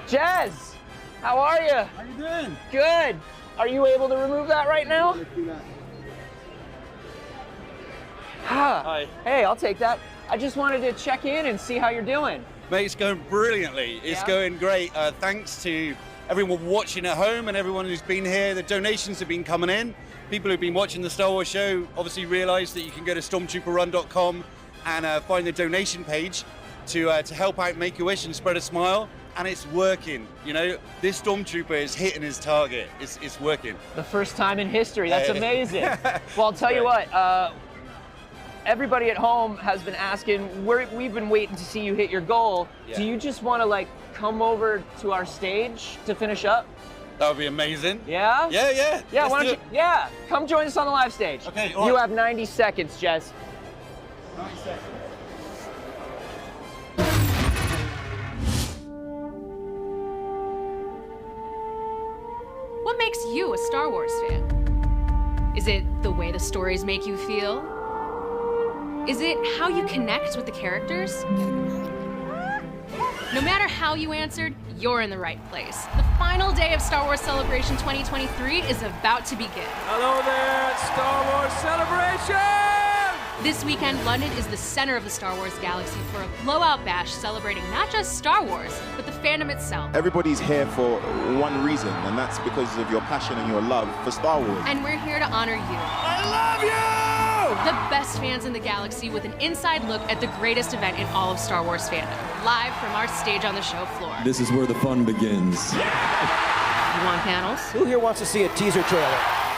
Jez, how are you? How you doing? Good. Are you able to remove that right now? Hi. Hey, I'll take that. I just wanted to check in and see how you're doing. Mate, it's going brilliantly. It's going great. Thanks to everyone watching at home and everyone who's been here. The donations have been coming in. People who've been watching the Star Wars show obviously realize that you can go to stormtrooperrun.com and find the donation page to help out Make-A-Wish and spread a smile. And it's working. You know, this Stormtrooper is hitting his target. It's working. The first time in history. That's amazing. Well, I'll tell you what. Everybody at home has been asking. We've been waiting to see you hit your goal. Yeah. Do you just want to come over to our stage to finish up? That would be amazing. Yeah? Yeah. Yeah. Let's Why do don't it. you? Yeah. Come join us on the live stage. Okay. All You right. have 90 seconds, Jez. 90 seconds. What makes you a Star Wars fan? Is it the way the stories make you feel? Is it how you connect with the characters? No matter how you answered, you're in the right place. The final day of Star Wars Celebration 2023 is about to begin. Hello there, Star Wars Celebration! This weekend, London is the center of the Star Wars galaxy for a blowout bash celebrating not just Star Wars, but the fandom itself. Everybody's here for one reason, and that's because of your passion and your love for Star Wars. And we're here to honor you. I love you! The best fans in the galaxy with an inside look at the greatest event in all of Star Wars fandom. Live from our stage on the show floor. This is where the fun begins. You want panels? Who here wants to see a teaser trailer?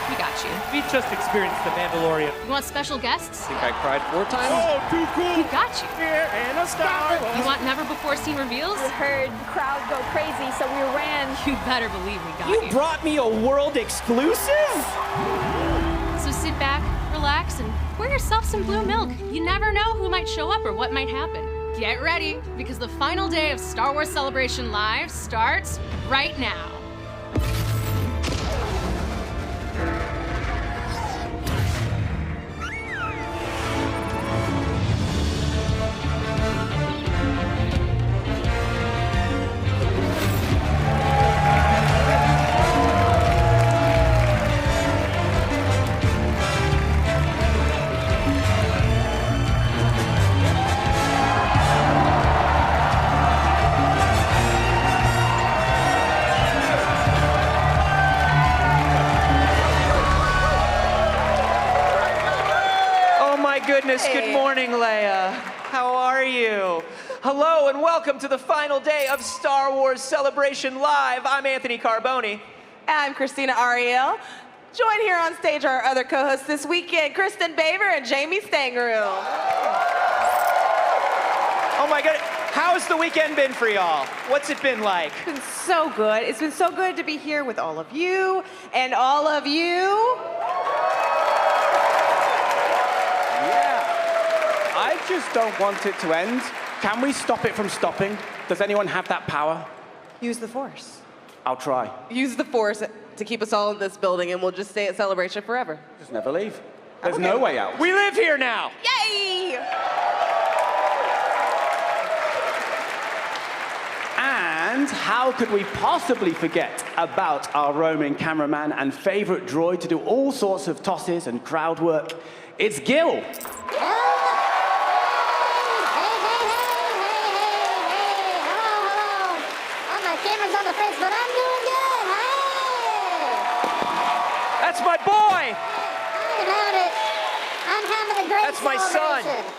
We got you. We just experienced The Mandalorian. You want special guests? I think I cried 4 times. Oh, too cool! We got you. Here and a Star Wars. You want never-before-seen reveals? Heard the crowd go crazy, so we ran. You better believe we got You brought me a world exclusive? So sit back, relax, and pour yourself some blue milk. You never know who might show up or what might happen. Get ready, because the final day of Star Wars Celebration Live starts right now. Goodness, good morning, Leia. How are you? Hello and welcome to the final day of Star Wars Celebration Live. I'm Anthony Carboni. I'm Christina Ariel. Join here on stage our other co-hosts this weekend, Kristen Baver and Jamie Stangaroo. Oh my goodness, how's the weekend been for y'all? What's it been like? It's been so good. It's been so good to be here with all of you and all of you. I just don't want it to end. Can we stop it from stopping? Does anyone have that power? Use the Force. I'll try. Use the Force to keep us all in this building, and we'll just stay at Celebration forever. Just never leave. There's no way out. We live here now. Yay! And how could we possibly forget about our roaming cameraman and favorite droid to do all sorts of tosses and crowd work? It's Gil. That's my boy! I'm having a great That's my son. celebration.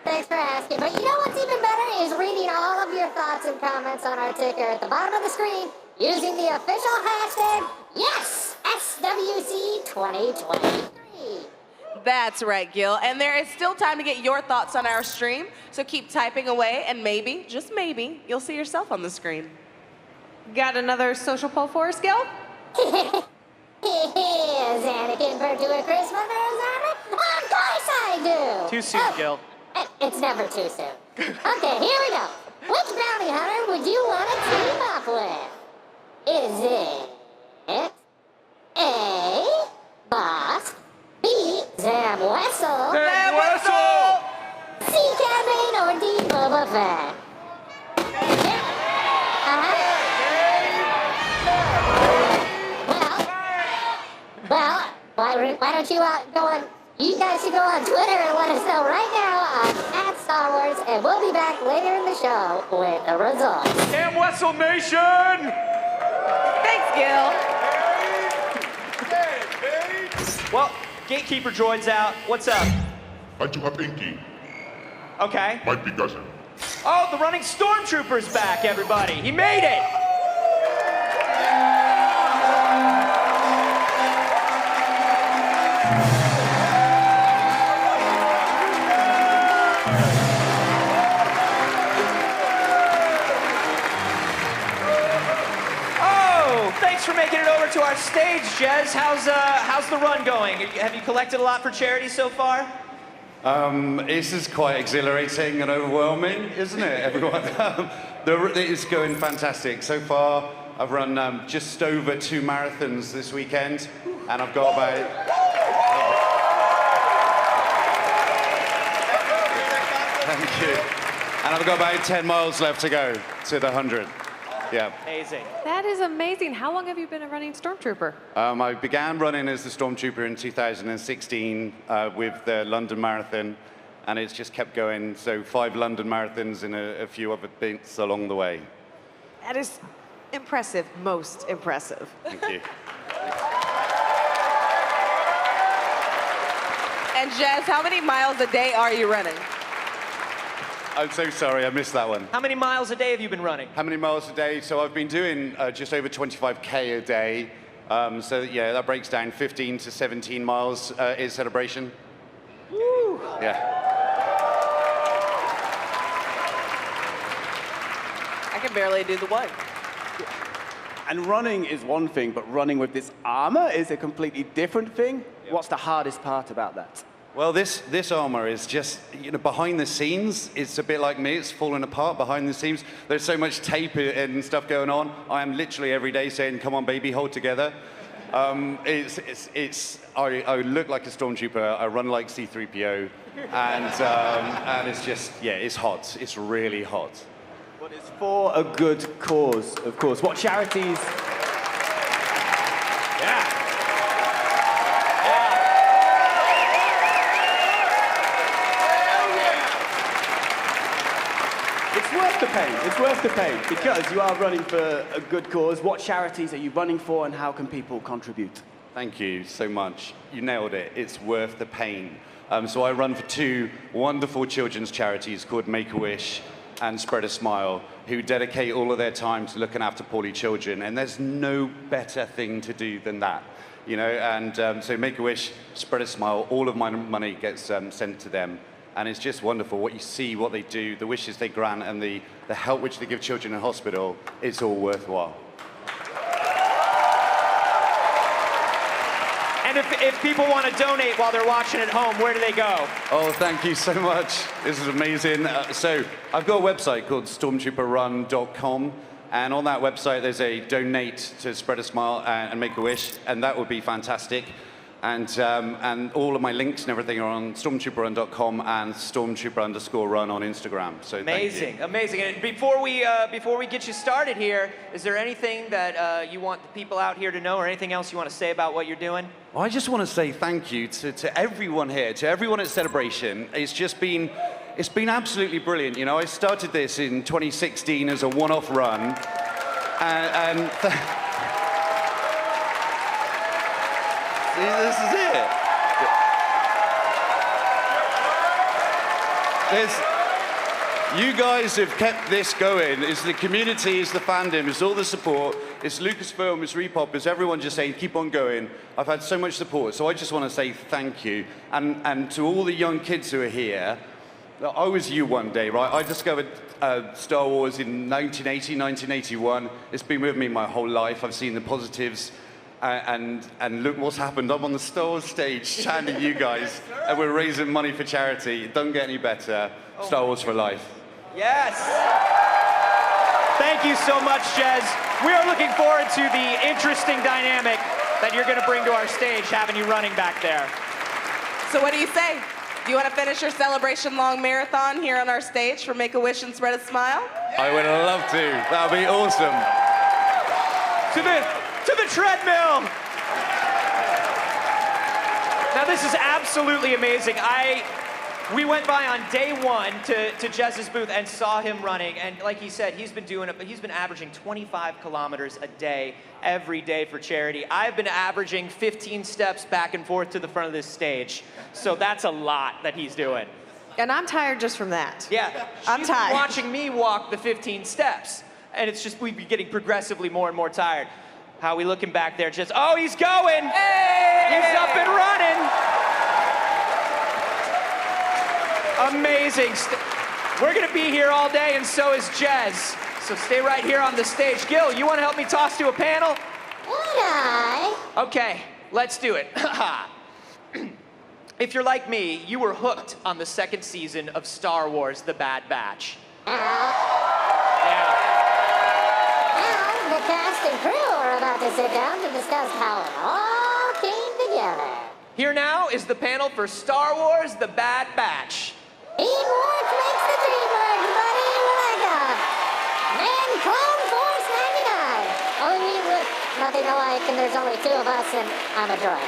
Thanks for asking. But you know what's even better is reading all of your thoughts and comments on our ticker at the bottom of the screen using the official hashtag, yes, SWC2023. That's right, Gil. And there is still time to get your thoughts on our stream, so keep typing away, and maybe, just maybe, you'll see yourself on the screen. Got another social poll for us, Gil? Is Anakin bird to a Christmas Arizona? Of course I do! Too soon, Gil. It's never too soon. Okay, here we go. Which bounty hunter would you want to team up with? Is it A, Boss, B, Zam Wessel, Zam Wessel! C, Cad Bane, or D, Boba Fett? why don't you go on? You guys should go on Twitter and let us know right now on @StarWars, and we'll be back later in the show with the results. Damn Wessel Nation! Thanks, Gil. Well, Gatekeeper Droid's out. What's up? I do have Inky. Okay. Might be cousin. Oh, the running Stormtrooper's back, everybody. He made it! Oh, thanks for making it over to our stage, Jez. How's the run going? Have you collected a lot for charity so far? This is quite exhilarating and overwhelming, isn't it, everyone? It is going fantastic. So far, I've run just over 2 marathons this weekend, and I've got about... Thank you. And I've got about 10 miles left to go to the 100. Yeah. Amazing. That is amazing. How long have you been a running Stormtrooper? I began running as the Stormtrooper in 2016 with the London Marathon, and it's just kept going. So 5 London Marathons and a few other bits along the way. That is impressive, most impressive. Thank you. And Jez, how many miles a day are you running? I'm so sorry, I missed that one. How many miles a day have you been running? How many miles a day? So I've been doing just over 25K a day. So yeah, that breaks down 15 to 17 miles is Celebration. Woo! Yeah. I can barely do the one. And running is one thing, but running with this armor is a completely different thing. What's the hardest part about that? Well, this armor is just, behind the scenes, it's a bit like me. It's falling apart behind the scenes. There's so much tape and stuff going on. I am literally every day saying, come on, baby, hold together. I look like a Stormtrooper. I run like C-3PO. And it's just, yeah, it's hot. It's really hot. But it's for a good cause, of course. What charities? Yeah. It's worth the pain. It's worth the pain because you are running for a good cause. What charities are you running for, and how can people contribute? Thank you so much. You nailed it. It's worth the pain. So I run for 2 wonderful children's charities called Make-A-Wish and Spread a Smile, who dedicate all of their time to looking after poorly children. And there's no better thing to do than that. So Make-A-Wish, Spread a Smile, all of my money gets sent to them. And it's just wonderful what you see, what they do, the wishes they grant, and the help which they give children in hospital. It's all worthwhile. And if people want to donate while they're watching at home, where do they go? Oh, thank you so much. This is amazing. So I've got a website called stormtrooperrun.com. And on that website, there's a donate to Spread a Smile and Make-A-Wish. And that would be fantastic. And all of my links and everything are on stormtrooperrun.com and stormtrooper_run on Instagram. So amazing, amazing. And before we get you started here, is there anything that you want the people out here to know, or anything else you want to say about what you're doing? Well, I just want to say thank you to everyone here, to everyone at Celebration. It's been absolutely brilliant. I started this in 2016 as a one-off run, See, this is it. You guys have kept this going. It's the community, it's the fandom, it's all the support. It's Lucasfilm, it's Repop, it's everyone just saying, keep on going. I've had so much support, so I just want to say thank you. And to all the young kids who are here, I was you one day, right? I discovered Star Wars in 1980, 1981. It's been with me my whole life. I've seen the positives. And look what's happened. I'm on the Star Wars stage chatting to you guys, and we're raising money for charity. It doesn't get any better. Star Wars for life. Yes. Thank you so much, Jez. We are looking forward to the interesting dynamic that you're going to bring to our stage, having you running back there. So what do you say? Do you want to finish your Celebration long marathon here on our stage for Make-A-Wish and Spread a Smile? I would love to. That would be awesome. To the treadmill. Now this is absolutely amazing. We went by on day one to Jez's booth and saw him running, and like he said, he's been averaging 25 kilometers a day, every day for charity. I've been averaging 15 steps back and forth to the front of this stage, so that's a lot that he's doing. And I'm tired just from that. Yeah, I'm tired. She's watching me walk the 15 steps, and it's just we'd be getting progressively more and more tired. How are we looking back there? Just, oh, he's going! Hey! He's up and running! Amazing. We're gonna be here all day, and so is Jez. So stay right here on the stage. Gil, you wanna help me toss to a panel? Would I? Okay, let's do it. If you're like me, you were hooked on the second season of Star Wars: The Bad Batch. Now, the cast and crew are about to sit down to discuss how it all came together. Here now is the panel for Star Wars: The Bad Batch. Teamwork makes the dream work, buddy. Like a Man Clone Force 99. Only with nothing alike, and there's only 2 of us, and I'm a droid.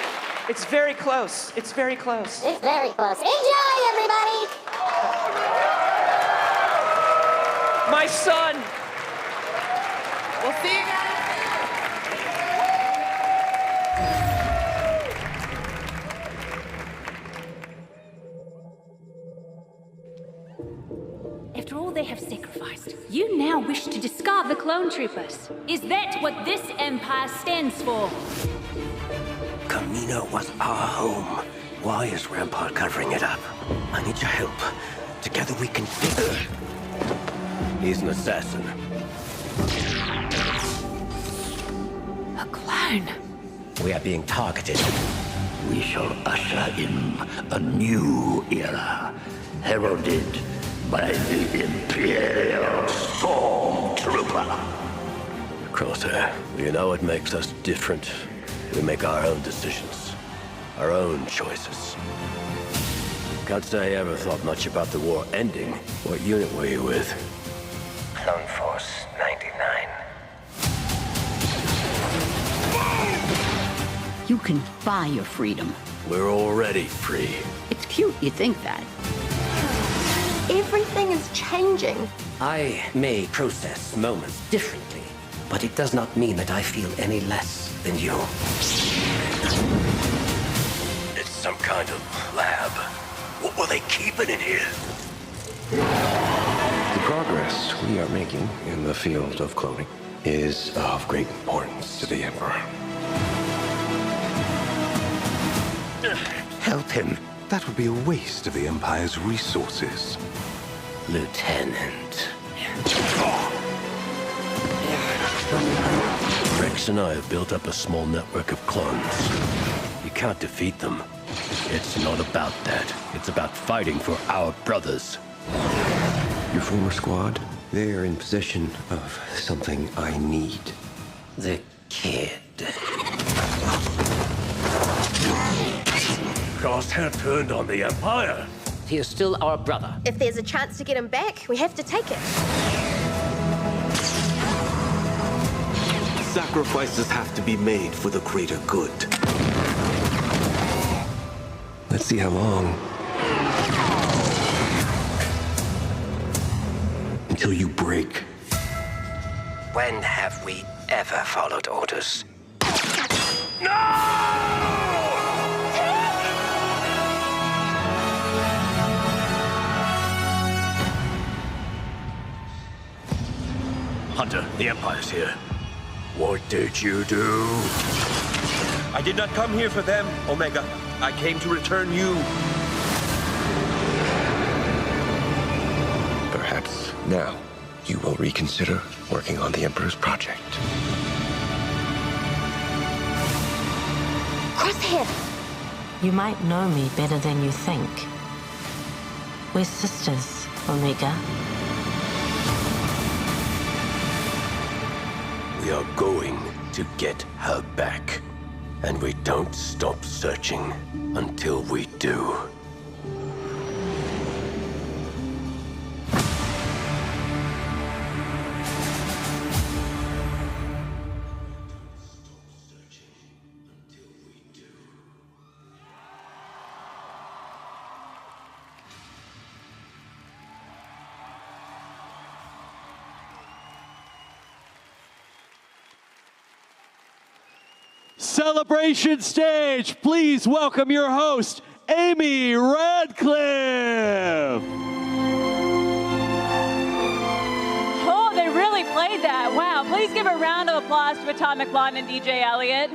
It's very close. It's very close. It's very close. Enjoy, everybody! My son. We'll see you guys. After all they have sacrificed, you now wish to discard the clone troopers. Is that what this empire stands for? Kamino was our home. Why is Rampart covering it up? I need your help. Together we can figure. He's an assassin. A clone? We are being targeted. We shall usher in a new era, heralded by the Imperial Stormtrooper. Crosshair, you know what makes us different? We make our own decisions, our own choices. Can't say I ever thought much about the war ending. What unit were you with? Clone Force 99. You can buy your freedom. We're already free. It's cute you think that. Everything is changing. I may process moments differently, but it does not mean that I feel any less than you. It's some kind of lab. What were they keeping in here? The progress we are making in the field of cloning is of great importance to the Emperor. Help him. That would be a waste of the Empire's resources. Lieutenant. Rex and I have built up a small network of clones. You can't defeat them. It's not about that. It's about fighting for our brothers. Your former squad, they're in possession of something I need. The kid. Crosshair turned on the Empire. He is still our brother. If there's a chance to get him back, we have to take it. Sacrifices have to be made for the greater good. Let's see how long. Until you break. When have we ever followed orders? No! Hunter, the Empire's here. What did you do? I did not come here for them, Omega. I came to return you. Perhaps now you will reconsider working on the Emperor's project. Crosshair! You might know me better than you think. We're sisters, Omega. We are going to get her back. And we don't stop searching until we do. Celebration stage, please welcome your host, Amy Radcliffe. Oh, they really played that. Wow, please give a round of applause to Atomic Blonde and DJ Elliott.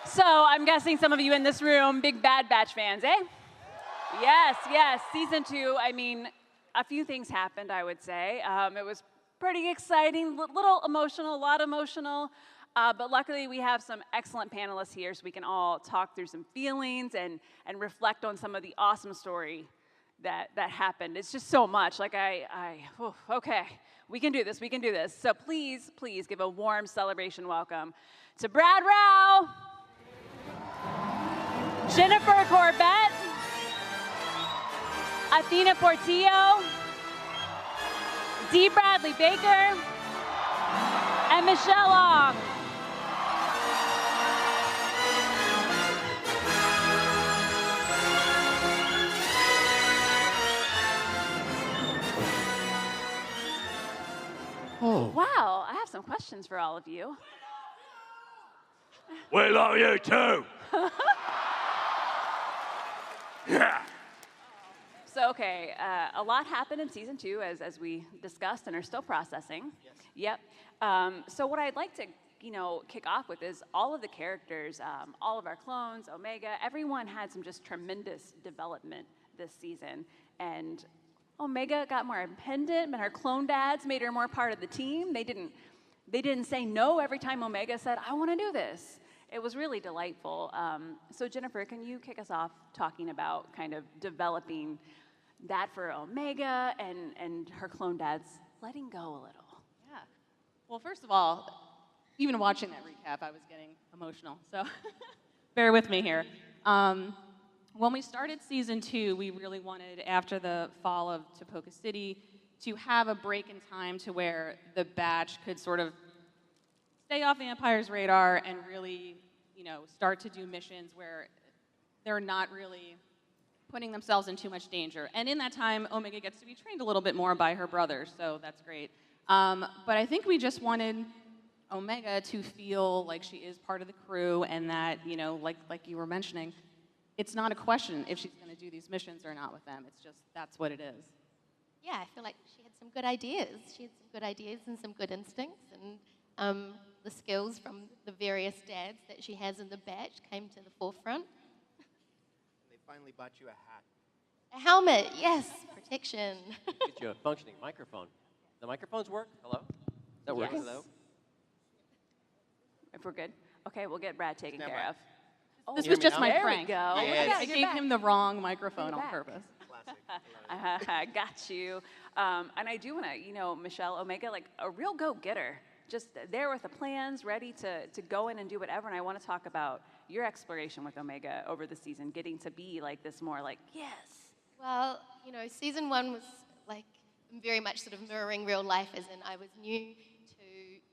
So I'm guessing some of you in this room, big Bad Batch fans, eh? Yes, yes, season 2, I mean, a few things happened, I would say. It was pretty exciting, little emotional, a lot emotional, but luckily we have some excellent panelists here so we can all talk through some feelings and reflect on some of the awesome story that happened. It's just so much, like okay, we can do this, we can do this. So please, please give a warm celebration welcome to Brad Rao, Jennifer Corbett, Athena Portillo, Dee Bradley Baker, and Michelle Ong. Oh. Wow, I have some questions for all of you. We love you too. Yeah. So, okay, a lot happened in season 2, as we discussed and are still processing. Yes. Yep. So what I'd like to, kick off with is all of the characters, all of our clones, Omega, everyone had some just tremendous development this season. And Omega got more independent, and her clone dads made her more part of the team. They didn't say no every time Omega said, I want to do this. It was really delightful. So Jennifer, can you kick us off talking about kind of developing that for Omega and her clone dads letting go a little? Yeah. Well, first of all, even watching that recap, I was getting emotional. So bear with me here. When we started season 2, we really wanted, after the fall of Topoka City, to have a break in time to where the batch could sort of stay off the Empire's radar and really, start to do missions where they're not really putting themselves in too much danger. And in that time, Omega gets to be trained a little bit more by her brother, so that's great. But I think we just wanted Omega to feel like she is part of the crew and that, like you were mentioning, it's not a question if she's going to do these missions or not with them. It's just, that's what it is. Yeah, I feel like she had some good ideas. She had some good ideas and some good instincts, and the skills from the various dads that she has in the batch came to the forefront. They finally bought you a hat. A helmet, yes, protection. Get you a functioning microphone. The microphones work? Hello? Is that working? Hello? If we're good. Okay, we'll get Brad taken care of. Oh, This was just my there prank. We go. Yes. I gave him the wrong microphone on purpose. Got you. And I do want to, Michelle, Omega, like a real go-getter. Just there with the plans, ready to go in and do whatever. And I want to talk about your exploration with Omega over the season, getting to be like this more like, yes. Well, season 1 was like very much sort of mirroring real life, as in I was new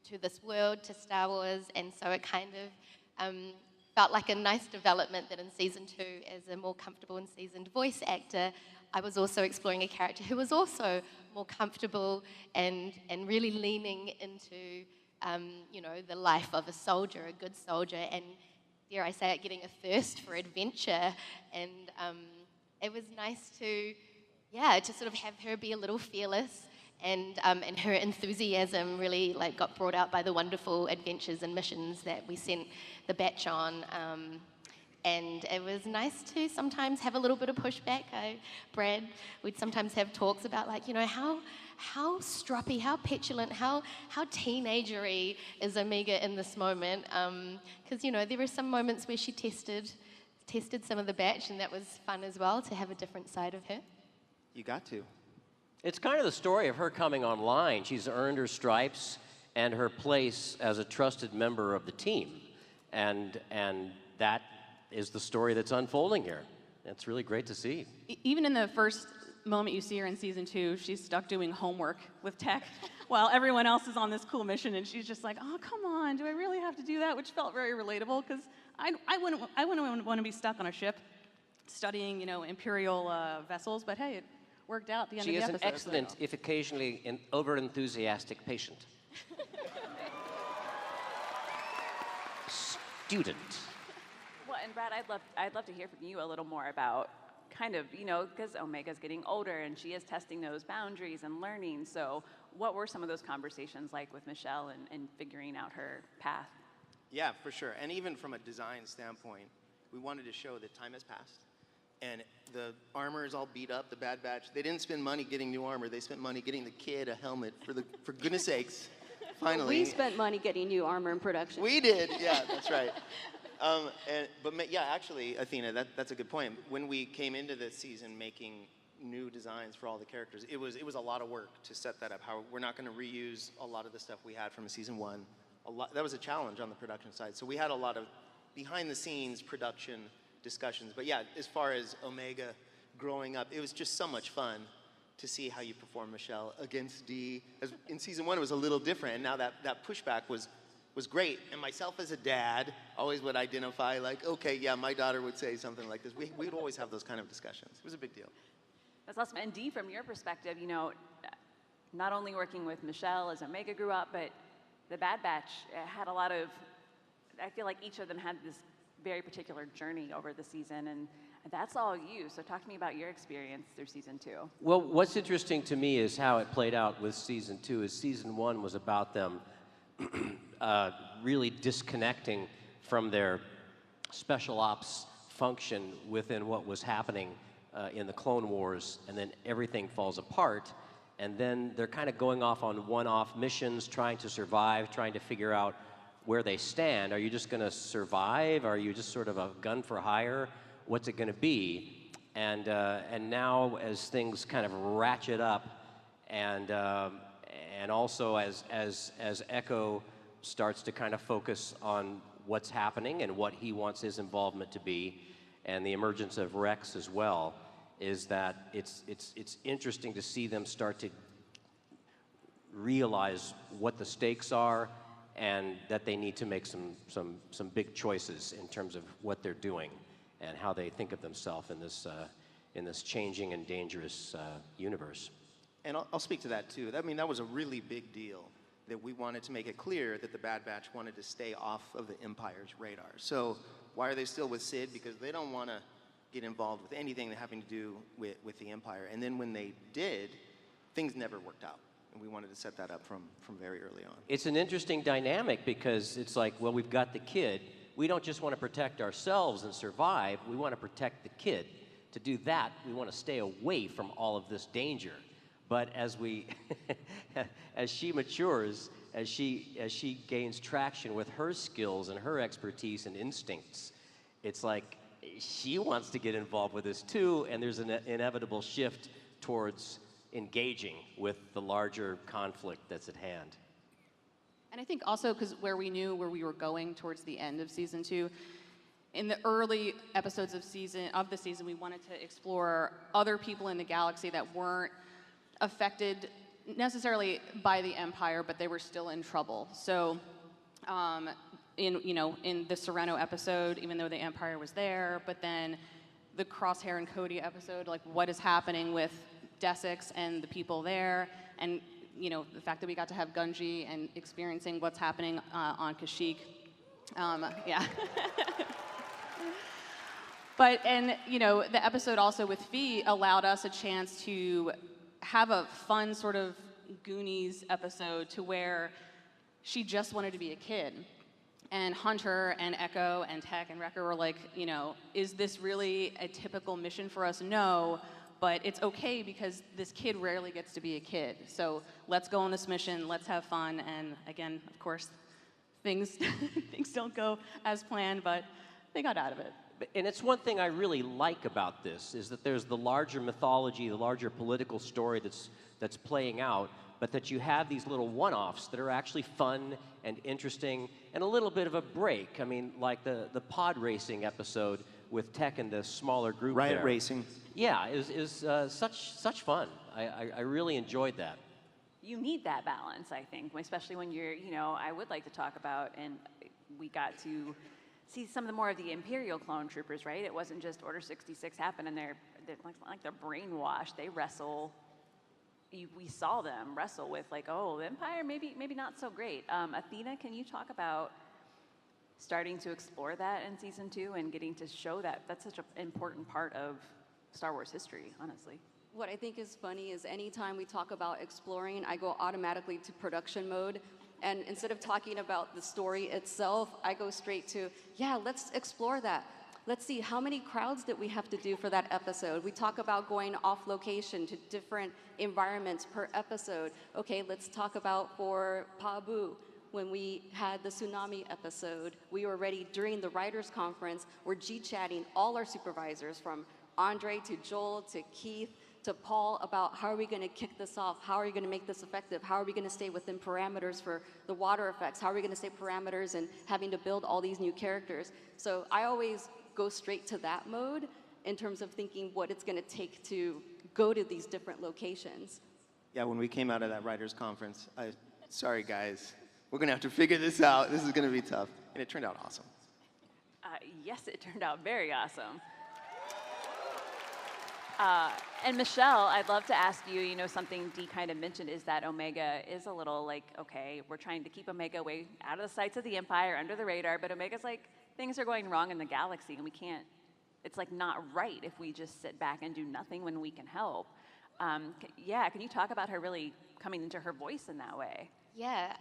to this world, to Star Wars, and so it kind of felt like a nice development that in season 2, as a more comfortable and seasoned voice actor, I was also exploring a character who was also more comfortable and really leaning into, the life of a soldier, a good soldier, and dare I say it, getting a thirst for adventure. And it was nice to sort of have her be a little fearless, and her enthusiasm really got brought out by the wonderful adventures and missions that we sent the batch on. And it was nice to sometimes have a little bit of pushback. Brad, we'd sometimes have talks about how stroppy, how petulant, how teenagery is Omega in this moment. Because, there were some moments where she tested some of the batch, and that was fun as well, to have a different side of her. You got to. It's kind of the story of her coming online. She's earned her stripes and her place as a trusted member of the team. And that is the story that's unfolding here. It's really great to see. Even in the first moment you see her in season 2, she's stuck doing homework with Tech while everyone else is on this cool mission, and she's just like, oh, come on, do I really have to do that? Which felt very relatable, because I wouldn't want to be stuck on a ship studying, Imperial vessels, but hey, it worked out at the end of the episode. She is an excellent, if occasionally over-enthusiastic patient. student. Well, and Brad, I'd love to hear from you a little more about kind of, because Omega's getting older and she is testing those boundaries and learning. So what were some of those conversations like with Michelle and figuring out her path? Yeah, for sure. And even from a design standpoint, we wanted to show that time has passed. And the armor is all beat up, the Bad Batch. They didn't spend money getting new armor. They spent money getting the kid a helmet, for goodness sakes. Finally. We spent money getting new armor in production. We did, yeah, that's right. Actually, Athena, that's a good point. When we came into this season making new designs for all the characters, it was a lot of work to set that up. How we're not going to reuse a lot of the stuff we had from season 1. That was a challenge on the production side. So we had a lot of behind-the-scenes production discussions. But yeah, as far as Omega growing up, it was just so much fun to see how you perform, Michelle, against Dee. As in season 1, it was a little different, and now that pushback was great. And myself as a dad always would identify like, okay, yeah, my daughter would say something like this. We'd always have those kind of discussions. It was a big deal. That's awesome. And Dee, from your perspective, not only working with Michelle as Omega grew up, but the Bad Batch had a lot of, I feel like each of them had this very particular journey over the season, and that's all you. So talk to me about your experience through season 2. Well, what's interesting to me is how it played out with season 2. Is season 1 was about them really disconnecting from their special ops function within what was happening in the Clone Wars, and then everything falls apart, and then they're kind of going off on one-off missions, trying to survive, trying to figure out where they stand. Are you just going to survive? Are you just sort of a gun for hire? What's it going to be? And now as things kind of ratchet up, and also as Echo starts to kind of focus on what's happening and what he wants his involvement to be, and the emergence of Rex as well, is that it's interesting to see them start to realize what the stakes are, and that they need to make some big choices in terms of what they're doing and how they think of themselves in this changing and dangerous universe. And I'll speak to that too. I mean, that was a really big deal, that we wanted to make it clear that the Bad Batch wanted to stay off of the Empire's radar. So why are they still with Sid? Because they don't want to get involved with anything having to do with the Empire. And then when they did, things never worked out. And we wanted to set that up from very early on. It's an interesting dynamic because it's like, well, we've got the kid. We don't just want to protect ourselves and survive. We want to protect the kid. To do that, we want to stay away from all of this danger. But as as she matures, as she gains traction with her skills and her expertise and instincts, it's like she wants to get involved with this too, and there's an inevitable shift towards engaging with the larger conflict that's at hand. And I think also because where we knew where we were going towards the end of season 2, in the early episodes of the season, we wanted to explore other people in the galaxy that weren't affected necessarily by the Empire, but they were still in trouble. So, in the Sereno episode, even though the Empire was there, but then the Crosshair and Cody episode, like what is happening with Desix and the people there, and the fact that we got to have Gungi and experiencing what's happening on Kashyyyk. Yeah. But, the episode also with Fee allowed us a chance to have a fun sort of Goonies episode to where she just wanted to be a kid. And Hunter and Echo and Tech and Wrecker were like, is this really a typical mission for us? No, but it's okay because this kid rarely gets to be a kid. So let's go on this mission, let's have fun. And again, of course, things don't go as planned, but they got out of it. And it's one thing I really like about this, is that there's the larger mythology, the larger political story that's playing out, but that you have these little one-offs that are actually fun and interesting and a little bit of a break. I mean, like the pod racing episode with Tech and the smaller group Riot there. Racing. Yeah, it was such fun. I really enjoyed that. You need that balance, I think, especially when you're, I would like to talk about, and we got to see some of the more of the Imperial clone troopers, right? It wasn't just Order 66 happen and they're like they're brainwashed. They wrestle. We saw them wrestle with like, oh, the Empire maybe not so great. Athena, can you talk about starting to explore that in season 2 and getting to show that that's such an important part of Star Wars history, honestly. What I think is funny is anytime we talk about exploring, I go automatically to production mode. And instead of talking about the story itself, I go straight to, yeah, let's explore that. Let's see, how many crowds did we have to do for that episode? We talk about going off location to different environments per episode. Okay, let's talk about for Pabu. When we had the tsunami episode, we were ready during the writers' conference. We're G-chatting all our supervisors from Andre to Joel to Keith to Paul about how are we going to kick this off? How are we going to make this effective? How are we going to stay within parameters for the water effects? How are we going to stay parameters and having to build all these new characters? So I always go straight to that mode in terms of thinking what it's going to take to go to these different locations. Yeah, when we came out of that writers' conference, sorry guys, we're going to have to figure this out. This is going to be tough. And it turned out awesome. Yes, it turned out very awesome. And Michelle, I'd love to ask you, you know, something Dee kind of mentioned is that Omega is a little like, okay, we're trying to keep Omega way out of the sights of the Empire, under the radar, but Omega's like, things are going wrong in the galaxy and we can't, it's like not right if we just sit back and do nothing when we can help. Yeah, can you talk about her really coming into her voice in that way? Yeah,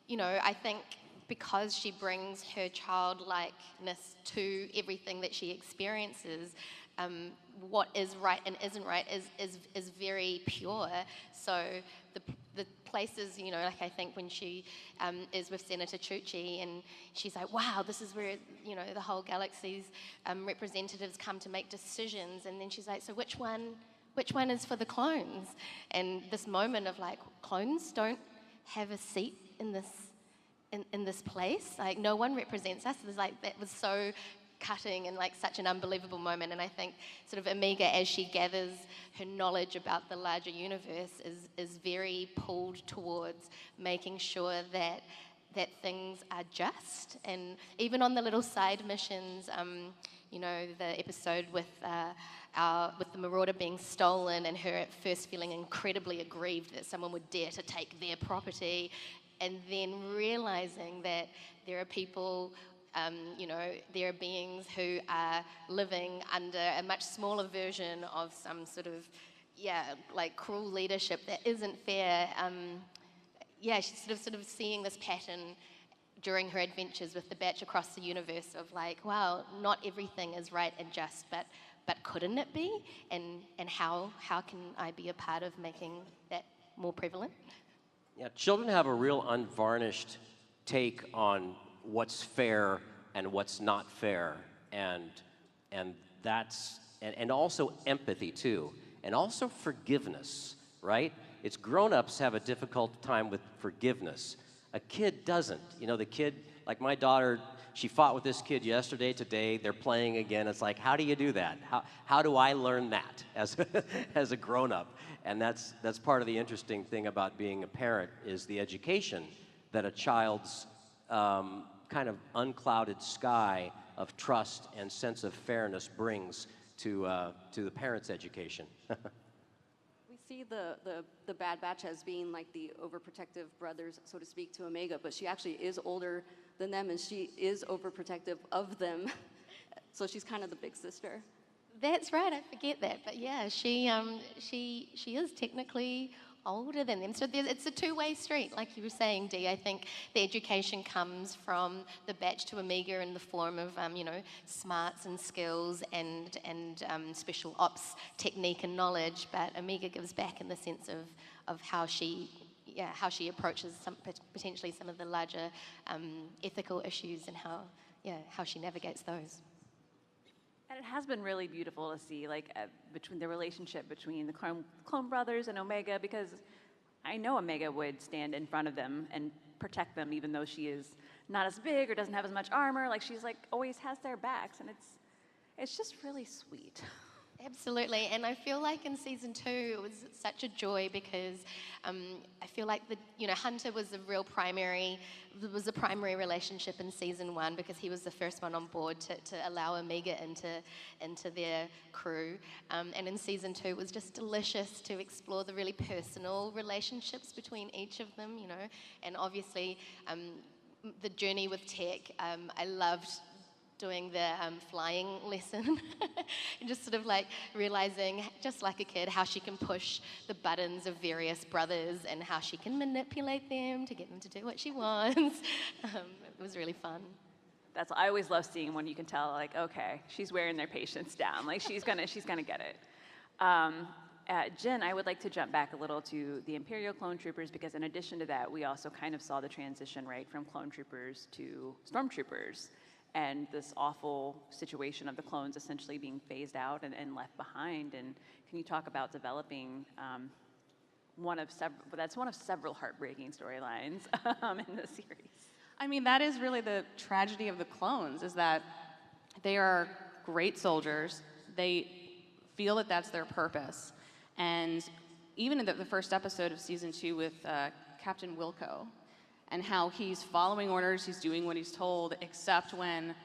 you know, I think because she brings her childlikeness to everything that she experiences, what is right and isn't right is very pure. So the places, you know, like I think when she is with Senator Chuchi and she's like, wow, this is where, you know, the whole galaxy's representatives come to make decisions. And then she's like, so which one is for the clones? And this moment of like, clones don't have a seat in this place. Like, no one represents us. It was like, that was so cutting and like such an unbelievable moment. And I think sort of Omega, as she gathers her knowledge about the larger universe, is very pulled towards making sure that things are just. And even on the little side missions, you know, the episode with the Marauder being stolen and her at first feeling incredibly aggrieved that someone would dare to take their property, and then realizing that there are people, you know, there are beings who are living under a much smaller version of some sort of, like cruel leadership that isn't fair. She's sort of seeing this pattern during her adventures with the batch across the universe of like, wow, not everything is right and just, but couldn't it be? And how can I be a part of making that more prevalent? Yeah, children have a real unvarnished take on what's fair and what's not fair, and that's and also empathy too, and also forgiveness, right? It's grown-ups have a difficult time with forgiveness. A kid doesn't. You know, the kid, like my daughter, she fought with this kid yesterday, today, they're playing again. It's like, how do you do that? How do I learn that as a grown-up? And that's part of the interesting thing about being a parent is the education that a child's kind of unclouded sky of trust and sense of fairness brings to the parent's education. We see the Bad Batch as being like the overprotective brothers, so to speak, to Omega, but she actually is older than them and she is overprotective of them. So she's kind of the big sister. That's right, I forget that. But yeah, she is technically older than them. So it's a two-way street, like you were saying, Dee. I think the education comes from the batch to Omega in the form of, you know, smarts and skills and special ops technique and knowledge. But Omega gives back in the sense of how she approaches potentially some of the larger ethical issues and how she navigates those. And it has been really beautiful to see, like, between the relationship between the clone brothers and Omega, because I know Omega would stand in front of them and protect them, even though she is not as big or doesn't have as much armor. Like, she's like always has their backs, and it's just really sweet. Absolutely, and I feel like in season 2 it was such a joy because I feel like Hunter was a primary relationship in season 1 because he was the first one on board to allow Omega into their crew, and in season 2 it was just delicious to explore the really personal relationships between each of them, you know, and obviously the journey with tech. I loved doing the flying lesson and just sort of like realizing, just like a kid, how she can push the buttons of various brothers and how she can manipulate them to get them to do what she wants. It was really fun. I always love seeing when you can tell, like, okay, she's wearing their patience down. Like, she's gonna get it. Jen, I would like to jump back a little to the Imperial Clone Troopers, because in addition to that, we also kind of saw the transition, right, from Clone Troopers to Stormtroopers, and this awful situation of the clones essentially being phased out and left behind. And can you talk about developing one of several heartbreaking storylines in the series? I mean, that is really the tragedy of the clones, is that they are great soldiers. They feel that that's their purpose. And even in the first episode of season 2 with Captain Wilco, and how he's following orders, he's doing what he's told, except when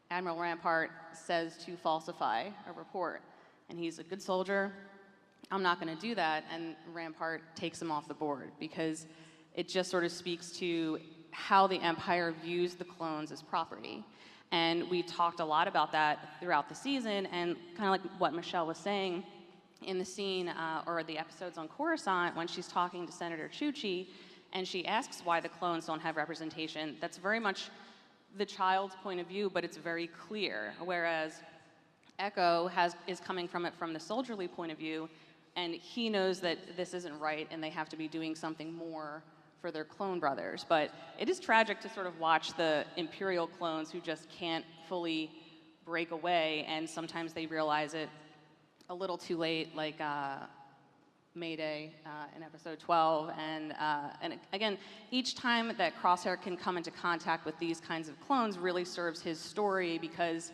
Admiral Rampart says to falsify a report. And he's a good soldier, I'm not gonna do that, and Rampart takes him off the board, because it just sort of speaks to how the Empire views the clones as property. And we talked a lot about that throughout the season, and kind of like what Michelle was saying in the scene or the episodes on Coruscant, when she's talking to Senator Chuchi, and she asks why the clones don't have representation. That's very much the child's point of view, but it's very clear. Whereas Echo is coming from it from the soldierly point of view, and he knows that this isn't right and they have to be doing something more for their clone brothers. But it is tragic to sort of watch the Imperial clones who just can't fully break away, and sometimes they realize it a little too late, like Mayday in episode 12. And again, each time that Crosshair can come into contact with these kinds of clones really serves his story, because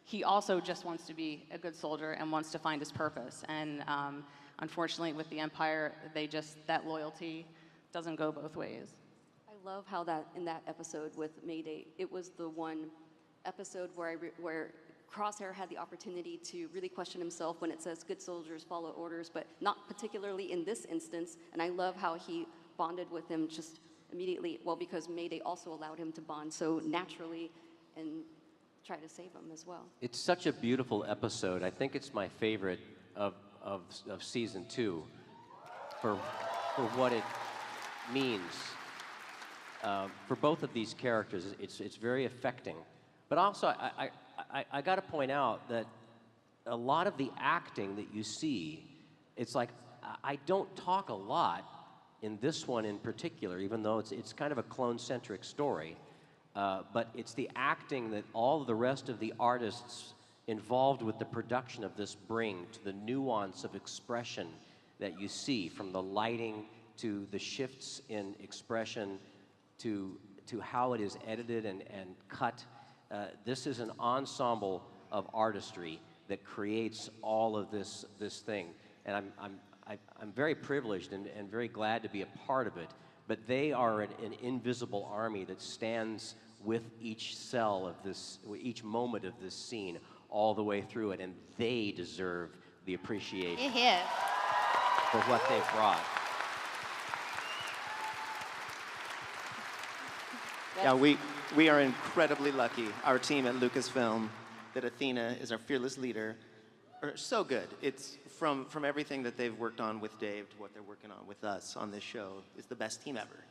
he also just wants to be a good soldier and wants to find his purpose. And unfortunately with the Empire, that loyalty doesn't go both ways. I love how that in that episode with Mayday, it was the one episode where Crosshair had the opportunity to really question himself when it says good soldiers follow orders, but not particularly in this instance. And I love how he bonded with him just immediately, well, because Mayday also allowed him to bond so naturally and try to save him as well. It's such a beautiful episode. I think it's my favorite of season 2 for what it means for both of these characters. It's very affecting. But also, I got to point out that a lot of the acting that you see, it's like I don't talk a lot in this one in particular, even though it's kind of a clone-centric story. But it's the acting that all of the rest of the artists involved with the production of this bring to the nuance of expression that you see, from the lighting to the shifts in expression to how it is edited and cut. This is an ensemble of artistry that creates all of this thing, and I'm very privileged and very glad to be a part of it. But they are an invisible army that stands with each cell of this, each moment of this scene, all the way through it, and they deserve the appreciation for what they've brought. Yeah, we are incredibly lucky. Our team at Lucasfilm, that Athena is our fearless leader, are so good. It's from everything that they've worked on with Dave to what they're working on with us on this show is the best team ever.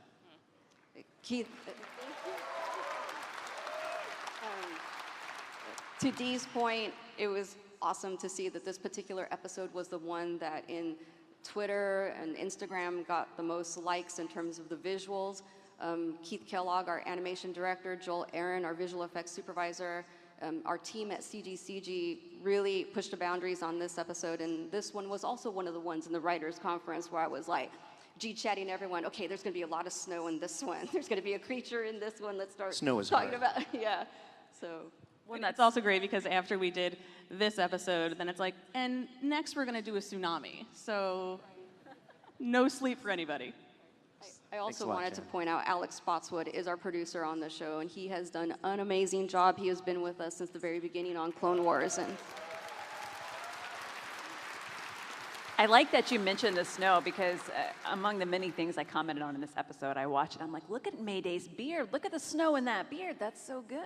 Keith, to Dee's point, it was awesome to see that this particular episode was the one that in Twitter and Instagram got the most likes in terms of the visuals. Keith Kellogg, our animation director, Joel Aaron, our visual effects supervisor, our team at CGCG really pushed the boundaries on this episode, and this one was also one of the ones in the writers' conference where I was like, chatting everyone, okay, there's gonna be a lot of snow in this one. There's gonna be a creature in this one. Let's start talking about, yeah. So. Well, that's also great, because after we did this episode, then it's like, and next we're gonna do a tsunami. So no sleep for anybody. I also wanted to point out Alex Spotswood is our producer on the show, and he has done an amazing job. He has been with us since the very beginning on Clone Wars. And I like that you mentioned the snow because among the many things I commented on in this episode, I watched it. I'm like, look at Mayday's beard. Look at the snow in that beard. That's so good.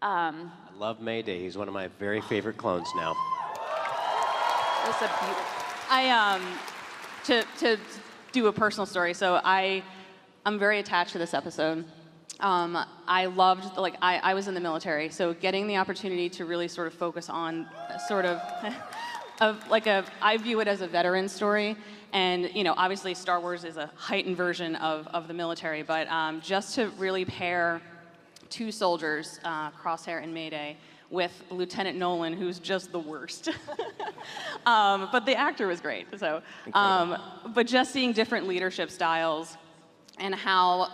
I love Mayday. He's one of my very favorite clones now. It's a beautiful. To do a personal story. So I'm very attached to this episode. I loved, like, I was in the military, so getting the opportunity to really sort of focus on sort of, I view it as a veteran story. And, you know, obviously Star Wars is a heightened version of the military, but just to really pair two soldiers, Crosshair and Mayday, with Lieutenant Nolan, who's just the worst. But the actor was great. So, but just seeing different leadership styles and how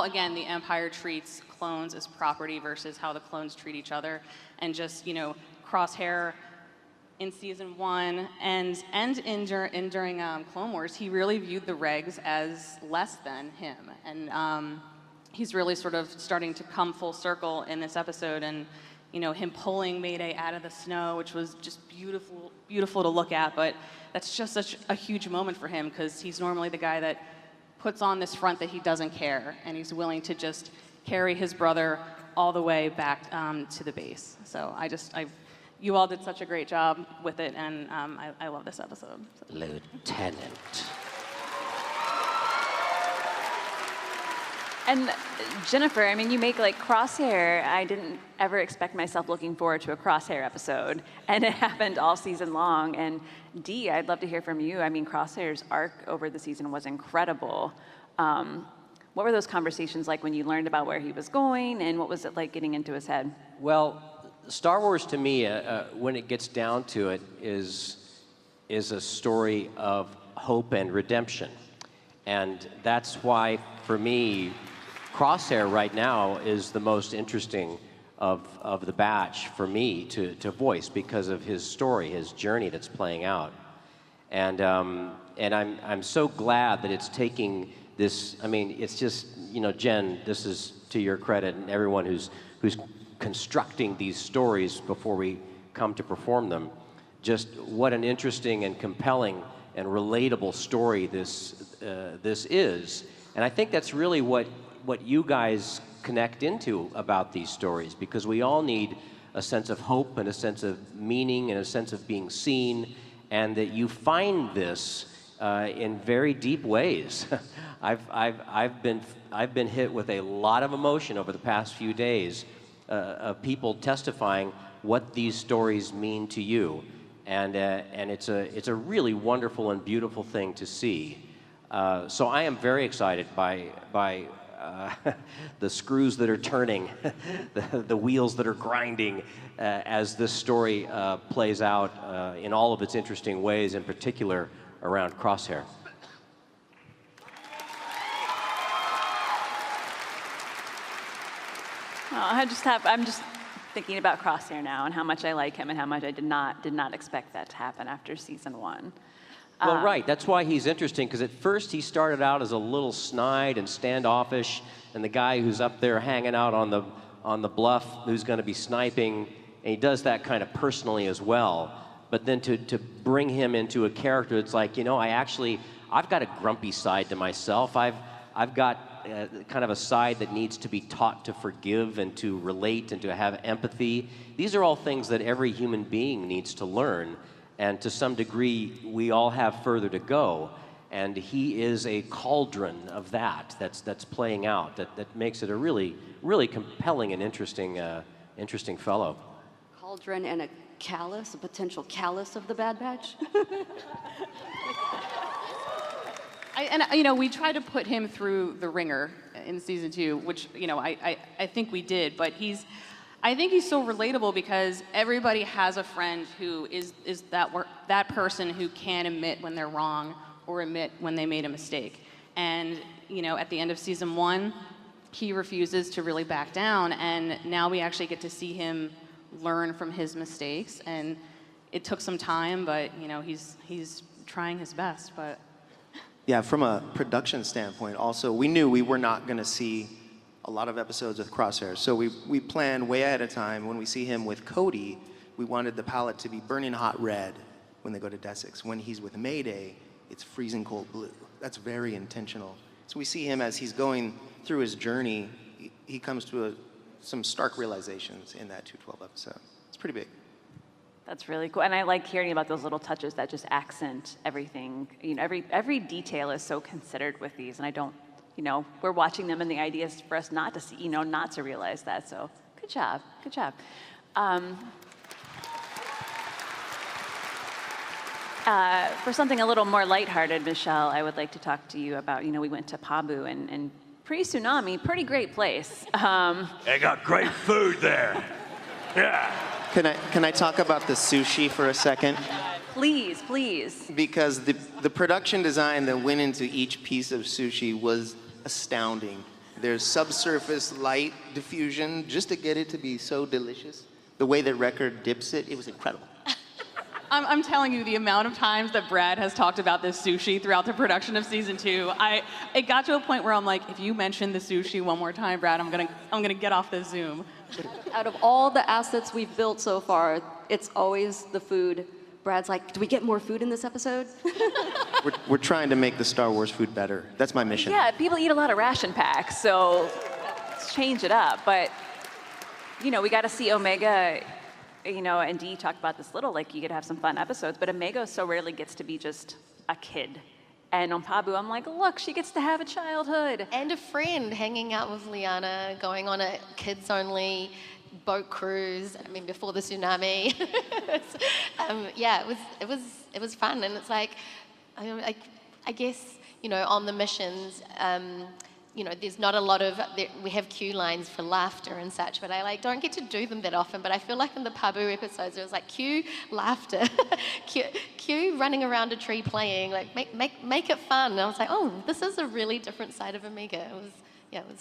again the Empire treats clones as property versus how the clones treat each other, and just, you know, Crosshair in season 1 and during Clone Wars, he really viewed the regs as less than him, and he's really sort of starting to come full circle in this episode, and, you know, him pulling Mayday out of the snow, which was just beautiful to look at, but that's just such a huge moment for him because he's normally the guy that puts on this front that he doesn't care, and he's willing to just carry his brother all the way back to the base. So you all did such a great job with it, and I love this episode. So. Lieutenant. And Jennifer, I mean, you make like Crosshair. I didn't ever expect myself looking forward to a Crosshair episode, and it happened all season long. And Dee, I'd love to hear from you. I mean, Crosshair's arc over the season was incredible. What were those conversations like when you learned about where he was going, and what was it like getting into his head? Well, Star Wars to me, when it gets down to it, is a story of hope and redemption. And that's why, for me, Crosshair right now is the most interesting of the batch for me to voice because of his story, his journey that's playing out. And I'm so glad that it's taking this. I mean, it's just, you know, Jen, this is to your credit, and everyone who's constructing these stories before we come to perform them. Just what an interesting and compelling and relatable story this is. And I think that's really what you guys connect into about these stories, because we all need a sense of hope and a sense of meaning and a sense of being seen, and that you find this in very deep ways. I've been hit with a lot of emotion over the past few days of people testifying what these stories mean to you, and it's a really wonderful and beautiful thing to see. So I am very excited by the screws that are turning, the wheels that are grinding as this story plays out in all of its interesting ways, in particular around Crosshair. I'm just thinking about Crosshair now and how much I like him and how much I did not expect that to happen after season 1. Well, right. That's why he's interesting, because at first he started out as a little snide and standoffish, and the guy who's up there hanging out on the bluff who's going to be sniping, and he does that kind of personally as well. But then to bring him into a character, it's like, you know, I've got a grumpy side to myself. I've got kind of a side that needs to be taught to forgive and to relate and to have empathy. These are all things that every human being needs to learn. And to some degree, we all have further to go. And he is a cauldron of that's playing out, that makes it a really, really compelling and interesting fellow. Cauldron and a callus, a potential callus of the Bad Batch. You know, we tried to put him through the ringer in season 2, which, you know, I think we did, but I think he's so relatable because everybody has a friend who is that person who can admit when they're wrong or admit when they made a mistake. And, you know, at the end of season 1, he refuses to really back down, and now we actually get to see him learn from his mistakes. And it took some time, but, you know, he's trying his best. But yeah, from a production standpoint, also, we knew we were not going to see a lot of episodes with Crosshair. So we planned way ahead of time. When we see him with Cody, we wanted the palette to be burning hot red when they go to Desix. When he's with Mayday, it's freezing cold blue. That's very intentional. So we see him as he's going through his journey, he comes to some stark realizations in that 212 episode. It's pretty big. That's really cool, and I like hearing about those little touches that just accent everything. You know, every detail is so considered with these, and I don't, you know, we're watching them, and the idea is for us not to see, you know, not to realize that. So, good job, good job. For something a little more lighthearted, Michelle, I would like to talk to you about, you know, we went to Pabu, and pre-tsunami, pretty great place. They got great food there. Yeah. Can I talk about the sushi for a second? Please, please. Because the production design that went into each piece of sushi was astounding. There's subsurface light diffusion just to get it to be so delicious. The way that Record dips it, it was incredible. I'm telling you, the amount of times that Brad has talked about this sushi throughout the production of season 2, it got to a point where I'm like, if you mention the sushi one more time, Brad, I'm gonna get off the Zoom. Out of all the assets we've built so far, it's always the food. Brad's like, do we get more food in this episode? We're trying to make the Star Wars food better. That's my mission. Yeah, people eat a lot of ration packs, so let's change it up. But, you know, we got to see Omega, you know, and Dee talked about this little, like you could have some fun episodes, but Omega so rarely gets to be just a kid. And on Pabu, I'm like, look, she gets to have a childhood. And a friend hanging out with Liana, going on a kids-only boat cruise. I mean, before the tsunami. Yeah, it was fun, and it's like, I guess, you know, on the missions, you know, there's not a lot of, we have cue lines for laughter and such, but I don't get to do them that often. But I feel like in the Pabu episodes, it was like cue laughter, cue running around a tree playing, like make it fun. And I was like, oh, this is a really different side of Omega. It was.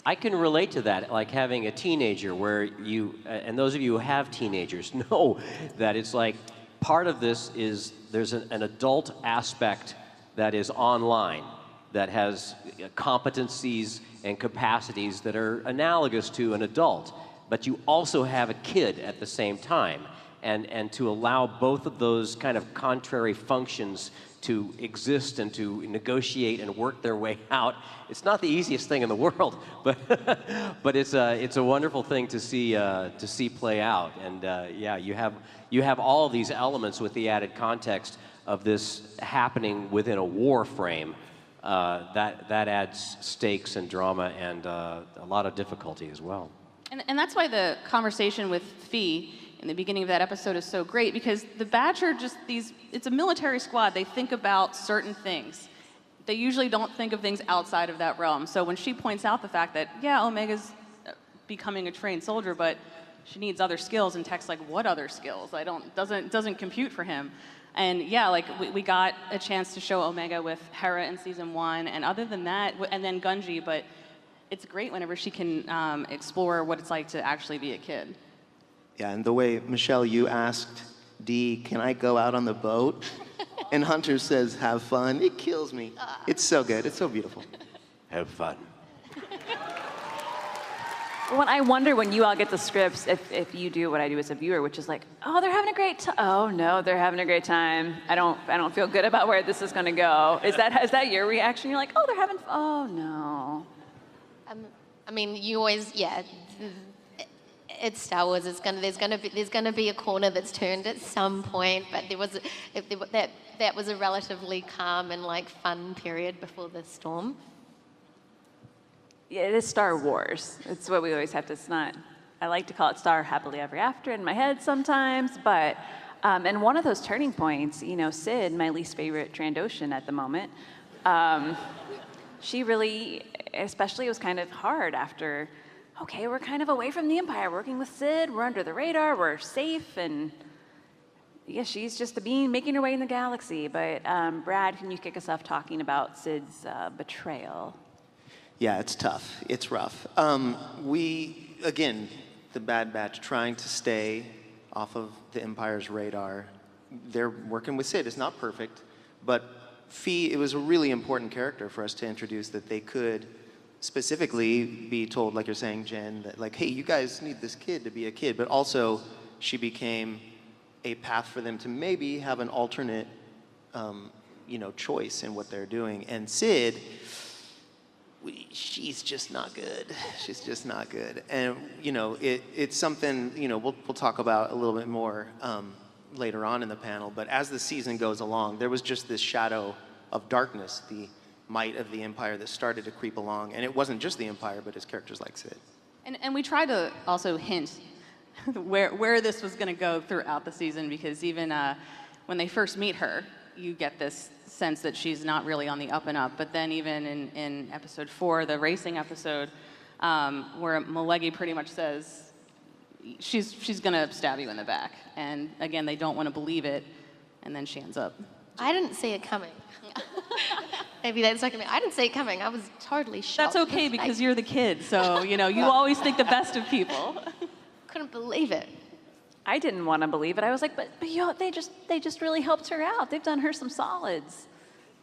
I can relate to that, like having a teenager where you, and those of you who have teenagers know that it's like part of this is there's an adult aspect that is online that has competencies and capacities that are analogous to an adult, but you also have a kid at the same time. And to allow both of those kind of contrary functions to exist and to negotiate and work their way out, it's not the easiest thing in the world, but it's a wonderful thing to see play out. And yeah, you have all of these elements with the added context of this happening within a war frame. That adds stakes and drama and a lot of difficulty as well. And that's why the conversation with Fee in the beginning of that episode is so great, because the Batch are just it's a military squad. They think about certain things. They usually don't think of things outside of that realm. So when she points out the fact that, yeah, Omega's becoming a trained soldier, but she needs other skills, and Tech's like, what other skills? Doesn't compute for him. And yeah, like we got a chance to show Omega with Hera in season 1, and other than that, and then Gungi, but it's great whenever she can explore what it's like to actually be a kid. Yeah, and the way, Michelle, you asked Dee, can I go out on the boat? And Hunter says, have fun. It kills me. It's so good. It's so beautiful. Have fun. When I wonder when you all get the scripts, if you do what I do as a viewer, which is like, oh, they're having a great time. Oh no, they're having a great time. I don't feel good about where this is going to go. Is that your reaction? You're like, oh, they're having. Oh no. I mean, you always, yeah. It's Star Wars. There's gonna be a corner that's turned at some point. But that was a relatively calm and like fun period before the storm. Yeah, it is Star Wars. It's what we always have to. It's not. I like to call it Star Happily Ever After in my head sometimes, but and one of those turning points, you know, Sid, my least favorite Trandoshan at the moment, she really, especially, it was kind of hard after. Okay, we're kind of away from the Empire, working with Sid, we're under the radar, we're safe, and yeah, she's just a being making her way in the galaxy. But Brad, can you kick us off talking about Sid's betrayal? Yeah, it's tough. It's rough. Again, the Bad Batch trying to stay off of the Empire's radar. They're working with Sid. It's not perfect, but Fee, it was a really important character for us to introduce that they could specifically be told, like you're saying, Jen, that like, hey, you guys need this kid to be a kid, but also she became a path for them to maybe have an alternate choice in what they're doing. And Sid, she's just not good. She's just not good. And, it's something, we'll talk about a little bit more later on in the panel. But as the season goes along, there was just this shadow of darkness, the might of the Empire that started to creep along. And it wasn't just the Empire, but his characters like Sid. And we tried to also hint where this was going to go throughout the season, because even when they first meet her, you get this sense that she's not really on the up and up. But then even in episode 4, the racing episode, where Malegi pretty much says she's going to stab you in the back. And again, they don't want to believe it, and then she ends up. I didn't see it coming. Maybe that's like me. I didn't see it coming. I was totally shocked. That's okay, because you're the kid, so you always think the best of people. Couldn't believe it. I didn't want to believe it. I was like, but they just really helped her out. They've done her some solids.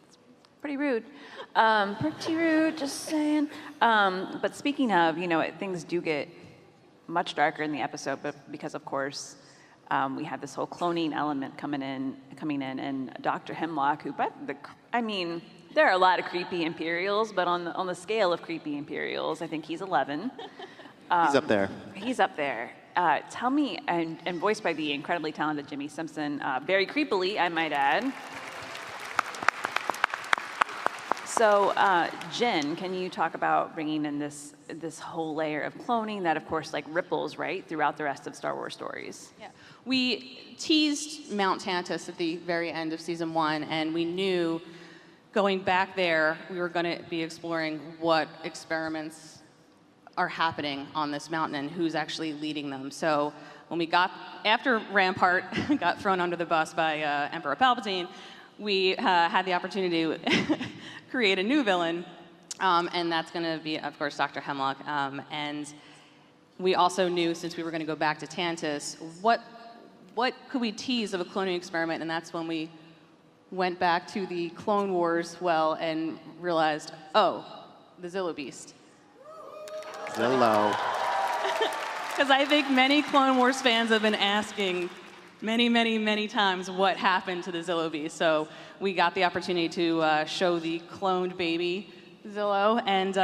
It's pretty rude. Pretty rude, just saying. But speaking of, things do get much darker in the episode, but because of course we have this whole cloning element coming in, and Dr. Hemlock, who, there are a lot of creepy Imperials, but on the scale of creepy Imperials, I think he's 11. He's up there. He's up there. Tell me, and voiced by the incredibly talented Jimmy Simpson, very creepily, I might add. So, Jen, can you talk about bringing in this whole layer of cloning that, of course, ripples right throughout the rest of Star Wars stories? Yeah. We teased Mount Tantus at the very end of season 1, and we knew going back there, we were going to be exploring what experiments are happening on this mountain and who's actually leading them. So when we after Rampart got thrown under the bus by Emperor Palpatine, we had the opportunity to create a new villain, and that's going to be, of course, Dr. Hemlock. And we also knew, since we were going to go back to Tantus, what could we tease of a cloning experiment, and that's when we went back to the Clone Wars well and realized, oh, the Zillo Beast. Zillo. Because I think many Clone Wars fans have been asking many, many, many times what happened to the Zillo Beast. So we got the opportunity to show the cloned baby Zillo, and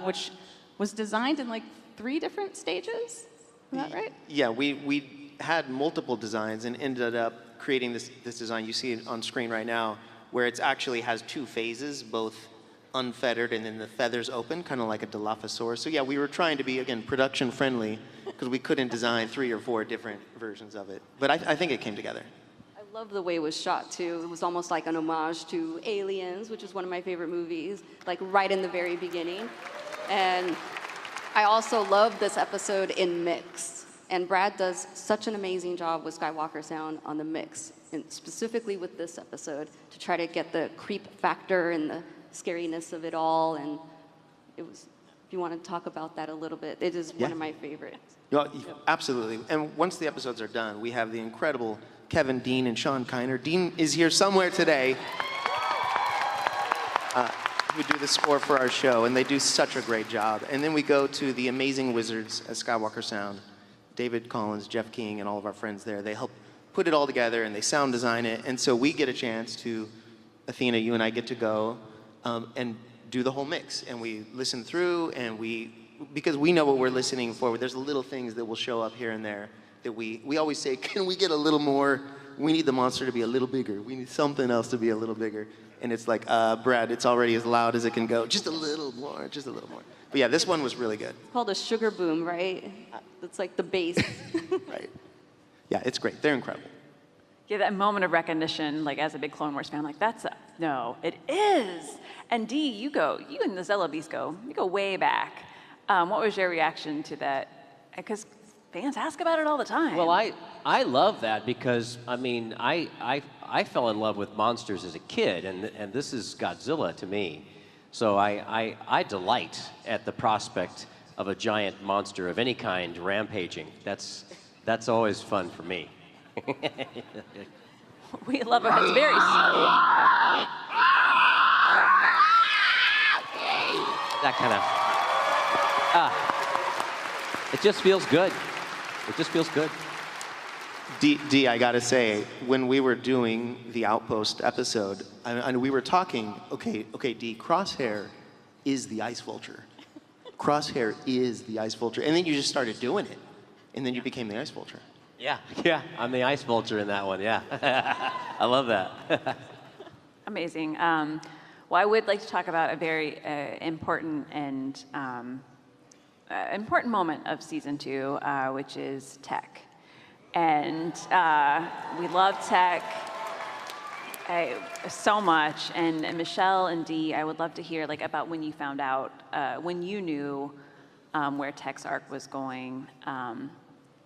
which was designed in 3 different stages. Is that right? Yeah, we had multiple designs and ended up creating this design. You see it on screen right now, where it actually has 2 phases, both unfettered and then the feathers open, kind of like a Dilophosaurus. So yeah, we were trying to be, again, production friendly, because we couldn't design 3 or 4 different versions of it. But I think it came together. I love the way it was shot too. It was almost like an homage to Aliens, which is one of my favorite movies, right in the very beginning. And I also love this episode in mix. And Brad does such an amazing job with Skywalker Sound on the mix, and specifically with this episode, to try to get the creep factor and the scariness of it all. And it was, if you want to talk about that a little bit, it is one of my favorites. Absolutely. And once the episodes are done, we have the incredible Kevin Dean and Sean Kiner. Dean is here somewhere today. Who do the score for our show, and they do such a great job. And then we go to the amazing wizards at Skywalker Sound, David Collins, Jeff King, and all of our friends there. They help put it all together, and they sound design it. And so we get a chance to, Athena, you and I get to go and do the whole mix. And we listen through, and because we know what we're listening for, there's little things that will show up here and there that we always say, can we get a little more? We need the monster to be a little bigger. We need something else to be a little bigger. And it's like, Brad, it's already as loud as it can go. Just a little more, just a little more. But yeah, this one was really good. It's called a sugar boom, right? It's like the bass. Right. Yeah, it's great. They're incredible. Yeah, that moment of recognition, as a big Clone Wars fan, no, it is. And Dee, you and the Zillo Beast you go way back. What was your reaction to that? Because fans ask about it all the time. Well, I love that, because I fell in love with monsters as a kid, and this is Godzilla to me. So I delight at the prospect of a giant monster of any kind rampaging. That's always fun for me. We love it. It's very that kind of it just feels good. It just feels good. D, I gotta say, when we were doing the Outpost episode, and we were talking, okay, D, Crosshair is the Ice Vulture. Crosshair is the Ice Vulture. And then you just started doing it. And then you became the Ice Vulture. Yeah, I'm the Ice Vulture in that one, yeah. I love that. Amazing. Well, I would like to talk about a very important and important moment of season 2, which is Tech. And we love Tech so much. And Michelle and Dee, I would love to hear about when you found out, when you knew where Tech's arc was going,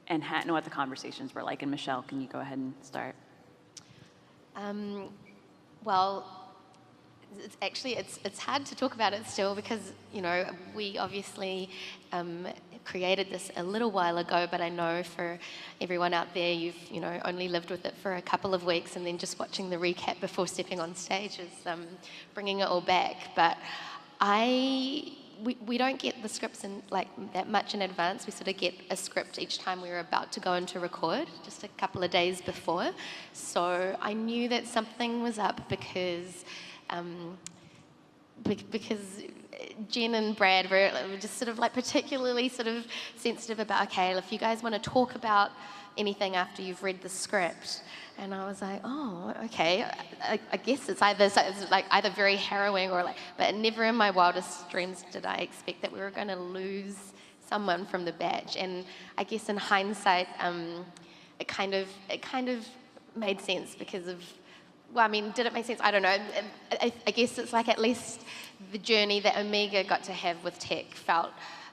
and know what the conversations were like. And Michelle, can you go ahead and start? Well, it's hard to talk about it still because, we obviously created this a little while ago, but I know for everyone out there, you've, only lived with it for a couple of weeks, and then just watching the recap before stepping on stage is bringing it all back. But we don't get the scripts in that much in advance. We sort of get a script each time we were about to go into record, just a couple of days before. So I knew that something was up because Jen and Brad were just sort of particularly sort of sensitive about, okay, if you guys want to talk about anything after you've read the script. And I was like, oh, okay. I guess it's either very harrowing or but never in my wildest dreams did I expect that we were going to lose someone from the batch. And I guess in hindsight, it kind of made sense because of, well, I mean, did it make sense? I don't know. I guess it's at least the journey that Omega got to have with Tech felt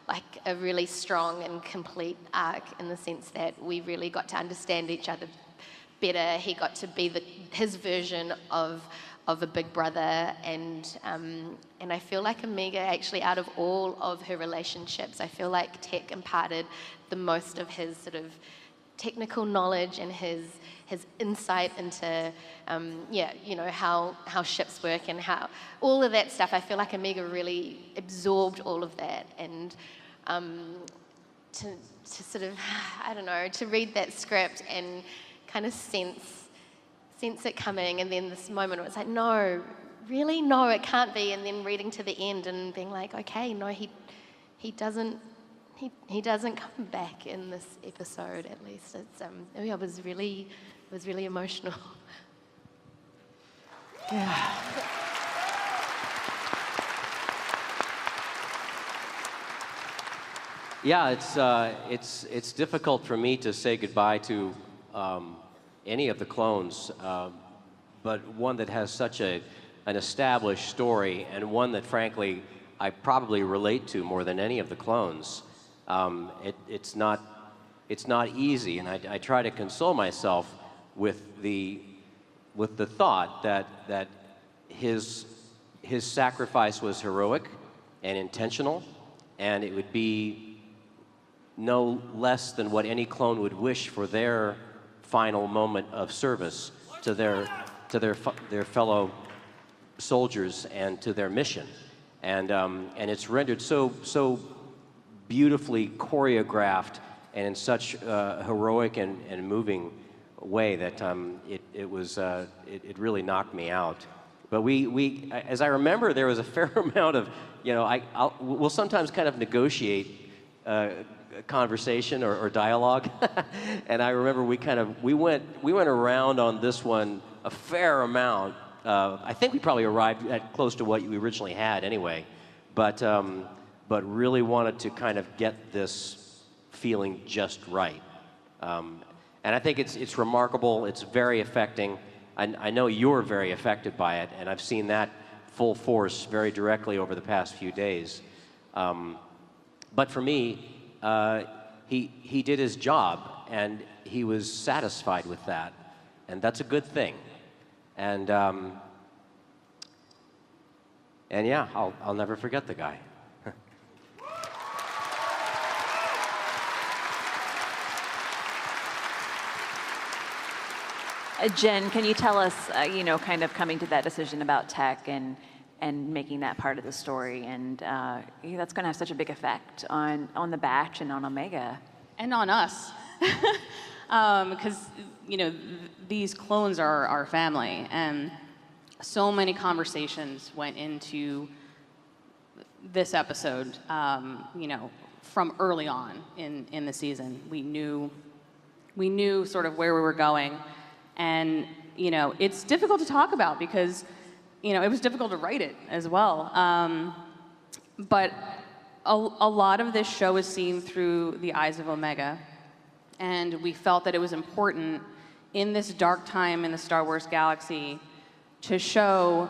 like a really strong and complete arc in the sense that we really got to understand each other better. He got to be his version of a big brother, and I feel like Omega actually, out of all of her relationships, I feel like Tech imparted the most of his sort of technical knowledge and his insight into how ships work and how all of that stuff. I feel like Omega really absorbed all of that, and to sort of, I don't know, to read that script and kind of sense it coming, and then this moment it was like, no, really, no, it can't be, and then reading to the end and being like, okay, no, he doesn't come back in this episode. At least it's it was really emotional. Yeah. Yeah, it's difficult for me to say goodbye to any of the clones, but one that has such an established story, and one that, frankly, I probably relate to more than any of the clones. It's not easy, and I try to console myself with the thought that his sacrifice was heroic and intentional, and it would be no less than what any clone would wish for their final moment of service to their fellow soldiers and to their mission, and it's rendered so beautifully choreographed and in such a heroic and moving way that it really knocked me out. But we as I remember, there was a fair amount of, we'll sometimes kind of negotiate conversation or dialogue, and I remember we went around on this one a fair amount. I think we probably arrived at close to what we originally had anyway, but really wanted to kind of get this feeling just right. And I think it's remarkable. It's very affecting. I know you're very affected by it, and I've seen that full force very directly over the past few days. But for me, he did his job, and he was satisfied with that, and that's a good thing. And yeah, I'll never forget the guy. Jen, can you tell us, kind of coming to that decision about Tech and making that part of the story, and that's going to have such a big effect on the batch and on Omega. And on us. because these clones are our family, and so many conversations went into this episode. From early on in the season, we knew sort of where we were going, and it's difficult to talk about because it was difficult to write it as well. But a lot of this show is seen through the eyes of Omega, and we felt that it was important in this dark time in the Star Wars galaxy to show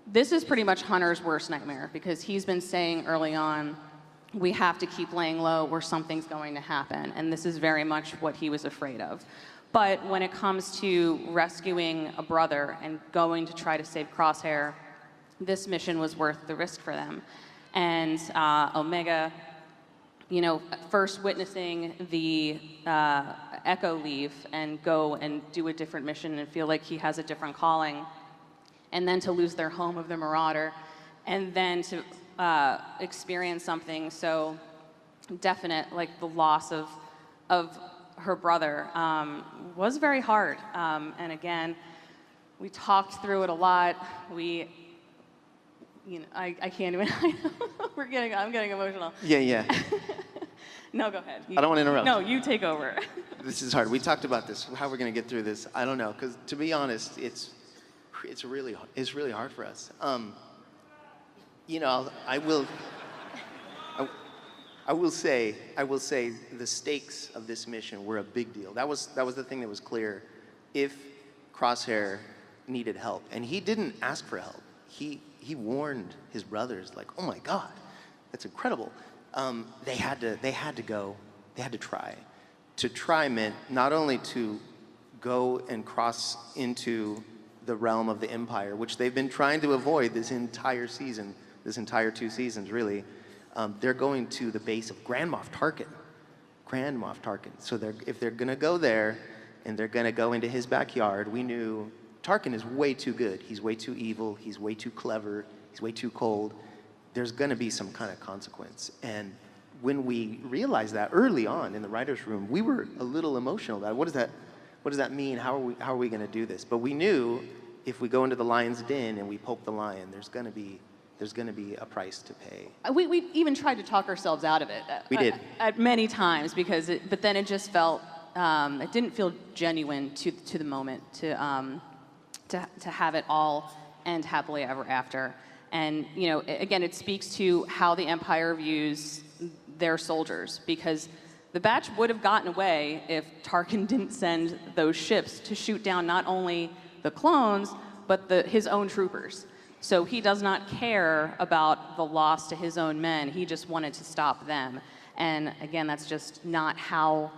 this is pretty much Hunter's worst nightmare, because he's been saying early on, we have to keep laying low or something's going to happen, and this is very much what he was afraid of. But when it comes to rescuing a brother and going to try to save Crosshair, this mission was worth the risk for them. And Omega, first witnessing the Echo leave and go and do a different mission and feel like he has a different calling, and then to lose their home of the Marauder, and then to experience something so definite like the loss of her brother was very hard. And again, we talked through it a lot. I can't even. I'm getting emotional. Yeah. No, go ahead. I don't want to interrupt. No, you take over. This is hard. We talked about this. How we're going to get through this, I don't know. Because to be honest, it's really hard for us. I will say the stakes of this mission were a big deal. That was the thing that was clear. If Crosshair needed help, and he didn't ask for help, he warned his brothers, like, oh my God, that's incredible. They had to go. They had to try. To try meant not only to go and cross into the realm of the Empire, which they've been trying to avoid this entire season, this entire 2 seasons, really. They're going to the base of Grand Moff Tarkin. So if they're going to go there and they're going to go into his backyard, we knew Tarkin is way too good. He's way too evil. He's way too clever. He's way too cold. There's going to be some kind of consequence. And when we realized that early on in the writer's room, we were a little emotional about it. What does that mean? How are we going to do this? But we knew if we go into the lion's den and we poke the lion, there's going to be a price to pay. We even tried to talk ourselves out of it. We did. At many times, but then it just felt, it didn't feel genuine to the moment to have it all end happily ever after. And, again, it speaks to how the Empire views their soldiers, because the Batch would have gotten away if Tarkin didn't send those ships to shoot down not only the clones, but his own troopers. So he does not care about the loss to his own men. He just wanted to stop them. And again, that's just not how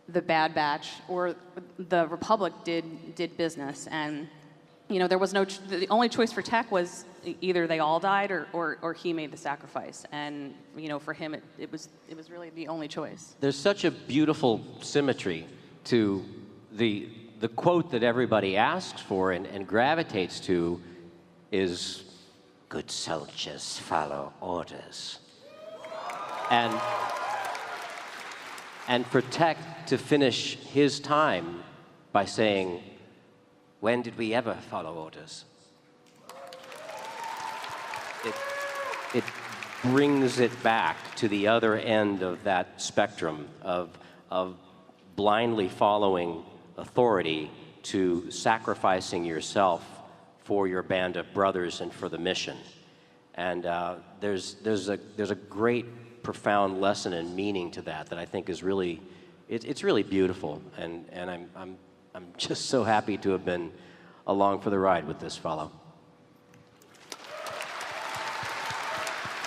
the Bad Batch or the Republic did business. And there was the only choice for Tech was either they all died or he made the sacrifice. And for him, it was really the only choice. There's such a beautiful symmetry to the quote that everybody asks for and gravitates to is, good soldiers follow orders. And for Tech to finish his time by saying, when did we ever follow orders? It brings it back to the other end of that spectrum of blindly following authority to sacrificing yourself for your band of brothers and for the mission. And there's a great, profound lesson and meaning to that I think is really, it's really beautiful. And I'm just so happy to have been along for the ride with this fellow.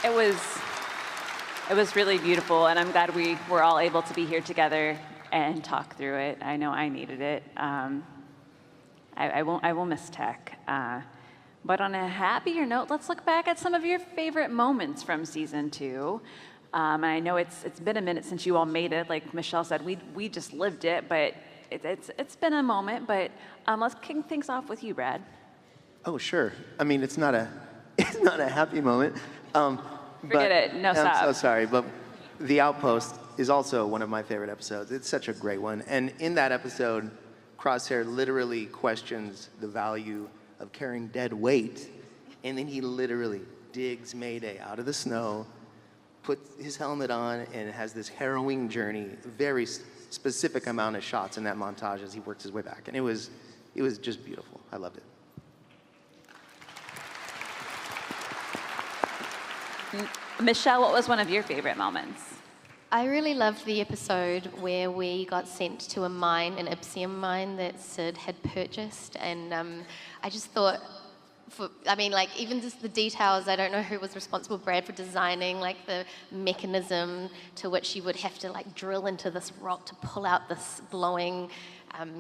It was really beautiful, and I'm glad we were all able to be here together and talk through it. I know I needed it. I will miss Tech. But on a happier note, let's look back at some of your favorite moments from season 2. And I know it's been a minute since you all made it. Like Michelle said, we just lived it, but it's been a moment. But let's kick things off with you, Brad. Oh, sure. I mean, it's not a happy moment. Forget it. No, stop. I'm so sorry, but the Outpost is also one of my favorite episodes. It's such a great one. And in that episode, Crosshair literally questions the value of carrying dead weight. And then he literally digs Mayday out of the snow, puts his helmet on, and has this harrowing journey, very specific amount of shots in that montage as he works his way back. And it was just beautiful. I loved it. Michelle, what was one of your favorite moments? I really loved the episode where we got sent to a mine, an Ipsium mine that Sid had purchased, and I just thought, even just the details, I don't know who was responsible, Brad, for designing like the mechanism to which you would have to like drill into this rock to pull out this glowing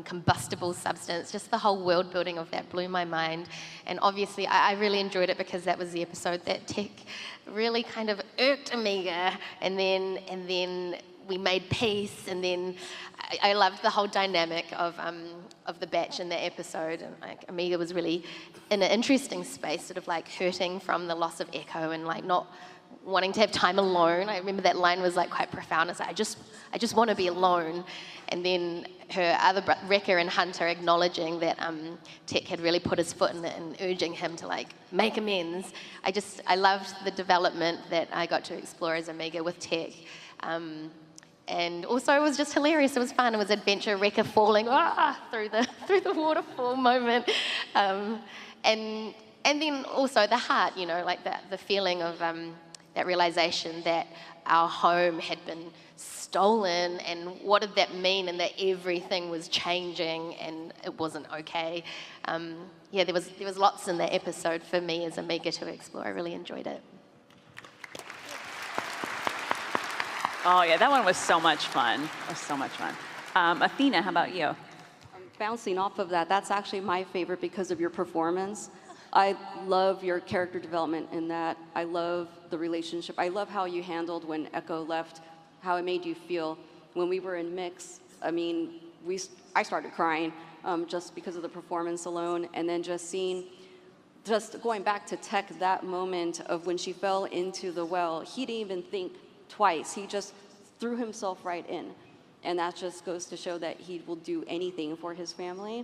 combustible substance. Just the whole world building of that blew my mind. And obviously I really enjoyed it because that was the episode that Tech really kind of irked Omega, and then we made peace, and then I loved the whole dynamic of the batch in that episode, and like Omega was really in an interesting space, sort of like hurting from the loss of Echo and like not wanting to have time alone. I remember that line was like quite profound. It's like, I just want to be alone. And then her other Wrecker and Hunter acknowledging that Tech had really put his foot in it and urging him to like make amends. I loved the development that I got to explore as Omega with Tech. And also it was just hilarious. It was fun. It was adventure. Wrecker falling through the waterfall moment, and then also the heart. You know, like the feeling of that realization that our home had been stolen, and what did that mean, and that everything was changing and it wasn't okay. There was lots in that episode for me as Omega to explore. I really enjoyed it. Oh yeah, that one was so much fun. It was so much fun. Athena, how about you? Bouncing off of that, that's actually my favorite because of your performance. I love your character development in that. I love the relationship. I love how you handled when Echo left, how it made you feel. When we were in mix, I mean, I started crying just because of the performance alone, and then just going back to Tech, that moment of when she fell into the well, he didn't even think twice. He just threw himself right in. And that just goes to show that he will do anything for his family.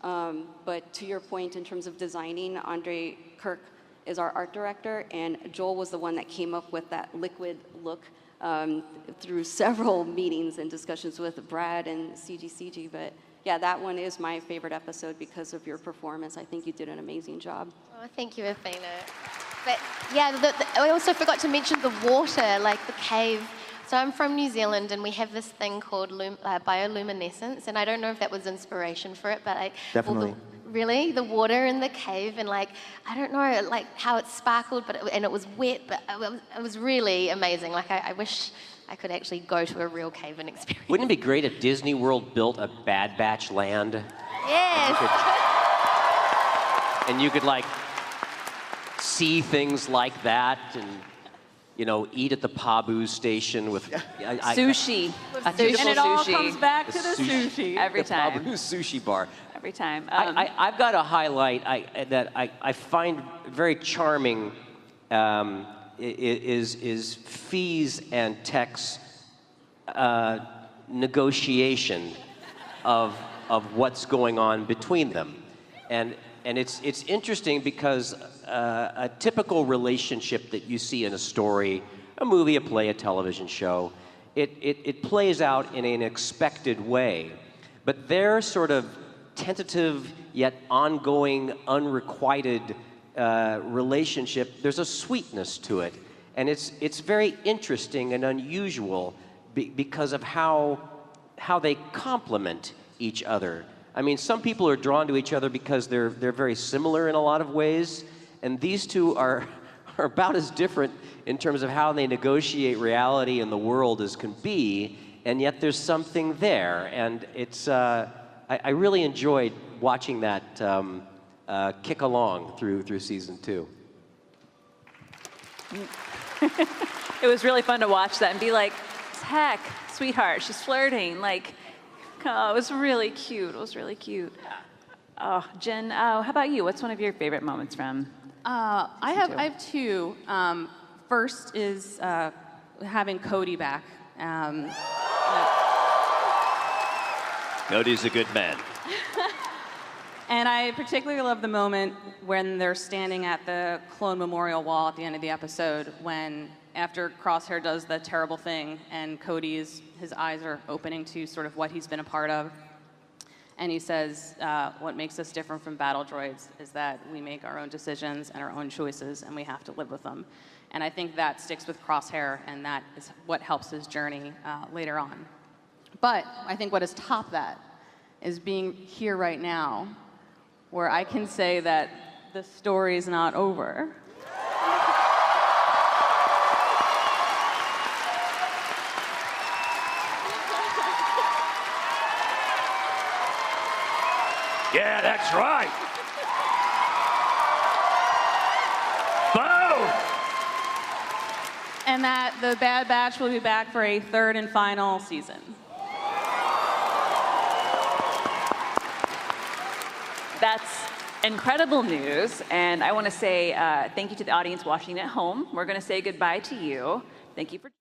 But to your point, in terms of designing, Andre Kirk is our art director, and Joel was the one that came up with that liquid look through several meetings and discussions with Brad and CGCG. But yeah, that one is my favorite episode because of your performance. I think you did an amazing job. Oh, thank you, Athena. But yeah, I also forgot to mention the water, like the cave. So I'm from New Zealand, and we have this thing called bioluminescence, and I don't know if that was inspiration for it, but Definitely. Really, the water in the cave, and like I don't know, like how it sparkled, and it was wet, but it was really amazing. Like I wish I could actually go to a real cave and experience. Wouldn't it be great if Disney World built a Bad Batch land? Yes. And you could like see things like that, and eat at the Pabu station with sushi. And it all comes back to the sushi every time. The Pabu sushi bar. Every time. I've got a highlight that I find very charming. Is Fee's and Tech's negotiation of what's going on between them, and it's interesting because a typical relationship that you see in a story, a movie, a play, a television show, it plays out in an expected way, but their sort of tentative yet ongoing, unrequited relationship, there's a sweetness to it, and it's very interesting and unusual because of how they complement each other. I mean, some people are drawn to each other because they're very similar in a lot of ways, and these two are about as different in terms of how they negotiate reality in the world as can be, and yet there's something there, and it's I really enjoyed watching that kick along through season 2. It was really fun to watch that and be like, Tech, sweetheart, she's flirting. Like, oh, it was really cute. It was really cute. Oh, Jen, how about you? What's one of your favorite moments from? I have two. First is having Cody back Cody's a good man. And I particularly love the moment when they're standing at the Clone Memorial Wall at the end of the episode when, after Crosshair does the terrible thing and his eyes are opening to sort of what he's been a part of. And he says, what makes us different from battle droids is that we make our own decisions and our own choices, and we have to live with them. And I think that sticks with Crosshair, and that is what helps his journey later on. But I think what has topped that is being here right now, where I can say that the story's not over. Yeah, that's right. Boom! And that the Bad Batch will be back for a third and final season. That's incredible news, and I want to say thank you to the audience watching at home. We're going to say goodbye to you. Thank you for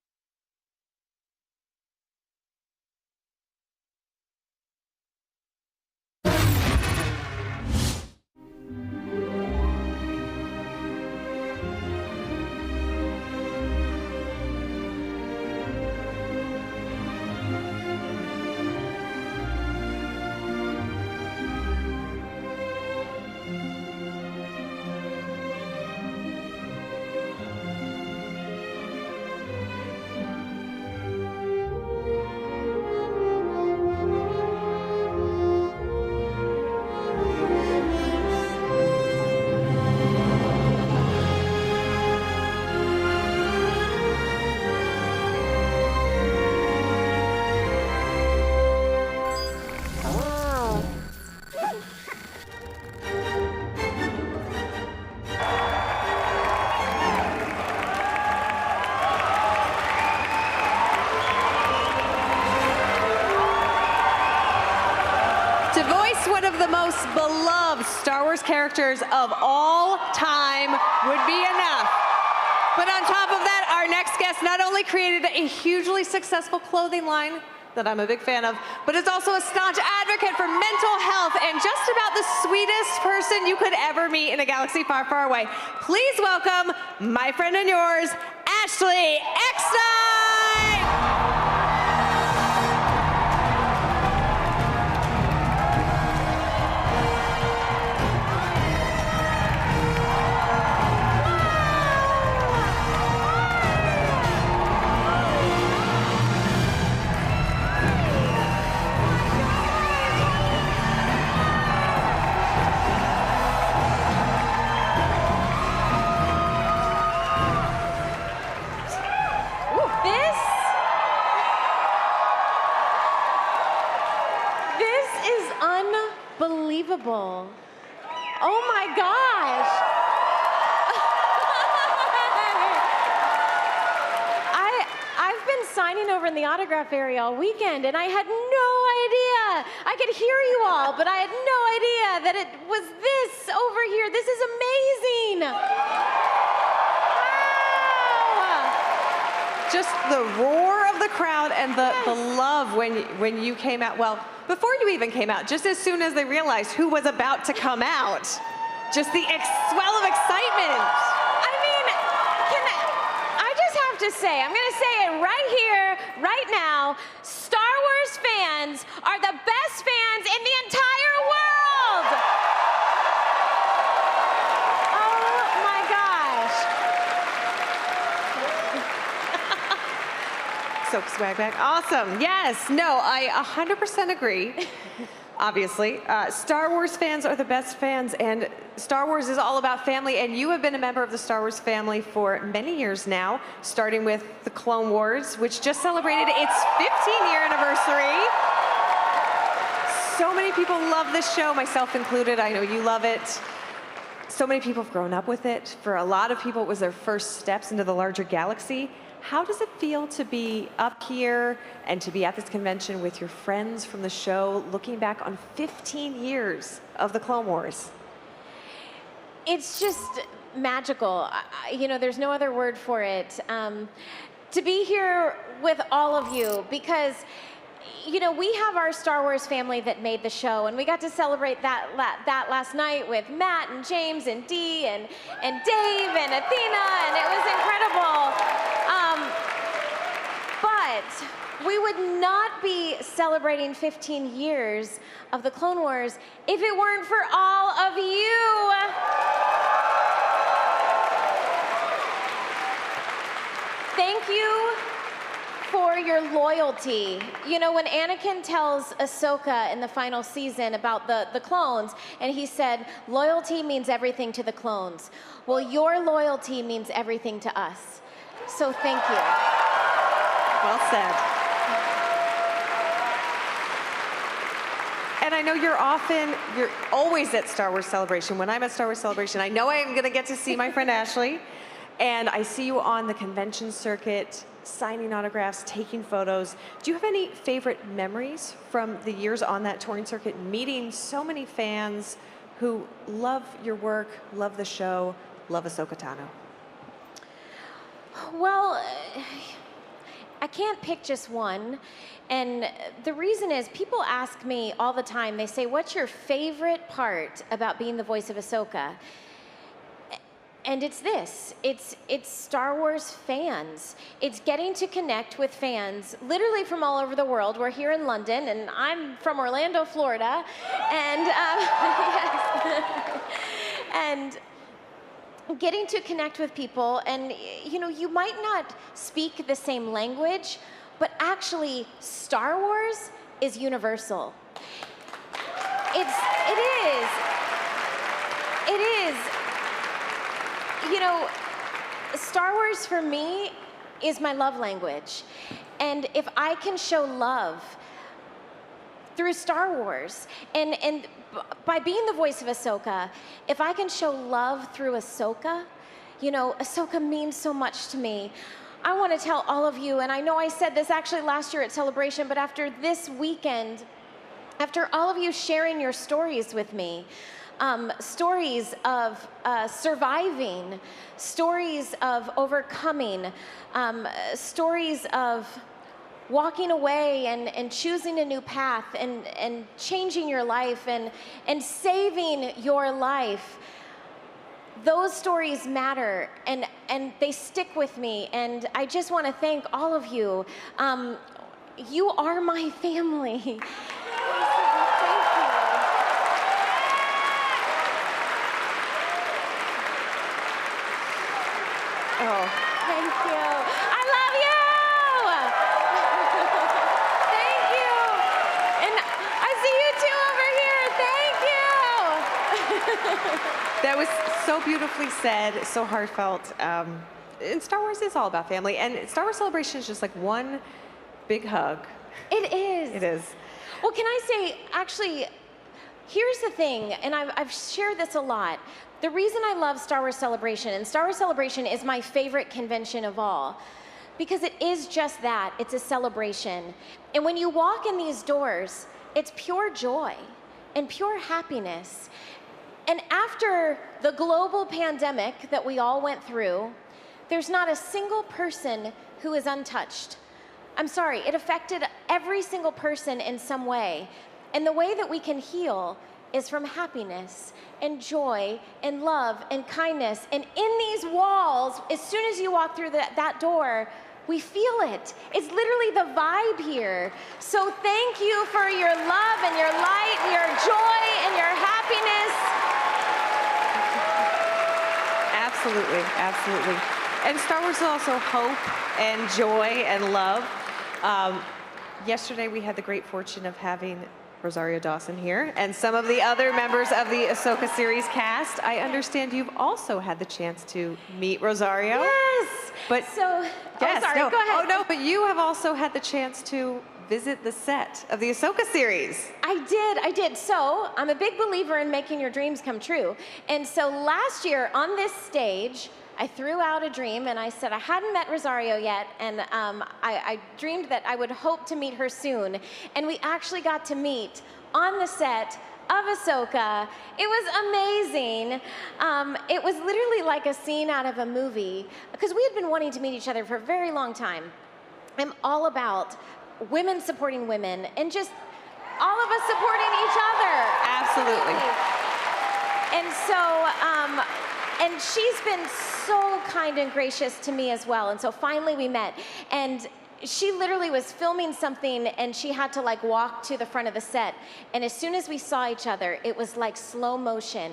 beloved Star Wars characters of all time would be enough. But on top of that, our next guest not only created a hugely successful clothing line that I'm a big fan of, but is also a staunch advocate for mental health and just about the sweetest person you could ever meet in a galaxy far, far away. Please welcome my friend and yours, Ashley Eckstein! Unbelievable. Oh my gosh. I've been signing over in the autograph area all weekend and I had no idea. I could hear you all, but I had no idea that it was this over here. This is amazing. Wow. Just the roar of the crowd and the love when you came out. Well, before you even came out, just as soon as they realized who was about to come out, just the swell of excitement. I mean, I just have to say, I'm gonna say it right here, right now, Star Wars fans are the best fans in the entire world! Oh my gosh. So swag bag, awesome. Yes, no, I 100% agree. Obviously, Star Wars fans are the best fans, and Star Wars is all about family, and you have been a member of the Star Wars family for many years now, starting with the Clone Wars, which just celebrated its 15-year anniversary. So many people love this show, myself included. I know you love it. So many people have grown up with it. For a lot of people, it was their first steps into the larger galaxy. How does it feel to be up here and to be at this convention with your friends from the show, looking back on 15 years of the Clone Wars? It's just magical. You know, there's no other word for it. to be here with all of you because, you know, we have our Star Wars family that made the show, and we got to celebrate that last night with Matt and James and Dee and Dave and Athena, and it was incredible. But we would not be celebrating 15 years of the Clone Wars if it weren't for all of you. Thank you for your loyalty. You know, when Anakin tells Ahsoka in the final season about the clones, and he said, loyalty means everything to the clones. Well, your loyalty means everything to us. So thank you. Well said. And I know you're always at Star Wars Celebration. When I'm at Star Wars Celebration, I know I'm gonna get to see my friend Ashley. And I see you on the convention circuit, signing autographs, taking photos. Do you have any favorite memories from the years on that touring circuit, meeting so many fans who love your work, love the show, love Ahsoka Tano? Well, I can't pick just one. And the reason is people ask me all the time, they say, what's your favorite part about being the voice of Ahsoka? And it's this, it's Star Wars fans. It's getting to connect with fans literally from all over the world. We're here in London, and I'm from Orlando, Florida. And, yes. And getting to connect with people, and you know, you might not speak the same language, but actually Star Wars is universal. It is. You know, Star Wars for me is my love language. And if I can show love through Star Wars, and by being the voice of Ahsoka, if I can show love through Ahsoka, you know, Ahsoka means so much to me. I want to tell all of you, and I know I said this actually last year at Celebration, but after this weekend, after all of you sharing your stories with me, stories of surviving, stories of overcoming, stories of walking away and choosing a new path and changing your life and saving your life. Those stories matter and they stick with me, and I just want to thank all of you. You are my family. Oh. Thank you. I love you! Thank you. And I see you too over here. Thank you. That was so beautifully said, so heartfelt. And Star Wars is all about family. And Star Wars Celebration is just like one big hug. It is. It is. Well, can I say, actually, here's the thing, and I've shared this a lot. The reason I love Star Wars Celebration, and Star Wars Celebration is my favorite convention of all, because it is just that, it's a celebration. And when you walk in these doors, it's pure joy and pure happiness. And after the global pandemic that we all went through, there's not a single person who is untouched. I'm sorry, it affected every single person in some way. And the way that we can heal is from happiness and joy and love and kindness. And in these walls, as soon as you walk through that door, we feel it. It's literally the vibe here. So thank you for your love and your light, and your joy and your happiness. Absolutely, absolutely. And Star Wars is also hope and joy and love. Yesterday we had the great fortune of having Rosario Dawson here and some of the other members of the Ahsoka series cast. I understand you've also had the chance to meet Rosario. Yes. But so, yes, sorry, no. go ahead. Oh no, but you have also had the chance to visit the set of the Ahsoka series. I did. So I'm a big believer in making your dreams come true. And so last year on this stage, I threw out a dream and I said I hadn't met Rosario yet, and I dreamed that I would hope to meet her soon. And we actually got to meet on the set of Ahsoka. It was amazing. It was literally like a scene out of a movie because we had been wanting to meet each other for a very long time. I'm all about women supporting women and just all of us supporting each other. Absolutely. And so, and she's been so kind and gracious to me as well. And so finally we met. And she literally was filming something and she had to like walk to the front of the set. And as soon as we saw each other, it was like slow motion,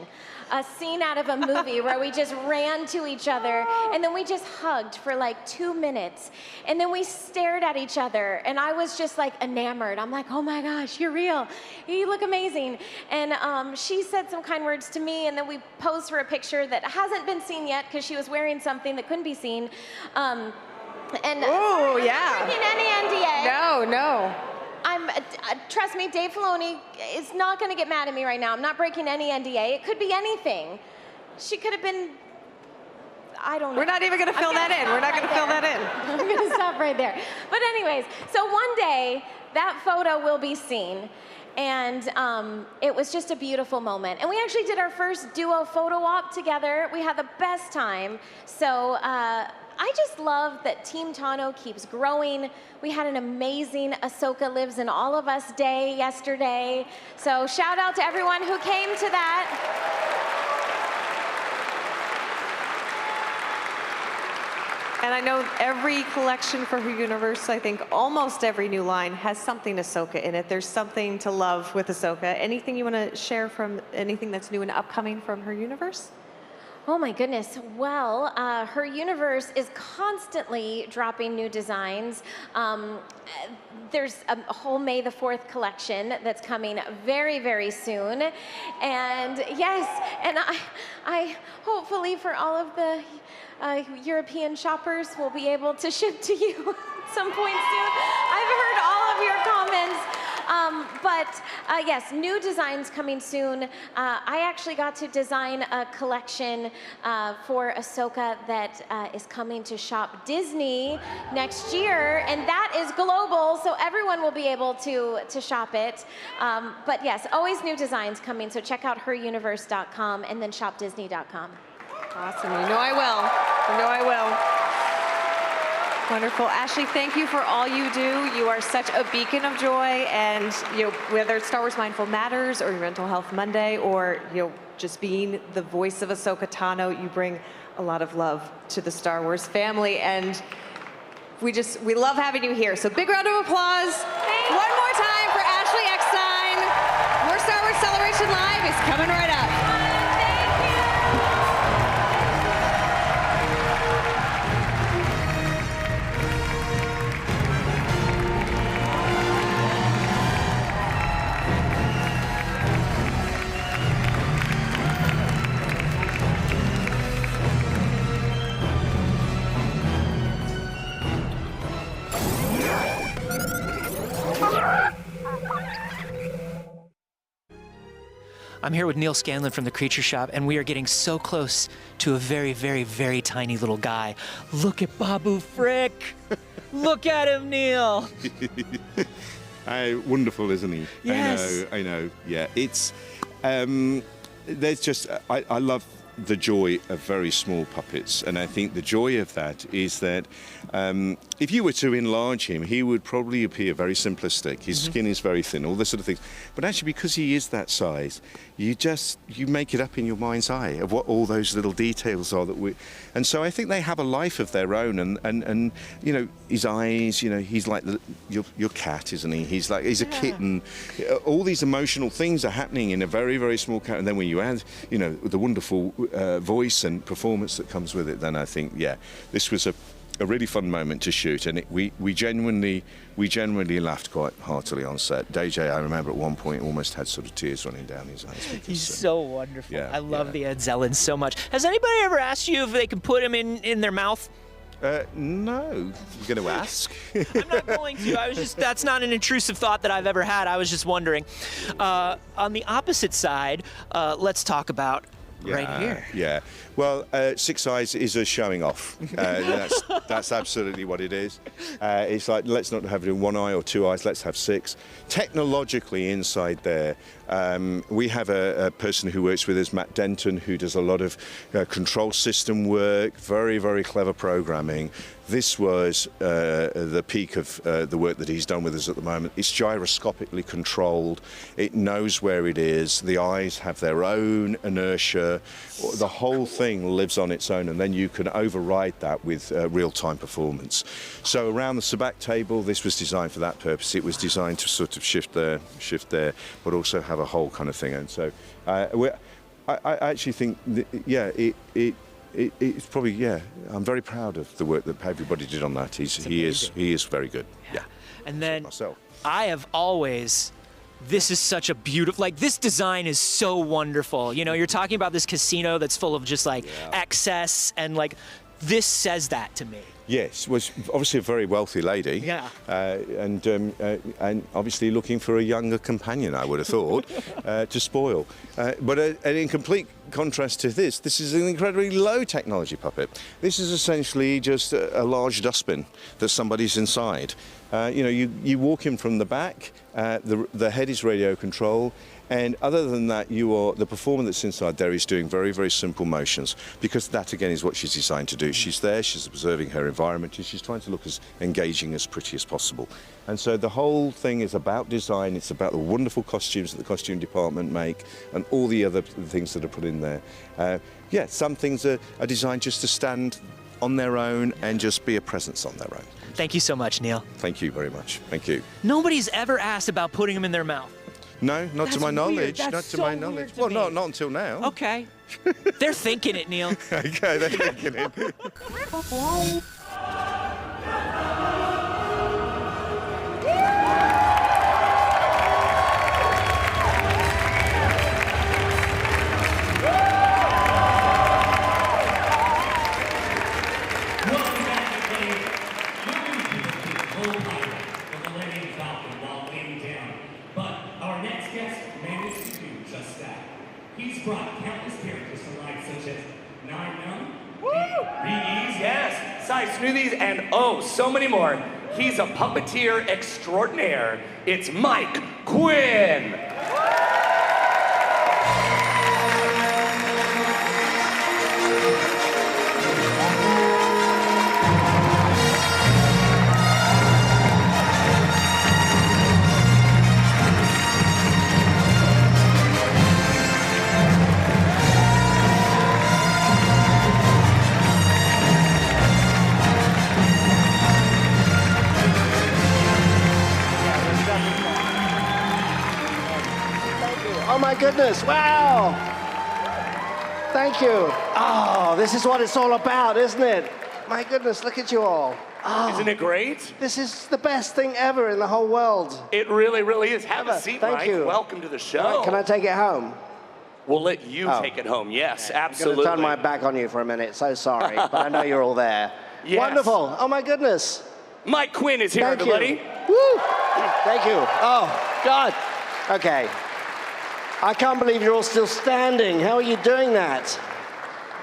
a scene out of a movie where we just ran to each other and then we just hugged for like 2 minutes. And then we stared at each other and I was just like enamored. I'm like, oh my gosh, you're real. You look amazing. And she said some kind words to me and then we posed for a picture that hasn't been seen yet because she was wearing something that couldn't be seen. Oh, yeah. I'm not breaking any NDA. No. Trust me, Dave Filoni is not going to get mad at me right now. I'm not breaking any NDA. It could be anything. She could have been, I don't know. We're not even going to fill that in. We're not going to fill that in. I'm going to stop right there. But anyways, so one day that photo will be seen. And it was just a beautiful moment. And we actually did our first duo photo op together. We had the best time. So I just love that Team Tano keeps growing. We had an amazing Ahsoka Lives in All of Us day yesterday. So shout out to everyone who came to that. And I know every collection for her universe, I think almost every new line has something Ahsoka in it. There's something to love with Ahsoka. Anything you want to share from anything that's new and upcoming from her universe? Oh my goodness. Well, her universe is constantly dropping new designs. There's a whole May the 4th collection that's coming very, very soon. And yes, and I hopefully for all of the European shoppers will be able to ship to you at some point soon. I've heard all of your comments. But yes, new designs coming soon. I actually got to design a collection for Ahsoka that is coming to Shop Disney next year, and that is global, so everyone will be able to shop it. But yes, always new designs coming, so check out heruniverse.com and then shopdisney.com. Awesome. You know I will. You know I will. Wonderful. Ashley, thank you for all you do. You are such a beacon of joy, and whether it's Star Wars Mindful Matters or your Mental Health Monday or just being the voice of Ahsoka Tano, you bring a lot of love to the Star Wars family, and we love having you here. So big round of applause. One more time for Ashley Eckstein. More Star Wars Celebration Live is coming right up. I'm here with Neil Scanlon from the Creature Shop, and we are getting so close to a very, very, very tiny little guy. Look at Babu Frick! Look at him, Neil! Wonderful, isn't he? Yes. I know. Yeah, it's there's just I love the joy of very small puppets, and I think the joy of that is that if you were to enlarge him, he would probably appear very simplistic. His skin is very thin, all this sort of things. But actually, because he is that size, you make it up in your mind's eye of what all those little details are and so I think they have a life of their own. And his eyes, he's like your cat, isn't he? He's a kitten. All these emotional things are happening in a very, very small cat. And then when you add, the wonderful voice and performance that comes with it, then I think, this was a really fun moment to shoot, and we genuinely laughed quite heartily on set. DJ, I remember at one point, almost had sort of tears running down his eyes. He's so wonderful. Yeah, I love the Ed Zellin so much. Has anybody ever asked you if they can put him in their mouth? No. You're going to ask? I'm not going to. That's not an intrusive thought that I've ever had. I was just wondering. On the opposite side, let's talk about right here. Yeah. Well, Six Eyes is a showing off. That's absolutely what it is. It's like, let's not have it in one eye or two eyes, let's have six. Technologically inside there, we have a person who works with us, Matt Denton, who does a lot of control system work, very, very clever programming. This was the peak of the work that he's done with us at the moment. It's gyroscopically controlled. It knows where it is. The eyes have their own inertia. The whole thing lives on its own, and then you can override that with real-time performance. So around the Sabacc table, this was designed for that purpose. It was designed to sort of shift there, but also have a whole kind of thing. And so I actually think, it's probably, I'm very proud of the work that everybody did on that. He is very good. Yeah. And then myself. I have always, this is such a beautiful, like this design is so wonderful. You know, you're talking about this casino that's full of just like excess, and like this says that to me. Yes, was obviously a very wealthy lady. Yeah. And obviously looking for a younger companion, I would have thought, to spoil. But in complete contrast to this is an incredibly low technology puppet. This is essentially just a large dustbin that somebody's inside. You walk in from the back, the head is radio control, and other than that, the performer that's inside there is doing very, very simple motions, because that again is what she's designed to do. She's there, she's observing her environment, and she's trying to look as engaging, as pretty as possible. And so the whole thing is about design. It's about the wonderful costumes that the costume department make, and all the other things that are put in there. Some things are designed just to stand on their own and just be a presence on their own. Thank you so much, Neil. Thank you very much. Thank you. Nobody's ever asked about putting them in their mouth. No, not to my knowledge. That's not to so my knowledge. weird to Well, me. not until now. Okay. They're thinking it, Neil. Okay, they're thinking it. He's brought countless characters to life, such as Nine Young, Reeves, yes, Cy Smoothies, and oh, so many more. He's a puppeteer extraordinaire. It's Mike Quinn. Oh my goodness, wow! Thank you. Oh, this is what it's all about, isn't it? My goodness, look at you all. Oh, Isn't it great? This is the best thing ever in the whole world. It really, really is. Have a seat, Thank Mike. you. Welcome to the show. Right, can I take it home? We'll let you take it home. Yes, absolutely. I'm going to turn my back on you for a minute. So sorry, but I know you're all there. Yes. Wonderful. Oh my goodness. Mike Quinn is here, Thank everybody. You. Woo! Thank you. Oh, God. Okay. I can't believe you're all still standing. How are you doing that?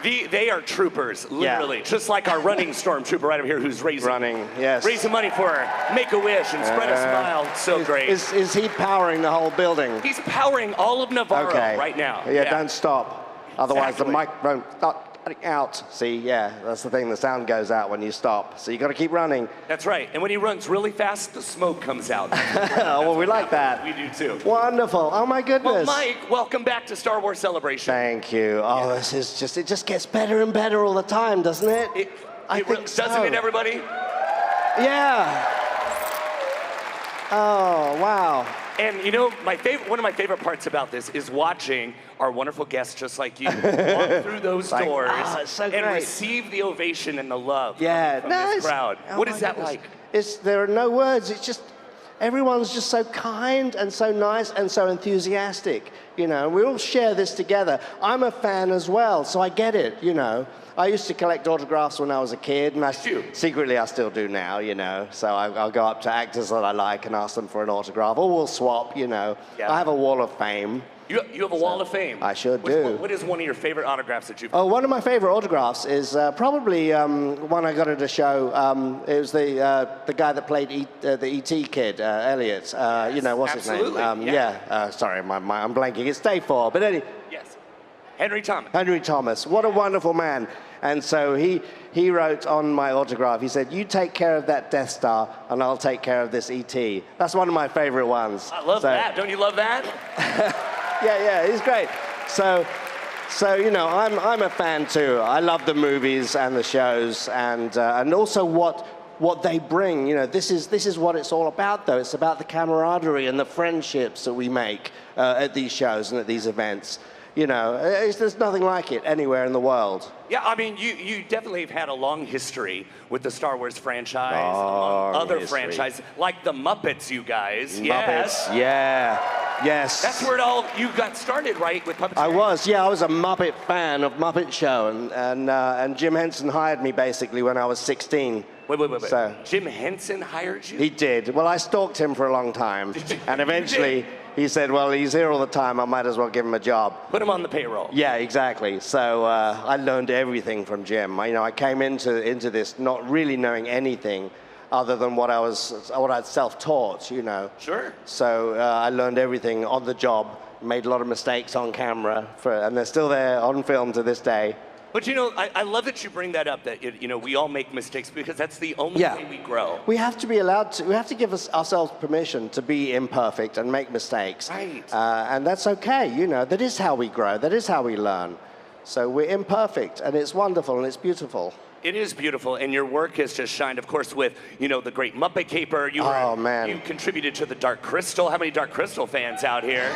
They are troopers, literally, just like our running stormtrooper right over here, who's raising money for Make-A-Wish and Spread a Smile. So great. Is he powering the whole building? He's powering all of Navarro right now. Yeah, don't stop. Otherwise the mic won't start cutting out. See, that's the thing. The sound goes out when you stop. So you got to keep running. That's right. And when he runs really fast, the smoke comes out. Well, we like that. We do too. Wonderful. Oh my goodness. Well, Mike, welcome back to Star Wars Celebration. Thank you. Oh, this is just, it just gets better and better all the time, doesn't it? I think so. Doesn't it, everybody? Yeah. Oh, wow. And you know, one of my favorite parts about this is watching our wonderful guests just like you walk through those doors and receive the ovation and the love from this crowd. What is that like? There are no words. It's just, everyone's just so kind and so nice and so enthusiastic. You know, we all share this together. I'm a fan as well, so I get it, you know. I used to collect autographs when I was a kid, and secretly I still do now, you know. So I'll go up to actors that I like and ask them for an autograph, or we'll swap, you know. Yeah. I have a wall of fame. You have a wall of fame. I sure do. What is one of your favorite autographs that you've? Oh, one of my favorite autographs is probably one I got at a show. It was the guy that played the E.T. kid, Elliot. You know, what's his name? Sorry, I'm blanking. It's day 4, but anyway. Yes. Henry Thomas. Henry Thomas. What a wonderful man. And so he wrote on my autograph, he said, "You take care of that Death Star, and I'll take care of this E.T." That's one of my favorite ones. I love that. Don't you love that? Yeah, he's great. So you know, I'm a fan too. I love the movies and the shows, and also what they bring. You know, this is what it's all about, though. It's about the camaraderie and the friendships that we make at these shows and at these events. You know, there's nothing like it anywhere in the world. Yeah, I mean, you definitely have had a long history with the Star Wars franchise, among other franchises, like the Muppets, you guys. Muppets, yes. yeah, yes. That's where you got started, right, with Muppets? I was a Muppet fan of Muppet Show, and Jim Henson hired me basically when I was 16. Wait. So, Jim Henson hired you? He did. Well, I stalked him for a long time, and eventually he said, "Well, he's here all the time. I might as well give him a job." Put him on the payroll. Yeah, exactly. So I learned everything from Jim. You know, I came into this not really knowing anything other than what I'd self-taught. You know. Sure. So I learned everything on the job. Made a lot of mistakes on camera, and they're still there on film to this day. But you know, I love that you bring that up, that you know, we all make mistakes because that's the only way we grow. We have to be allowed to, we have to give ourselves permission to be imperfect and make mistakes. Right. And that's okay, you know, that is how we grow, that is how we learn. So we're imperfect, and it's wonderful and it's beautiful. It is beautiful, and your work has just shined, of course, with, you know, the great Muppet Caper. You contributed to the Dark Crystal. How many Dark Crystal fans out here?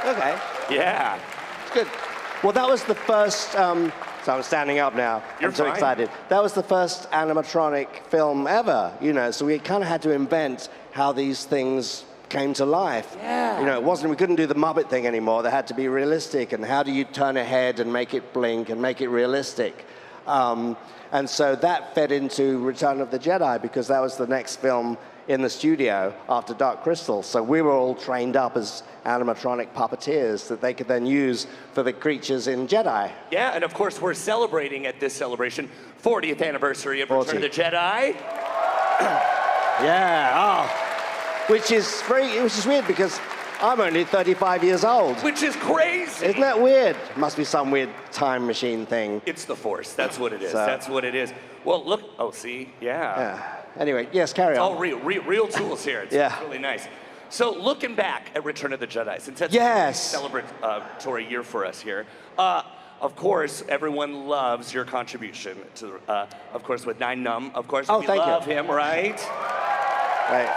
Okay. Yeah. It's good. Well, that was the first, so I'm standing up now. I'm so excited. That was the first animatronic film ever, you know, so we kind of had to invent how these things came to life. Yeah. You know, we couldn't do the Muppet thing anymore. They had to be realistic, and how do you turn a head and make it blink and make it realistic? And so that fed into Return of the Jedi, because that was the next film in the studio after Dark Crystal. So we were all trained up as animatronic puppeteers that they could then use for the creatures in Jedi. Yeah, and of course we're celebrating at this celebration 40th anniversary of Return of the Jedi. Yeah, which is weird because I'm only 35 years old. Which is crazy. Isn't that weird? Must be some weird time machine thing. It's the Force. That's what it is. So- That's what it is. Well, look. Oh, see? Yeah. Anyway, yes, carry It's on. all real tools here. It's really nice. So looking back at Return of the Jedi, since that's a celebratory year for us here, of course, everyone loves your contribution to, of course, with Nine Numb. Of course, we love him, right? Right.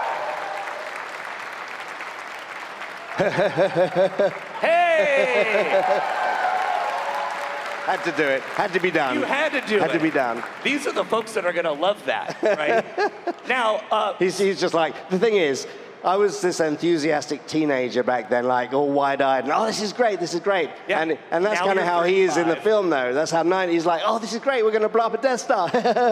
Hey! Had to do it. Had to be done. You had to do it. Had to be done. These are the folks that are going to love that, right? Now, he's just like, the thing is, I was this enthusiastic teenager back then, like all wide-eyed, and this is great, this is great. Yeah. And that's kind of how he is in the film, though. That's how he's like, this is great, we're going to blow up a Death Star.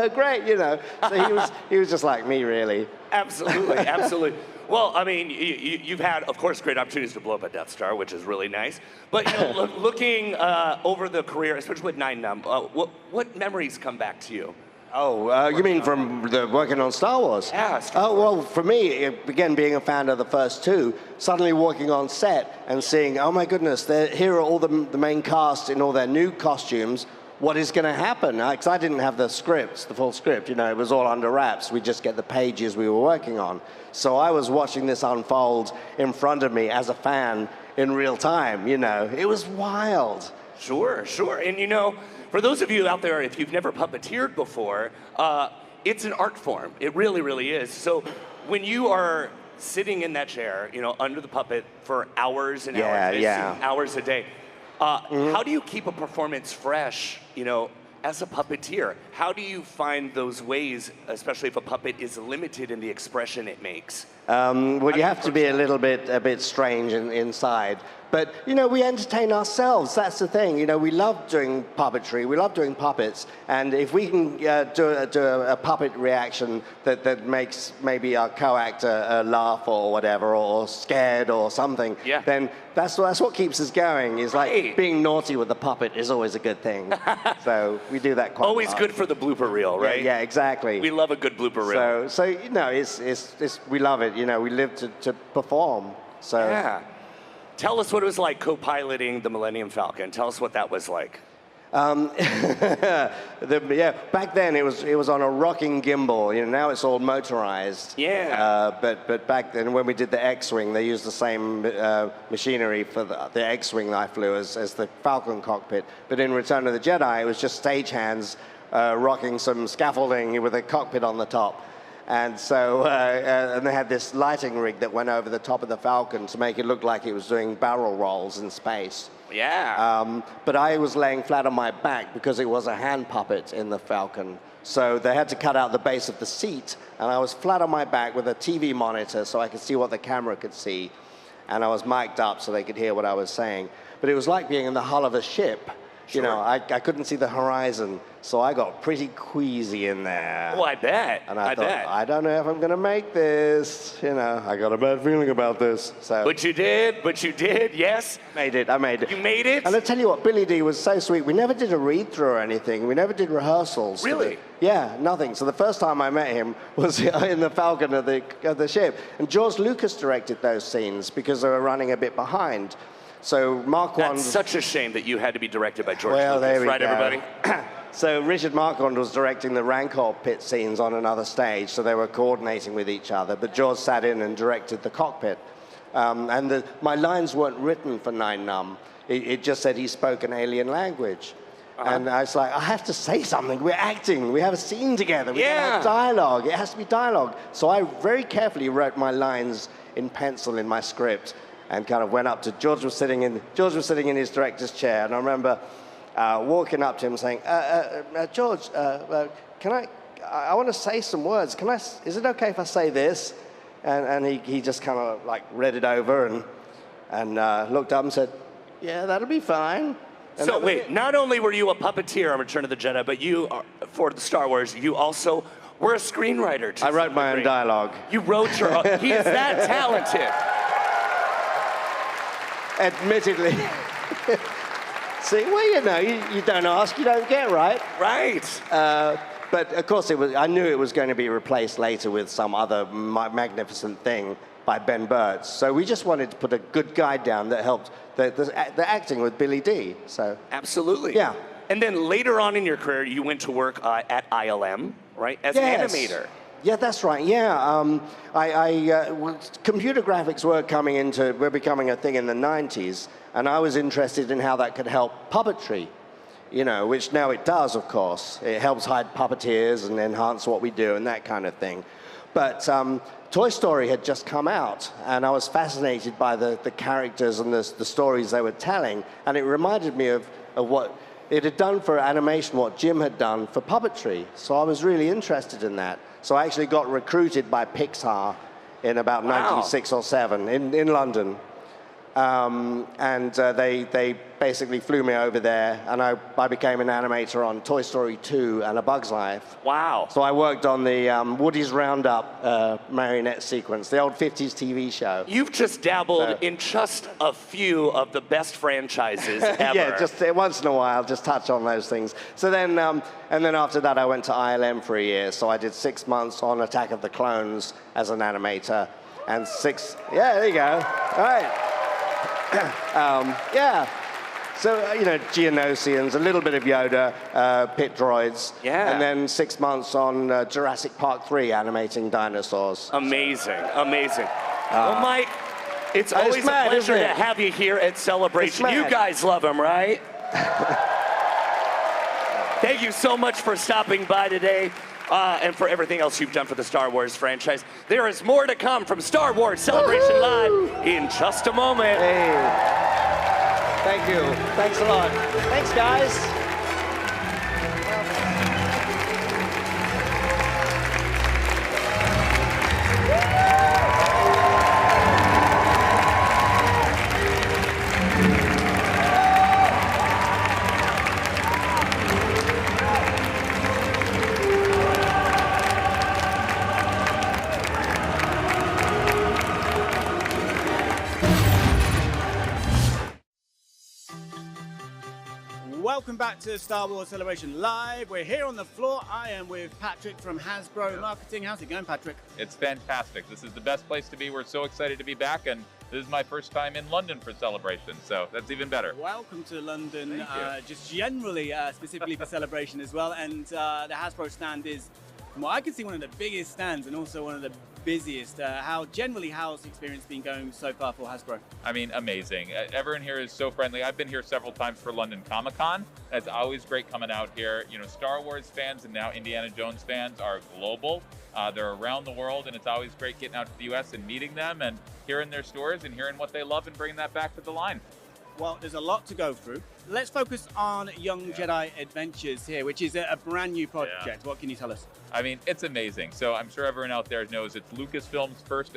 Great, you know. So he was just like me, really. Absolutely, absolutely. Well, I mean, you've had, of course, great opportunities to blow up a Death Star, which is really nice. But you know, looking over the career, especially with Nine Numb, what memories come back to you? You mean from working on Star Wars? Yeah. Well, for me, again, being a fan of the first two, suddenly walking on set and seeing, oh my goodness, here are all the main cast in all their new costumes. What is going to happen? Because I didn't have the full script, you know, it was all under wraps. We just get the pages we were working on. So I was watching this unfold in front of me as a fan in real time, you know. It was wild. Sure. And you know, for those of you out there, if you've never puppeteered before, it's an art form. It really, really is. So when you are sitting in that chair, you know, under the puppet for hours and hours a day, how do you keep a performance fresh, you know, as a puppeteer? How do you find those ways, especially if a puppet is limited in the expression it makes? Well, you have to be a bit strange inside. But, you know, we entertain ourselves. That's the thing. You know, we love doing puppetry. We love doing puppets. And if we can do a puppet reaction that makes maybe our co-actor laugh or whatever, or scared or something, then that's what keeps us going. Is like being naughty with the puppet is always a good thing. So we do that quite a lot. Always good for the blooper reel, right? Yeah, exactly. We love a good blooper reel. So you know, we love it. You know, we live to perform. So yeah. Tell us what it was like co-piloting the Millennium Falcon. Tell us what that was like. Back then it was on a rocking gimbal. You know, now it's all motorized. Yeah. But back then, when we did the X-wing, they used the same machinery for the X-wing that I flew as the Falcon cockpit. But in Return of the Jedi, it was just stagehands rocking some scaffolding with a cockpit on the top. And so, and they had this lighting rig that went over the top of the Falcon to make it look like it was doing barrel rolls in space. Yeah. But I was laying flat on my back because it was a hand puppet in the Falcon. So they had to cut out the base of the seat, and I was flat on my back with a TV monitor so I could see what the camera could see. And I was mic'd up so they could hear what I was saying. But it was like being in the hull of a ship. You know, I couldn't see the horizon, so I got pretty queasy in there. Oh, I bet. And I thought, I don't know if I'm going to make this. You know, I got a bad feeling about this. So. But you did, yes? I made it. You made it? And I tell you what, Billy D was so sweet. We never did a read-through or anything. We never did rehearsals. Really? Yeah, nothing. So the first time I met him was in the Falcon of the ship. And George Lucas directed those scenes because they were running a bit behind. So Marquand... That's such a shame that you had to be directed by George well, Lucas, there we right, go. everybody? So Richard Marquand was directing the Rancor pit scenes on another stage, so they were coordinating with each other. But George sat in and directed the cockpit. And my lines weren't written for Nien Nunb. It just said he spoke an alien language. And I was like, I have to say something. We're acting. We have a scene together. We have dialogue. It has to be dialogue. So I very carefully wrote my lines in pencil in my script and kind of went up to George was sitting in his director's chair, and I remember walking up to him saying, George, I want to say some words. Is it okay if I say this? And he just kind of like read it over and looked up and said, yeah, that'll be fine. And so wait, not only were you a puppeteer on Return of the Jedi, but you, for the Star Wars, you also were a screenwriter. I wrote my own dialogue. You wrote your own. He is that talented. Admittedly. See, well, you know, you don't ask, you don't get, right? Right. But of course, I knew it was going to be replaced later with some other magnificent thing by Ben Burtt. So we just wanted to put a good guy down that helped the acting with Billy D. So absolutely. Yeah. And then later on in your career, you went to work at ILM, right, as an animator. Yeah, that's right. Yeah, computer graphics were becoming a thing in the 90s, and I was interested in how that could help puppetry, you know, which now it does, of course. It helps hide puppeteers and enhance what we do and that kind of thing. But Toy Story had just come out, and I was fascinated by the characters and the stories they were telling, and it reminded me of what it had done for animation, what Jim had done for puppetry. So I was really interested in that. So I actually got recruited by Pixar in about 1996 or 7 in London. They basically flew me over there, and I became an animator on Toy Story 2 and A Bug's Life. Wow. So I worked on the Woody's Roundup marionette sequence, the old 50s TV show. You've just dabbled in just a few of the best franchises ever. Yeah, just once in a while, just touch on those things. So then, and then after that, I went to ILM for a year. So I did 6 months on Attack of the Clones as an animator, and yeah, there you go. All right. Yeah. So, you know, Geonosians, a little bit of Yoda, pit droids. Yeah. And then 6 months on Jurassic Park 3 animating dinosaurs. Amazing, amazing. Well, Mike, it's always a pleasure to have you here at Celebration. You guys love him, right? Thank you so much for stopping by today. And for everything else you've done for the Star Wars franchise. There is more to come from Star Wars Celebration Live in just a moment. Hey. Thank you. Thanks a lot. Thanks, guys. welcome back to Star Wars Celebration Live. We're here on the floor. I am with Patrick from Hasbro Marketing. How's it going, Patrick? It's fantastic. This is the best place to be. We're so excited to be back, and this is my first time in London for Celebration, so that's even better. Welcome to London, just generally, specifically for Celebration as well. And the Hasbro stand is, from what I can see, one of the biggest stands and also one of the busiest. How's the experience been going so far for Hasbro? I mean, amazing. Everyone here is so friendly. I've been here several times for London Comic-Con. It's always great coming out here. You know, Star Wars fans and now Indiana Jones fans are global. They're around the world, and it's always great getting out to the US and meeting them and hearing their stories and hearing what they love and bringing that back to the line. Well, there's a lot to go through. Let's focus on Young Jedi Adventures here, which is a brand new project. Yeah. What can you tell us? I mean, it's amazing. So I'm sure everyone out there knows it's Lucasfilm's first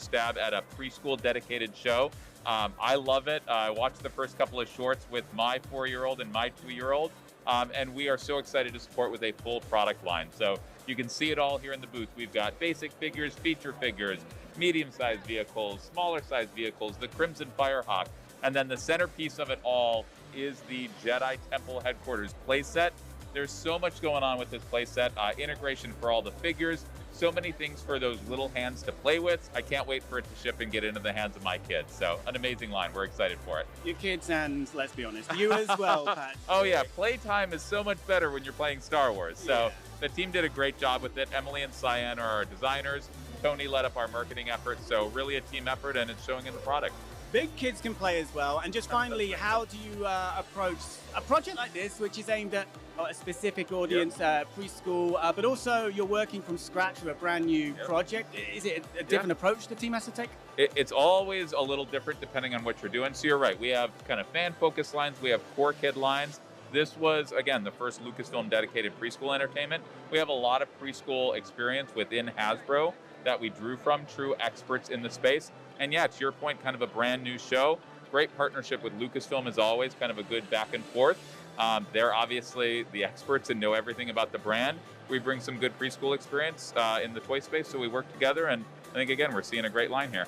stab at a preschool dedicated show. I love it. I watched the first couple of shorts with my 4-year-old and my 2-year-old, and we are so excited to support with a full product line. So you can see it all here in the booth. We've got basic figures, feature figures, medium-sized vehicles, smaller-sized vehicles, the Crimson Firehawk, and then the centerpiece of it all is the Jedi Temple Headquarters playset. There's so much going on with this playset. Integration for all the figures, so many things for those little hands to play with. I can't wait for it to ship and get into the hands of my kids. So an amazing line. We're excited for it. Your kids and, let's be honest, you as well, Pat. Oh yeah, playtime is so much better when you're playing Star Wars. So the team did a great job with it. Emily and Cyan are our designers. Tony led up our marketing efforts. So really a team effort, and it's showing in the product. Big kids can play as well. And just finally, how do you approach a project like this, which is aimed at a specific audience, preschool, but also you're working from scratch with a brand new project? Is it a different approach the team has to take? It's always a little different depending on what you're doing. So you're right, we have kind of fan-focused lines, we have core kid lines. This was, again, the first Lucasfilm dedicated preschool entertainment. We have a lot of preschool experience within Hasbro that we drew from, true experts in the space. And yeah, to your point, kind of a brand new show. Great partnership with Lucasfilm as always, kind of a good back and forth. They're obviously the experts and know everything about the brand. We bring some good preschool experience in the toy space, so we work together, and I think, again, we're seeing a great line here.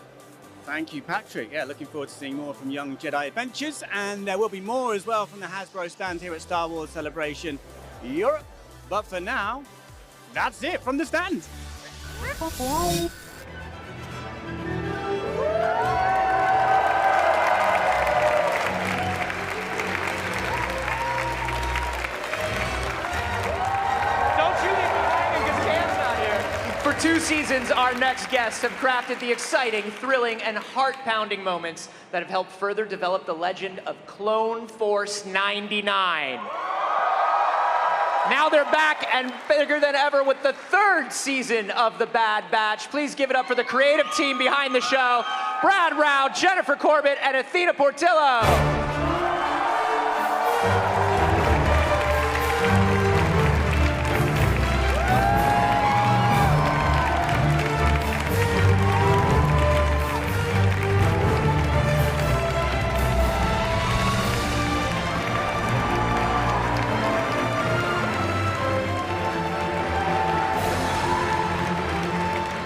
Thank you, Patrick. Yeah, looking forward to seeing more from Young Jedi Adventures, and there will be more as well from the Hasbro stand here at Star Wars Celebration Europe. But for now, that's it from the stand. For 2 seasons, our next guests have crafted the exciting, thrilling, and heart-pounding moments that have helped further develop the legend of Clone Force 99. Now they're back and bigger than ever with the 3rd season of The Bad Batch. Please give it up for the creative team behind the show, Brad Rao, Jennifer Corbett, and Athena Portillo.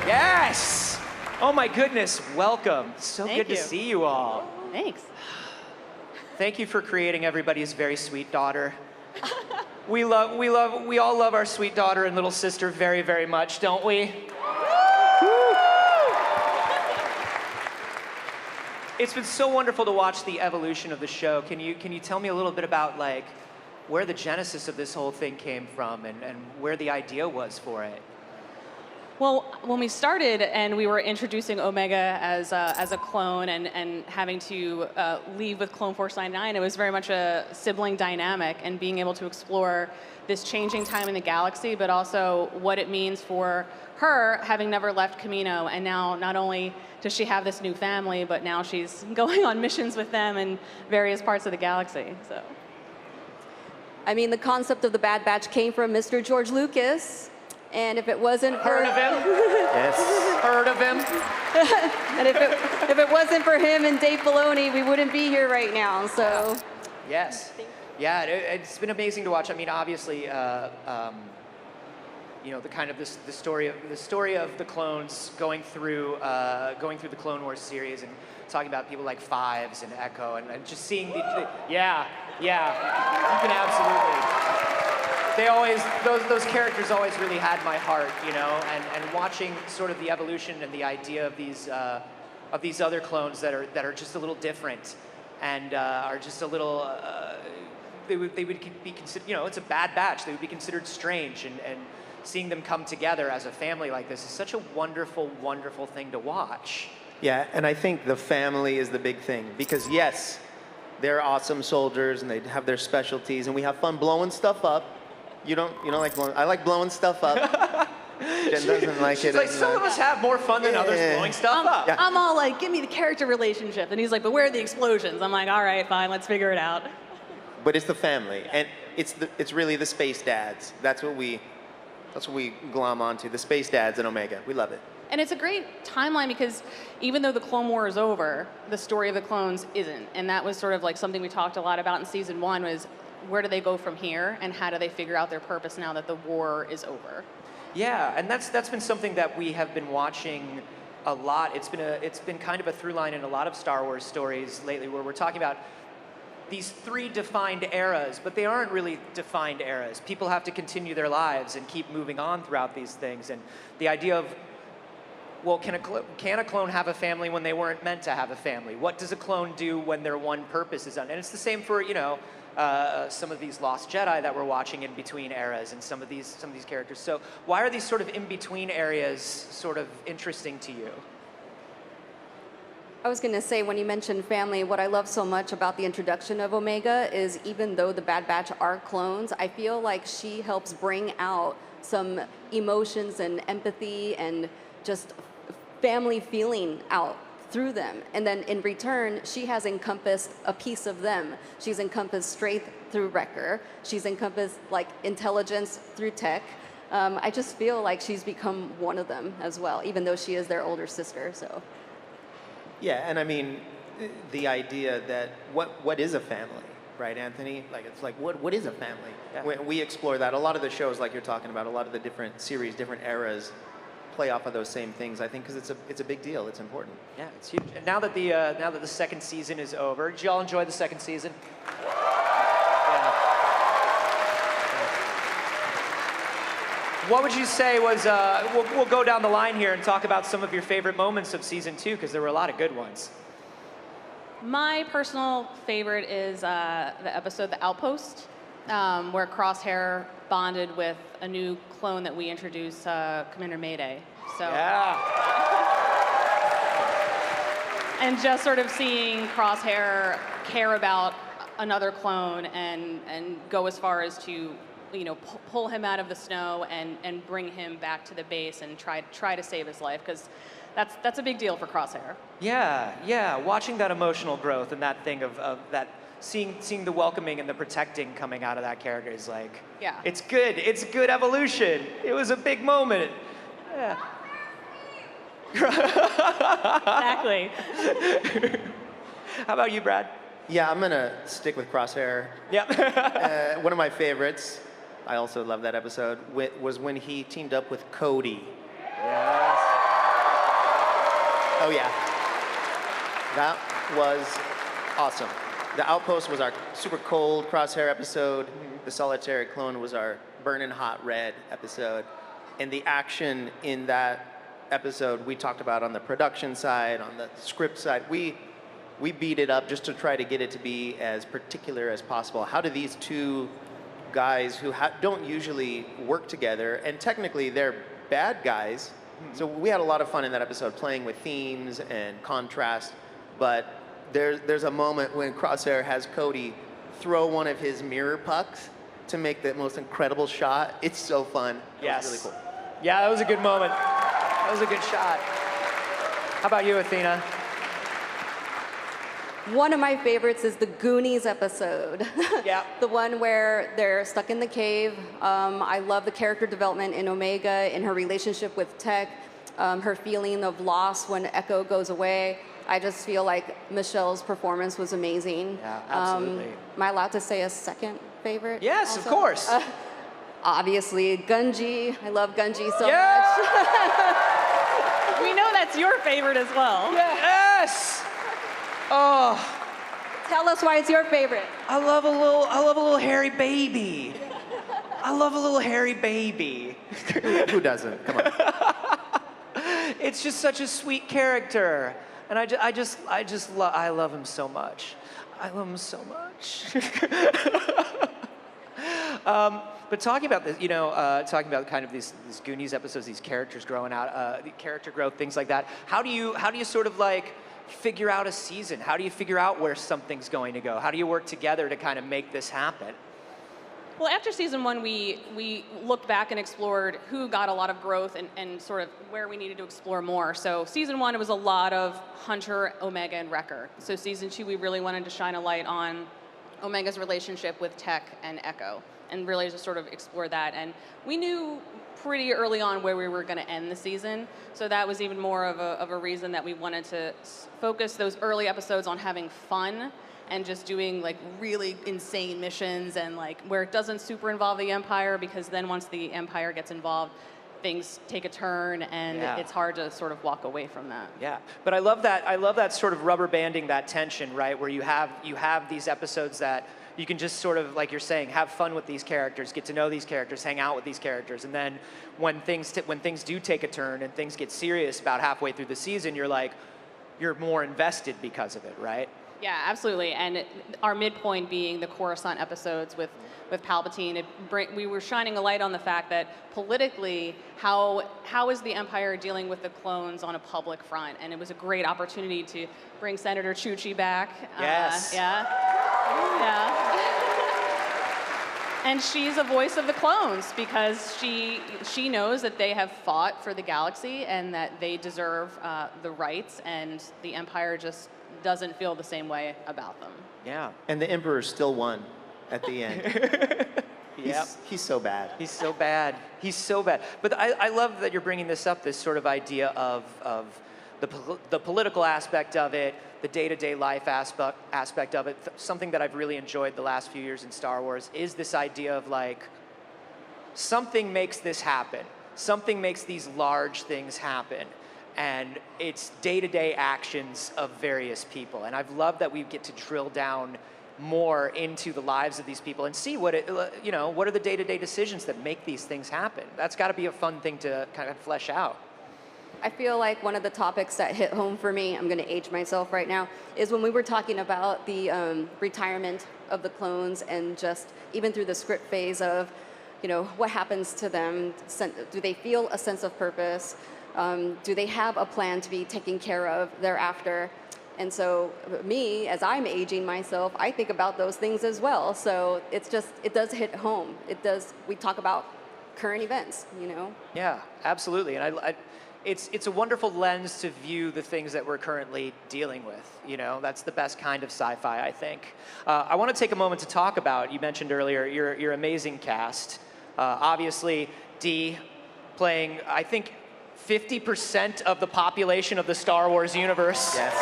Yes! Oh my goodness, welcome. So good to see you all. Thanks. Thank you for creating everybody's very sweet daughter. We all love our sweet daughter and little sister very, very much, don't we? It's been so wonderful to watch the evolution of the show. Can you tell me a little bit about like where the genesis of this whole thing came from and where the idea was for it? Well, when we started and we were introducing Omega as a clone and having to leave with Clone Force 99, it was very much a sibling dynamic and being able to explore this changing time in the galaxy, but also what it means for her having never left Kamino. And now not only does she have this new family, but now she's going on missions with them in various parts of the galaxy. So, I mean, the concept of the Bad Batch came from Mr. George Lucas. And if it wasn't Heard of him? Yes. Heard of him? And if it wasn't for him and Dave Filoni, we wouldn't be here right now. So. Yes. Yeah, it's been amazing to watch. I mean, obviously, you know, the kind of the story of the clones going through the Clone Wars series and talking about people like Fives and Echo and just seeing yeah, you can absolutely. They always those characters always really had my heart, you know, and watching sort of the evolution and the idea of these other clones that are just a little different and are just a little. They would be considered, you know, it's a bad batch. They would be considered strange, and seeing them come together as a family like this is such a wonderful, wonderful thing to watch. Yeah, and I think the family is the big thing because yes, they're awesome soldiers and they have their specialties, and we have fun blowing stuff up. You don't like blowing? I like blowing stuff up. Jen doesn't like She's it. like, some of us have more fun than others blowing stuff up. I'm all like, give me the character relationship, and he's like, but where are the explosions? I'm like, all right, fine, let's figure it out. But it's the family, and it's really the space dads. That's what we glom onto. The space dads in Omega. We love it. And it's a great timeline because even though the Clone War is over, the story of the clones isn't. And that was sort of like something we talked a lot about in season 1 was where do they go from here and how do they figure out their purpose now that the war is over? Yeah, and that's been something that we have been watching a lot. It's been kind of a through line in a lot of Star Wars stories lately where we're talking about these 3 defined eras, but they aren't really defined eras. People have to continue their lives and keep moving on throughout these things. And the idea of, well, can a clone have a family when they weren't meant to have a family? What does a clone do when their one purpose is done? And it's the same for, you know, some of these Lost Jedi that we're watching in between eras and some of these characters. So why are these sort of in-between areas sort of interesting to you? I was going to say, when you mentioned family, what I love so much about the introduction of Omega is even though the Bad Batch are clones, I feel like she helps bring out some emotions and empathy and just family feeling out through them. And then in return, she has encompassed a piece of them. She's encompassed strength through Wrecker. She's encompassed like intelligence through Tech. I just feel like she's become one of them as well, even though she is their older sister, so. Yeah, and I mean, the idea that what is a family, right, Anthony? Like, it's like, what is a family? Yeah. We explore that. A lot of the shows, like you're talking about, a lot of the different series, different eras, play off of those same things. I think because it's a big deal. It's important. Yeah, it's huge. And now that the second season is over, did y'all enjoy the second season? Yeah. What would you say was, we'll go down the line here and talk about some of your favorite moments of season 2, because there were a lot of good ones. My personal favorite is the episode The Outpost, where Crosshair bonded with a new clone that we introduced, Commander Mayday. So, yeah. And just sort of seeing Crosshair care about another clone and go as far as to, you know, pull him out of the snow and bring him back to the base and try to save his life, because that's a big deal for Crosshair. Yeah. Watching that emotional growth and that thing of that, seeing the welcoming and the protecting coming out of that character is like, yeah, it's good. It's good evolution. It was a big moment. Yeah. Exactly. How about you, Brad? Yeah, I'm gonna stick with Crosshair. Yeah. One of my favorites, I also love that episode, was when he teamed up with Cody. Yes. Oh yeah. That was awesome. The Outpost was our super cold Crosshair episode. The Solitary Clone was our burning hot red episode. And the action in that episode we talked about on the production side, on the script side. We beat it up just to try to get it to be as particular as possible. How do these two guys who don't usually work together, and technically they're bad guys, so we had a lot of fun in that episode playing with themes and contrast, but there's a moment when Crosshair has Cody throw one of his mirror pucks to make the most incredible shot. It's so fun. Yes. It was really cool. Yeah, that was a good moment. That was a good shot. How about you, Athena? One of my favorites is the Goonies episode. Yeah. The one where they're stuck in the cave. I love the character development in Omega, and her relationship with Tech, her feeling of loss when Echo goes away. I just feel like Michelle's performance was amazing. Yeah, absolutely. Am I allowed to say a second favorite? Yes, also? of course. Obviously, Gunji. I love Gunji so Yeah! much. We know that's your favorite as well. Yes! Oh. Tell us why it's your favorite. I love a little hairy baby. I love a little hairy baby. Who doesn't? Come on. It's just such a sweet character, and I love him so much. I love him so much. But talking about this, talking about kind of these Goonies episodes, these characters growing out, the character growth, things like that. How do you sort of like figure out a season? How do you figure out where something's going to go? How do you work together to kind of make this happen? Well, after season 1, we looked back and explored who got a lot of growth and sort of where we needed to explore more. So season 1, it was a lot of Hunter, Omega, and Wrecker. So season 2, we really wanted to shine a light on Omega's relationship with Tech and Echo, and really just sort of explore that. And we knew pretty early on where we were going to end the season, so that was even more of a reason that we wanted to focus those early episodes on having fun and just doing like really insane missions, and like where it doesn't super involve the Empire, because then once the Empire gets involved, things take a turn, and it's hard to sort of walk away from that. Yeah, but I love that sort of rubber banding that tension, right? Where you have these episodes that you can just sort of, like you're saying, have fun with these characters, get to know these characters, hang out with these characters, and then when things do take a turn and things get serious about halfway through the season, you're more invested because of it, right? Yeah, absolutely. And our midpoint being the Coruscant episodes with Palpatine, we were shining a light on the fact that politically, how is the Empire dealing with the clones on a public front? And it was a great opportunity to bring Senator Chuchi back. Yes. Yeah. And she's a voice of the clones because she knows that they have fought for the galaxy and that they deserve the rights, and the Empire just doesn't feel the same way about them. Yeah. And the Emperor still won at the end. He's so bad. He's so bad. He's so bad. But I love that you're bringing this up, this sort of idea of the political aspect of it, the day-to-day life aspect of it. Something that I've really enjoyed the last few years in Star Wars is this idea of like, something makes this happen. Something makes these large things happen. And it's day-to-day actions of various people. And I've loved that we get to drill down more into the lives of these people and see what are the day-to-day decisions that make these things happen. That's got to be a fun thing to kind of flesh out. I feel like one of the topics that hit home for me, I'm going to age myself right now, is when we were talking about the retirement of the clones, and just even through the script phase of, what happens to them? Do they feel a sense of purpose? Do they have a plan to be taken care of thereafter? And so me, as I'm aging myself, I think about those things as well. So it does hit home. We talk about current events, Yeah, absolutely. And it's a wonderful lens to view the things that we're currently dealing with. That's the best kind of sci-fi, I think. I want to take a moment to talk about, you mentioned earlier, your amazing cast. Obviously, Dee playing, I think, 50% of the population of the Star Wars universe. Yes.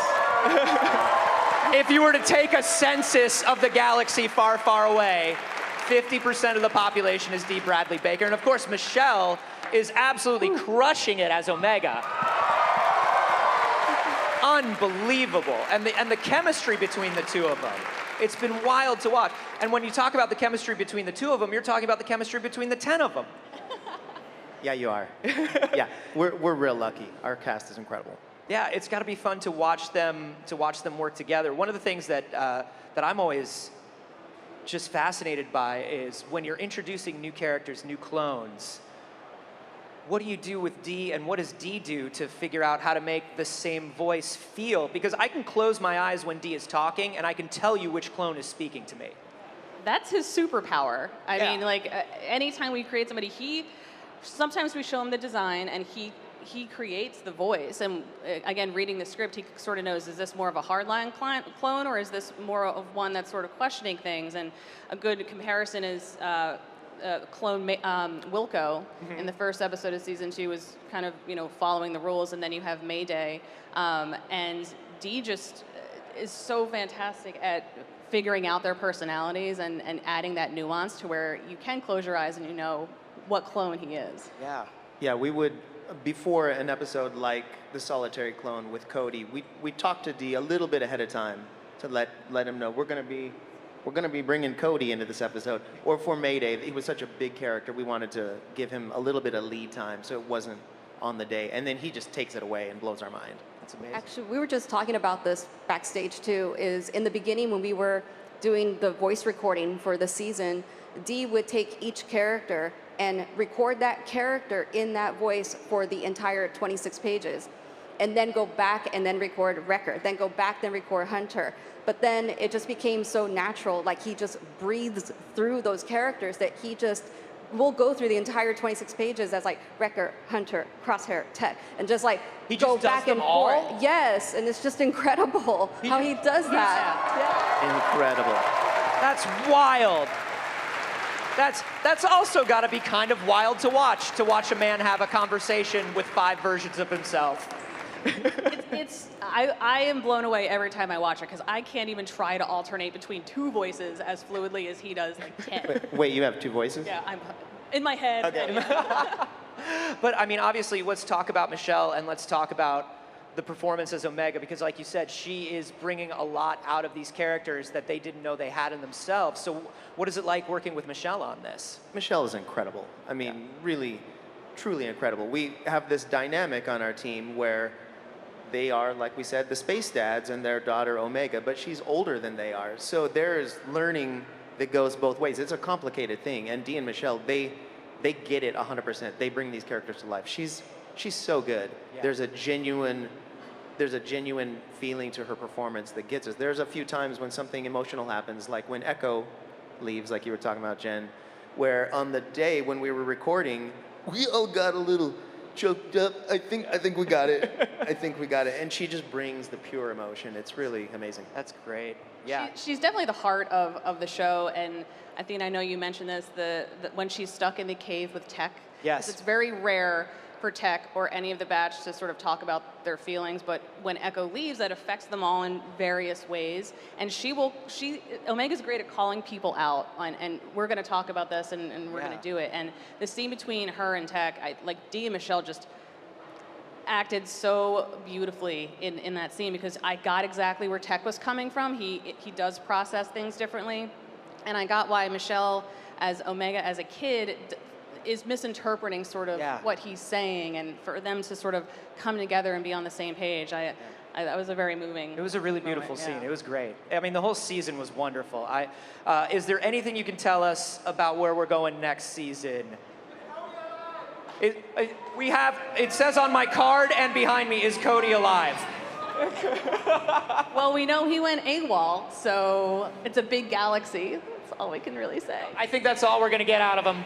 If you were to take a census of the galaxy far, far away, 50% of the population is Dee Bradley Baker. And of course, Michelle is absolutely crushing it as Omega. Unbelievable. And the chemistry between the two of them. It's been wild to watch. And when you talk about the chemistry between the two of them, you're talking about the chemistry between the 10 of them. Yeah, you are. Yeah, we're real lucky. Our cast is incredible. Yeah, it's got to be fun to watch them work together. One of the things that I'm always just fascinated by is when you're introducing new characters, new clones. What do you do with Dee, and what does Dee do to figure out how to make the same voice feel? Because I can close my eyes when Dee is talking, and I can tell you which clone is speaking to me. That's his superpower. I mean, like, anytime we create somebody, sometimes we show him the design, and he creates the voice. And again, reading the script, he sort of knows, is this more of a hardline clone, or is this more of one that's sort of questioning things? And a good comparison is clone Wilco in the first episode of season 2 was kind of, following the rules, and then you have Mayday. And Dee just, is so fantastic at figuring out their personalities and adding that nuance to where you can close your eyes and you know what clone he is. Yeah. Yeah, we would, before an episode like the Solitary Clone with Cody, we talked to Dee a little bit ahead of time to let him know we're gonna be bringing Cody into this episode. Or for Mayday, he was such a big character, we wanted to give him a little bit of lead time so it wasn't on the day. And then he just takes it away and blows our mind. That's amazing. Actually, we were just talking about this backstage too, is in the beginning when we were doing the voice recording for the season, Dee would take each character and record that character in that voice for the entire 26 pages, and then go back and then record Wrecker, then go back, then record Hunter. But then it just became so natural, like he just breathes through those characters that he just will go through the entire 26 pages as like Wrecker, Hunter, Crosshair, Tech, and just like He go just does back them and all? forth. Yes, and it's just incredible how he does that. Incredible. That's wild. That's also got to be kind of wild to watch a man have a conversation with 5 versions of himself. I am blown away every time I watch it because I can't even try to alternate between 2 voices as fluidly as he does like 10. Wait, you have 2 voices? Yeah, I'm in my head. Okay. But I mean, obviously, let's talk about Michelle and let's talk about the performance as Omega, because like you said, she is bringing a lot out of these characters that they didn't know they had in themselves. So what is it like working with Michelle on this? Michelle is incredible. I mean, really, truly incredible. We have this dynamic on our team where they are, like we said, the space dads and their daughter Omega, but she's older than they are. So there's learning that goes both ways. It's a complicated thing. And Dee and Michelle, they get it 100%. They bring these characters to life. She's so good. Yeah. There's a genuine feeling to her performance that gets us. There's a few times when something emotional happens, like when Echo leaves, like you were talking about, Jen, where on the day when we were recording, we all got a little choked up. I think we got it. I think we got it. And she just brings the pure emotion. It's really amazing. That's great. Yeah. She's definitely the heart of the show, and I know you mentioned this, the when she's stuck in the cave with Tech. Yes. It's very rare for Tech or any of the batch to sort of talk about their feelings, but when Echo leaves, that affects them all in various ways. And Omega's great at calling people out, and we're going to talk about this, and we're going to do it. And the scene between her and Tech, like Dee and Michelle just acted so beautifully in that scene, because I got exactly where Tech was coming from. He does process things differently, and I got why Michelle, as Omega as a kid, is misinterpreting sort of what he's saying, and for them to sort of come together and be on the same page, that was a very moving. It was a really beautiful moment, scene. It was great. I mean, the whole season was wonderful. Is there anything you can tell us about where we're going next season? It says on my card and behind me, is Cody alive? Well, we know he went AWOL, so it's a big galaxy. That's all we can really say. I think that's all we're going to get out of him.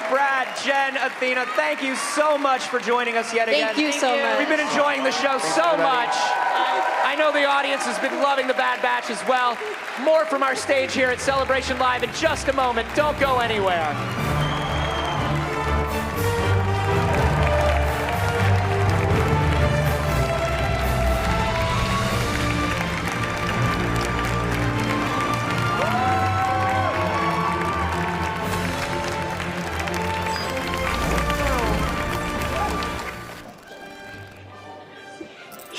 Brad, Jen, Athena, thank you so much for joining us yet again. Thank you so much. We've been enjoying the show so much. I know the audience has been loving the Bad Batch as well. More from our stage here at Celebration Live in just a moment. Don't go anywhere.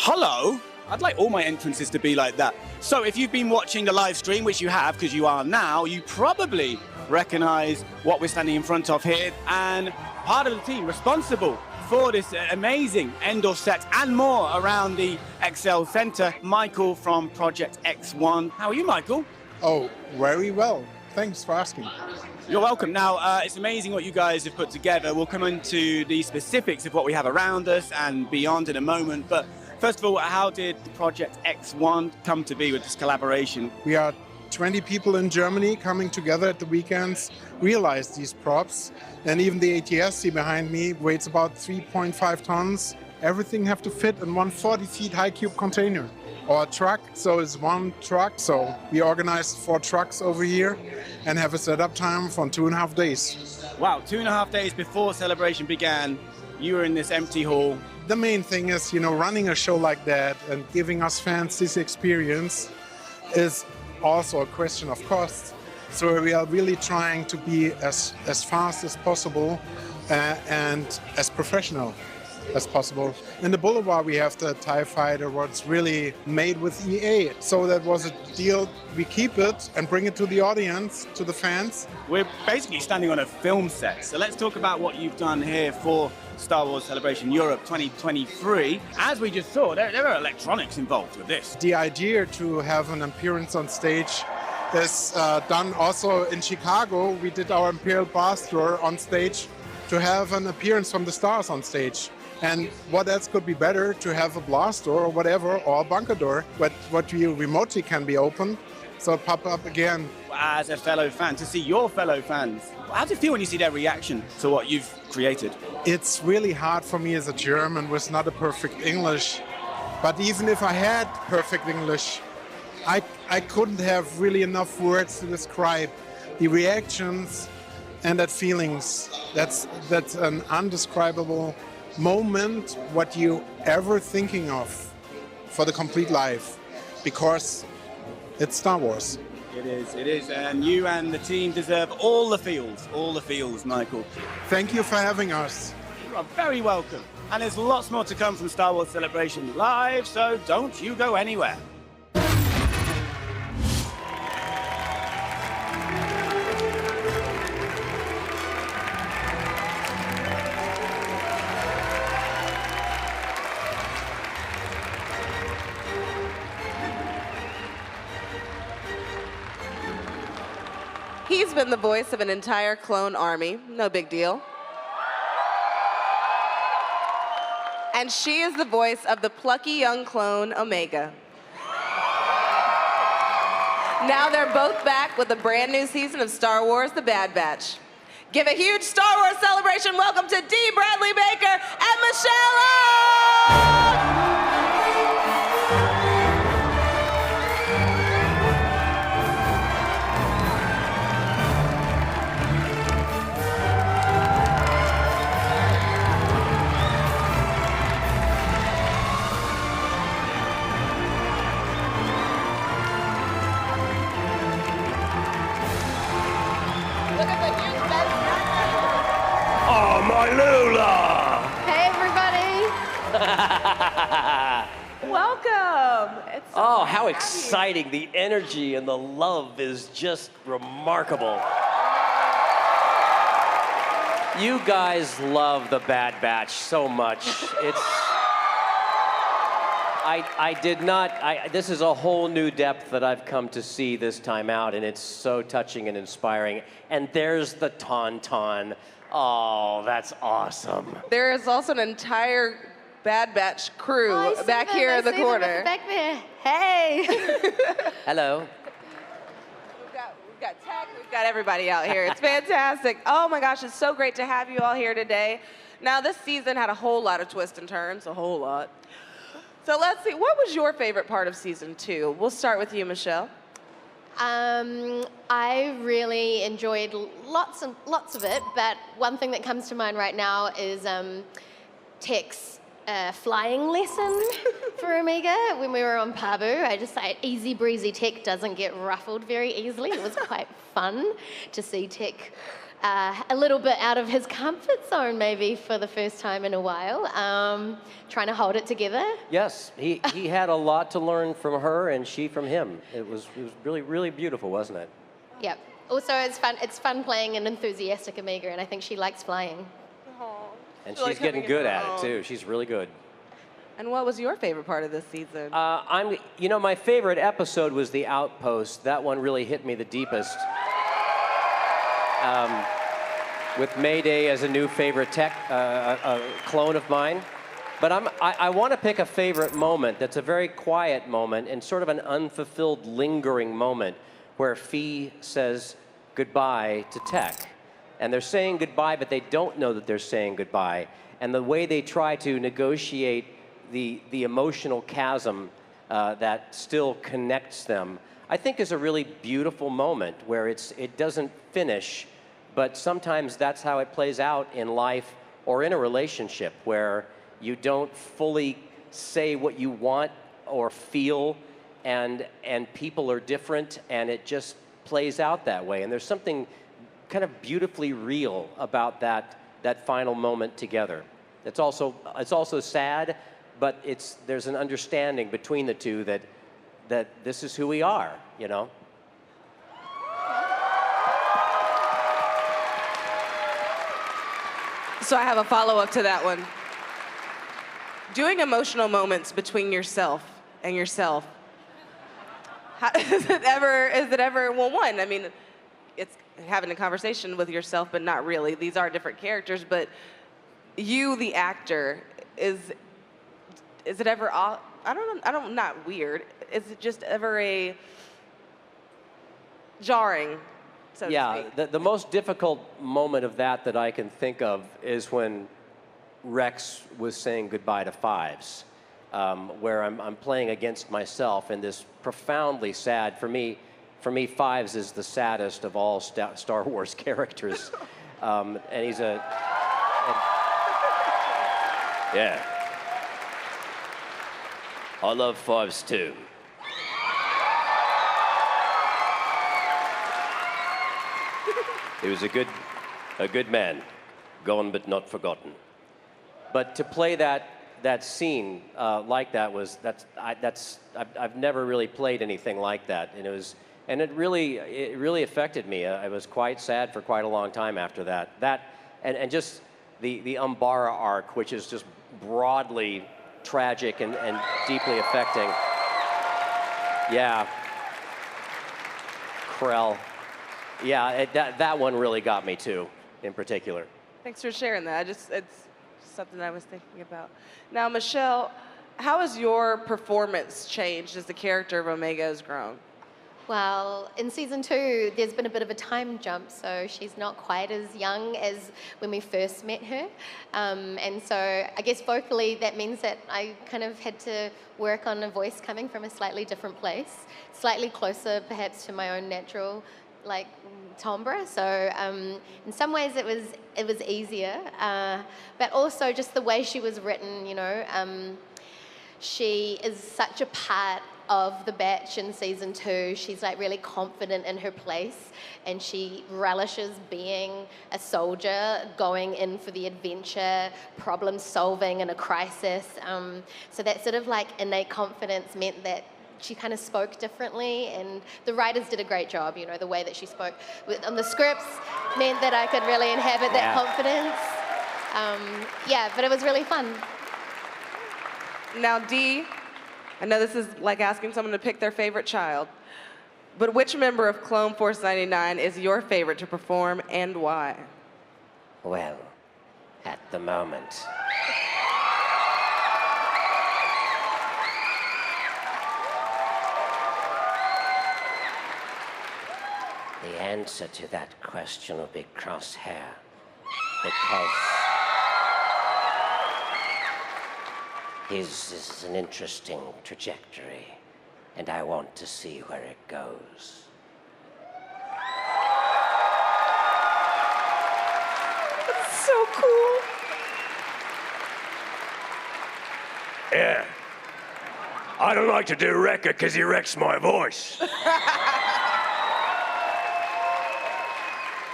Hello. I'd like all my entrances to be like that. So if you've been watching the live stream, which you have because you are now, you probably recognize what we're standing in front of here, and part of the team responsible for this amazing Endor set and more around the Excel Center, Michael from Project X1. How are you, Michael? Oh, very well. Thanks for asking. You're welcome. Now, it's amazing what you guys have put together. We'll come into the specifics of what we have around us and beyond in a moment, but first of all, how did Project X1 come to be with this collaboration? We are 20 people in Germany coming together at the weekends, realize these props, and even the ATSC behind me weighs about 3.5 tons. Everything have to fit in one 40 feet high cube container. Our truck, so it's one truck, so we organized 4 trucks over here and have a setup time for 2.5 days. Wow, 2.5 days before celebration began, you were in this empty hall. The main thing is, running a show like that and giving us fans this experience is also a question of cost. So we are really trying to be as fast as possible and as professional as possible. In the Boulevard, we have the TIE Fighter, what's really made with EA. So that was a deal. We keep it and bring it to the audience, to the fans. We're basically standing on a film set. So let's talk about what you've done here for Star Wars Celebration Europe 2023. As we just saw, there are electronics involved with this. The idea to have an appearance on stage is done also in Chicago. We did our Imperial Blaster on stage to have an appearance from the stars on stage. And what else could be better to have a blast door or whatever, or a bunker door, what you remotely can be opened, so it pop up again. As a fellow fan, to see your fellow fans, how do you feel when you see their reaction to what you've created? It's really hard for me as a German with not a perfect English. But even if I had perfect English, I couldn't have really enough words to describe the reactions and that feelings. That's an undescribable moment what you ever thinking of for the complete life, because it's Star Wars. It is, and you and the team deserve all the feels, Michael. Thank you for having us. You are very welcome. And there's lots more to come from Star Wars Celebration Live, so don't you go anywhere. He's been the voice of an entire clone army. No big deal. And she is the voice of the plucky young clone, Omega. Now they're both back with a brand new season of Star Wars: The Bad Batch. Give a huge Star Wars celebration welcome to Dee Bradley Baker and Michelle Yeoh! Oh, my Lula! Hey, everybody. Welcome. It's so Oh, how exciting. The energy and the love is just remarkable. You guys love the Bad Batch so much. This is a whole new depth that I've come to see this time out, and it's so touching and inspiring. And there's the Tauntaun. Oh, that's awesome. There is also an entire Bad Batch crew back here in the corner. Back there. Hey. Hello. We've got Tech, we've got everybody out here. It's fantastic. Oh my gosh, it's so great to have you all here today. Now, this season had a whole lot of twists and turns, a whole lot. So let's see, what was your favorite part of season 2? We'll start with you, Michelle. I really enjoyed lots and lots of it, but one thing that comes to mind right now is Tech's flying lesson for Omega when we were on Pabu. I just thought easy breezy Tech doesn't get ruffled very easily. It was quite fun to see Tech a little bit out of his comfort zone maybe for the first time in a while, trying to hold it together. Yes, he had a lot to learn from her and she from him. It was really, really beautiful, wasn't it? Yep. Also, it's fun playing an enthusiastic Omega, and I think she likes flying. And she's getting good at it too. She's really good. And what was your favorite part of this season? My favorite episode was The Outpost. That one really hit me the deepest. With Mayday as a new favorite Tech, a clone of mine. But I want to pick a favorite moment that's a very quiet moment and sort of an unfulfilled, lingering moment where Phee says goodbye to Tech. And they're saying goodbye, but they don't know that they're saying goodbye. And the way they try to negotiate the emotional chasm that still connects them, I think is a really beautiful moment where it doesn't finish, but sometimes that's how it plays out in life or in a relationship where you don't fully say what you want or feel, and people are different, and it just plays out that way. And there's something kind of beautifully real about that final moment together. It's also sad, but there's an understanding between the two that this is who we are, you know? So I have a follow-up to that one. Doing emotional moments between yourself and yourself, is it ever, well, one, I mean, it's having a conversation with yourself, but not really. These are different characters, but you, the actor, is it ever, not weird, is it just ever a jarring, so to speak? The most difficult moment of that I can think of is when Rex was saying goodbye to Fives, where I'm playing against myself in this profoundly sad, for me, Fives is the saddest of all Star Wars characters. And he's Yeah. I love Fives too. He was a good man, gone but not forgotten. But to play that scene like that I've never really played anything like that, and it really affected me. I was quite sad for quite a long time after that. And just the Umbara arc, which is just broadly tragic and deeply affecting. Yeah. Krell. Yeah, that one really got me too, in particular. Thanks for sharing that. It's something I was thinking about. Now, Michelle, how has your performance changed as the character of Omega has grown? Well, in season 2, there's been a bit of a time jump, so she's not quite as young as when we first met her. And so I guess vocally that means that I kind of had to work on a voice coming from a slightly different place, slightly closer perhaps to my own natural timbre. So in some ways it was easier, but also just the way she was written, you know. She is such a part of the batch in season 2. She's really confident in her place, and she relishes being a soldier, going in for the adventure, problem solving in a crisis. So that sort of innate confidence meant that she kind of spoke differently, and the writers did a great job. You know, the way that she spoke on the scripts meant that I could really inhabit that confidence. But it was really fun. Now, Dee, I know this is like asking someone to pick their favorite child, but which member of Clone Force 99 is your favorite to perform, and why? Well, at the moment, the answer to that question will be Crosshair, because his is an interesting trajectory, and I want to see where it goes. That's so cool. Yeah. I don't like to do Wrecker because he wrecks my voice.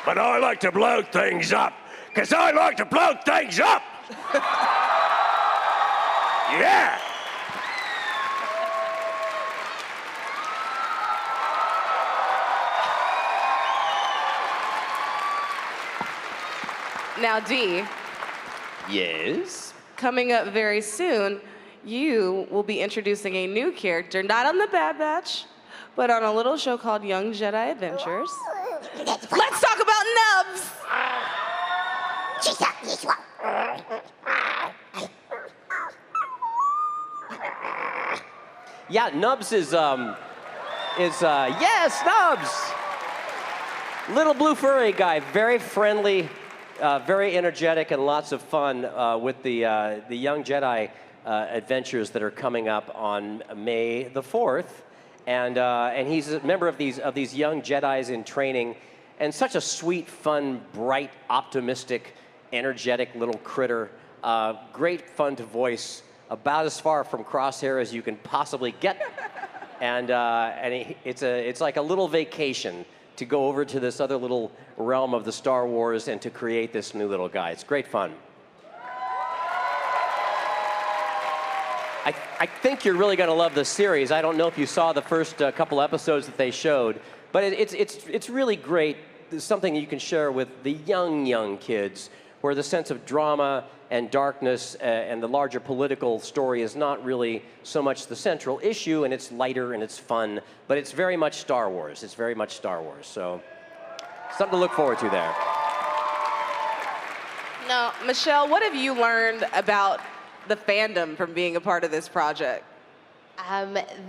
But I like to blow things up because I like to blow things up. Yeah. Now, Dee. Yes? Coming up very soon, you will be introducing a new character, not on the Bad Batch, but on a little show called Young Jedi Adventures. Let's talk about Nubs. Yeah, Nubs is yes, Nubs! Little blue furry guy, very friendly, very energetic, and lots of fun with the Young Jedi adventures that are coming up on May the 4th. And he's a member of these young Jedis in training, and such a sweet, fun, bright, optimistic energetic little critter. Great fun to voice, about as far from Crosshair as you can possibly get. And it's like a little vacation to go over to this other little realm of the Star Wars and to create this new little guy. It's great fun. I think you're really going to love the series. I don't know if you saw the first couple episodes that they showed, but it's really great. It's something you can share with the young kids, where the sense of drama and darkness and the larger political story is not really so much the central issue, and it's lighter and it's fun, but it's very much Star Wars. It's very much Star Wars, so something to look forward to there. Now, Michelle, what have you learned about the fandom from being a part of this project?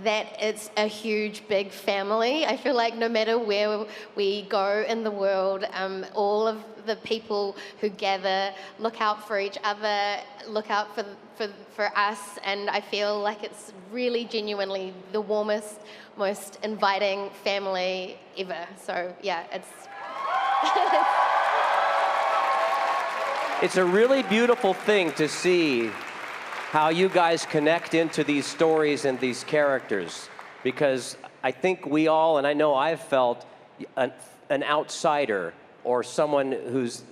That it's a huge, big family. I feel like no matter where we go in the world, all of the people who gather look out for each other, look out for us, and I feel like it's really genuinely the warmest, most inviting family ever. So yeah, It's a really beautiful thing to see how you guys connect into these stories and these characters, because I think we all, and I know I've felt, an outsider or someone who's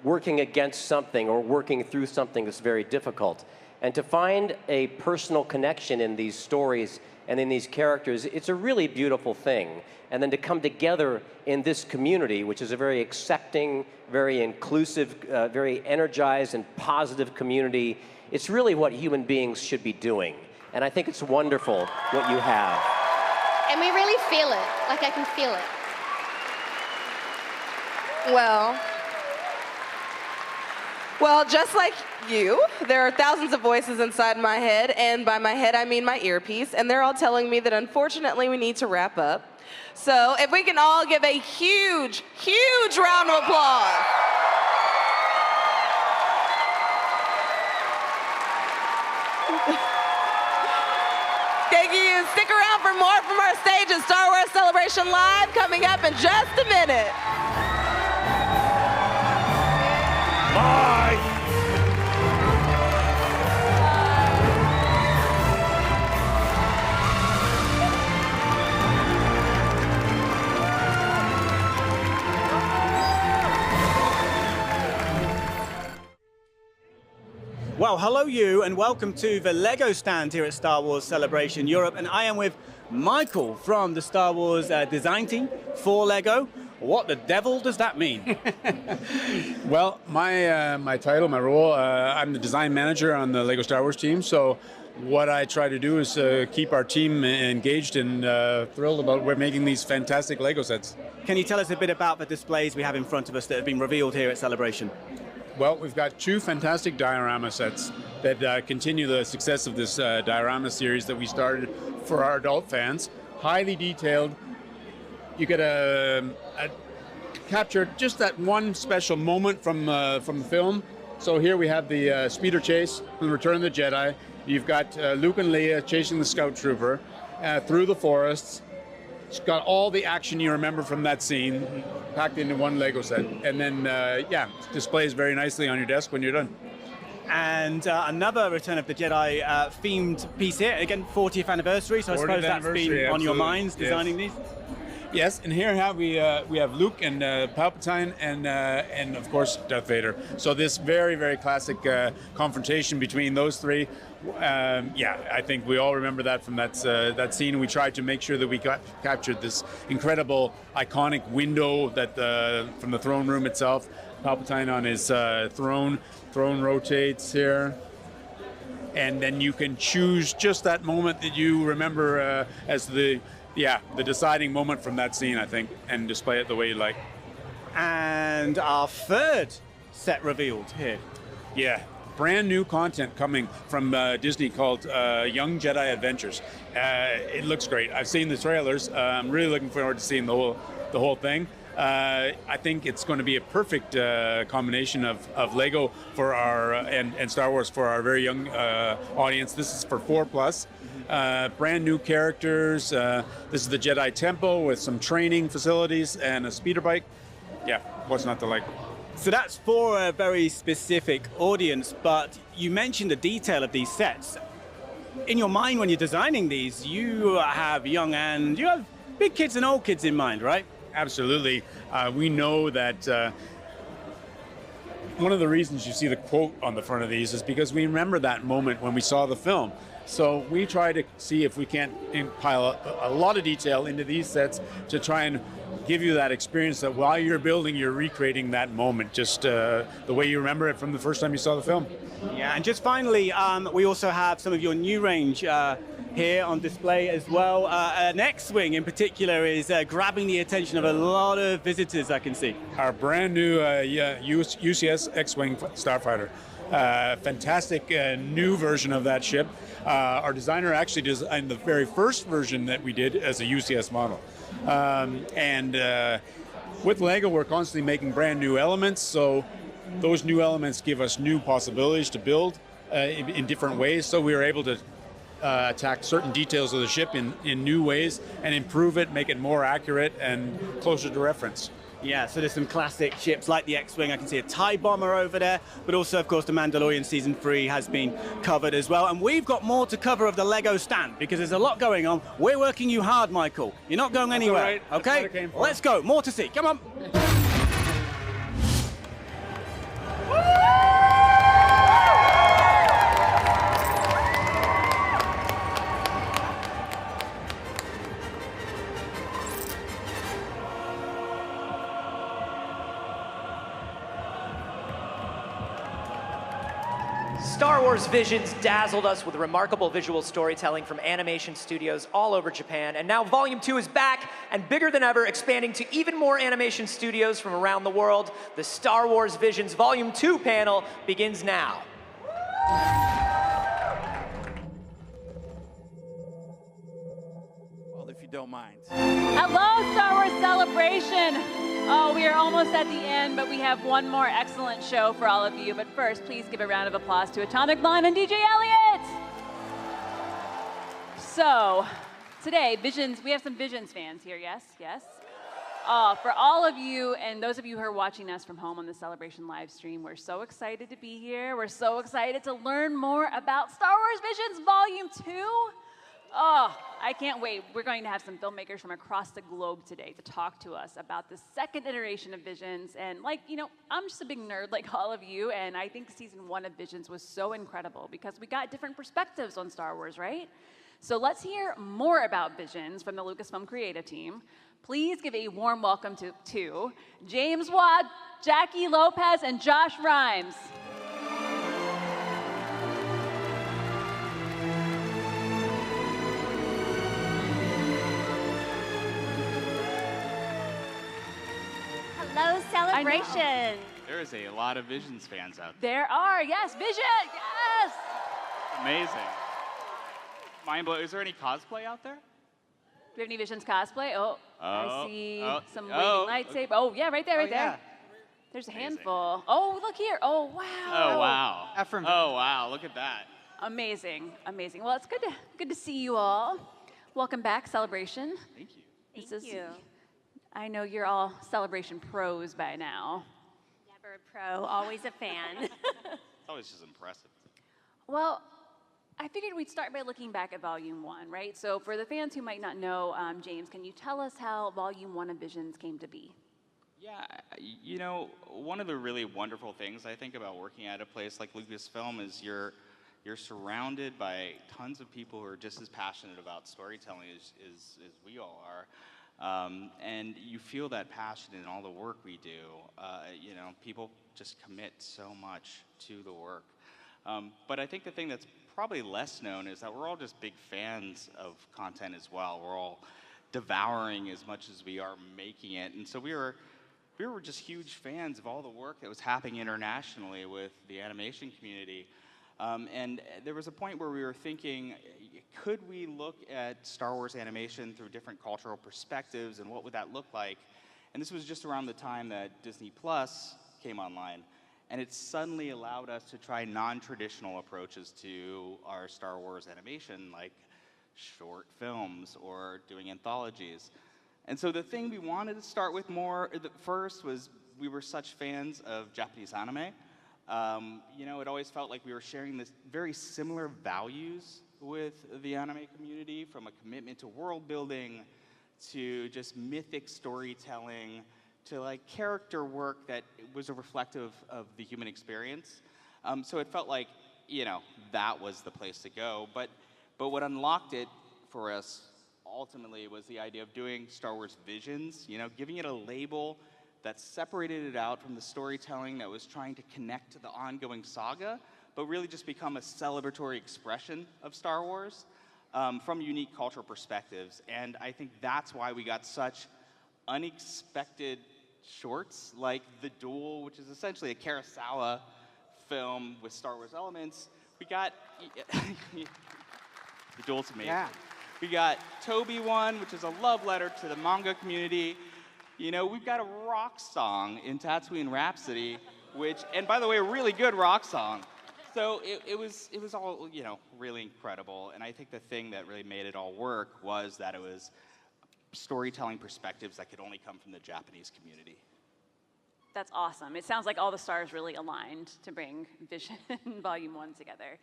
working against something or working through something that's very difficult. And to find a personal connection in these stories and in these characters, it's a really beautiful thing. And then to come together in this community, which is a very accepting, very inclusive, very energized and positive community, it's really what human beings should be doing. And I think it's wonderful what you have. And we really feel it. Like I can feel it. Well, just like you, there are thousands of voices inside my head, and by my head I mean my earpiece, and they're all telling me that unfortunately we need to wrap up. So if we can all give a huge, huge round of applause. Thank you. Stick around for more from our stage at Star Wars Celebration Live, coming up in just a minute. Bye. Well, hello you, and welcome to the LEGO stand here at Star Wars Celebration Europe, and I am with Michael from the Star Wars design team for LEGO. What the devil does that mean? Well, my title, my role, I'm the design manager on the LEGO Star Wars team, so what I try to do is keep our team engaged and thrilled about we're making these fantastic LEGO sets. Can you tell us a bit about the displays we have in front of us that have been revealed here at Celebration? Well, we've got two fantastic diorama sets that continue the success of this diorama series that we started for our adult fans. Highly detailed. You get a capture just that one special moment from the film. So here we have the speeder chase from Return of the Jedi. You've got Luke and Leia chasing the scout trooper through the forests. It's got all the action you remember from that scene packed into one LEGO set. And then, yeah, displays very nicely on your desk when you're done. And another Return of the Jedi themed piece here, again, 40th anniversary, so I suppose that's been on your minds designing these? Yes, and here we have Luke and Palpatine and of course Darth Vader. So this very, very classic confrontation between those three. Yeah, I think we all remember that from that scene. We tried to make sure that we captured this incredible, iconic window that from the throne room itself. Palpatine on his throne. Throne rotates here. And then you can choose just that moment that you remember as the deciding moment from that scene, I think, and display it the way you like. And our third set revealed here. Yeah, brand new content coming from Disney called Young Jedi Adventures. It looks great. I've seen the trailers. I'm really looking forward to seeing the whole thing. I think it's going to be a perfect combination of LEGO for our and Star Wars for our very young audience. This is for 4+. Brand new characters. This is the Jedi Temple with some training facilities and a speeder bike. Yeah, what's not to like? So that's for a very specific audience, but you mentioned the detail of these sets. In your mind, when you're designing these, you have young and you have big kids and old kids in mind, right? Absolutely. We know that one of the reasons you see the quote on the front of these is because we remember that moment when we saw the film. So we try to see if we can't pile a lot of detail into these sets to try and give you that experience that while you're building, you're recreating that moment, just the way you remember it from the first time you saw the film. Yeah, and just finally, we also have some of your new range here on display as well. An X-Wing in particular is grabbing the attention of a lot of visitors, I can see. Our brand new UCS X-Wing Starfighter. Fantastic new version of that ship. Our designer actually designed the very first version that we did as a UCS model. With LEGO, we're constantly making brand new elements, so those new elements give us new possibilities to build in different ways, so we were able to attack certain details of the ship in new ways and improve it, make it more accurate and closer to reference. Yeah, so there's some classic ships like the X-Wing. I can see a TIE bomber over there, but also, of course, The Mandalorian Season 3 has been covered as well. And we've got more to cover of the LEGO stand because there's a lot going on. We're working you hard, Michael. You're not going anywhere, okay? Let's go. More to see. Come on. Star Wars Visions dazzled us with remarkable visual storytelling from animation studios all over Japan, and now Volume 2 is back and bigger than ever, expanding to even more animation studios from around the world. The Star Wars Visions Volume 2 panel begins now. Well, if you don't mind. Hello, Star Wars Celebration! Oh, we are almost at the end, but we have one more excellent show for all of you. But first, please give a round of applause to Atomic Blonde and DJ Elliott! So, today, Visions, we have some Visions fans here, yes? Yes? For all of you and those of you who are watching us from home on the Celebration live stream, we're so excited to be here. We're so excited to learn more about Star Wars Visions Volume 2. Oh, I can't wait. We're going to have some filmmakers from across the globe today to talk to us about the second iteration of Visions. And I'm just a big nerd like all of you, and I think season 1 of Visions was so incredible because we got different perspectives on Star Wars, right? So let's hear more about Visions from the Lucasfilm creative team. Please give a warm welcome to James Watt, Jackie Lopez, and Josh Rhimes. Hello, Celebration. There is a lot of Visions fans out there. There are, yes, Vision, yes! Amazing. Mind blowing. Is there any cosplay out there? Do we have any Visions cosplay? Oh, I see some waving lightsaber. Okay. Oh, yeah, right there, right there. Yeah. There's a handful. Oh, look here. Oh, wow. Oh, wow. Oh, wow. Look at that. Amazing, amazing. Well, it's good to see you all. Welcome back, Celebration. Thank you. Thank you. I know you're all Celebration pros by now. Never a pro, always a fan. It's always just impressive. Well, I figured we'd start by looking back at Volume 1, right? So for the fans who might not know, James, can you tell us how Volume 1 of Visions came to be? Yeah, one of the really wonderful things I think about working at a place like Lucasfilm is you're surrounded by tons of people who are just as passionate about storytelling as we all are. And you feel that passion in all the work we do. People just commit so much to the work. But I think the thing that's probably less known is that we're all just big fans of content as well. We're all devouring as much as we are making it. And so we were just huge fans of all the work that was happening internationally with the animation community. And there was a point where we were thinking, could we look at Star Wars animation through different cultural perspectives, and what would that look like? And this was just around the time that Disney Plus came online, and it suddenly allowed us to try non-traditional approaches to our Star Wars animation, like short films or doing anthologies. And so the thing we wanted to start with more first was we were such fans of Japanese anime. You know, it always felt like we were sharing this very similar values with the anime community, from a commitment to world building, to just mythic storytelling, to like character work that was a reflective of the human experience. So it felt like, you know, that was the place to go. But what unlocked it for us ultimately was the idea of doing Star Wars Visions, you know, giving it a label that separated it out from the storytelling that was trying to connect to the ongoing saga, but really just become a celebratory expression of Star Wars from unique cultural perspectives. And I think that's why we got such unexpected shorts, like The Duel, which is essentially a Kurosawa film with Star Wars elements. We got, The Duel's amazing. Yeah. We got Toby one, which is a love letter to the manga community. You know, we've got a rock song in Tatooine Rhapsody, which, and by the way, a really good rock song. So it was all, you know, really incredible. And I think the thing that really made it all work was that it was storytelling perspectives that could only come from the Japanese community. That's awesome. It sounds like all the stars really aligned to bring Vision Volume 1 together.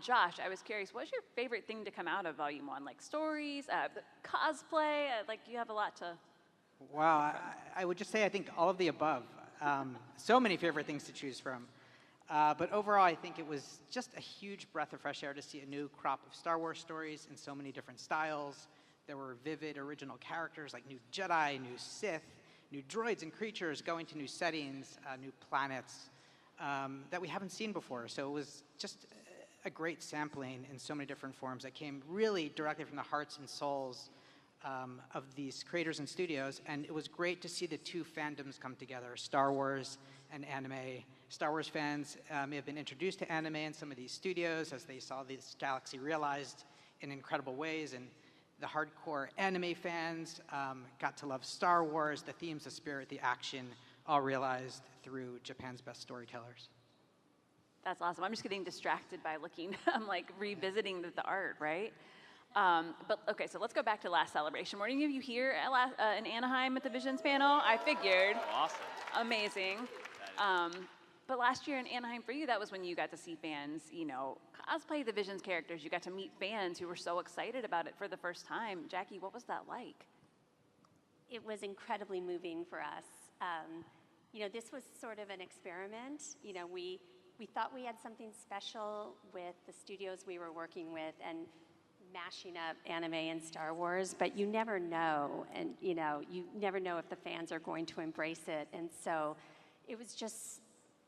Josh, I was curious, what's your favorite thing to come out of Volume 1? Like stories, cosplay, like you have a lot to... Wow, I would just say I think all of the above. So many favorite things to choose from. But overall, I think it was just a huge breath of fresh air to see a new crop of Star Wars stories in so many different styles. There were vivid, original characters like new Jedi, new Sith, new droids and creatures going to new settings, new planets that we haven't seen before. So it was just a great sampling in so many different forms that came really directly from the hearts and souls of these creators and studios. And it was great to see the two fandoms come together, Star Wars and anime. Star Wars fans may have been introduced to anime in some of these studios as they saw this galaxy realized in incredible ways. And the hardcore anime fans got to love Star Wars, the themes, the spirit, the action, all realized through Japan's best storytellers. That's awesome. I'm just getting distracted by looking, I'm like revisiting the art, right? But okay, so let's go back to last celebration. Were any of you here at in Anaheim at the Visions panel? I figured. Awesome. Amazing. But last year in Anaheim for you, that was when you got to see fans, you know, cosplay the Visions characters. You got to meet fans who were so excited about it for the first time. Jackie, what was that like? It was incredibly moving for us. You know, this was sort of an experiment. You know, we thought we had something special with the studios we were working with and mashing up anime and Star Wars, but you never know. And, you know, you never know if the fans are going to embrace it. And so it was just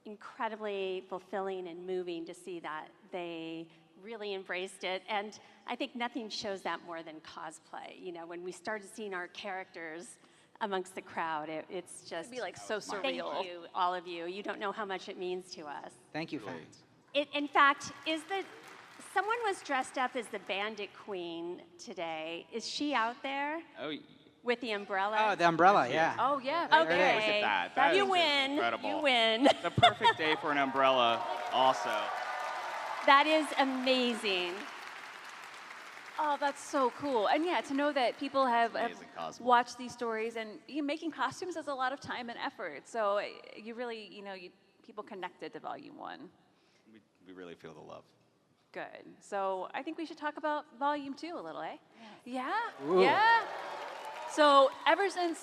incredibly fulfilling and moving to see that they really embraced it. And I think nothing shows that more than cosplay. You know, when we started seeing our characters amongst the crowd, it's just... It'd be like so surreal. Thank you, all of you. You don't know how much it means to us. Thank you, fans. In fact, someone was dressed up as the Bandit Queen today. Is she out there? Oh, with the umbrella? Oh, the umbrella, yeah. Oh, yeah. Okay. Look at that. You is win. Incredible. You win. It's a perfect day for an umbrella, also. That is amazing. Oh, that's so cool. And yeah, to know that people have watched these stories, and making costumes is a lot of time and effort. So you really, you know, people connected to Volume 1. We really feel the love. Good. So I think we should talk about Volume 2 a little, eh? Yeah? Ooh. Yeah? So ever since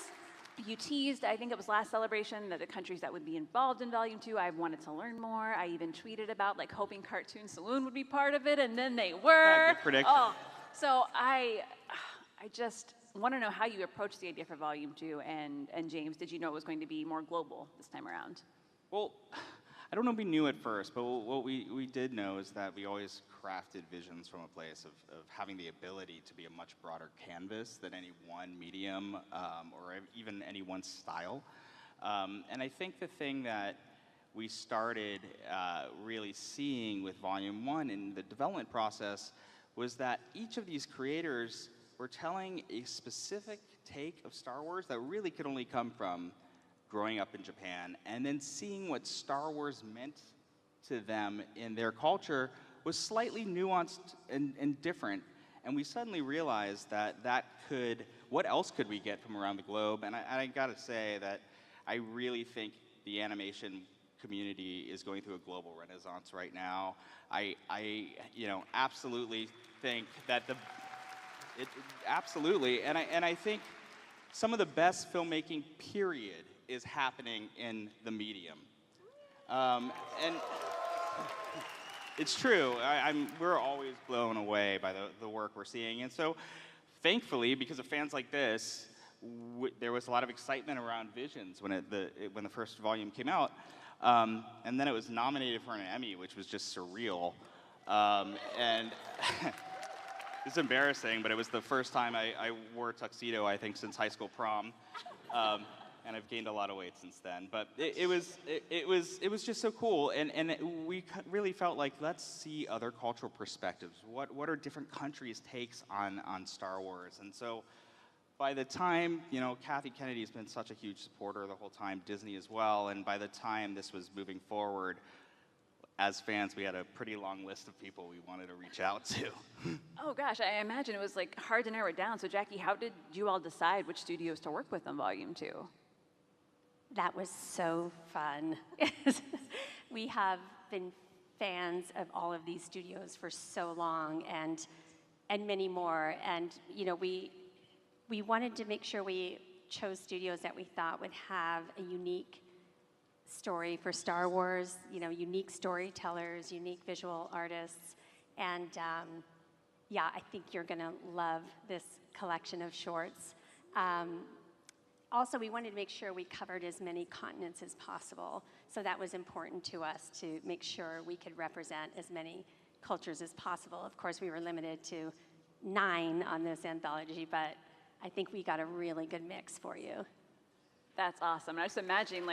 you teased, I think it was last celebration, that the countries that would be involved in Volume 2, I wanted to learn more. I even tweeted about like hoping Cartoon Saloon would be part of it, and then they were. Yeah, good prediction. Oh, so I just want to know how you approached the idea for Volume 2, and James, did you know it was going to be more global this time around? Well, I don't know if we knew at first, but what we did know is that we always crafted Visions from a place of having the ability to be a much broader canvas than any one medium or even any one style. And I think the thing that we started really seeing with Volume 1 in the development process was that each of these creators were telling a specific take of Star Wars that really could only come from growing up in Japan, and then seeing what Star Wars meant to them in their culture was slightly nuanced and different. And we suddenly realized that what else could we get from around the globe? And I gotta say that I really think the animation community is going through a global renaissance right now. I absolutely think that absolutely, and I think some of the best filmmaking, period, is happening in the medium. And it's true. We're always blown away by the work we're seeing, and so thankfully, because of fans like this, there was a lot of excitement around Visions when the first volume came out, and then it was nominated for an Emmy, which was just surreal. And it's embarrassing, but it was the first time I wore a tuxedo, I think, since high school prom. And I've gained a lot of weight since then. But it was just so cool, and we really felt like, let's see other cultural perspectives. What are different countries' takes on Star Wars? And so by the time, Kathy Kennedy has been such a huge supporter the whole time, Disney as well, and by the time this was moving forward, as fans, we had a pretty long list of people we wanted to reach out to. Oh gosh, I imagine it was like hard to narrow it down. So Jackie, how did you all decide which studios to work with on Volume 2? That was so fun. We have been fans of all of these studios for so long, and many more. And we wanted to make sure we chose studios that we thought would have a unique story for Star Wars, unique storytellers, unique visual artists. And yeah, I think you're gonna love this collection of shorts. Also, we wanted to make sure we covered as many continents as possible. So that was important to us, to make sure we could represent as many cultures as possible. Of course, we were limited to 9 on this anthology, but I think we got a really good mix for you. That's awesome. I just imagine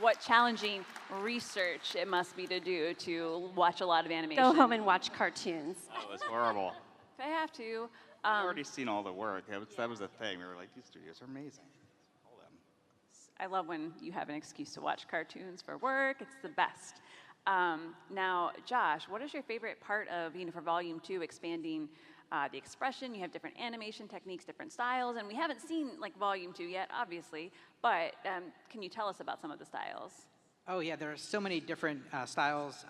what challenging research it must be to do to watch a lot of animation. Go home and watch cartoons. Oh, it was horrible. If I have to. I've already seen all the work. That was the thing. We were like, these studios are amazing. All them. I love when you have an excuse to watch cartoons for work. It's the best. Now, Josh, what is your favorite part of, for Volume 2, expanding the expression? You have different animation techniques, different styles, and we haven't seen Volume 2 yet, obviously, but can you tell us about some of the styles? Oh yeah, there are so many different styles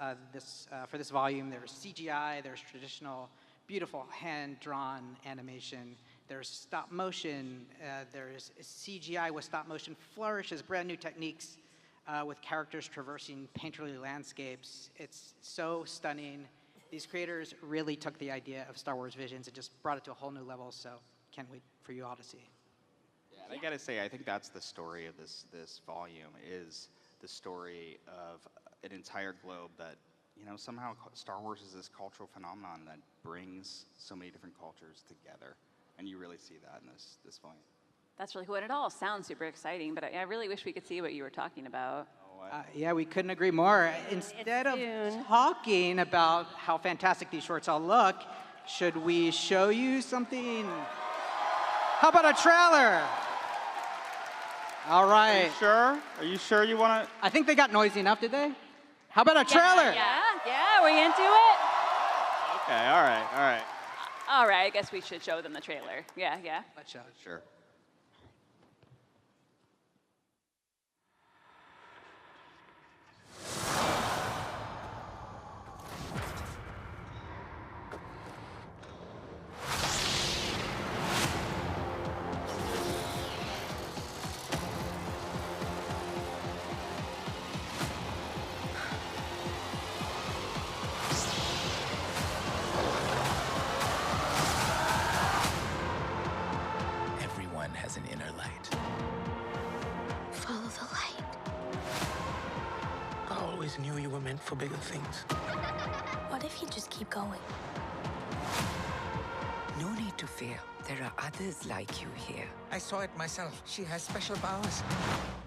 for this volume. There's CGI, there's traditional, beautiful hand-drawn animation. There's stop motion. There's CGI with stop motion flourishes, brand new techniques with characters traversing painterly landscapes. It's so stunning. These creators really took the idea of Star Wars Visions and just brought it to a whole new level, so can't wait for you all to see. Yeah, and I gotta say, I think that's the story of this volume, is the story of an entire globe that, somehow Star Wars is this cultural phenomenon that brings so many different cultures together, and you really see that in this volume. That's really cool, and it all sounds super exciting, but I really wish we could see what you were talking about. Yeah, we couldn't agree more. Instead of talking about how fantastic these shorts all look, should we show you something? How about a trailer? All right. Are you sure? Are you sure you want to? I think they got noisy enough, did they? How about a trailer? Yeah, we into it? Okay, all right. All right, I guess we should show them the trailer. Yeah. Let's show it. Sure. Everyone has an inner light. Follow the light. I always knew you were meant for bigger things. What if you just keep going? No need to fear. There are others like you here. I saw it myself. She has special powers.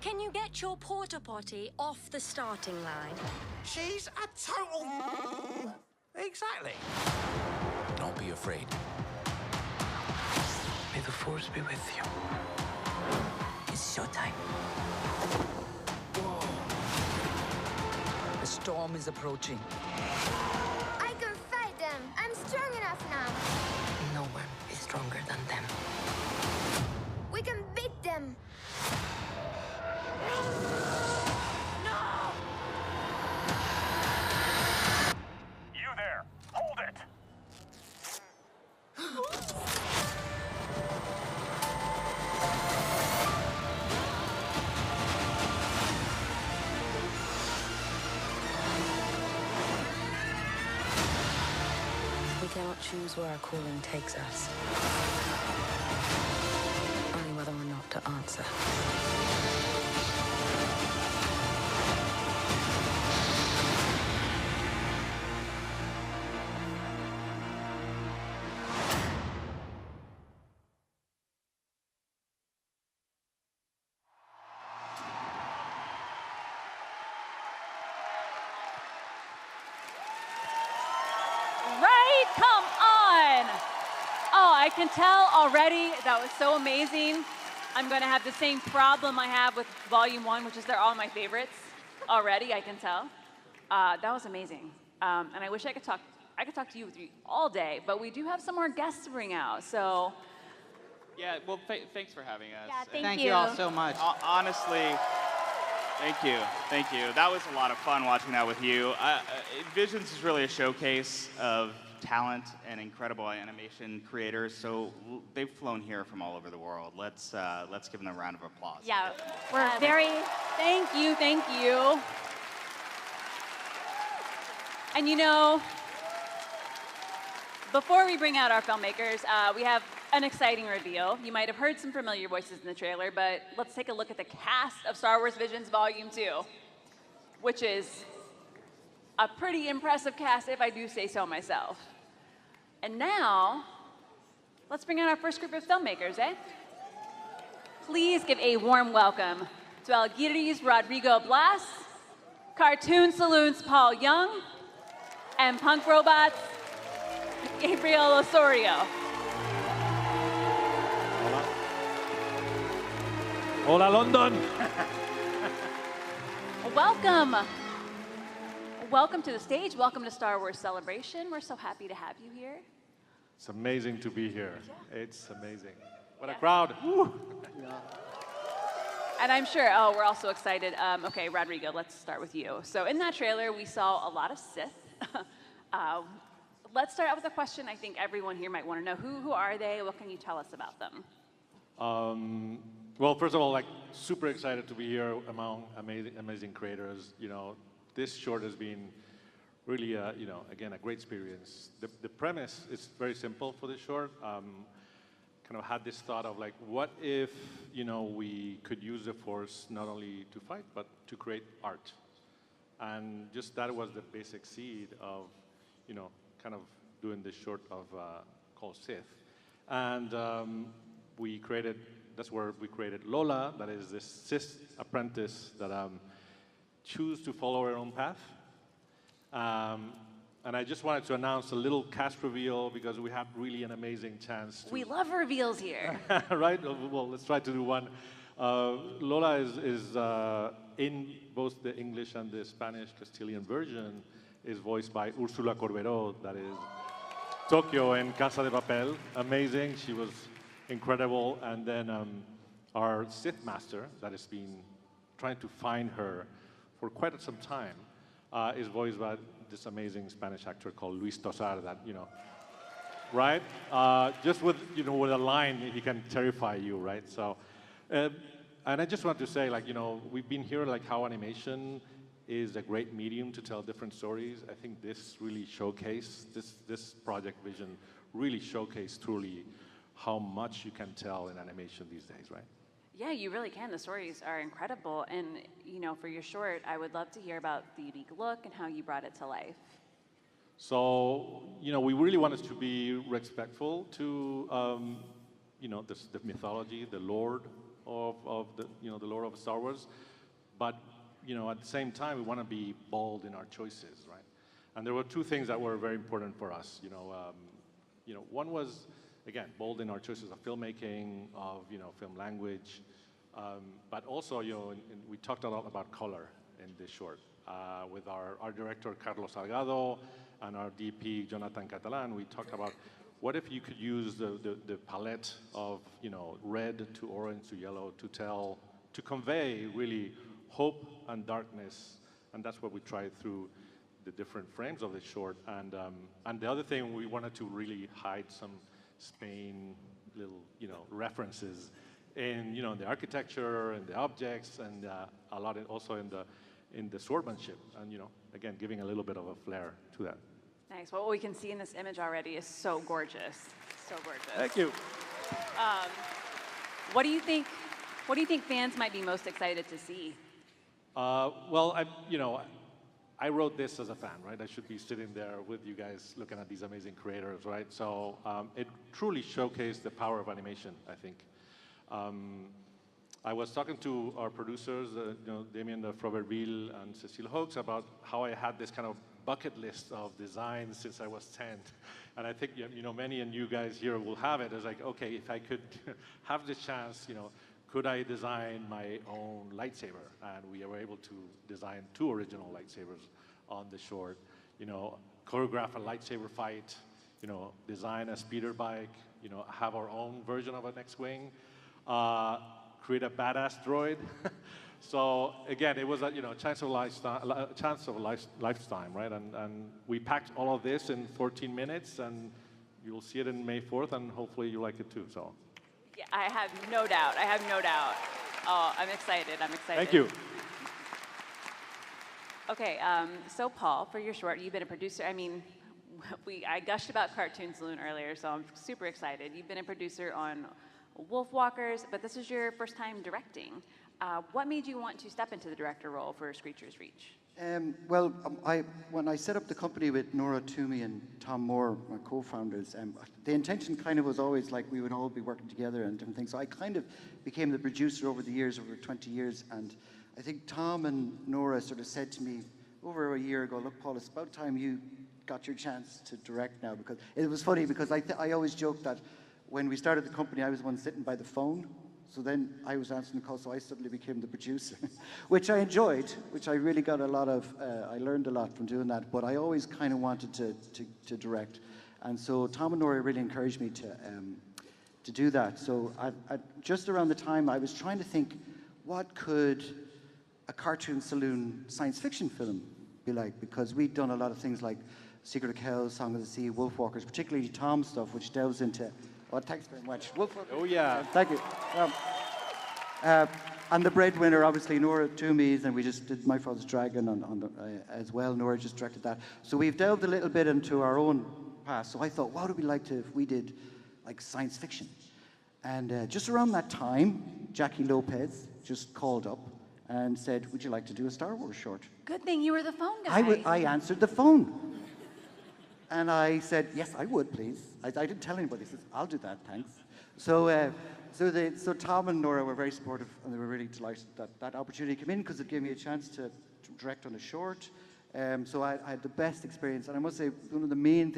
Can you get your porta potty off the starting line? She's a total... Exactly. Don't be afraid. May the Force be with you. It's showtime. The storm is approaching. I can fight them. I'm strong enough now. No one is stronger than them. We can beat them. We cannot choose where our calling takes us. Only whether or not to answer. Right? Come on. Oh, I can tell already. That was so amazing. I'm going to have the same problem I have with Volume 1, which is they're all my favorites already, I can tell. That was amazing. And I wish I could talk to you all day, but we do have some more guests to bring out, so. Yeah, well, thanks for having us. Yeah, thank you all so much. Honestly, thank you. Thank you. That was a lot of fun watching that with you. Visions is really a showcase of talent and incredible animation creators. So they've flown here from all over the world. Let's give them a round of applause. Yeah, we're very, thank you. And you know, before we bring out our filmmakers, we have an exciting reveal. You might have heard some familiar voices in the trailer, but let's take a look at the cast of Star Wars Visions Volume 2, which is a pretty impressive cast, if I do say so myself. And now, let's bring out our first group of filmmakers, eh? Please give a warm welcome to Alguiris Rodrigo Blas, Cartoon Saloon's Paul Young, and Punk Robots' Gabriel Osorio. Hola, London. Welcome. Welcome to the stage. Welcome to Star Wars Celebration. We're so happy to have you here. It's amazing to be here. It's amazing. What a crowd. Woo. And I'm sure, we're also excited. Okay, Rodrigo, let's start with you. So in that trailer, we saw a lot of Sith. Let's start out with a question I think everyone here might want to know. Who are they? What can you tell us about them? Well, first of all, like, super excited to be here among amazing creators. You know, this short has been really, you know, again, a great experience. The premise is very simple for this short. Kind of had this thought of like, what if, you know, we could use the Force not only to fight, but to create art? And just that was the basic seed of, you know, kind of doing this short of called Sith. And that's where we created Lola, that is this Sith apprentice that choose to follow her own path. And I just wanted to announce a little cast reveal because we have really an amazing chance to... We love reveals here. Right? Well, let's try to do one. Lola is in both the English and the Spanish Castilian version, is voiced by Ursula Corberó, that is Tokyo in Casa de Papel. Amazing, she was incredible. And then our Sith Master, that has been trying to find her for quite some time, is voiced by this amazing Spanish actor called Luis Tosar, that, you know, right? Just with, you know, with a line, he can terrify you, right? So, and I just want to say, like, you know, we've been hearing like how animation is a great medium to tell different stories. I think this really showcased, this Project Vision really showcased truly how much you can tell in animation these days, right? Yeah, you really can. The stories are incredible. And, you know, for your short, I would love to hear about the unique look and how you brought it to life. So, you know, we really wanted to be respectful to, you know, the mythology, the lore of the, you know, the lore of Star Wars. But, you know, at the same time, we want to be bold in our choices, right? And there were two things that were very important for us. You know, one was, again, bold in our choices of filmmaking, of, you know, film language, but also, you know, we talked a lot about color in this short with our director Carlos Salgado and our DP Jonathan Catalan. We talked about what if you could use the palette of, you know, red to orange to yellow to convey really hope and darkness, and that's what we tried through the different frames of the short. And the other thing, we wanted to really hide some Spain little, you know, references in, you know, the architecture and the objects, and a lot also in the swordsmanship, and, you know, again, giving a little bit of a flair to that. Nice. Well, what we can see in this image already is so gorgeous. So gorgeous. Thank you. What do you think fans might be most excited to see? Well, I wrote this as a fan, right? I should be sitting there with you guys looking at these amazing creators, right? So it truly showcased the power of animation, I think. I was talking to our producers, Damien Froberville and Cecile Hoeks, about how I had this kind of bucket list of designs since I was 10. And I think, many of you guys here will have it. It's like, okay, if I could have the chance, could I design my own lightsaber? And we were able to design 2 original lightsabers on the short, choreograph a lightsaber fight, design a speeder bike, have our own version of an X-Wing, create a badass droid. So again, it was a chance of lifetime, right? And we packed all of this in 14 minutes, and you'll see it in May 4th, and hopefully you like it too. So. Yeah, I have no doubt. Oh, I'm excited. Thank you. Okay, so Paul, for your short, you've been a producer. I mean, I gushed about Cartoon Saloon earlier, so I'm super excited. You've been a producer on Wolfwalkers, but this is your first time directing. What made you want to step into the director role for Screechers Reach? When I set up the company with Nora Toomey and Tom Moore, my co-founders, the intention kind of was always like we would all be working together and different things. So I kind of became the producer over the years, over 20 years. And I think Tom and Nora sort of said to me over a year ago, look, Paul, it's about time you got your chance to direct now. Because it was funny because I always joked that when we started the company, I was the one sitting by the phone. So then I was answering the call, so I suddenly became the producer, which I enjoyed, which I really got a lot of, I learned a lot from doing that, but I always kind of wanted to direct. And so Tom and Nora really encouraged me to do that. So just around the time I was trying to think, what could a Cartoon Saloon science fiction film be like? Because we'd done a lot of things like Secret of Kells, Song of the Sea, Wolfwalkers, particularly Tom's stuff, which delves into. Oh, thanks very much. Oh, yeah. Thank you. And the breadwinner, obviously, Nora Toomey's, and we just did My Father's Dragon as well. Nora just directed that. So we've delved a little bit into our own past. So I thought, what would we like to if we did like science fiction? And just around that time, Jackie Lopez just called up and said, would you like to do a Star Wars short? Good thing you were the phone guy. I answered the phone. And I said, yes, I would, please. I didn't tell anybody. I said, I'll do that, thanks. So Tom and Nora were very supportive, and they were really delighted that that opportunity came in because it gave me a chance to direct on a short. So I had the best experience. And I must say, one of the main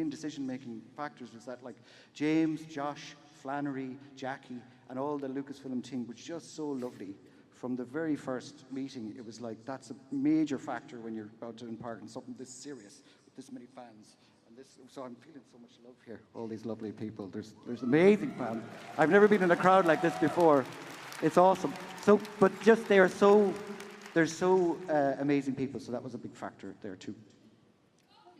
decision-making factors was that, like, James, Josh, Flannery, Jackie, and all the Lucasfilm team was just so lovely. From the very first meeting, it was like, that's a major factor when you're about to embark on something this serious. This many fans, and so I'm feeling so much love here. All these lovely people. There's amazing fans. I've never been in a crowd like this before. It's awesome. So, but just they're so amazing people. So that was a big factor there too.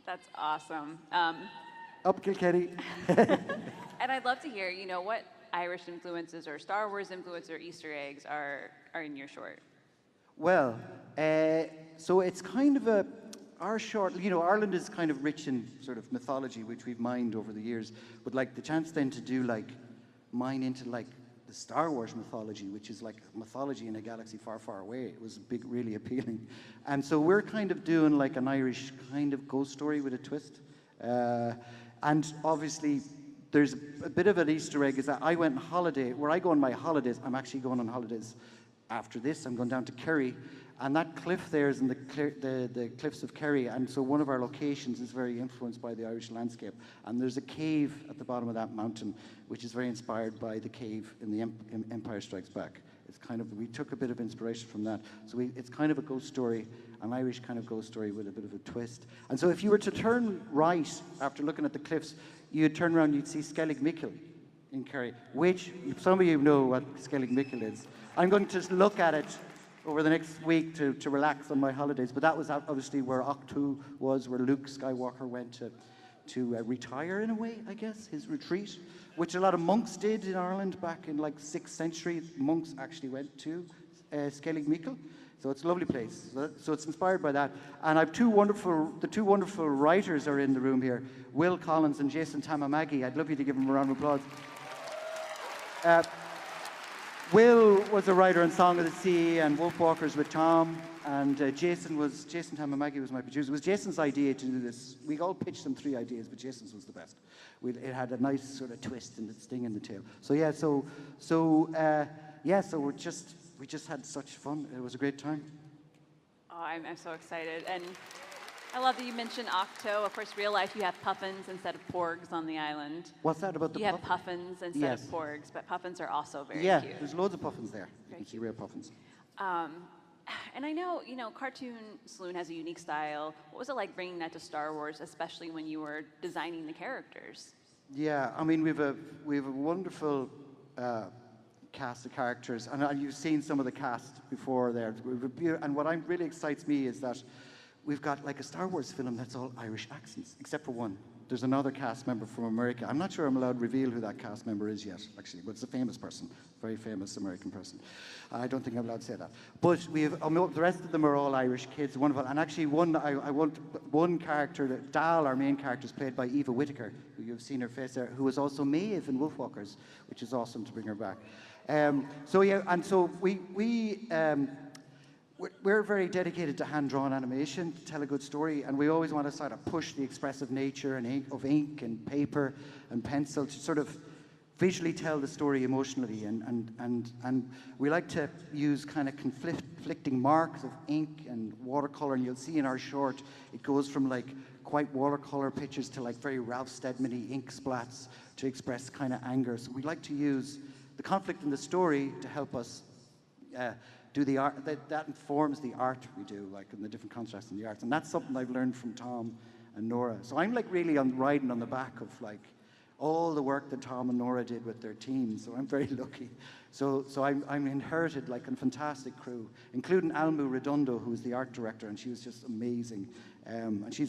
That's awesome. Up Kilkenny. And I'd love to hear, what Irish influences or Star Wars influences or Easter eggs are in your short. Well, so it's kind of our short, Ireland is kind of rich in sort of mythology, which we've mined over the years, but like the chance then to do mine into like the Star Wars mythology, which is like mythology in a galaxy far, far away. It was really appealing. And so we're kind of doing like an Irish kind of ghost story with a twist. And obviously there's a bit of an Easter egg is that I went on holiday, where I go on my holidays, I'm actually going on holidays after this. I'm going down to Kerry. And that cliff there is in the cliffs of Kerry, and so one of our locations is very influenced by the Irish landscape. And there's a cave at the bottom of that mountain, which is very inspired by the cave in the Empire Strikes Back. It's kind of, we took a bit of inspiration from that. So it's kind of a ghost story, an Irish kind of ghost story with a bit of a twist. And so if you were to turn right after looking at the cliffs, you'd turn around, you'd see Skellig Mickle in Kerry, which some of you know what Skellig Mickle is. I'm going to look at it over the next week to relax on my holidays. But that was obviously where Octu was, where Luke Skywalker went to retire in a way, I guess, his retreat, which a lot of monks did in Ireland back in like 6th century. Monks actually went to Skellig Mickle So it's a lovely place. So it's inspired by that. And I've the two wonderful writers are in the room here, Will Collins and Jason Tamamagi. I'd love you to give them a round of applause. Will was a writer on Song of the Sea and Wolfwalkers with Tom, and Jason Tamamagi was my producer. It was Jason's idea to do this. We all pitched him 3 ideas, but Jason's was the best. It had a nice sort of twist and sting in the tail. So yeah, so we just had such fun. It was a great time. Oh, I'm so excited. And I love that you mentioned Octo. Of course, real life, you have puffins instead of porgs on the island. What's that about the You have puffins instead of porgs, but puffins are also very yeah, cute. there's loads of puffins there. You can see real puffins. And I know, Cartoon Saloon has a unique style. What was it like bringing that to Star Wars, especially when you were designing the characters? Yeah, I mean, we have a wonderful cast of characters, and you've seen some of the cast before there. And what really excites me is that we've got like a Star Wars film that's all Irish accents, except for one. There's another cast member from America. I'm not sure I'm allowed to reveal who that cast member is yet, actually, but it's a famous person, very famous American person. I don't think I'm allowed to say that. But we have the rest of them are all Irish kids, wonderful. And actually, I want one character, Dal, our main character, is played by Eva Whittaker, who you've seen her face there, who was also Maeve in Wolfwalkers, which is awesome to bring her back. We're very dedicated to hand-drawn animation to tell a good story, and we always want to sort of push the expressive nature of ink and paper and pencil to sort of visually tell the story emotionally, and we like to use kind of conflicting marks of ink and watercolor, and you'll see in our short it goes from like quite watercolor pictures to like very Ralph Steadman-y ink splats to express kind of anger. So we like to use the conflict in the story to help us do the art. That informs the art we do, like in the different contrasts in the arts, and that's something I've learned from Tom and Nora. So I'm like really riding on the back of like all the work that Tom and Nora did with their team. So I'm very lucky. So I'm inherited like a fantastic crew, including Almu Redondo, who was the art director, and she was just amazing. And she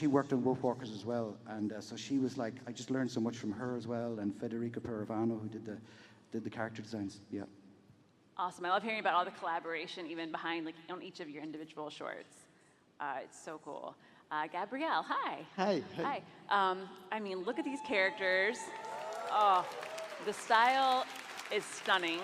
worked on Wolfwalkers as well, and so she was like, I just learned so much from her as well, and Federica Paravano, who did the character designs. Yeah. Awesome. I love hearing about all the collaboration even behind like on each of your individual shorts. It's so cool. Gabrielle, hi. Hi. Hi. I mean, look at these characters. Oh, the style is stunning.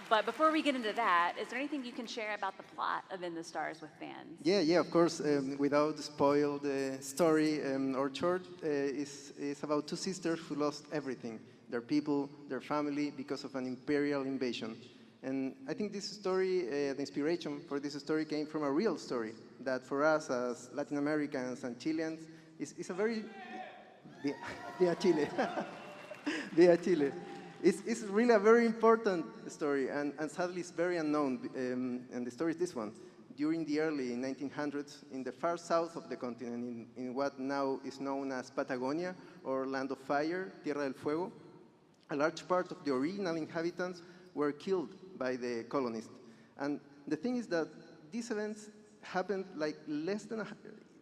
But before we get into that, is there anything you can share about the plot of In the Stars with fans? Yeah, of course. Without spoil the story, our short is about 2 sisters who lost everything, their people, their family, because of an imperial invasion. And I think this story, the inspiration for this story came from a real story that for us as Latin Americans and Chileans is a very... Via Chile. Via Chile. It's really a very important story, and sadly it's very unknown, and the story is this one. During the early 1900s, in the far south of the continent, in what now is known as Patagonia, or Land of Fire, Tierra del Fuego, a large part of the original inhabitants were killed by the colonists. And the thing is that these events happened like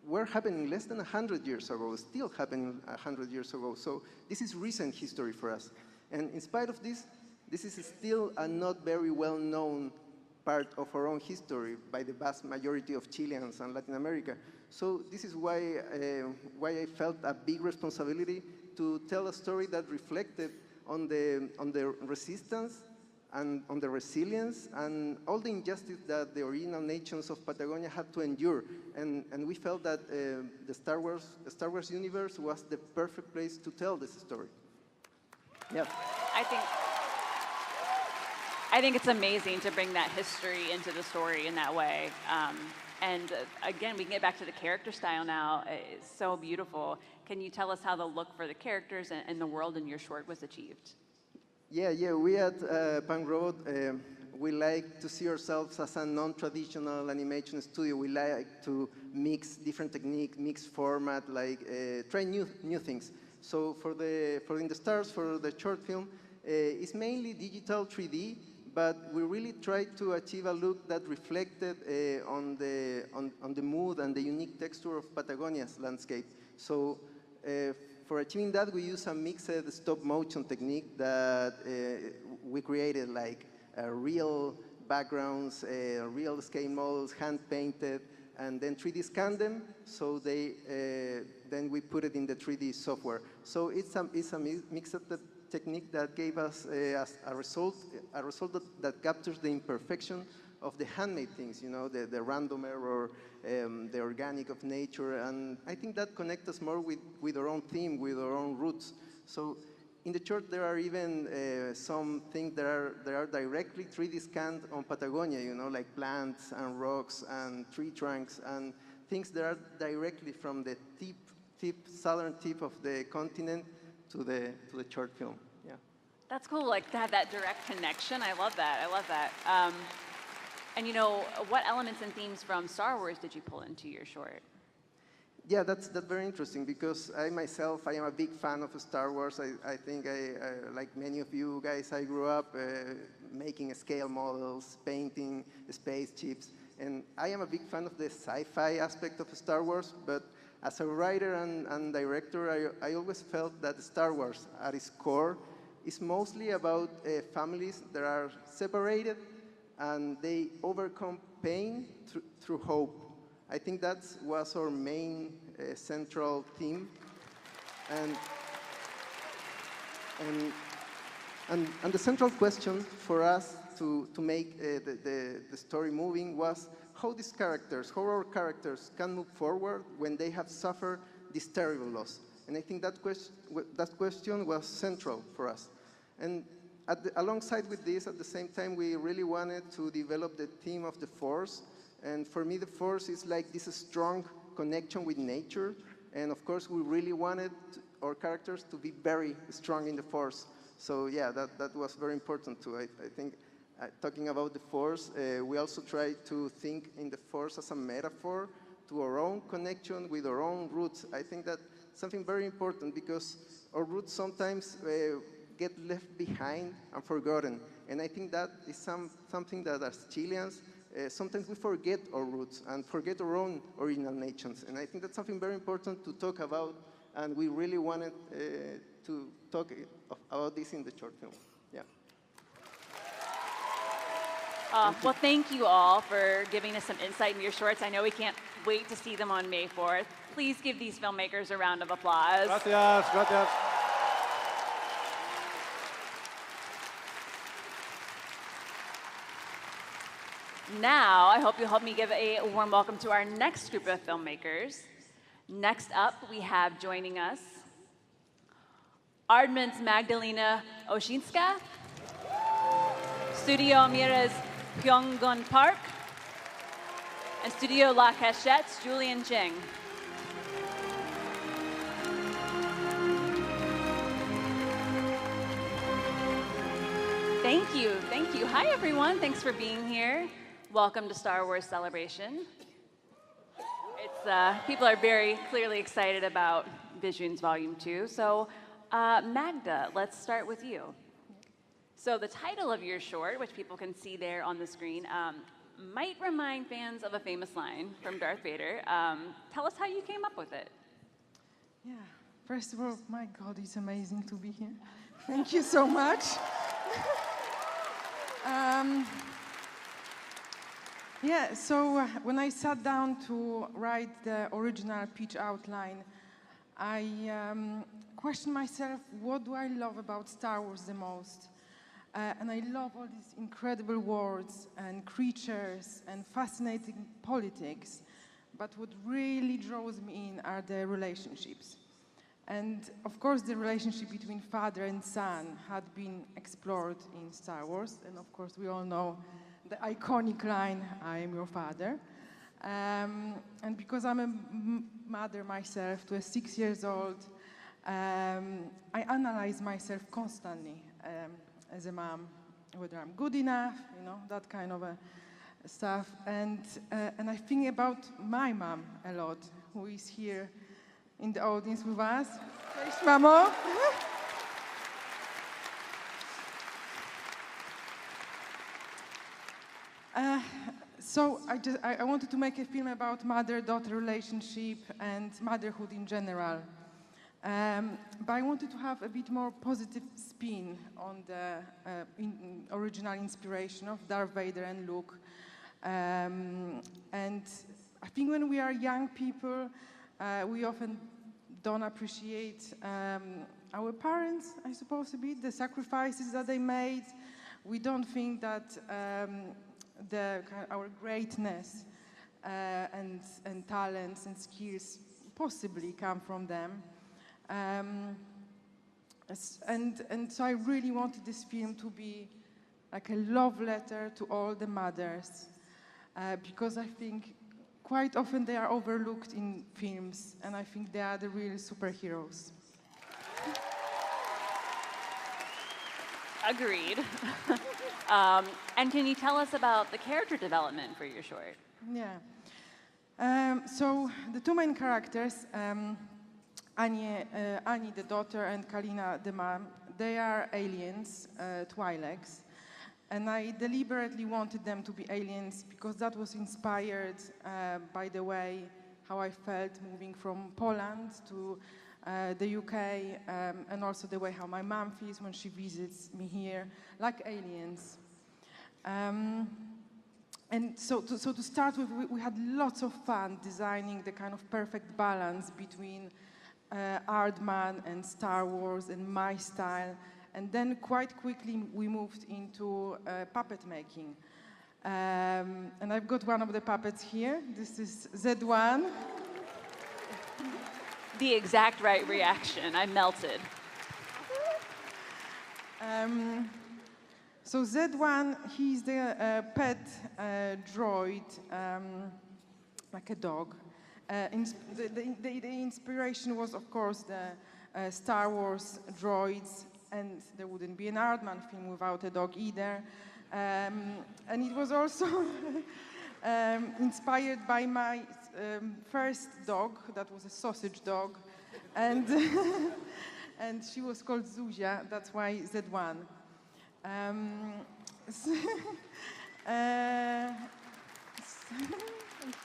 were happening less than 100 years ago, still happening 100 years ago. So this is recent history for us. And in spite of this, this is still a not very well-known part of our own history by the vast majority of Chileans and Latin America. So this is why I felt a big responsibility to tell a story that reflected on the resistance and on the resilience and all the injustice that the original nations of Patagonia had to endure. And we felt that the Star Wars universe was the perfect place to tell this story. Yep. I think it's amazing to bring that history into the story in that way. Again, we can get back to the character style now. It's so beautiful. Can you tell us how the look for the characters and the world in your short was achieved? Yeah. We at Punk Robot, we like to see ourselves as a non-traditional animation studio. We like to mix different techniques, mix format, try new things. So for In the Stars, for the short film, it's mainly digital 3D, but we really tried to achieve a look that reflected on the mood and the unique texture of Patagonia's landscape. So for achieving that, we use a mixed stop motion technique that we created, like a real backgrounds, real scale models, hand painted, and then 3D scan them. So then we put it in the 3D software. So it's a mixed technique that gave us a result that captures the imperfection of the handmade things, you know, the random error, the organic of nature, and I think that connects us more with our own theme, with our own roots. So in the short, there are even some things that are directly 3D scanned on Patagonia, you know, like plants and rocks and tree trunks and things that are directly from the southern tip of the continent to the short film. Yeah. That's cool, like to have that direct connection. I love that. I love that. And you know, what elements and themes from Star Wars did you pull into your short? Yeah, that's very interesting because I myself, I am a big fan of Star Wars. I think, like many of you guys, I grew up making scale models, painting spaceships, and I am a big fan of the sci-fi aspect of Star Wars, but as a writer and director, I always felt that Star Wars, at its core, is mostly about families that are separated and they overcome pain through hope. I think that was our main central theme. And the central question for us to make the story moving was how our characters can move forward when they have suffered this terrible loss. And I think that question was central for us. And alongside with this, at the same time, we really wanted to develop the theme of the Force. And for me, the Force is like this strong connection with nature. And of course, we really wanted our characters to be very strong in the Force. So yeah, that was very important too. I think talking about the Force, we also try to think in the Force as a metaphor to our own connection with our own roots. I think that's something very important because our roots sometimes get left behind and forgotten. And I think that is something that as Chileans, sometimes we forget our roots and forget our own original nations. And I think that's something very important to talk about, and we really wanted to talk about this in the short film. Yeah. Well, thank you all for giving us some insight into your shorts. I know we can't wait to see them on May 4th. Please give these filmmakers a round of applause. Gracias, gracias. Now, I hope you'll help me give a warm welcome to our next group of filmmakers. Next up, we have joining us Aardman's Magdalena Oshinska, Studio Mira's Pyongun Park, and Studio La Cachette's Julian Cheng. Thank you, thank you. Hi, everyone. Thanks for being here. Welcome to Star Wars Celebration. People are very clearly excited about Visions Volume 2. So, Magda, let's start with you. So the title of your short, which people can see there on the screen, might remind fans of a famous line from Darth Vader. Tell us how you came up with it. Yeah, first of all, my God, it's amazing to be here. Thank you so much. Yeah, so when I sat down to write the original pitch outline, I questioned myself, what do I love about Star Wars the most? And I love all these incredible worlds and creatures and fascinating politics, but what really draws me in are the relationships. And of course, the relationship between father and son had been explored in Star Wars, and of course, we all know the iconic line, "I am your father." And because I'm a mother myself to a 6 years old, I analyze myself constantly as a mom, whether I'm good enough, you know, that kind of stuff. And I think about my mom a lot, who is here in the audience with us. Cześć, mamo. So I wanted to make a film about mother-daughter relationship and motherhood in general. But I wanted to have a bit more positive spin on the original inspiration of Darth Vader and Luke. And I think when we are young people, we often don't appreciate our parents, I suppose, a bit, the sacrifices that they made. We don't think that our greatness and talents and skills possibly come from them. And so I really wanted this film to be like a love letter to all the mothers, because I think quite often they are overlooked in films, and I think they are the real superheroes. Agreed. And can you tell us about the character development for your short? Yeah. So the two main characters, Annie, the daughter, and Kalina, the mom, they are aliens, Twi'leks. And I deliberately wanted them to be aliens because that was inspired by the way how I felt moving from Poland to the UK, and also the way how my mom feels when she visits me here, like aliens. And so to start with, we had lots of fun designing the kind of perfect balance between Aardman and Star Wars and my style. And then quite quickly we moved into puppet making. And I've got one of the puppets here. This is Z1. The exact right reaction. I melted. So Z1, he's the pet droid, like a dog. The inspiration was, of course, the Star Wars droids, and there wouldn't be an Aardman film without a dog either. And it was also inspired by my first dog, that was a sausage dog, and, and she was called Zuzia, that's why Z1. Thank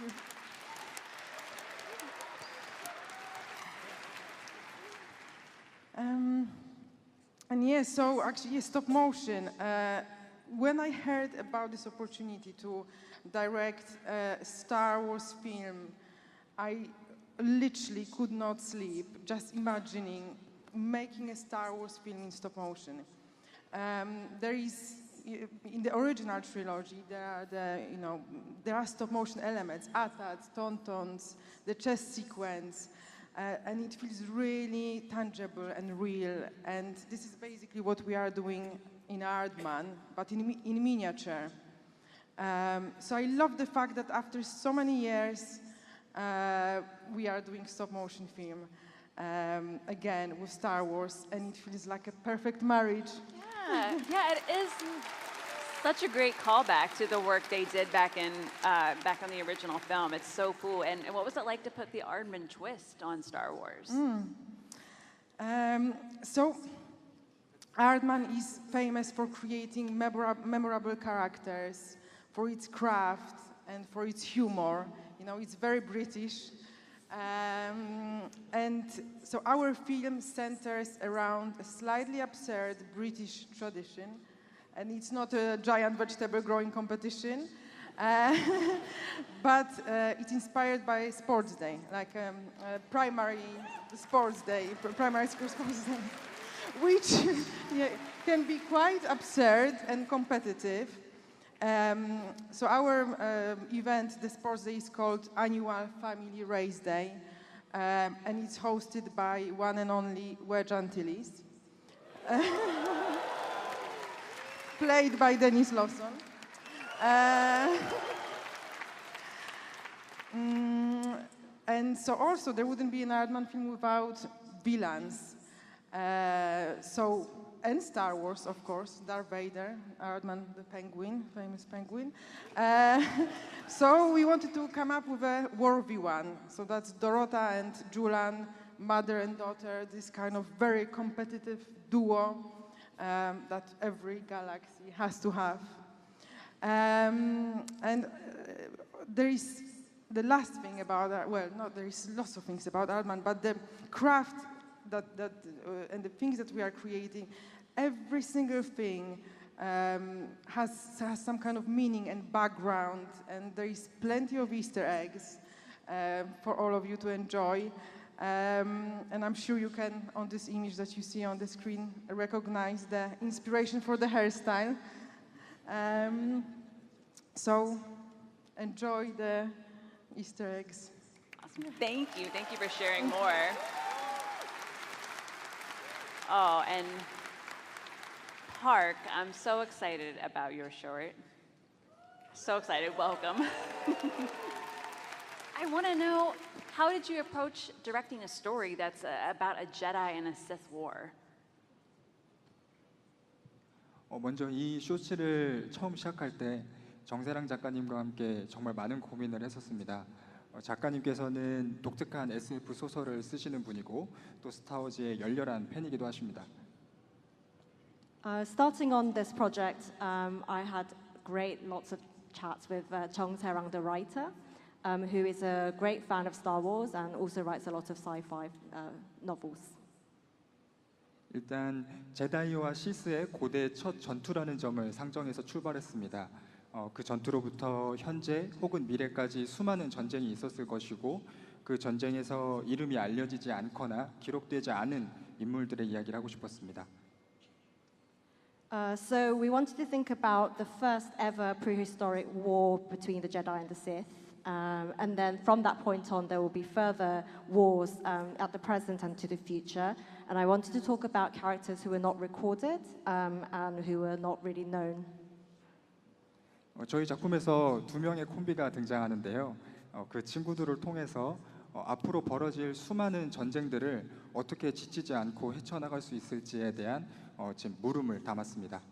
you. And yes, so actually, stop motion. When I heard about this opportunity to direct a Star Wars film, I literally could not sleep just imagining making a Star Wars film in stop motion. There is, in the original trilogy, there are stop motion elements, AT-ATs, Tauntauns, the chess sequence. And it feels really tangible and real. And this is basically what we are doing in Aardman, but in miniature. So I love the fact that after so many years, we are doing stop motion film again with Star Wars, and it feels like a perfect marriage. Yeah, it is such a great callback to the work they did back on the original film. It's so cool. And what was it like to put the Aardman twist on Star Wars? So Aardman is famous for creating memorable characters, for its craft and for its humor. You know, it's very British. And so our film centers around a slightly absurd British tradition. And it's not a giant vegetable growing competition, but it's inspired by Sports Day, like primary sports day, primary school sports day, which can be quite absurd and competitive. So our event, the Sports Day, is called Annual Family Race Day, and it's hosted by one and only Wedge Antilles. Played by Dennis Lawson. And so also there wouldn't be an Aardman film without villains. And Star Wars, of course, Darth Vader, Aardman the penguin, famous penguin. So we wanted to come up with a worthy one. So that's Dorota and Julan, mother and daughter, this kind of very competitive duo. That every galaxy has to have. There is the last thing about, well, no, there is lots of things about Aardman, but the craft and the things that we are creating, every single thing has some kind of meaning and background, and there is plenty of Easter eggs for all of you to enjoy. And I'm sure you can, on this image that you see on the screen, recognize the inspiration for the hairstyle. So enjoy the Easter eggs. Awesome. Thank you for sharing more. Oh, and Park, I'm so excited about your short. So excited, welcome. I want to know, how did you approach directing a story that's about a Jedi and a Sith war? 먼저 이 쇼츠를 처음 시작할 때 정세랑 작가님과 함께 정말 많은 고민을 했었습니다. 작가님께서는 독특한 SF 소설을 쓰시는 분이고 또 스타워즈의 열렬한 팬이기도 하십니다. Starting on this project, I had lots of chats with Chong Se-rang, the writer, who is a great fan of Star Wars and also writes a lot of sci-fi novels. 일단 제다이와 시스의 고대 첫 전투라는 점을 상정해서 출발했습니다. 그 전투로부터 현재 혹은 미래까지 수많은 전쟁이 있었을 것이고 그 전쟁에서 이름이 알려지지 않거나 기록되지 않은 인물들의 이야기를 하고 싶었습니다. So we wanted to think about the first ever prehistoric war between the Jedi and the Sith. And then from that point on, there will be further wars at the present and to the future. And I wanted to talk about characters who were not recorded and who were not really known. 저희 작품에서 두 명의 콤비가 등장하는데요. 그 친구들을 통해서 앞으로 벌어질 수많은 전쟁들을 어떻게 지치지 않고 헤쳐나갈 수 있을지에 대한 지금 물음을 담았습니다.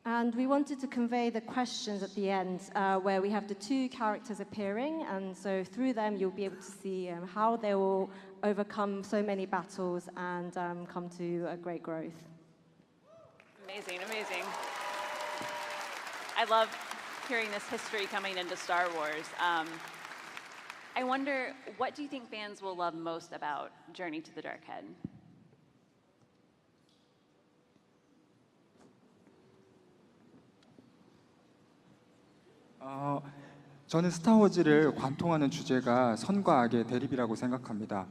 And we wanted to convey the questions at the end, where we have the two characters appearing, and so through them you'll be able to see how they will overcome so many battles and come to a great growth. Amazing, amazing. I love hearing this history coming into Star Wars. I wonder, what do you think fans will love most about Journey to the Dark Head? 저는 스타워즈를 관통하는 주제가 선과 악의 대립이라고 생각합니다.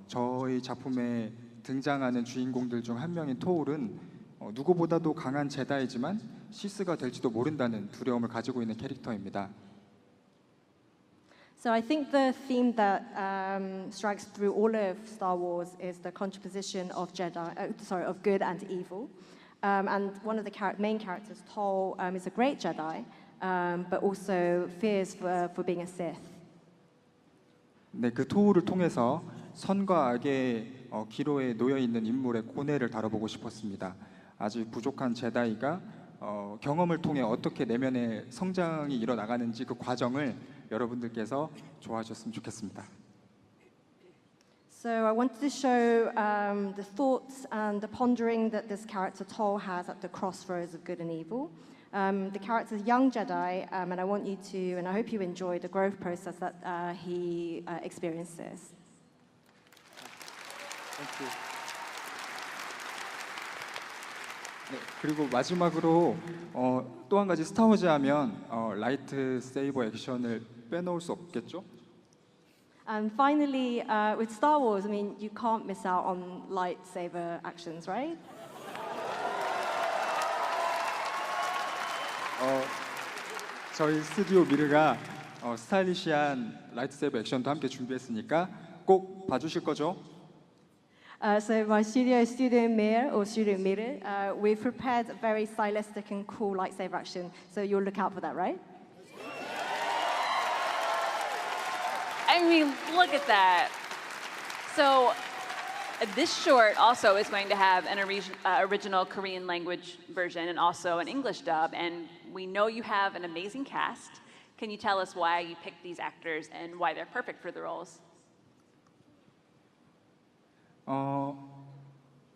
저희 작품에 등장하는 주인공들 중 한 명인 토울은 누구보다도 강한 제다이지만 시스가 될지도 모른다는 두려움을 가지고 있는 캐릭터입니다. So I think the theme that strikes through all of Star Wars is the contraposition of of good and evil. And one of the main characters, Tol, is a great Jedi, but also fears for being a Sith. 네, 그 토울을 통해서 선과 악의 기로에 놓여 있는 인물의 고뇌를 다뤄보고 싶었습니다. 아직 부족한 제다이가 경험을 통해 어떻게 내면의 성장이 일어나가는지 그 과정을 여러분들께서 좋아하셨으면 좋겠습니다. So I wanted to show the thoughts and the pondering that this character Tol has at the crossroads of good and evil. The character is a young Jedi, and I want you to, and I hope you enjoy the growth process that he experiences. Thank you. 네, 그리고 마지막으로 또 한 가지 스타워즈 하면 라이트 세이버 액션을 빼놓을 수 없겠죠? And finally, with Star Wars, I mean, you can't miss out on lightsaber actions, right? 저희 스튜디오 미르가 스타일리시한 라이트 세이버 액션도 함께 준비했으니까 꼭 봐주실 거죠? So my Studio Mir, or Studio Mirror, we've prepared a very stylistic and cool lightsaber action, so you'll look out for that, right? I mean, look at that. So this short also is going to have an original Korean language version and also an English dub, and we know you have an amazing cast. Can you tell us why you picked these actors and why they're perfect for the roles?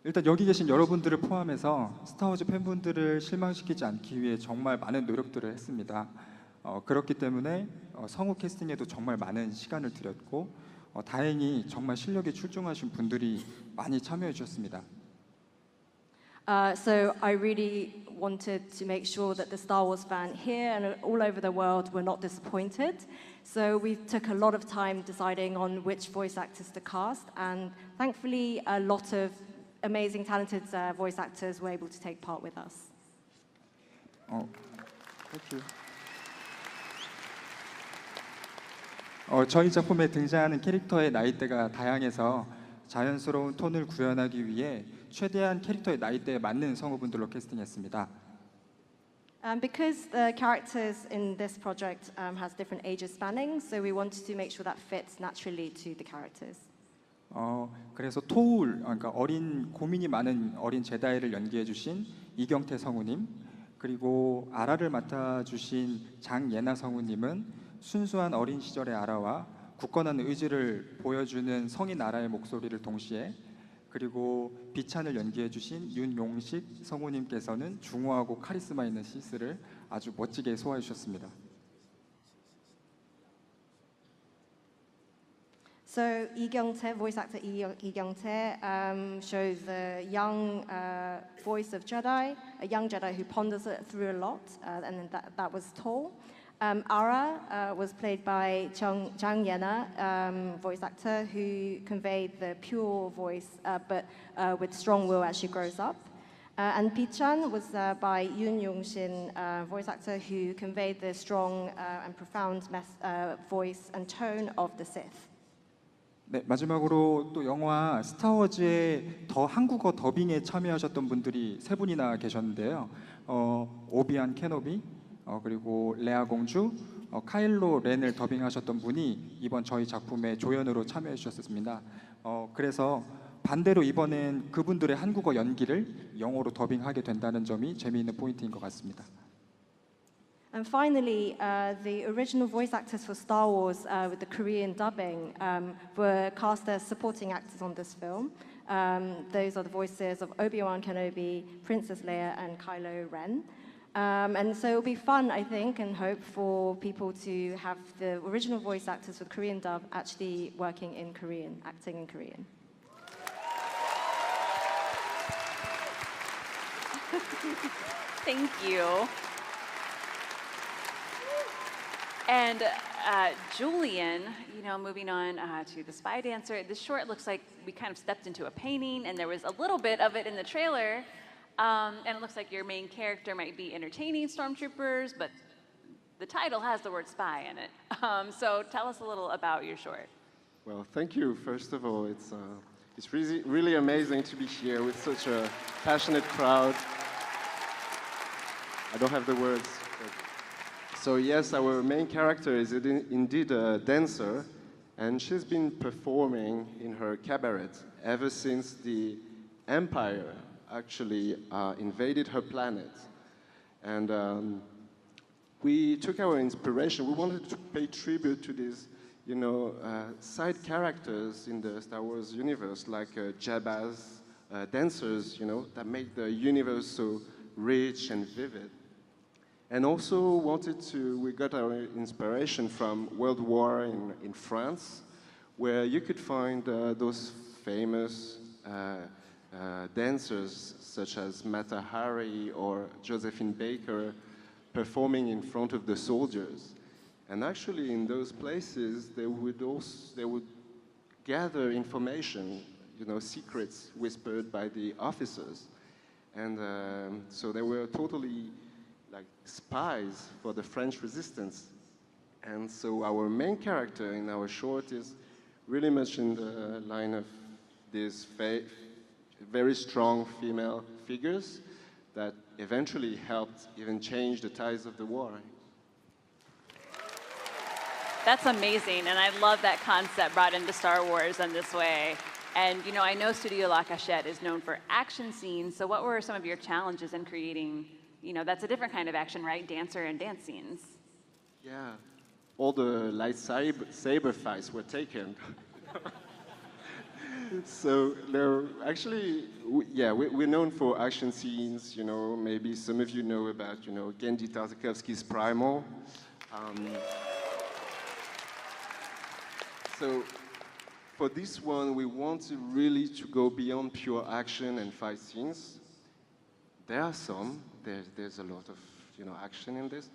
일단 여기 계신 여러분들을 포함해서 스타워즈 팬분들을 실망시키지 않기 위해 정말 많은 노력들을 했습니다. 그렇기 때문에 성우 캐스팅에도 정말 많은 시간을 들였고 다행히 정말 실력이 출중하신 분들이 많이 참여해 주셨습니다. So I really wanted to make sure that the Star Wars fan here and all over the world were not disappointed. So we took a lot of time deciding on which voice actors to cast, and thankfully a lot of amazing, talented voice actors were able to take part with us. Thank you. 저희 작품에 등장하는 캐릭터의 나이대가 다양해서 자연스러운 톤을 구현하기 위해 최대한 캐릭터의 나이대에 맞는 성우분들로 캐스팅했습니다. Because the characters in this project has different ages spanning, so we wanted to make sure that fits naturally to the characters. 그래서 토울, 그러니까 고민이 많은 어린 제다이를 연기해 주신 이경태 성우님, 그리고 아라를 맡아 주신 장예나 성우님은 순수한 어린 시절의 아라와 굳건한 의지를 보여주는 성인 아라의 목소리를 동시에, 그리고 비찬을 연기해 주신 윤용식 성우님께서는 중후하고 카리스마 있는 시스를 아주 멋지게 소화해 주셨습니다. So Lee Kyung-tae, voice actor Lee Kyung-tae, shows the young voice of Jedi, a young Jedi who ponders it through a lot, and that was Tall. Ara was played by Jang Yena, voice actor, who conveyed the pure voice, but with strong will as she grows up. And Pichan was by Yoon Yong-shin, voice actor, who conveyed the strong and profound voice and tone of the Sith. 네, 마지막으로 또 영화 스타워즈의 한국어 더빙에 참여하셨던 분들이 세 분이나 계셨는데요. 오비안 케노비, 그리고 레아 공주, 카일로 렌을 더빙하셨던 분이 이번 저희 작품의 조연으로 참여해 주셨습니다. 그래서 반대로 이번엔 그분들의 한국어 연기를 영어로 더빙하게 된다는 점이 재미있는 포인트인 것 같습니다. And finally, the original voice actors for Star Wars with the Korean dubbing were cast as supporting actors on this film. Those are the voices of Obi-Wan Kenobi, Princess Leia, and Kylo Ren. And so it'll be fun, I think, and hope for people to have the original voice actors for the Korean dub actually working in Korean, acting in Korean. Thank you. And Julian, moving on to The Spy Dancer, this short looks like we kind of stepped into a painting, and there was a little bit of it in the trailer. And it looks like your main character might be entertaining stormtroopers, but the title has the word spy in it. So tell us a little about your short. Well, thank you. First of all, it's really amazing to be here with such a passionate crowd. I don't have the words. So yes, our main character is indeed a dancer, and she's been performing in her cabaret ever since the Empire actually invaded her planet. And we took our inspiration. We wanted to pay tribute to these, side characters in the Star Wars universe, like Jabba's dancers, that make the universe so rich and vivid. And also we got our inspiration from World War in France, where you could find those famous dancers such as Mata Hari or Josephine Baker performing in front of the soldiers. And actually in those places, they would gather information, secrets whispered by the officers. And so they were totally like spies for the French resistance. And so our main character in our short is really much in the line of these very strong female figures that eventually helped even change the tides of the war. That's amazing, and I love that concept brought into Star Wars in this way. And I know Studio La Cachette is known for action scenes, so what were some of your challenges in creating, that's a different kind of action, right? Dancer and dance scenes. Yeah, all the lightsaber fights were taken. So we're known for action scenes. Maybe some of you know about Genndy Tartakovsky's Primal. So for this one, we wanted really to go beyond pure action and fight scenes. There are some. There's a lot of action in this.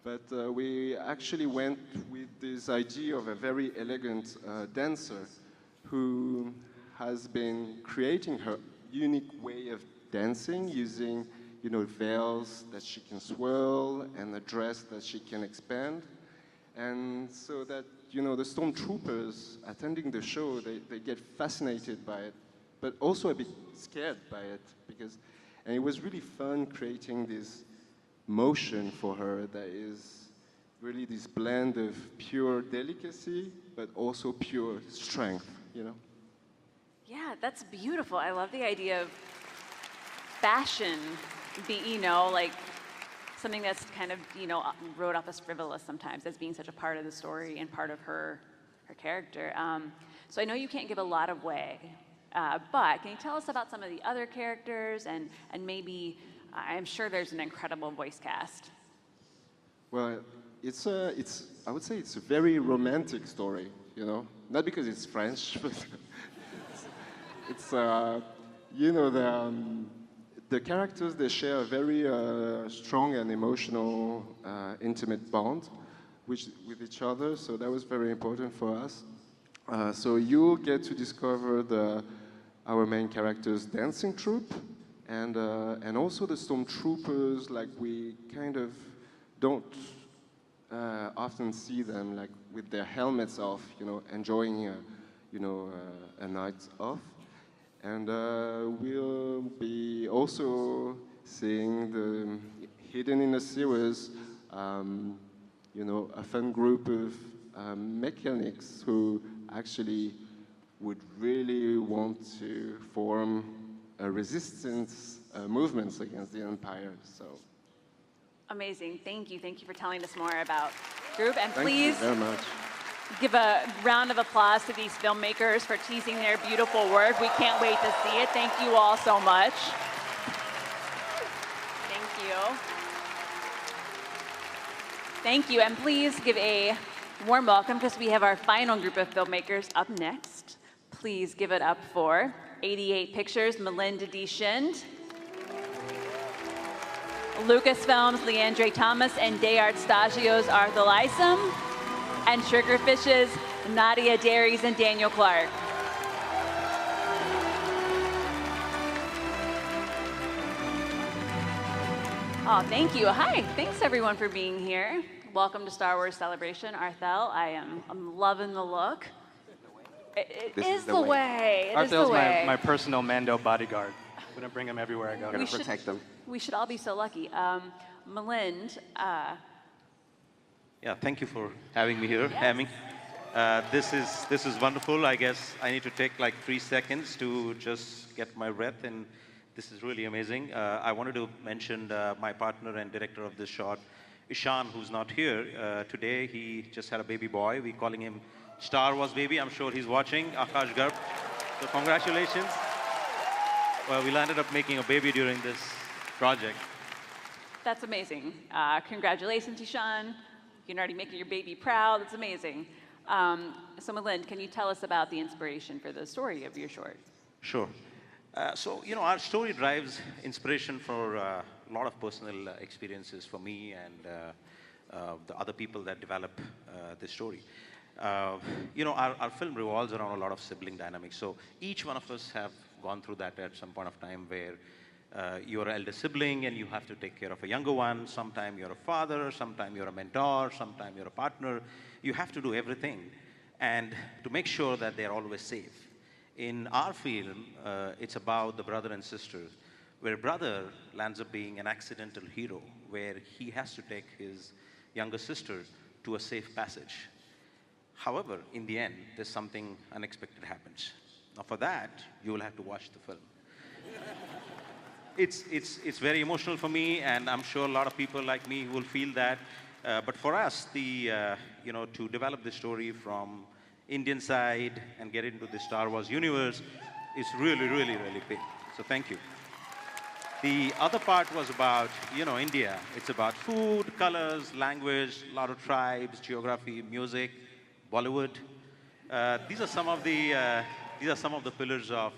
But we actually went with this idea of a very elegant dancer who has been creating her unique way of dancing using veils that she can swirl and a dress that she can expand. And so that, the stormtroopers attending the show, they get fascinated by it, but also a bit scared by it and it was really fun creating this motion for her that is really this blend of pure delicacy, but also pure strength, Yeah, that's beautiful. I love the idea of fashion be, like something that's kind of, wrote off as frivolous sometimes as being such a part of the story and part of her character. So I know you can't give a lot away, but can you tell us about some of the other characters and maybe, I'm sure there's an incredible voice cast. Well, I would say it's a very romantic story, not because it's French, but it's, the characters, they share a very strong and emotional, intimate bond with each other, so that was very important for us. So you get to discover our main character's dancing troupe, and also the stormtroopers. Like, we kind of don't often see them like with their helmets off, enjoying a night off. And we'll be also seeing the hidden in the series, a fun group of mechanics who actually would really want to form a resistance movements against the Empire. So Amazing. Thank you. Thank you for telling us more about the group. And thank please you very much. give a round of applause to these filmmakers for teasing their beautiful work. We can't wait to see it. Thank you all so much. Thank you. Thank you. And please give a warm welcome because we have our final group of filmmakers up next. Please give it up for 88 Pictures, Melinda Deschend. Lucasfilms, Leandre Thomas, and Day Art Stagio's Arthur Lysum. And Sugarfish's Nadia Dairies and Daniel Clark. Oh, thank you. Hi, thanks everyone for being here. Welcome to Star Wars Celebration. Arthel, I'm loving the look. It is the way. It is the Arthel's way. my personal Mando bodyguard. I'm gonna bring him everywhere I go. We should protect them. We should all be so lucky. Malind, Yeah, thank you for having me here, Amy. This is wonderful. I guess I need to take like 3 seconds to just get my breath, and this is really amazing. I wanted to mention my partner and director of this shot, Ishan, who's not here today. He just had a baby boy. We're calling him Star Wars Baby. I'm sure he's watching, Akash Garb. So congratulations. Well, we landed up making a baby during this project. that's amazing. Congratulations, Ishan. You're already making your baby proud. That's amazing. So Malind, can you tell us about the inspiration for the story of your short? Sure. So, our story drives inspiration for a lot of personal experiences for me and the other people that develop this story. Our film revolves around a lot of sibling dynamics. So each one of us have gone through that at some point of time where you're an elder sibling and you have to take care of a younger one. Sometime you're a father, sometime you're a mentor, sometime you're a partner. You have to do everything and to make sure that they're always safe. In our film, it's about the brother and sister, where brother lands up being an accidental hero, where he has to take his younger sister to a safe passage. However, in the end, there's something unexpected happens. Now for that, you will have to watch the film. It's very emotional for me, and I'm sure a lot of people like me will feel that. But for us, to develop the story from Indian side and get into the Star Wars universe is really, really, really big. So thank you. The other part was about, India. It's about food, colors, language, a lot of tribes, geography, music, Bollywood. These are some of the pillars of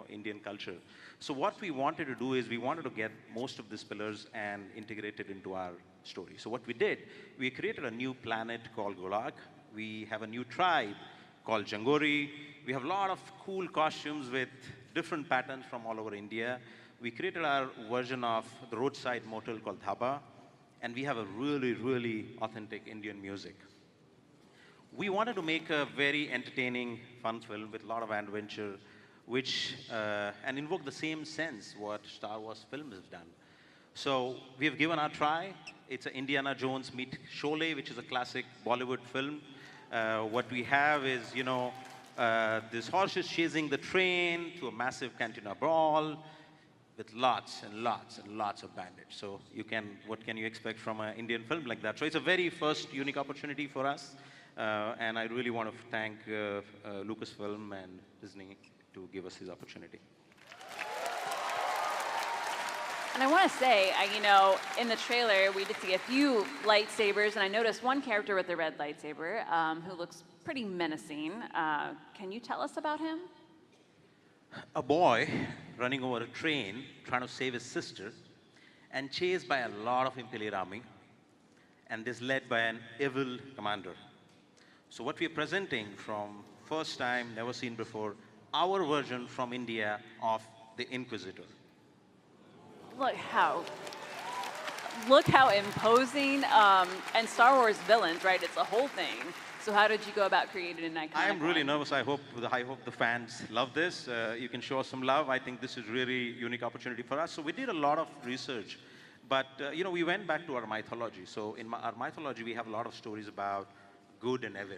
Indian culture. So what we wanted to do is we wanted to get most of these pillars and integrate it into our story. So what we did, we created a new planet called Golak. We have a new tribe called Jangori. We have a lot of cool costumes with different patterns from all over India. We created our version of the roadside motel called Dhaba, and we have a really, really authentic Indian music. We wanted to make a very entertaining, fun film with a lot of adventure, and invoke the same sense what Star Wars films have done. So we have given our try. It's an Indiana Jones meet Sholay, which is a classic Bollywood film. What we have is, this horses chasing the train to a massive cantina brawl with lots and lots and lots of bandits. So what can you expect from an Indian film like that? So it's a very first unique opportunity for us. And I really want to thank Lucasfilm and Disney to give us this opportunity. And I want to say, in the trailer, we did see a few lightsabers, and I noticed one character with a red lightsaber who looks pretty menacing. Can you tell us about him? A boy running over a train, trying to save his sister, and chased by a lot of Imperial army, and this led by an evil commander. So what we are presenting from first time, never seen before, our version from India of the Inquisitor. Look how imposing, and Star Wars villains, right? It's a whole thing. So how did you go about creating an iconic I am really one? nervous. I hope the fans love this. You can show us some love. I think this is really unique opportunity for us. So we did a lot of research, but we went back to our mythology. So in our mythology, we have a lot of stories about good and evil.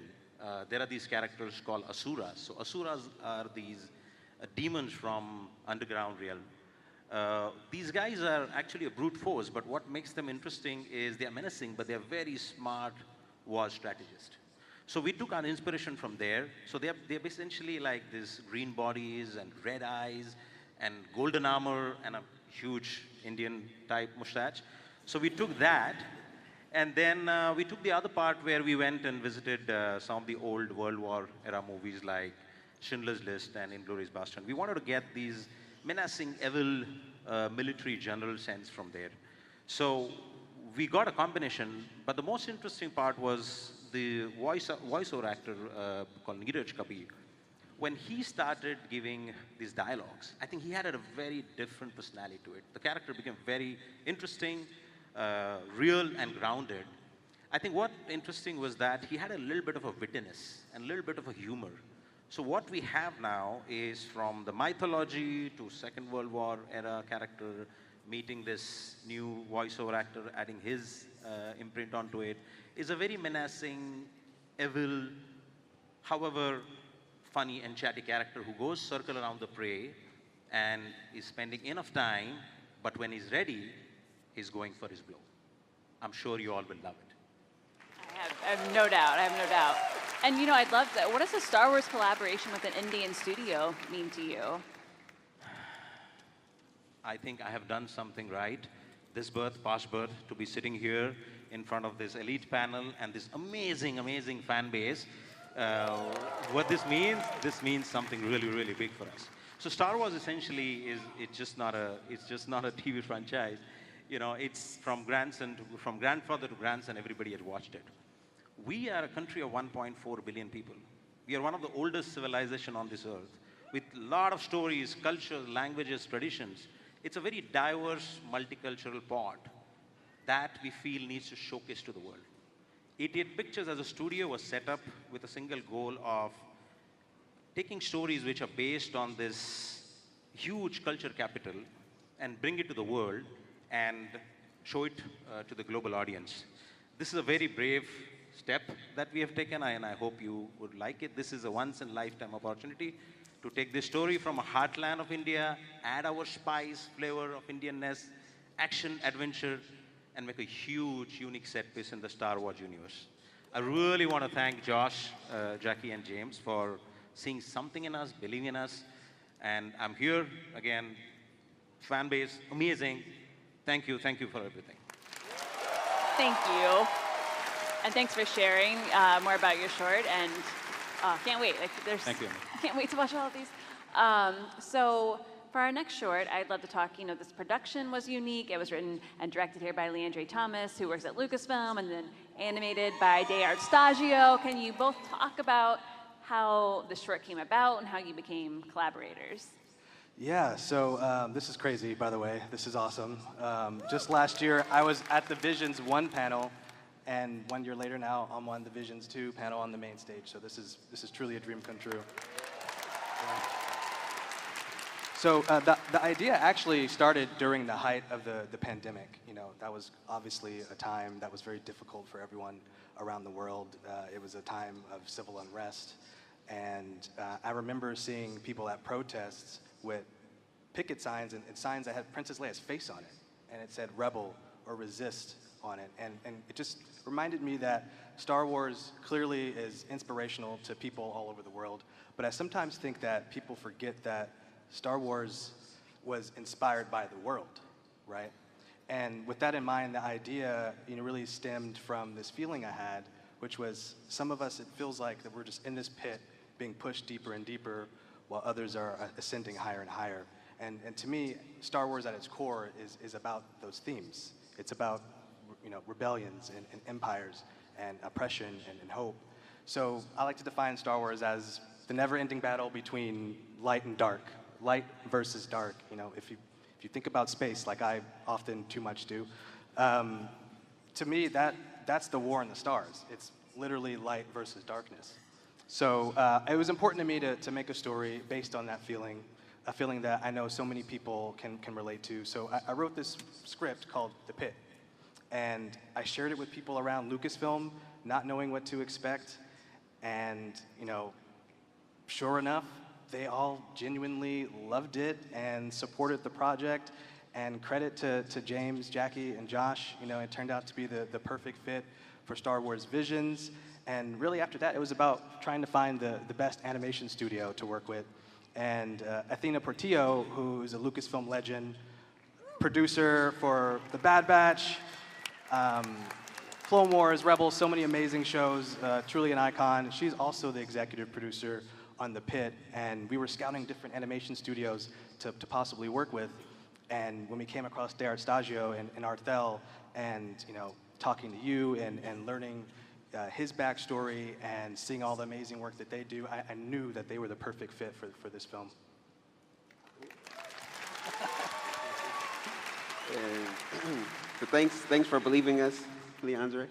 There are these characters called Asuras. So Asuras are these demons from underground realm. These guys are actually a brute force, but what makes them interesting is they are menacing, but they're very smart war strategists. So we took our inspiration from there. So they're essentially like these green bodies and red eyes and golden armor and a huge Indian type mustache. So we took that, and then we took the other part where we went and visited some of the old World War era movies like Schindler's List and Inglourious Basterds. We wanted to get these menacing, evil military general sense from there. So we got a combination, but the most interesting part was the voiceover actor called Neeraj Kabir. When he started giving these dialogues, I think he had a very different personality to it. The character became very interesting, real and grounded. I think what interesting was that he had a little bit of a wittiness and a little bit of a humor. So what we have now is from the mythology to Second World War era character, meeting this new voiceover actor, adding his imprint onto it, is a very menacing, evil, however funny and chatty character who goes circle around the prey and is spending enough time, but when he's ready, he's going for his blow. I'm sure you all will love it. I have no doubt. And I'd love that. What does a Star Wars collaboration with an Indian studio mean to you? I think I have done something right. This birth, past birth, to be sitting here in front of this elite panel and this amazing, amazing fan base. What this means something really, really big for us. So Star Wars essentially it's just not a TV franchise. It's from grandfather to grandson, everybody had watched it. We are a country of 1.4 billion people. We are one of the oldest civilization on this earth with a lot of stories, cultures, languages, traditions. It's a very diverse, multicultural pod that we feel needs to showcase to the world. 88 Pictures as a studio was set up with a single goal of taking stories which are based on this huge culture capital and bring it to the world and show it to the global audience. This is a very brave step that we have taken, and I hope you would like it. This is a once-in-a-lifetime opportunity to take this story from a heartland of India, add our spice, flavor of Indianness, action, adventure, and make a huge, unique set piece in the Star Wars universe. I really want to thank Josh, Jackie, and James for seeing something in us, believing in us, and I'm here again. Fan base, amazing. Thank you for everything. Thank you. And thanks for sharing more about your short. And Can't wait. Like, Thank you. I can't wait to watch all of these. So for our next short, I'd love to talk, this production was unique. It was written and directed here by Leandre Thomas, who works at Lucasfilm, and then animated by DeArt Stagio. Can you both talk about how the short came about and how you became collaborators? Yeah, so this is crazy, by the way. This is awesome. Just last year, I was at the Visions 1 panel, and 1 year later now, I'm on the Visions 2 panel on the main stage. So this is truly a dream come true. Yeah. So the idea actually started during the height of the pandemic. That was obviously a time that was very difficult for everyone around the world. It was a time of civil unrest. And I remember seeing people at protests with picket signs and signs that had Princess Leia's face on it. And it said rebel or resist on it. And it just reminded me that Star Wars clearly is inspirational to people all over the world. But I sometimes think that people forget that Star Wars was inspired by the world, right? And with that in mind, the idea really stemmed from this feeling I had, which was some of us, it feels like that we're just in this pit being pushed deeper and deeper while others are ascending higher and higher. And to me, Star Wars at its core is about those themes. It's about rebellions and empires and oppression and hope. So I like to define Star Wars as the never-ending battle between light and dark, light versus dark. If you think about space, like I often too much do, to me that's the war in the stars. It's literally light versus darkness. So it was important to me to make a story based on that feeling, a feeling that I know so many people can relate to. So I wrote this script called The Pit, and I shared it with people around Lucasfilm, not knowing what to expect, and sure enough, they all genuinely loved it and supported the project. And credit to James, Jackie, and Josh, it turned out to be the perfect fit for Star Wars Visions. And really after that, it was about trying to find the best animation studio to work with. And Athena Portillo, who's a Lucasfilm legend, producer for The Bad Batch, Clone Wars, Rebels, so many amazing shows, truly an icon. She's also the executive producer on The Pit, and we were scouting different animation studios to possibly work with. And when we came across DeArt Stagio and Arthel, and talking to you and learning his backstory and seeing all the amazing work that they do, I knew that they were the perfect fit for this film. So thanks for believing us, Leandre.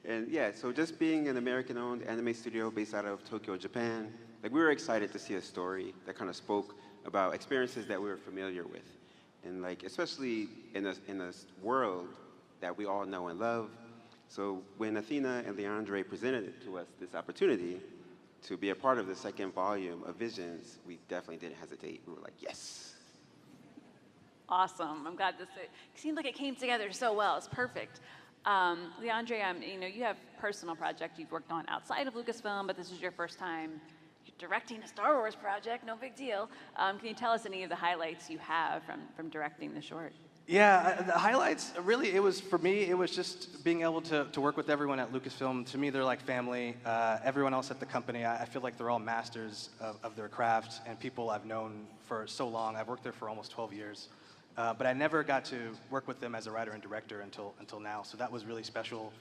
And yeah, so just being an American-owned anime studio based out of Tokyo, Japan, we were excited to see a story that kind of spoke about experiences that we were familiar with, and especially in a world that we all know and love. So when Athena and Leandre presented to us this opportunity to be a part of the second volume of Visions, we definitely didn't hesitate. We were like, yes. Awesome. I'm glad it seemed like it came together so well. It's perfect. Leandre, you have personal project you've worked on outside of Lucasfilm, but this is your first time directing a Star Wars project. No big deal. Can you tell us any of the highlights you have from directing the short? Yeah, the highlights, really, it was just being able to work with everyone at Lucasfilm. To me, they're like family. Everyone else at the company, I feel like they're all masters of their craft and people I've known for so long. I've worked there for almost 12 years. But I never got to work with them as a writer and director until now. So that was really special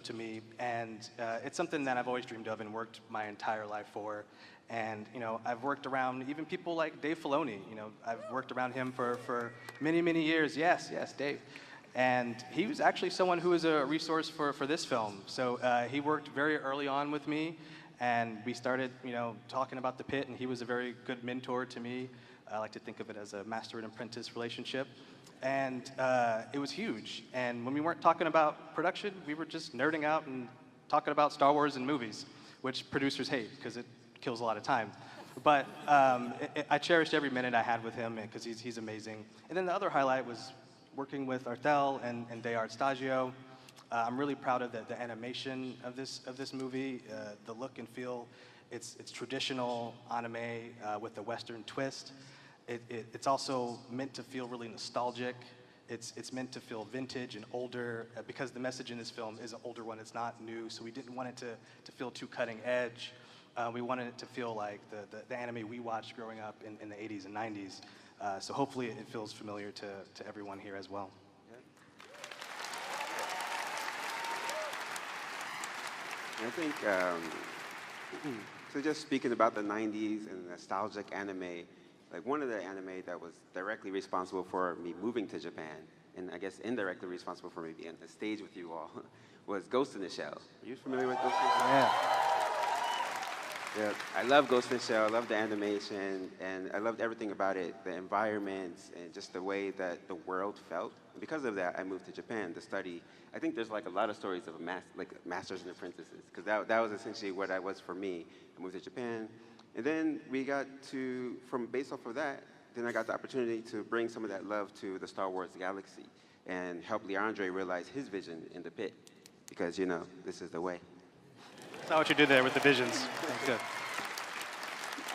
to me. And it's something that I've always dreamed of and worked my entire life for. And I've worked around even people like Dave Filoni. I've worked around him for many, many years. Yes, Dave. And he was actually someone who was a resource for this film. So he worked very early on with me, and we started talking about The Pit, and he was a very good mentor to me. I like to think of it as a master and apprentice relationship. And it was huge. And when we weren't talking about production, we were just nerding out and talking about Star Wars and movies, which producers hate because it kills a lot of time. But I cherished every minute I had with him because he's amazing. And then the other highlight was working with Arthel and DeArt Stagio. I'm really proud of the animation of this movie, the look and feel. It's traditional anime with a Western twist. It's also meant to feel really nostalgic. It's meant to feel vintage and older because the message in this film is an older one. It's not new, so we didn't want it to feel too cutting edge. We wanted it to feel like the anime we watched growing up in the 80s and 90s. So hopefully it feels familiar to everyone here as well. I think, so just speaking about the 90s and nostalgic anime, like one of the anime that was directly responsible for me moving to Japan, and I guess indirectly responsible for me being on the stage with you all, was Ghost in the Shell. Are you familiar with Ghost in the Shell? Yeah. Yeah, I love Ghost in the Shell, I love the animation, and I loved everything about it, the environments, and just the way that the world felt. And because of that, I moved to Japan to study. I think there's like a lot of stories of masters and apprentices, because that was essentially what I was for me. I moved to Japan, and then we got to, based off of that, then I got the opportunity to bring some of that love to the Star Wars galaxy and help Leandre realize his vision in the pit, because, you know, this is the way. Saw what you did there with the visions. That's good.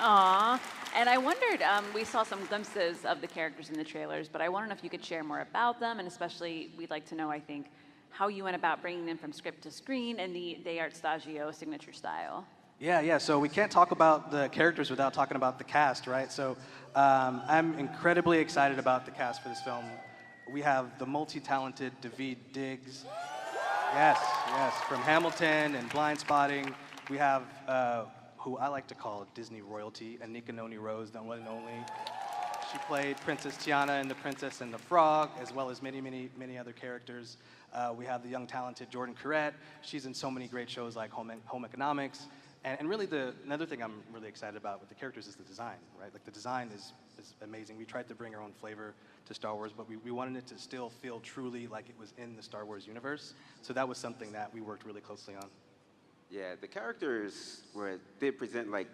Aw. And I wondered, we saw some glimpses of the characters in the trailers, but I want to know if you could share more about them, and especially we'd like to know, I think, how you went about bringing them from script to screen in the De Art Stagio signature style. Yeah. So we can't talk about the characters without talking about the cast, right? So I'm incredibly excited about the cast for this film. We have the multi-talented Daveed Diggs. Yes, from Hamilton and Blind Spotting. We have who I like to call Disney royalty, Anika Noni Rose, the one and only. She played Princess Tiana in The Princess and the Frog, as well as many other characters. We have the young, talented Jordan Curette. She's in so many great shows like Home Economics. And really, another thing I'm really excited about with the characters is the design, right? Like the design is amazing. We tried to bring our own flavor to Star Wars, but we wanted it to still feel truly like it was in the Star Wars universe. So that was something that we worked really closely on. Yeah, the characters did present like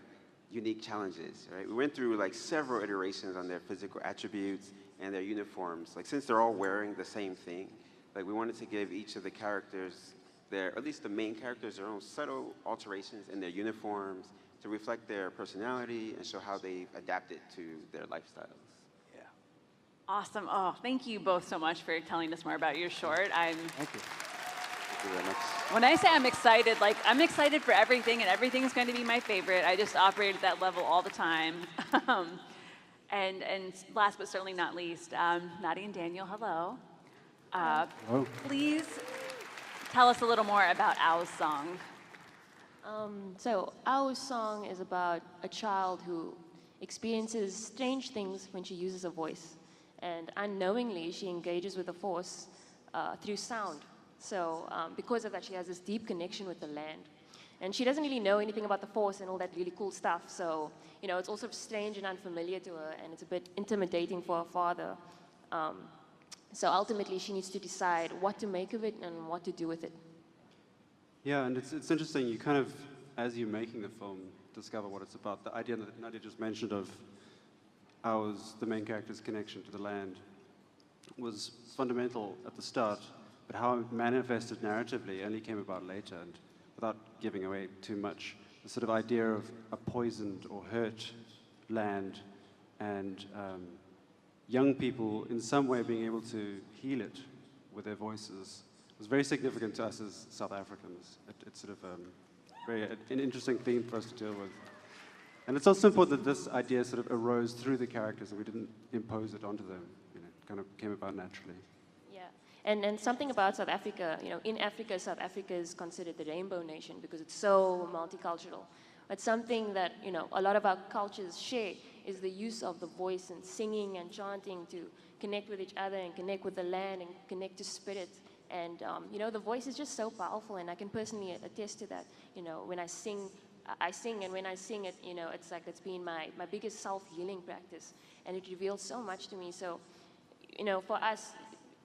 unique challenges, right? We went through like several iterations on their physical attributes and their uniforms. Like since they're all wearing the same thing, like we wanted to give each of the characters at least the main characters, their own subtle alterations in their uniforms to reflect their personality and show how they've adapted to their lifestyles. Yeah. Awesome. Oh, thank you both so much for telling us more about your short. Thank you. Thank you very much. When I say I'm excited, like I'm excited for everything, and everything's going to be my favorite. I just operate at that level all the time. And last but certainly not least, Nadia and Daniel, hello. Hello. Please tell us a little more about Ao's song. So Ao's song is about a child who experiences strange things when she uses a voice. And unknowingly, she engages with the Force through sound. So because of that, she has this deep connection with the land. And she doesn't really know anything about the Force and all that really cool stuff. So, you know, it's also strange and unfamiliar to her, and it's a bit intimidating for her father. So ultimately, she needs to decide what to make of it and what to do with it. Yeah, and it's interesting. You kind of, as you're making the film, discover what it's about. The idea that Nadia just mentioned of the main character's connection to the land, was fundamental at the start, but how it manifested narratively only came about later. And without giving away too much, the sort of idea of a poisoned or hurt land and young people in some way being able to heal it with their voices was very significant to us as South Africans. It's sort of an interesting theme for us to deal with. And it's also important that this idea sort of arose through the characters and we didn't impose it onto them. You know, it kind of came about naturally. Yeah, and something about South Africa, you know, in Africa, South Africa is considered the rainbow nation because it's so multicultural. But something that, you know, a lot of our cultures share is the use of the voice and singing and chanting to connect with each other and connect with the land and connect to spirit. And, you know, the voice is just so powerful, and I can personally attest to that. You know, when I sing, and when I sing it, you know, it's like it's been my biggest self-healing practice, and it reveals so much to me. So, you know, for us,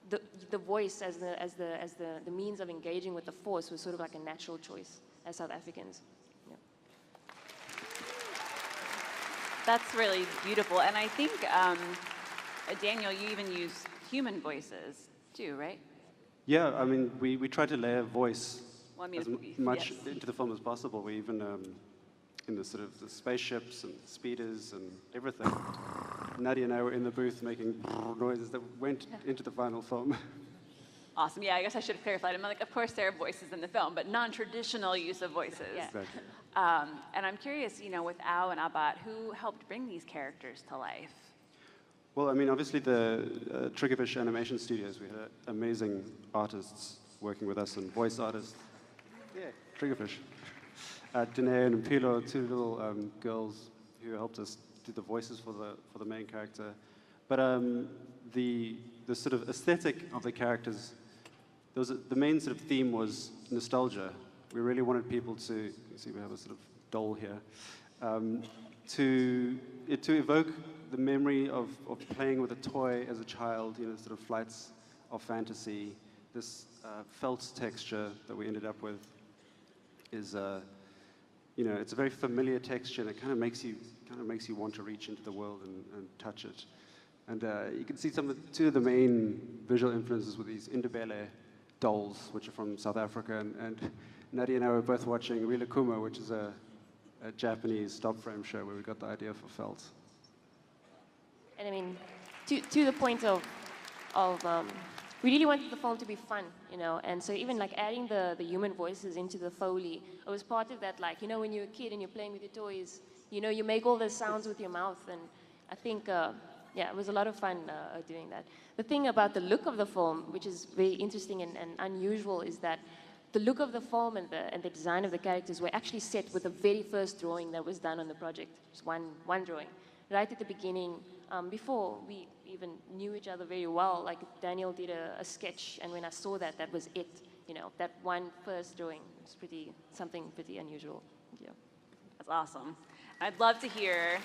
the voice as the means of engaging with the Force was sort of like a natural choice as South Africans. Yeah. That's really beautiful. And I think, Daniel, you even use human voices too, right? Yeah, I mean, we try to layer voice as much yes. into the film as possible. We even, in the sort of the spaceships and speeders and everything, Nadia and I were in the booth making noises that went into the final film. Awesome. Yeah, I guess I should have clarified. I'm like, of course there are voices in the film, but non-traditional use of voices. Yeah. Exactly. And I'm curious, with Ao and Abbat, who helped bring these characters to life? Well, I mean, obviously the Triggerfish Animation Studios, we had amazing artists working with us and voice artists. Yeah, Triggerfish. Danae and Pilo, two little girls who helped us do the voices for the main character. But the sort of aesthetic of the characters, the main sort of theme was nostalgia. We really wanted people to, you see we have a sort of doll here, to evoke the memory of playing with a toy as a child, sort of flights of fantasy. This felt texture that we ended up with is, it's a very familiar texture, and it kind of makes you want to reach into the world and touch it. And you can see two of the main visual influences with these Indabele dolls, which are from South Africa, and Nadia and I were both watching Rilakuma, which is a Japanese stop frame show where we got the idea for felt. And I mean, to the point of we really wanted the film to be fun, and so even like adding the human voices into the Foley, it was part of that, like, when you're a kid and you're playing with your toys, you make all the sounds with your mouth, and I think, yeah, it was a lot of fun doing that. The thing about the look of the film, which is very interesting and unusual, is that the look of the film and the design of the characters were actually set with the very first drawing that was done on the project. Just one drawing. Right at the beginning, before we even knew each other very well, like Daniel did a sketch, and when I saw that, that was it. That one first drawing was something pretty unusual. Yeah. That's awesome. I'd love to hear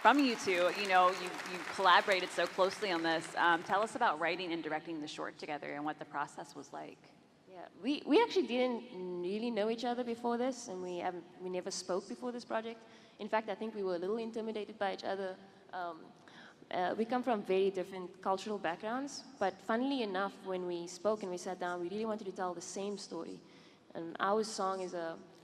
from you two. You collaborated so closely on this. Tell us about writing and directing the short together and what the process was like. Yeah, we actually didn't really know each other before this, and we never spoke before this project. In fact, I think we were a little intimidated by each other. We come from very different cultural backgrounds, but funnily enough, when we spoke and we sat down, we really wanted to tell the same story. And our song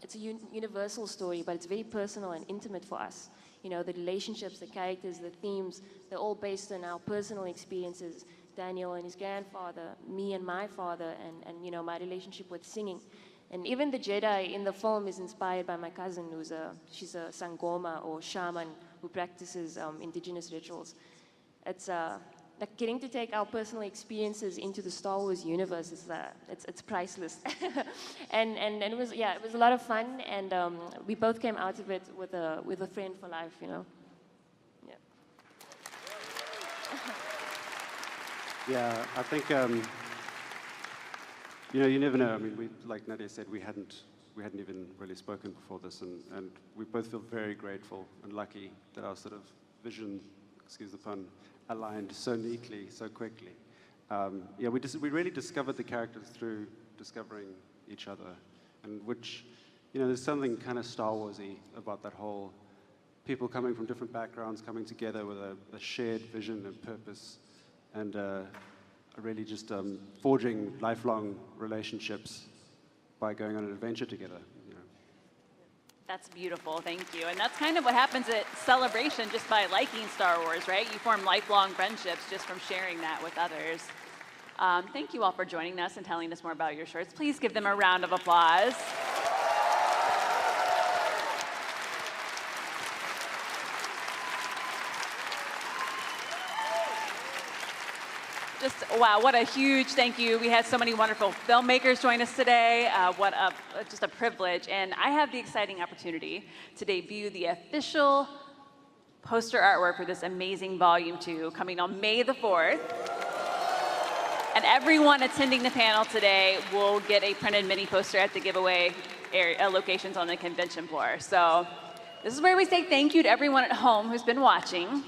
it's a universal story, but it's very personal and intimate for us. The relationships, the characters, the themes, they're all based on our personal experiences. Daniel and his grandfather, me and my father, and my relationship with singing. And even the Jedi in the film is inspired by my cousin, she's a Sangoma or shaman who practices indigenous rituals. It's like getting to take our personal experiences into the Star Wars universe it's priceless. and it was a lot of fun, and we both came out of it with a friend for life, Yeah. Yeah, I think you never know. I mean, like Nadia said, we hadn't even really spoken before this, and we both feel very grateful and lucky that our sort of vision, excuse the pun, aligned so neatly, so quickly. Yeah, we really discovered the characters through discovering each other, and which, there's something kind of Star Warsy about that whole people coming from different backgrounds coming together with a shared vision and purpose, and really just forging lifelong relationships by going on an adventure together. That's beautiful, thank you. And that's kind of what happens at Celebration just by liking Star Wars, right? You form lifelong friendships just from sharing that with others. Thank you all for joining us and telling us more about your shorts. Please give them a round of applause. Just, wow, what a huge thank you. We had so many wonderful filmmakers join us today. Just a privilege. And I have the exciting opportunity to debut the official poster artwork for this amazing Volume 2 coming on May the 4th. And everyone attending the panel today will get a printed mini poster at the giveaway locations on the convention floor. So this is where we say thank you to everyone at home who's been watching.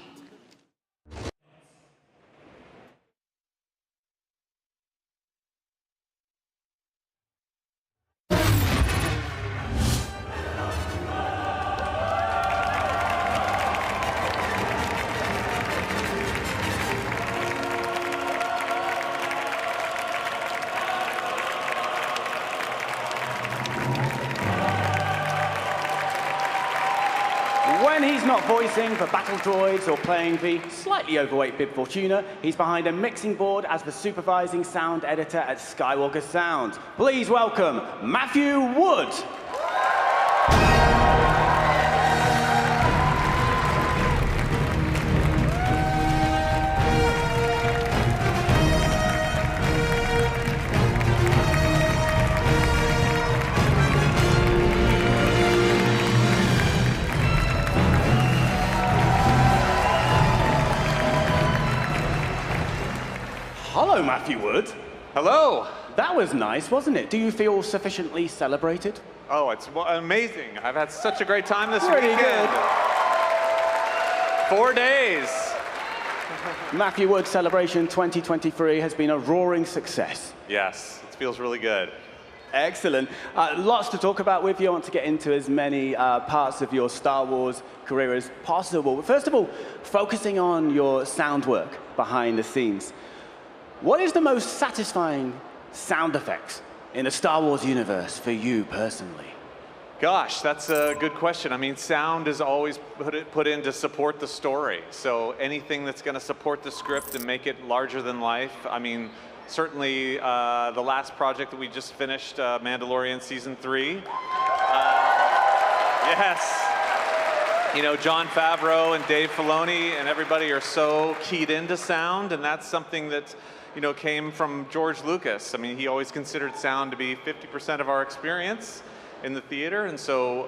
When he's not voicing for Battle Droids or playing the slightly overweight Bib Fortuna, he's behind a mixing board as the supervising sound editor at Skywalker Sound. Please welcome Matthew Wood. Hello, Matthew Wood. Hello. That was nice, wasn't it? Do you feel sufficiently celebrated? Oh, it's amazing. I've had such a great time this Pretty weekend. good. 4 days. Matthew Wood Celebration 2023 has been a roaring success. Yes, it feels really good. Excellent. Lots to talk about with you. I want to get into as many parts of your Star Wars career as possible. But first of all, focusing on your sound work behind the scenes. What is the most satisfying sound effects in the Star Wars universe for you personally? Gosh, that's a good question. I mean, sound is always put in to support the story. So anything that's going to support the script and make it larger than life. I mean, certainly the last project that we just finished, Mandalorian Season 3. Yes. You know, Jon Favreau and Dave Filoni and everybody are so keyed into sound, and that's something that, you know, came from George Lucas. I mean, he always considered sound to be 50% of our experience in the theater, and so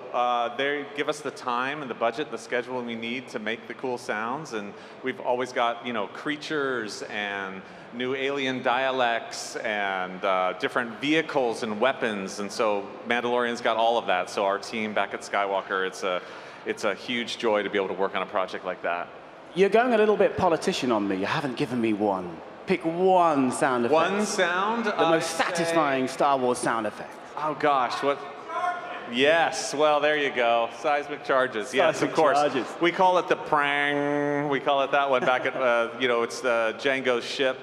they give us the time and the budget, the schedule we need to make the cool sounds, and we've always got, you know, creatures and new alien dialects and different vehicles and weapons, and so Mandalorian's got all of that. So our team back at Skywalker, it's a huge joy to be able to work on a project like that. You're going a little bit politician on me. You haven't given me one. Pick one sound effect. One sound? The most satisfying Star Wars sound effect. Oh gosh, what? Yes, well, there you go. Seismic charges. Yes, of course. Charges. We call it the prang. We call it that one back at, you know, it's the Jango's ship,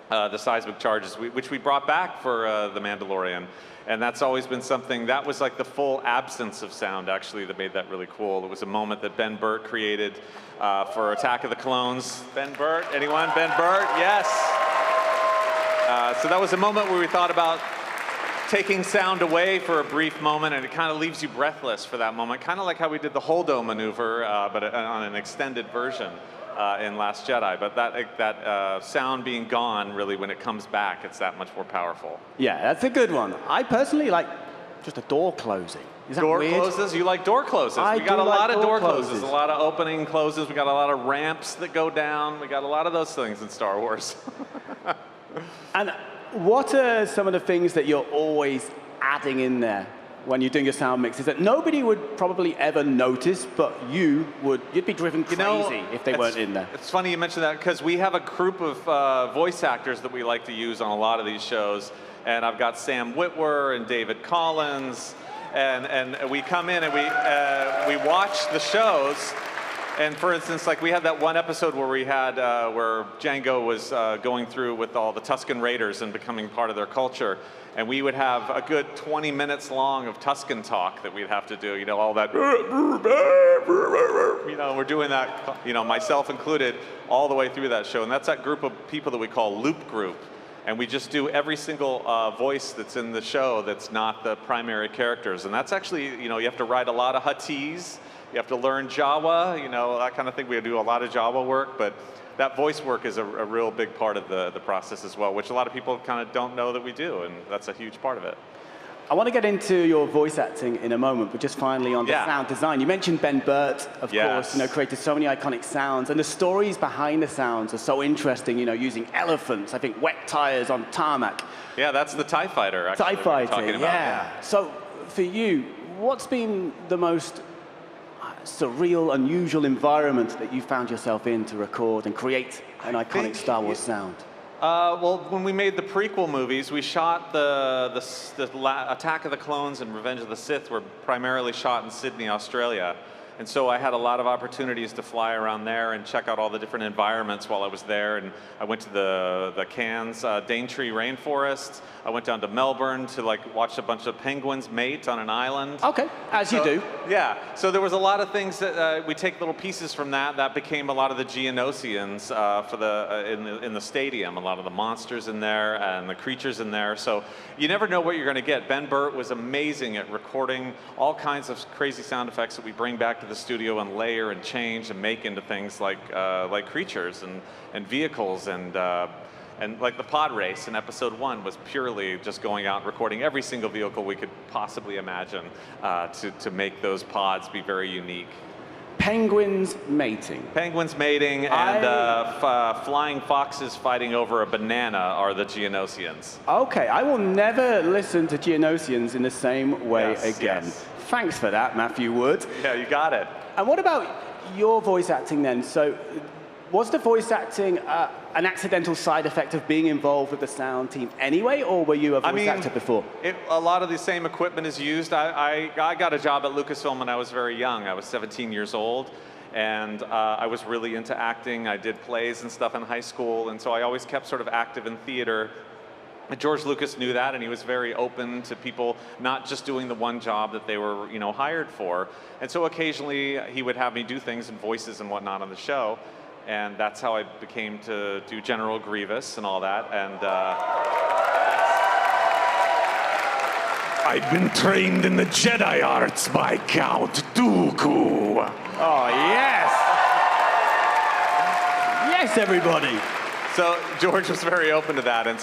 the seismic charges, which we brought back for The Mandalorian. And that's always been something, that was like the full absence of sound, actually, that made that really cool. It was a moment that Ben Burtt created for Attack of the Clones. Ben Burtt, anyone? Ben Burtt, yes. So that was a moment where we thought about taking sound away for a brief moment, and it kind of leaves you breathless for that moment, kind of like how we did the Holdo maneuver, but on an extended version in Last Jedi. But that sound being gone, really, when it comes back, it's that much more powerful. Yeah, that's a good one. I personally like just a door closing. Is that door weird? closes? You like door closes? We got a lot of door closes, a lot of opening closes. We got a lot of ramps that go down. We got a lot of those things in Star Wars. And what are some of the things that you're always adding in there when you're doing your sound mixes that nobody would probably ever notice, but you'd be driven crazy if they weren't in there? It's funny you mention that, because we have a group of voice actors that we like to use on a lot of these shows. And I've got Sam Witwer and David Collins, and we come in and we watch the shows. And for instance, like we had that one episode where we had where Jango was going through with all the Tusken Raiders and becoming part of their culture, and we would have a good 20 minutes long of Tusken talk that we'd have to do. You know, all that. You know, we're doing that. You know, myself included, all the way through that show, and that's that group of people that we call Loop Group. And we just do every single voice that's in the show that's not the primary characters. And that's actually, you know, you have to write a lot of Huttese. You have to learn Jawa, you know, that kind of thing. We do a lot of Jawa work, but that voice work is a real big part of the process as well, which a lot of people kind of don't know that we do, and that's a huge part of it. I want to get into your voice acting in a moment, but just finally on the sound design. You mentioned Ben Burtt, of course, you know, created so many iconic sounds, and the stories behind the sounds are so interesting, you know, using elephants, I think wet tires on tarmac. Yeah, that's the TIE Fighter, actually. TIE Fighter, talking about. yeah. So for you, what's been the most surreal, unusual environment that you found yourself in to record and create an iconic Star Wars sound? Well, when we made the prequel movies, we shot the Attack of the Clones and Revenge of the Sith were primarily shot in Sydney, Australia. And so I had a lot of opportunities to fly around there and check out all the different environments while I was there. And I went to the Cairns Daintree Rainforest. I went down to Melbourne to like watch a bunch of penguins mate on an island. Okay, as you do. Yeah, so there was a lot of things that we take little pieces from that. That became a lot of the Geonosians for in the stadium. A lot of the monsters in there and the creatures in there. So you never know what you're going to get. Ben Burtt was amazing at recording all kinds of crazy sound effects that we bring back to the studio and layer and change and make into things like creatures and vehicles and like the pod race in episode 1 was purely just going out and recording every single vehicle we could possibly imagine to make those pods be very unique. penguins mating. Penguins mating and flying foxes fighting over a banana are the Geonosians. Okay, I will never listen to Geonosians in the same way again. Yes. Thanks for that, Matthew Wood. Yeah, you got it. And what about your voice acting then? So was the voice acting an accidental side effect of being involved with the sound team anyway, or were you a voice actor before? A lot of the same equipment is used. I got a job at Lucasfilm when I was very young. I was 17 years old, and I was really into acting. I did plays and stuff in high school, and so I always kept sort of active in theater. And George Lucas knew that, and he was very open to people not just doing the one job that they were, hired for. And so occasionally he would have me do things and voices and whatnot on the show. And that's how I became to do General Grievous and all that. And I've been trained in the Jedi arts by Count Dooku. Oh, yes! Yes, everybody! So George was very open to that, and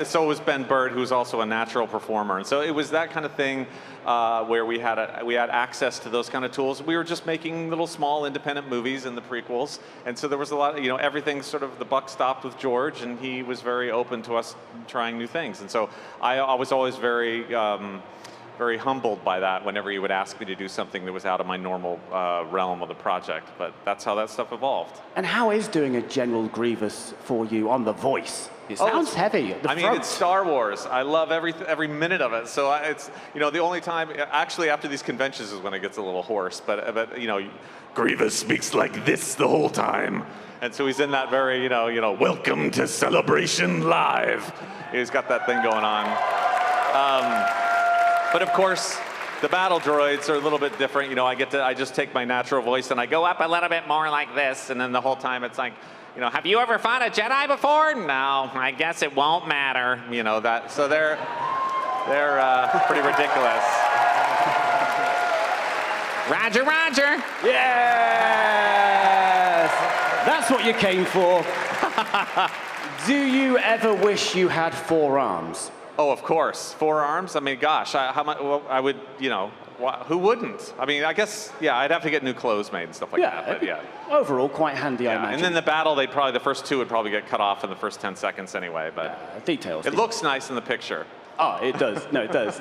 so was Ben Burtt, who's also a natural performer. And so it was that kind of thing where we had access to those kind of tools. We were just making little small independent movies in the prequels, and so there was a lot. Everything sort of the buck stopped with George, and he was very open to us trying new things. And so I was always very very humbled by that whenever he would ask me to do something that was out of my normal realm of the project. But that's how that stuff evolved. And how is doing a General Grievous for you on The Voice? It sounds heavy. I mean, it's Star Wars. I love every minute of it. So it's, the only time, actually after these conventions is when it gets a little hoarse. But Grievous speaks like this the whole time. And so he's in that very, welcome to Celebration Live. He's got that thing going on. But of course, the battle droids are a little bit different. I just take my natural voice and I go up a little bit more like this, and then the whole time it's like, have you ever fought a Jedi before? No, I guess it won't matter. That. So they're pretty ridiculous. Roger, Roger. Yes, that's what you came for. Do you ever wish you had 4 arms? Oh, of course. 4 arms? I mean, gosh, how much? Well, I would, who wouldn't? I mean, I guess, I'd have to get new clothes made and stuff like that. But overall, quite handy, I imagine. And then the battle, the first 2 would probably get cut off in the first 10 seconds anyway. But details. It looks nice in the picture. Oh, it does. No, it does.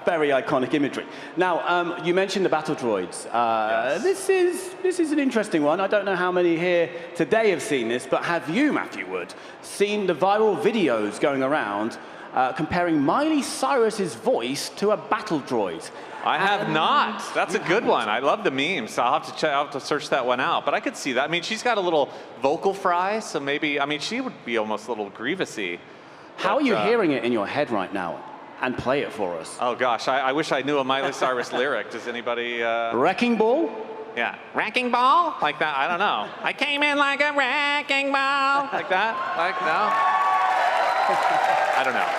Very iconic imagery. Now, you mentioned the battle droids. Yes. This is an interesting one. I don't know how many here today have seen this, but have you, Matthew Wood, seen the viral videos going around comparing Miley Cyrus's voice to a battle droid? I have not. That's a good one. I love the memes. I'll have to search that one out. But I could see that. I mean, she's got a little vocal fry, so maybe, she would be almost a little Grievous-y. How are you hearing it in your head right now? And play it for us. Oh, gosh. I wish I knew a Miley Cyrus lyric. Does anybody... Wrecking Ball? Yeah. Wrecking Ball? Like that? I don't know. I came in like a wrecking ball. Like that? Like, no? I don't know.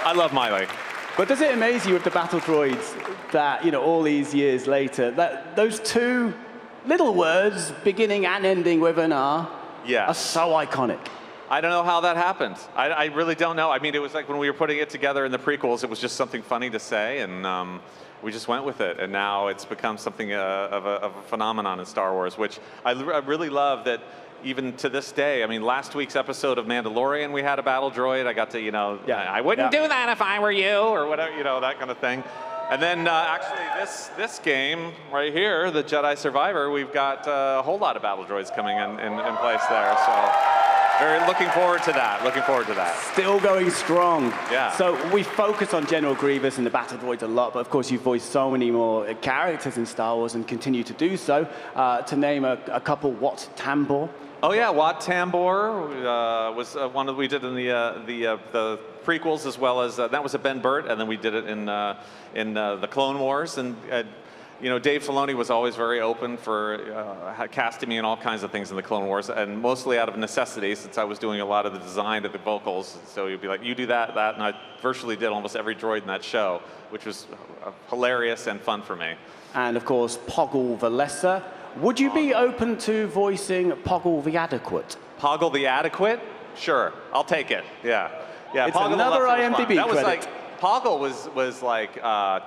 I love Miley. But does it amaze you with the battle droids that, all these years later, that those 2 little words, beginning and ending with an R, are so iconic? I don't know how that happened. I really don't know. I mean, it was like when we were putting it together in the prequels, it was just something funny to say, and we just went with it. And now it's become something of a phenomenon in Star Wars, which I really love that even to this day. I mean, last week's episode of Mandalorian, we had a battle droid. I got to, I wouldn't do that if I were you, or whatever, that kind of thing. And then actually this game right here, the Jedi Survivor, we've got a whole lot of battle droids coming in place there. So very looking forward to that. Still going strong. Yeah. So we focus on General Grievous and the battle droids a lot, but of course you've voiced so many more characters in Star Wars and continue to do so. To name a couple, Wat Tambor. Oh yeah, Wat Tambor was one that we did in the prequels, as well as that was a Ben Burtt, and then we did it in the Clone Wars. And Dave Filoni was always very open for casting me in all kinds of things in the Clone Wars, and mostly out of necessity, since I was doing a lot of the design of the vocals. So he'd be like, "You do that," and I virtually did almost every droid in that show, which was hilarious and fun for me. And of course, Poggle the Lesser. Would you be open to voicing Poggle the Adequate? Poggle the Adequate? Sure, I'll take it. Yeah. It's another IMDb that was credit. Hoggle was like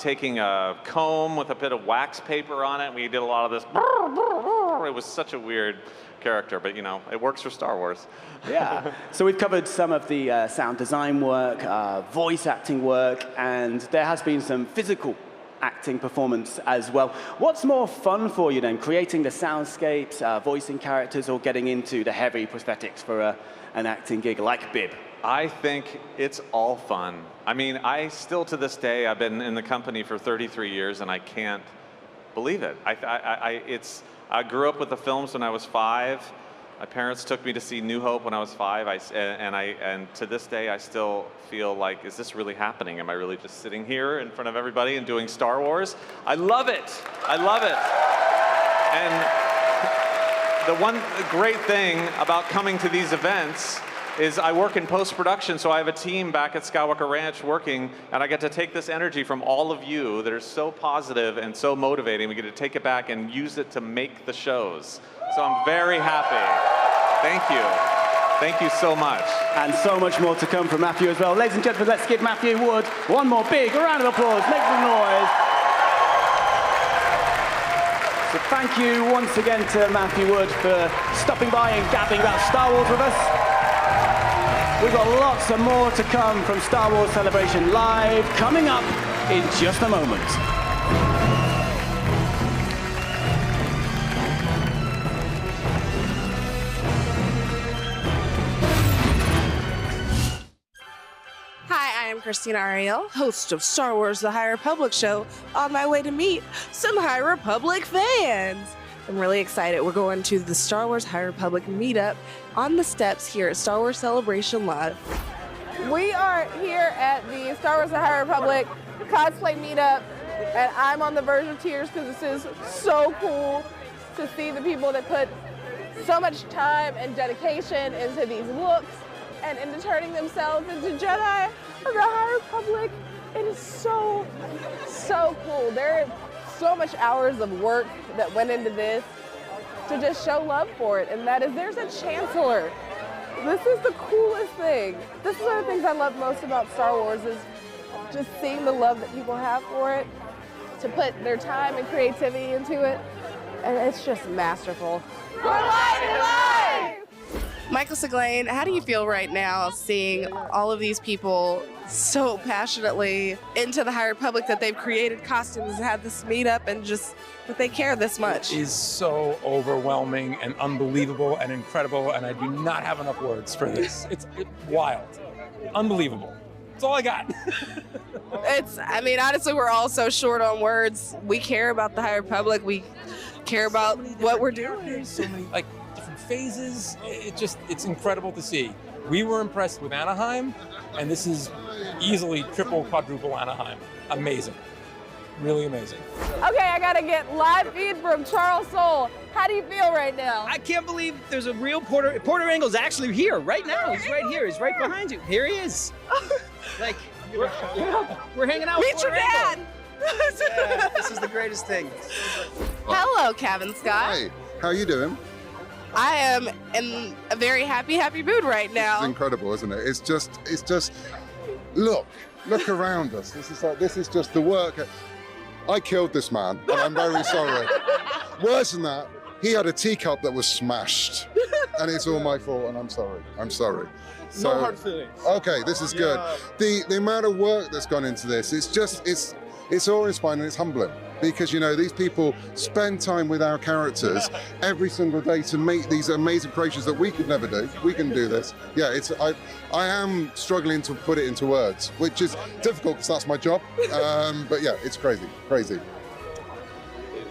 taking a comb with a bit of wax paper on it. We did a lot of this. It was such a weird character, but you know, it works for Star Wars. Yeah. So we've covered some of the sound design work, voice acting work, and there has been some physical acting performance as well. What's more fun for you then, creating the soundscapes, voicing characters, or getting into the heavy prosthetics for an acting gig like Bib? I think it's all fun. I mean, I still to this day, I've been in the company for 33 years and I can't believe it. I grew up with the films when I was 5. My parents took me to see New Hope when I was 5, and to this day I still feel like, is this really happening? Am I really just sitting here in front of everybody and doing Star Wars? I love it. I love it. And the one great thing about coming to these events is I work in post-production, so I have a team back at Skywalker Ranch working, and I get to take this energy from all of you that are so positive and so motivating. We get to take it back and use it to make the shows. So I'm very happy. Thank you. Thank you so much. And so much more to come from Matthew as well. Ladies and gentlemen, let's give Matthew Wood one more big round of applause. Make some noise. So thank you once again to Matthew Wood for stopping by and gabbing about Star Wars with us. We've got lots of more to come from Star Wars Celebration Live, coming up in just a moment. Hi, I am Christina Ariel, host of Star Wars The High Republic show, on my way to meet some High Republic fans. I'm really excited. We're going to the Star Wars High Republic meetup on the steps here at Star Wars Celebration Live. We are here at the Star Wars The High Republic cosplay meetup, and I'm on the verge of tears because this is so cool to see the people that put so much time and dedication into these looks and into turning themselves into Jedi of the High Republic. It is so, so cool. There are so much hours of work that went into this to just show love for it, and that is there's a Chancellor. This is the coolest thing. This is one of the things I love most about Star Wars is just seeing the love that people have for it, to put their time and creativity into it, and it's just masterful. Michael Seglain, how do you feel right now seeing all of these people so passionately into the High Republic that they've created costumes and had this meetup and just that they care this much? It is so overwhelming and unbelievable and incredible, and I do not have enough words for this. It's wild, unbelievable. That's all I got. Honestly, we're all so short on words. We care about the High Republic. We care about what we're doing. There's so many different phases. It's incredible to see. We were impressed with Anaheim, and this is easily triple, quadruple Anaheim. Amazing. Really amazing. Okay, I gotta get live feed from Charles Soule. How do you feel right now? I can't believe there's a real Porter Engel's actually here right now. He's right here. He's right behind you. Here he is. We're hanging out with Meet your Porter dad. Engel. Yeah, this is the greatest thing. Hello, Kevin Scott. Hi, how are you doing? I am in a very happy mood right now. It's incredible, isn't it? It's just, look around us. This is just the work. I killed this man, and I'm very sorry. Worse than that, he had a teacup that was smashed, and it's all my fault, and I'm sorry. So, no hard feelings. Okay, this is good. The amount of work that's gone into this, it's awe-inspiring and it's humbling. Because, these people spend time with our characters every single day to make these amazing creations that we could never do. We can do this. Yeah, I am struggling to put it into words, which is difficult because that's my job. But yeah, it's crazy.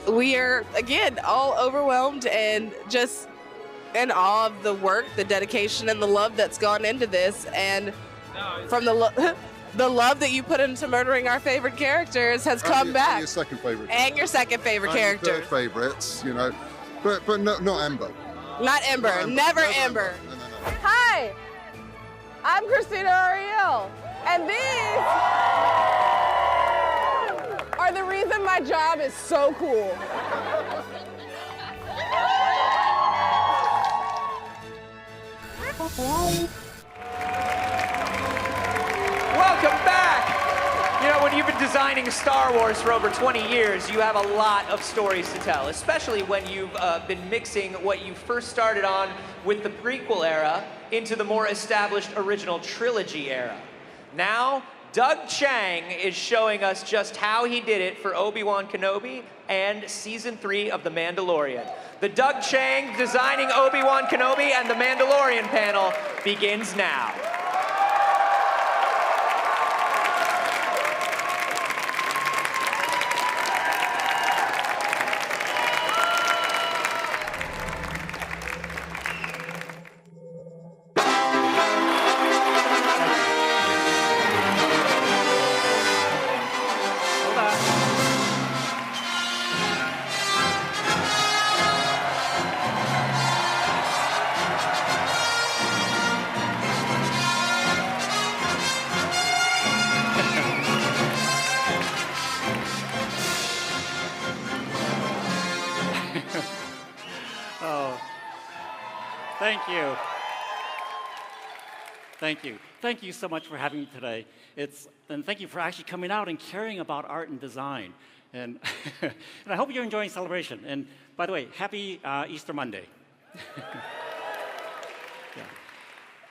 We are, again, all overwhelmed and just in awe of the work, the dedication, and the love that's gone into this. And from the love that you put into murdering our favorite characters has come back. And your second favorite. And your second favorite character. Third favorites, but not Ember. Not Ember. Never Ember. No. Hi, I'm Christina Ariel, and these are the reason my job is so cool. Welcome back been designing Star Wars for over 20 years, you have a lot of stories to tell, especially when you've been mixing what you first started on with the prequel era into the more established original trilogy era. Now, Doug Chiang is showing us just how he did it for Obi-Wan Kenobi and Season 3 of The Mandalorian. The Doug Chiang designing Obi-Wan Kenobi and The Mandalorian panel begins now. Thank you. Thank you so much for having me today. And thank you for actually coming out and caring about art and design. And, and I hope you're enjoying Celebration. And by the way, happy Easter Monday. Yeah.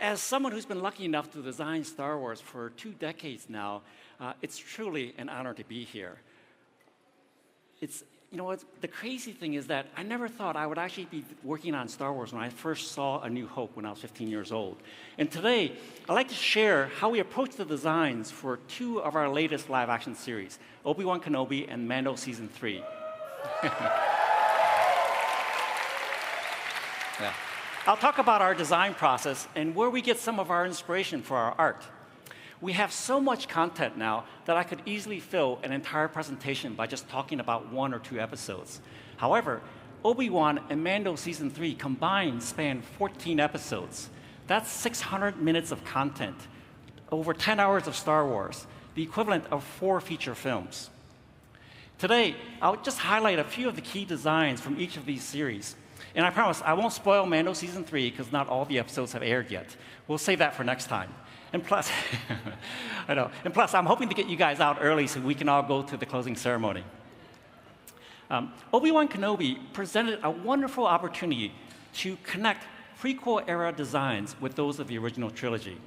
As someone who's been lucky enough to design Star Wars for 2 decades now, it's truly an honor to be here. You know, the crazy thing is that I never thought I would actually be working on Star Wars when I first saw A New Hope when I was 15 years old. And today, I'd like to share how we approach the designs for 2 of our latest live-action series, Obi-Wan Kenobi and Mando Season 3. Yeah. I'll talk about our design process and where we get some of our inspiration for our art. We have so much content now that I could easily fill an entire presentation by just talking about 1 or 2 episodes. However, Obi-Wan and Mando Season 3 combined span 14 episodes. That's 600 minutes of content, over 10 hours of Star Wars, the equivalent of 4 feature films. Today, I'll just highlight a few of the key designs from each of these series. And I promise I won't spoil Mando Season 3 because not all the episodes have aired yet. We'll save that for next time. And plus, I know. And plus, I'm hoping to get you guys out early so we can all go to the closing ceremony. Obi-Wan Kenobi presented a wonderful opportunity to connect prequel-era designs with those of the original trilogy.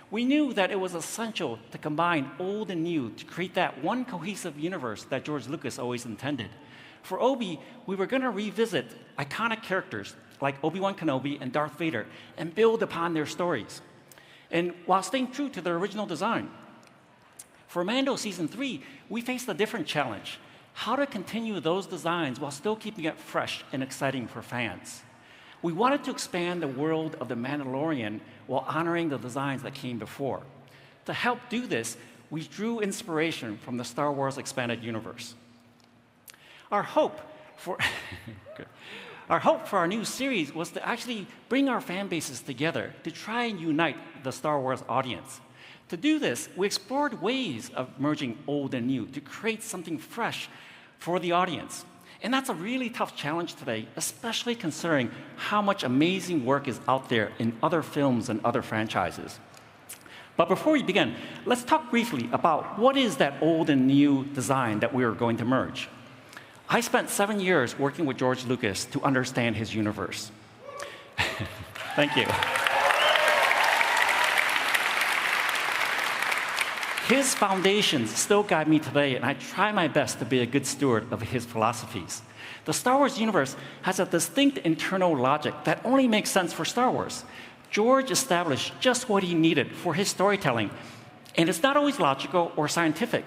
We knew that it was essential to combine old and new to create that one cohesive universe that George Lucas always intended. For Obi, we were going to revisit iconic characters like Obi-Wan Kenobi and Darth Vader and build upon their stories, and while staying true to their original design. For Mando Season 3, we faced a different challenge: how to continue those designs while still keeping it fresh and exciting for fans. We wanted to expand the world of The Mandalorian while honoring the designs that came before. To help do this, we drew inspiration from the Star Wars Expanded Universe. Our hope for our new series was to actually bring our fan bases together to try and unite the Star Wars audience. To do this, we explored ways of merging old and new to create something fresh for the audience. And that's a really tough challenge today, especially considering how much amazing work is out there in other films and other franchises. But before we begin, let's talk briefly about what is that old and new design that we are going to merge. I spent 7 years working with George Lucas to understand his universe. Thank you. His foundations still guide me today, and I try my best to be a good steward of his philosophies. The Star Wars universe has a distinct internal logic that only makes sense for Star Wars. George established just what he needed for his storytelling, and it's not always logical or scientific.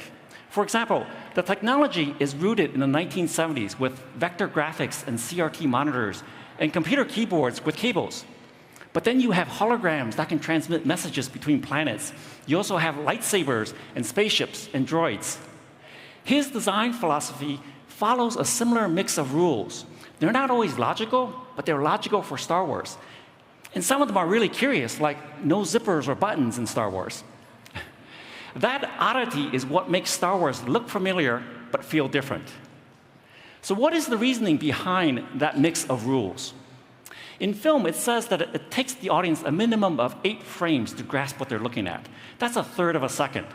For example, the technology is rooted in the 1970s with vector graphics and CRT monitors and computer keyboards with cables. But then you have holograms that can transmit messages between planets. You also have lightsabers and spaceships and droids. His design philosophy follows a similar mix of rules. They're not always logical, but they're logical for Star Wars. And some of them are really curious, like no zippers or buttons in Star Wars. That oddity is what makes Star Wars look familiar but feel different. So what is the reasoning behind that mix of rules? In film, it says that it takes the audience a minimum of 8 frames to grasp what they're looking at. That's 1/3 of a second.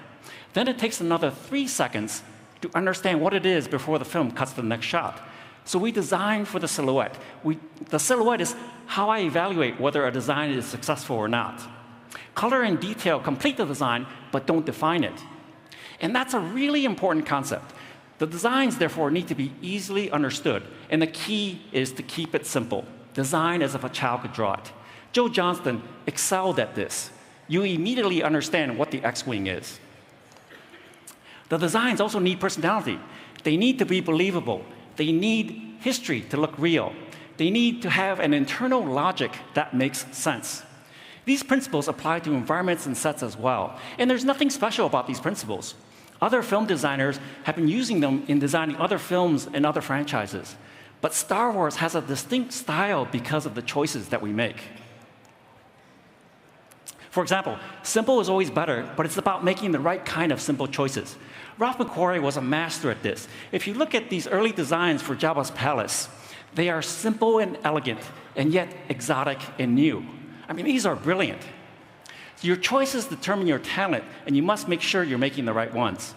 Then it takes another 3 seconds to understand what it is before the film cuts to the next shot. So we design for the silhouette. The silhouette is how I evaluate whether a design is successful or not. Color and detail complete the design, but don't define it. And that's a really important concept. The designs, therefore, need to be easily understood, and the key is to keep it simple. Design as if a child could draw it. Joe Johnston excelled at this. You immediately understand what the X-Wing is. The designs also need personality. They need to be believable. They need history to look real. They need to have an internal logic that makes sense. These principles apply to environments and sets as well. And there's nothing special about these principles. Other film designers have been using them in designing other films and other franchises. But Star Wars has a distinct style because of the choices that we make. For example, simple is always better, but it's about making the right kind of simple choices. Ralph McQuarrie was a master at this. If you look at these early designs for Jabba's palace, they are simple and elegant, and yet exotic and new. I mean, these are brilliant. Your choices determine your talent, and you must make sure you're making the right ones.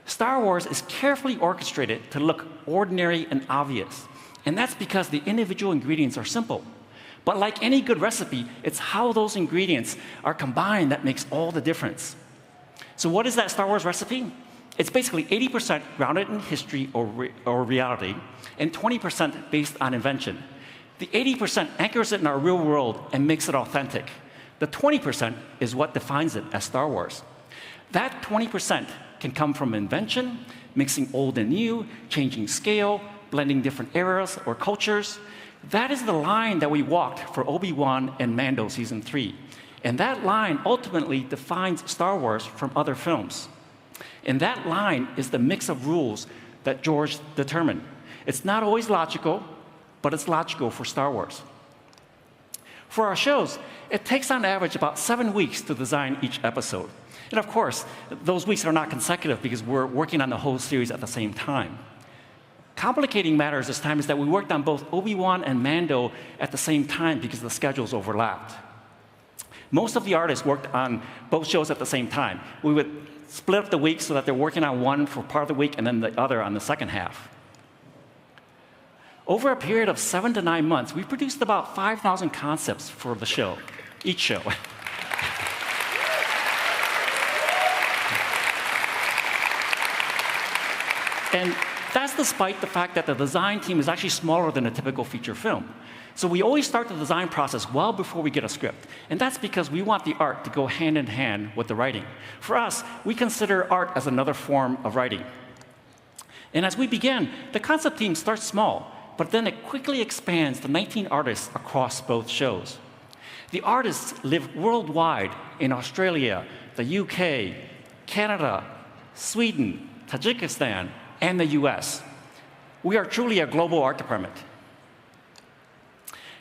Star Wars is carefully orchestrated to look ordinary and obvious, and that's because the individual ingredients are simple. But like any good recipe, it's how those ingredients are combined that makes all the difference. So what is that Star Wars recipe? It's basically 80% grounded in history or reality, and 20% based on invention. The 80% anchors it in our real world and makes it authentic. The 20% is what defines it as Star Wars. That 20% can come from invention, mixing old and new, changing scale, blending different eras or cultures. That is the line that we walked for Obi-Wan and Mando Season 3. And that line ultimately defines Star Wars from other films. And that line is the mix of rules that George determined. It's not always logical, but it's logical for Star Wars. For our shows, it takes on average about 7 weeks to design each episode. And of course, those weeks are not consecutive because we're working on the whole series at the same time. Complicating matters this time is that we worked on both Obi-Wan and Mando at the same time because the schedules overlapped. Most of the artists worked on both shows at the same time. We would split up the week so that they're working on one for part of the week and then the other on the second half. Over a period of 7 to 9 months, we produced about 5,000 concepts for the show, each show. And that's despite the fact that the design team is actually smaller than a typical feature film. So we always start the design process well before we get a script. And that's because we want the art to go hand in hand with the writing. For us, we consider art as another form of writing. And as we begin, the concept team starts small, but then it quickly expands to 19 artists across both shows. The artists live worldwide in Australia, the UK, Canada, Sweden, Tajikistan, and the US. We are truly a global art department.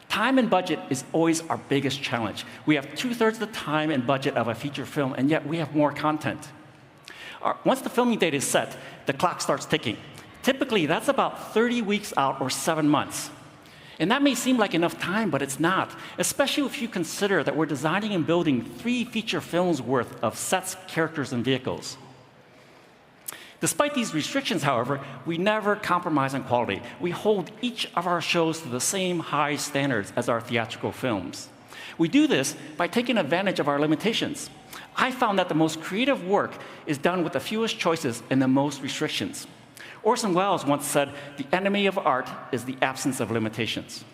Time and budget is always our biggest challenge. We have 2/3 the time and budget of a feature film, and yet we have more content. Once the filming date is set, the clock starts ticking. Typically, that's about 30 weeks out or 7 months. And that may seem like enough time, but it's not, especially if you consider that we're designing and building 3 feature films worth of sets, characters, and vehicles. Despite these restrictions, however, we never compromise on quality. We hold each of our shows to the same high standards as our theatrical films. We do this by taking advantage of our limitations. I found that the most creative work is done with the fewest choices and the most restrictions. Orson Welles once said, "The enemy of art is the absence of limitations."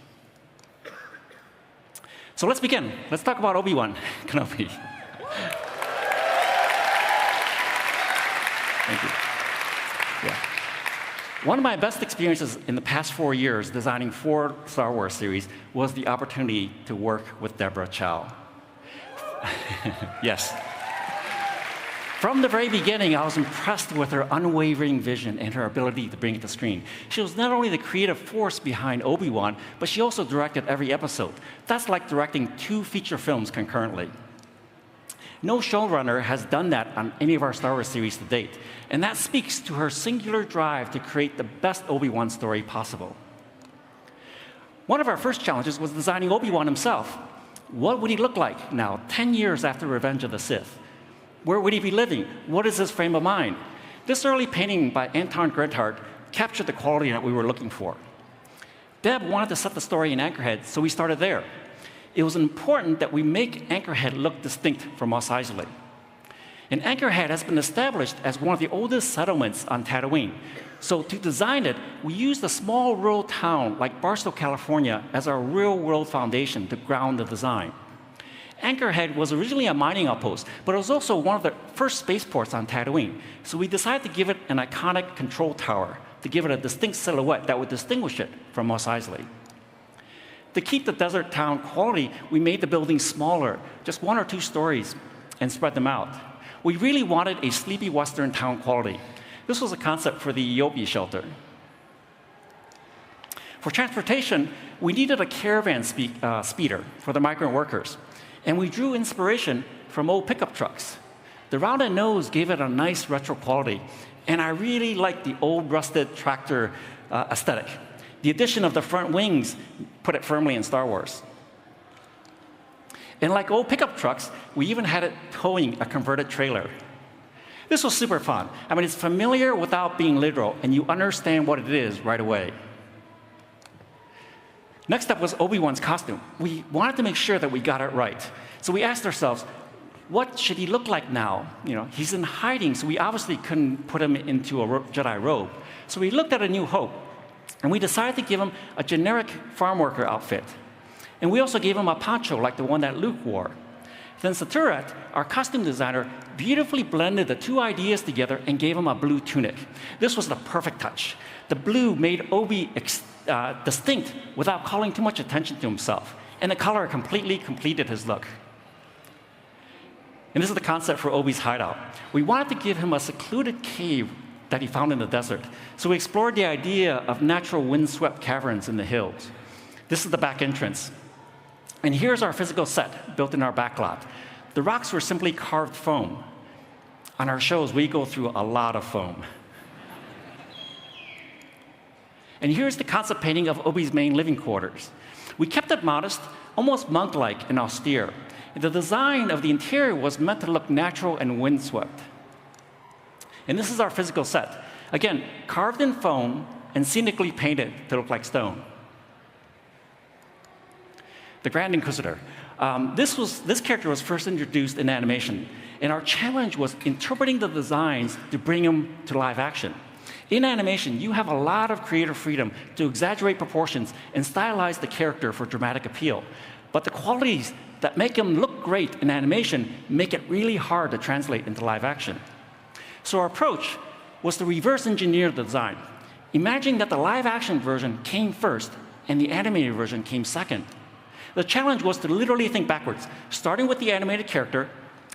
So let's begin. Let's talk about Obi-Wan Kenobi. Thank you. Yeah. One of my best experiences in the past 4 years designing 4 Star Wars series was the opportunity to work with Deborah Chow. Yes. From the very beginning, I was impressed with her unwavering vision and her ability to bring it to screen. She was not only the creative force behind Obi-Wan, but she also directed every episode. That's like directing 2 feature films concurrently. No showrunner has done that on any of our Star Wars series to date, and that speaks to her singular drive to create the best Obi-Wan story possible. One of our first challenges was designing Obi-Wan himself. What would he look like now, 10 years after Revenge of the Sith? Where would he be living? What is his frame of mind? This early painting by Anton Grethart captured the quality that we were looking for. Deb wanted to set the story in Anchorhead, so we started there. It was important that we make Anchorhead look distinct from Mos Eisley. And Anchorhead has been established as one of the oldest settlements on Tatooine. So to design it, we used a small rural town like Barstow, California, as our real-world foundation to ground the design. Anchorhead was originally a mining outpost, but it was also one of the first spaceports on Tatooine. So we decided to give it an iconic control tower, to give it a distinct silhouette that would distinguish it from Mos Eisley. To keep the desert town quality, we made the buildings smaller, just 1 or 2 stories, and spread them out. We really wanted a sleepy Western town quality. This was a concept for the Iopi shelter. For transportation, we needed a caravan speeder for the migrant workers, and we drew inspiration from old pickup trucks. The rounded nose gave it a nice retro quality, and I really liked the old rusted tractor aesthetic. The addition of the front wings put it firmly in Star Wars. And like old pickup trucks, we even had it towing a converted trailer. This was super fun. I mean, it's familiar without being literal, and you understand what it is right away. Next up was Obi-Wan's costume. We wanted to make sure that we got it right. So we asked ourselves, what should he look like now? You know, he's in hiding, so we obviously couldn't put him into a Jedi robe. So we looked at A New Hope, and we decided to give him a generic farm worker outfit. And we also gave him a poncho like the one that Luke wore. Then Saturat, our costume designer, beautifully blended the 2 ideas together and gave him a blue tunic. This was the perfect touch. The blue made Obi distinct without calling too much attention to himself. And the color completely completed his look. And this is the concept for Obi's hideout. We wanted to give him a secluded cave that he found in the desert. So we explored the idea of natural windswept caverns in the hills. This is the back entrance. And here's our physical set built in our backlot. The rocks were simply carved foam. On our shows, we go through a lot of foam. And here's the concept painting of Obi's main living quarters. We kept it modest, almost monk-like and austere. And the design of the interior was meant to look natural and windswept. And this is our physical set. Again, carved in foam and scenically painted to look like stone. The Grand Inquisitor. This character was first introduced in animation, and our challenge was interpreting the designs to bring them to live action. In animation, you have a lot of creative freedom to exaggerate proportions and stylize the character for dramatic appeal. But the qualities that make him look great in animation make it really hard to translate into live action. So our approach was to reverse engineer the design. Imagine that the live action version came first and the animated version came second. The challenge was to literally think backwards, starting with the animated character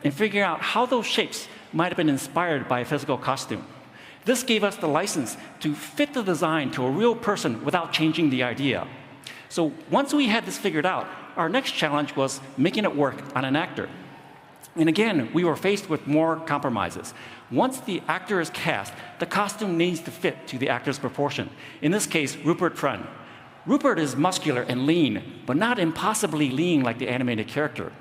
and figuring out how those shapes might have been inspired by a physical costume. This gave us the license to fit the design to a real person without changing the idea. So once we had this figured out, our next challenge was making it work on an actor. And again, we were faced with more compromises. Once the actor is cast, the costume needs to fit to the actor's proportion. In this case, Rupert Friend. Rupert is muscular and lean, but not impossibly lean like the animated character.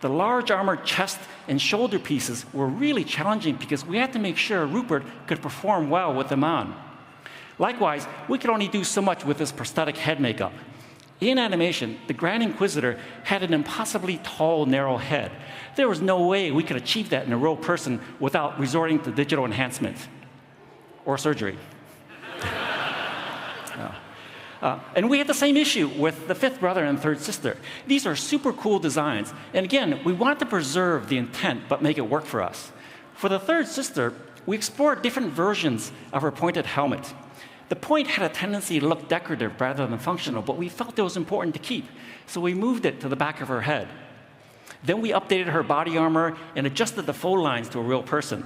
The large armored chest and shoulder pieces were really challenging because we had to make sure Rupert could perform well with them on. Likewise, we could only do so much with this prosthetic head makeup. In animation, the Grand Inquisitor had an impossibly tall, narrow head. There was no way we could achieve that in a real person without resorting to digital enhancement or surgery. And we had the same issue with the fifth brother and third sister. These are super cool designs. And again, we wanted to preserve the intent, but make it work for us. For the third sister, we explored different versions of her pointed helmet. The point had a tendency to look decorative rather than functional, but we felt it was important to keep. So we moved it to the back of her head. Then we updated her body armor and adjusted the fold lines to a real person.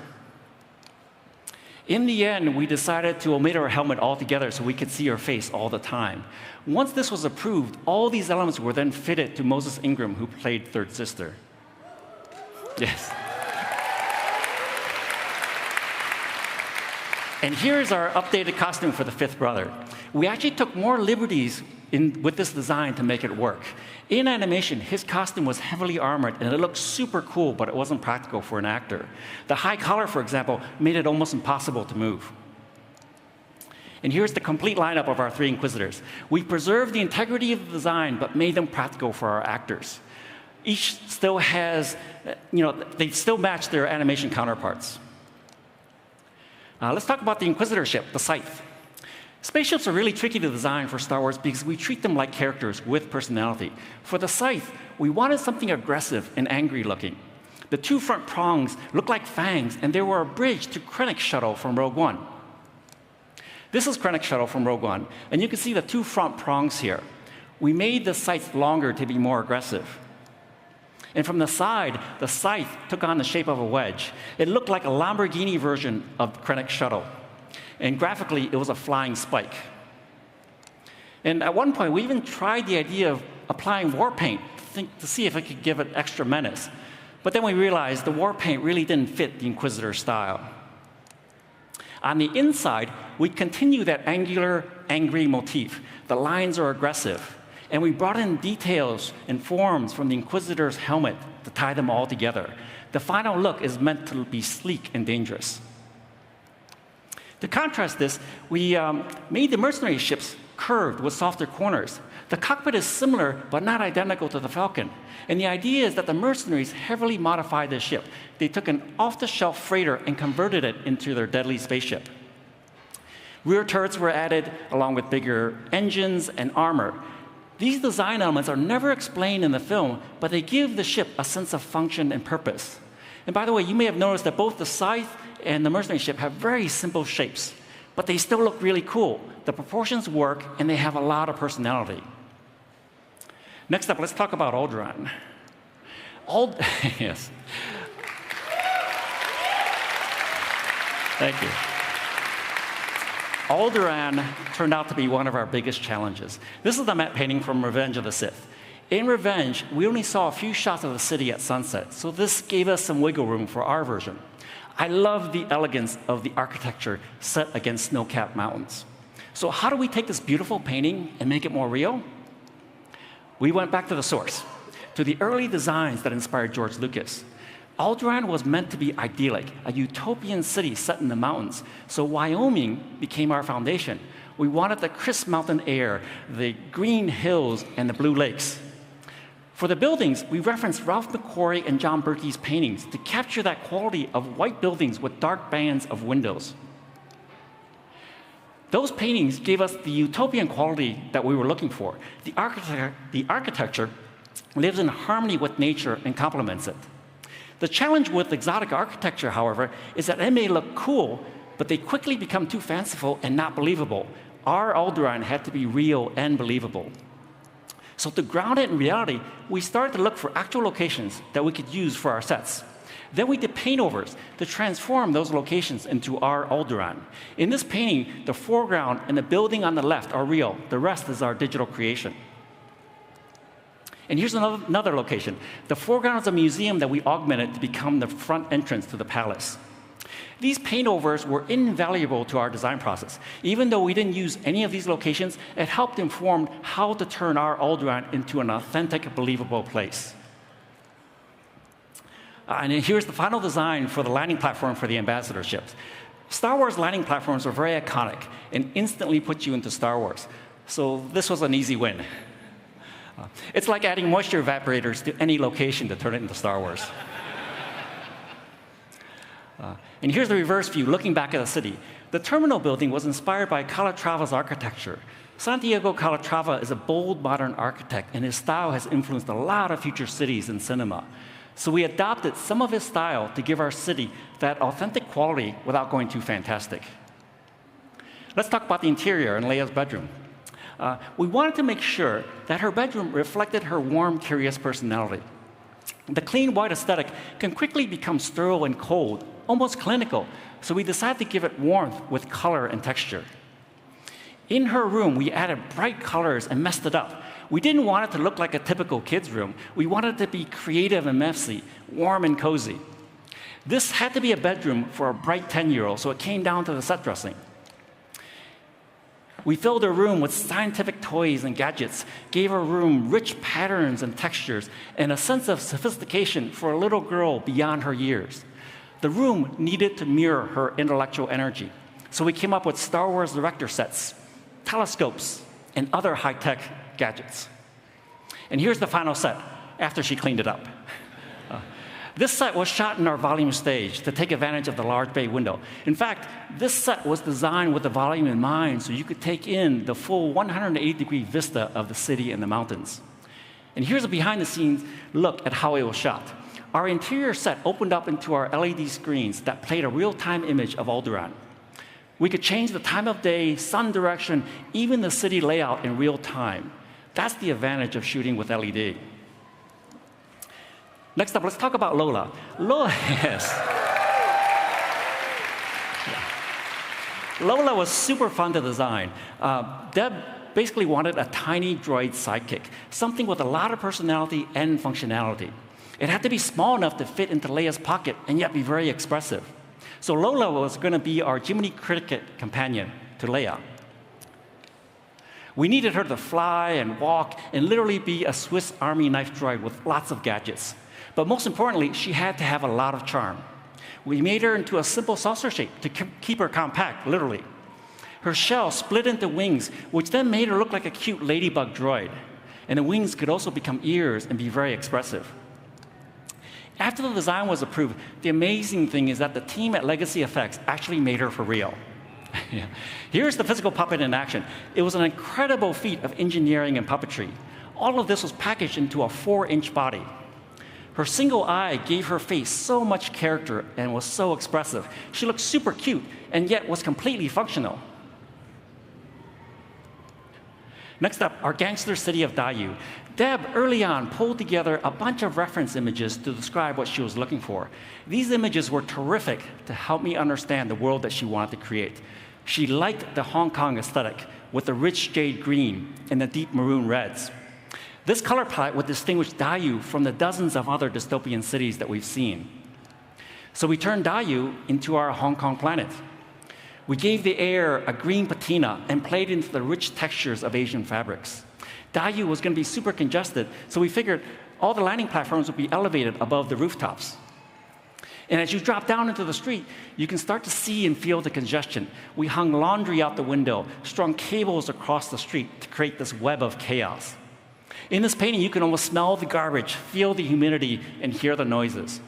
In the end, we decided to omit her helmet altogether so we could see her face all the time. Once this was approved, all these elements were then fitted to Moses Ingram, who played third sister. Yes. And here's our updated costume for the fifth brother. We actually took more liberties with this design to make it work. In animation, his costume was heavily armored, and it looked super cool, but it wasn't practical for an actor. The high collar, for example, made it almost impossible to move. And here's the complete lineup of our 3 Inquisitors. We preserved the integrity of the design, but made them practical for our actors. Each still has, they still match their animation counterparts. Let's talk about the Inquisitor ship, the Scythe. Spaceships are really tricky to design for Star Wars because we treat them like characters with personality. For the Scythe, we wanted something aggressive and angry looking. The 2 front prongs looked like fangs, and they were a bridge to Krennic's shuttle from Rogue One. This is Krennic's shuttle from Rogue One, and you can see the 2 front prongs here. We made the Scythe longer to be more aggressive. And from the side, the Scythe took on the shape of a wedge. It looked like a Lamborghini version of Krennic's shuttle. And graphically, it was a flying spike. And at one point, we even tried the idea of applying war paint to see if it could give it extra menace. But then we realized the war paint really didn't fit the Inquisitor style. On the inside, we continue that angular, angry motif. The lines are aggressive. And we brought in details and forms from the Inquisitor's helmet to tie them all together. The final look is meant to be sleek and dangerous. To contrast this, we made the mercenary ships curved with softer corners. The cockpit is similar, but not identical to the Falcon. And the idea is that the mercenaries heavily modified the ship. They took an off-the-shelf freighter and converted it into their deadly spaceship. Rear turrets were added, along with bigger engines and armor. These design elements are never explained in the film, but they give the ship a sense of function and purpose. And by the way, you may have noticed that both the Scythe and the mercenary ship have very simple shapes, but they still look really cool. The proportions work, and they have a lot of personality. Next up, let's talk about Alderaan. Yes. Thank you. Alderaan turned out to be one of our biggest challenges. This is the matte painting from Revenge of the Sith. In Revenge, we only saw a few shots of the city at sunset, so this gave us some wiggle room for our version. I love the elegance of the architecture set against snow-capped mountains. So how do we take this beautiful painting and make it more real? We went back to the source, to the early designs that inspired George Lucas. Alderaan was meant to be idyllic, a utopian city set in the mountains, so Wyoming became our foundation. We wanted the crisp mountain air, the green hills, and the blue lakes. For the buildings, we referenced Ralph McQuarrie and John Berkey's paintings to capture that quality of white buildings with dark bands of windows. Those paintings gave us the utopian quality that we were looking for. The architecture lives in harmony with nature and complements it. The challenge with exotic architecture, however, is that it may look cool, but they quickly become too fanciful and not believable. Our Alderaan had to be real and believable. So to ground it in reality, we started to look for actual locations that we could use for our sets. Then we did paint-overs to transform those locations into our Alderaan. In this painting, the foreground and the building on the left are real. The rest is our digital creation. And here's another location. The foreground is a museum that we augmented to become the front entrance to the palace. These paint-overs were invaluable to our design process. Even though we didn't use any of these locations, it helped inform how to turn our Alderaan into an authentic, believable place. And here's the final design for the landing platform for the ambassador ships. Star Wars landing platforms are very iconic and instantly put you into Star Wars. So this was an easy win. It's like adding moisture evaporators to any location to turn it into Star Wars. And here's the reverse view, looking back at the city. The terminal building was inspired by Calatrava's architecture. Santiago Calatrava is a bold, modern architect, and his style has influenced a lot of future cities in cinema. So we adopted some of his style to give our city that authentic quality without going too fantastic. Let's talk about the interior in Leia's bedroom. We wanted to make sure that her bedroom reflected her warm, curious personality. The clean white aesthetic can quickly become sterile and cold, almost clinical, so we decided to give it warmth with color and texture. In her room, we added bright colors and messed it up. We didn't want it to look like a typical kid's room. We wanted it to be creative and messy, warm and cozy. This had to be a bedroom for a bright 10-year-old, so it came down to the set dressing. We filled her room with scientific toys and gadgets, gave her room rich patterns and textures, and a sense of sophistication for a little girl beyond her years. The room needed to mirror her intellectual energy, so we came up with Star Wars director sets, telescopes, and other high-tech gadgets. And here's the final set, after she cleaned it up. This set was shot in our volume stage to take advantage of the large bay window. In fact, this set was designed with the volume in mind so you could take in the full 180-degree vista of the city and the mountains. And here's a behind-the-scenes look at how it was shot. Our interior set opened up into our LED screens that played a real-time image of Alderaan. We could change the time of day, sun direction, even the city layout in real time. That's the advantage of shooting with LED. Next up, let's talk about Lola. Lola, yes. Lola was super fun to design. Deb basically wanted a tiny droid sidekick, something with a lot of personality and functionality. It had to be small enough to fit into Leia's pocket and yet be very expressive. So Lola was going to be our Jiminy Cricket companion to Leia. We needed her to fly and walk and literally be a Swiss Army knife droid with lots of gadgets. But most importantly, she had to have a lot of charm. We made her into a simple saucer shape to keep her compact, literally. Her shell split into wings, which then made her look like a cute ladybug droid. And the wings could also become ears and be very expressive. After the design was approved, the amazing thing is that the team at Legacy Effects actually made her for real. Yeah. Here's the physical puppet in action. It was an incredible feat of engineering and puppetry. All of this was packaged into a 4-inch body. Her single eye gave her face so much character and was so expressive. She looked super cute and yet was completely functional. Next up, our gangster city of Daiyu. Deb, early on, pulled together a bunch of reference images to describe what she was looking for. These images were terrific to help me understand the world that she wanted to create. She liked the Hong Kong aesthetic with the rich jade green and the deep maroon reds. This color palette would distinguish Daiyu from the dozens of other dystopian cities that we've seen. So we turned Daiyu into our Hong Kong planet. We gave the air a green patina and played into the rich textures of Asian fabrics. Daiyu was going to be super congested, so we figured all the landing platforms would be elevated above the rooftops. And as you drop down into the street, you can start to see and feel the congestion. We hung laundry out the window, strung cables across the street to create this web of chaos. In this painting, you can almost smell the garbage, feel the humidity, and hear the noises.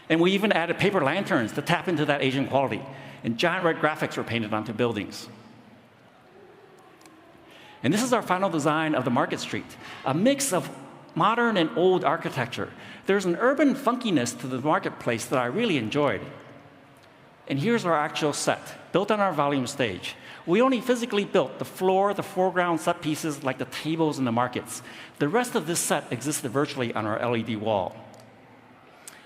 And we even added paper lanterns to tap into that Asian quality. And giant red graphics were painted onto buildings. And this is our final design of the Market Street, a mix of modern and old architecture. There's an urban funkiness to the marketplace that I really enjoyed. And here's our actual set, built on our volume stage. We only physically built the floor, the foreground set pieces like the tables and the markets. The rest of this set existed virtually on our LED wall.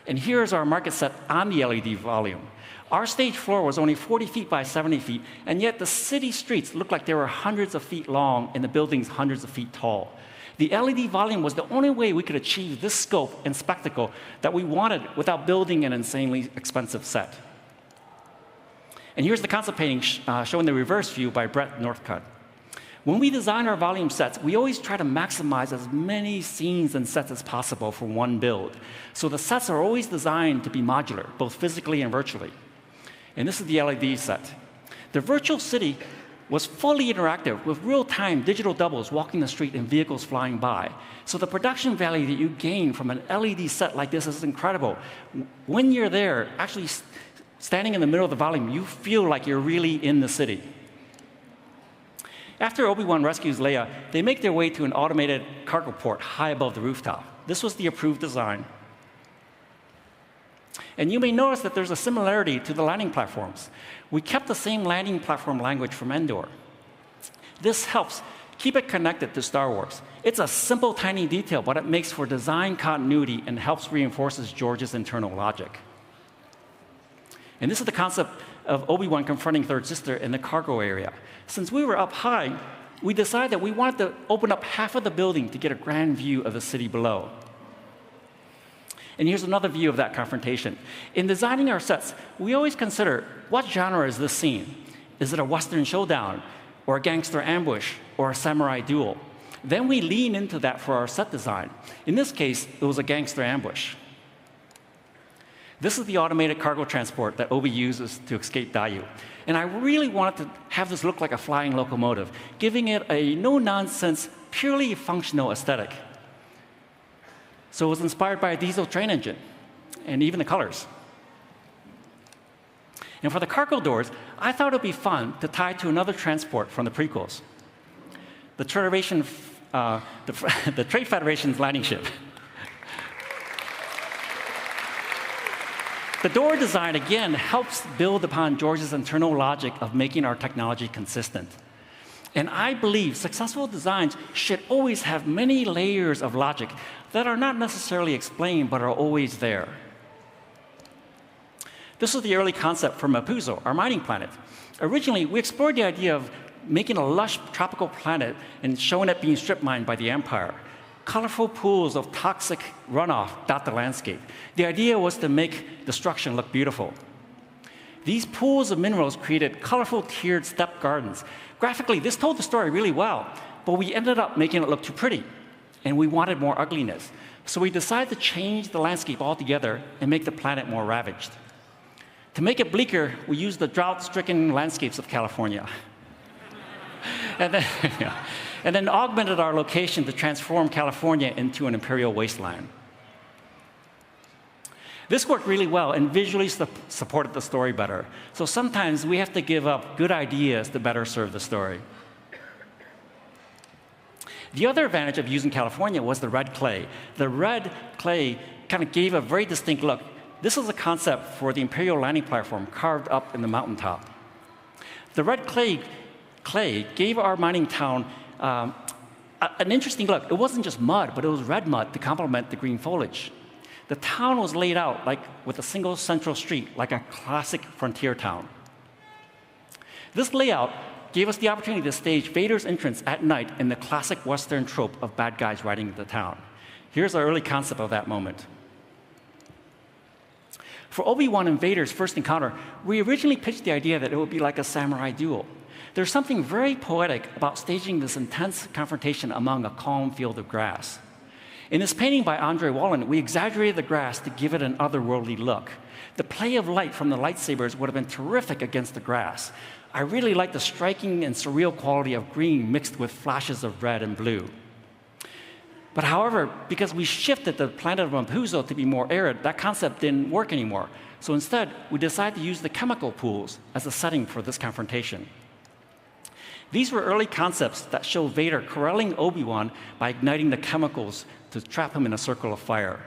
And here's our market set on the LED volume. Our stage floor was only 40 feet by 70 feet, and yet the city streets looked like they were hundreds of feet long and the buildings hundreds of feet tall. The LED volume was the only way we could achieve this scope and spectacle that we wanted without building an insanely expensive set. And here's the concept painting showing the reverse view by Brett Northcutt. When we design our volume sets, we always try to maximize as many scenes and sets as possible for one build. So the sets are always designed to be modular, both physically and virtually. And this is the LED set. The virtual city was fully interactive with real-time digital doubles walking the street and vehicles flying by. So the production value that you gain from an LED set like this is incredible. When you're there, actually standing in the middle of the volume, you feel like you're really in the city. After Obi-Wan rescues Leia, they make their way to an automated cargo port high above the rooftop. This was the approved design. And you may notice that there's a similarity to the landing platforms. We kept the same landing platform language from Endor. This helps keep it connected to Star Wars. It's a simple, tiny detail, but it makes for design continuity and helps reinforces George's internal logic. And this is the concept of Obi-Wan confronting Third Sister in the cargo area. Since we were up high, we decided that we wanted to open up half of the building to get a grand view of the city below. And here's another view of that confrontation. In designing our sets, we always consider what genre is this scene? Is it a Western showdown, or a gangster ambush, or a samurai duel? Then we lean into that for our set design. In this case, it was a gangster ambush. This is the automated cargo transport that Obi uses to escape Dayu. And I really wanted to have this look like a flying locomotive, giving it a no-nonsense, purely functional aesthetic. So it was inspired by a diesel train engine, and even the colors. And for the cargo doors, I thought it would be fun to tie to another transport from the prequels, the Trade Federation's landing ship. The door design, again, helps build upon George's internal logic of making our technology consistent. And I believe successful designs should always have many layers of logic that are not necessarily explained, but are always there. This was the early concept for Mapuzo, our mining planet. Originally, we explored the idea of making a lush tropical planet and showing it being strip mined by the Empire. Colorful pools of toxic runoff dot the landscape. The idea was to make destruction look beautiful. These pools of minerals created colorful tiered step gardens. Graphically, this told the story really well, but we ended up making it look too pretty, and we wanted more ugliness. So we decided to change the landscape altogether and make the planet more ravaged. To make it bleaker, we used the drought-stricken landscapes of California. And then augmented our location to transform California into an imperial wasteland. This worked really well and visually supported the story better. So sometimes we have to give up good ideas to better serve the story. The other advantage of using California was the red clay. The red clay kind of gave a very distinct look. This is a concept for the imperial landing platform carved up in the mountaintop. The red clay gave our mining town an interesting look. It wasn't just mud, but it was red mud to complement the green foliage. The town was laid out like with a single central street, like a classic frontier town. This layout gave us the opportunity to stage Vader's entrance at night in the classic Western trope of bad guys riding into town. Here's our early concept of that moment. For Obi-Wan and Vader's first encounter, we originally pitched the idea that it would be like a samurai duel. There's something very poetic about staging this intense confrontation among a calm field of grass. In this painting by Andre Wallen, we exaggerated the grass to give it an otherworldly look. The play of light from the lightsabers would have been terrific against the grass. I really like the striking and surreal quality of green mixed with flashes of red and blue. But however, because we shifted the planet of Mapuzo to be more arid, that concept didn't work anymore. So instead, we decided to use the chemical pools as a setting for this confrontation. These were early concepts that show Vader corralling Obi-Wan by igniting the chemicals to trap him in a circle of fire.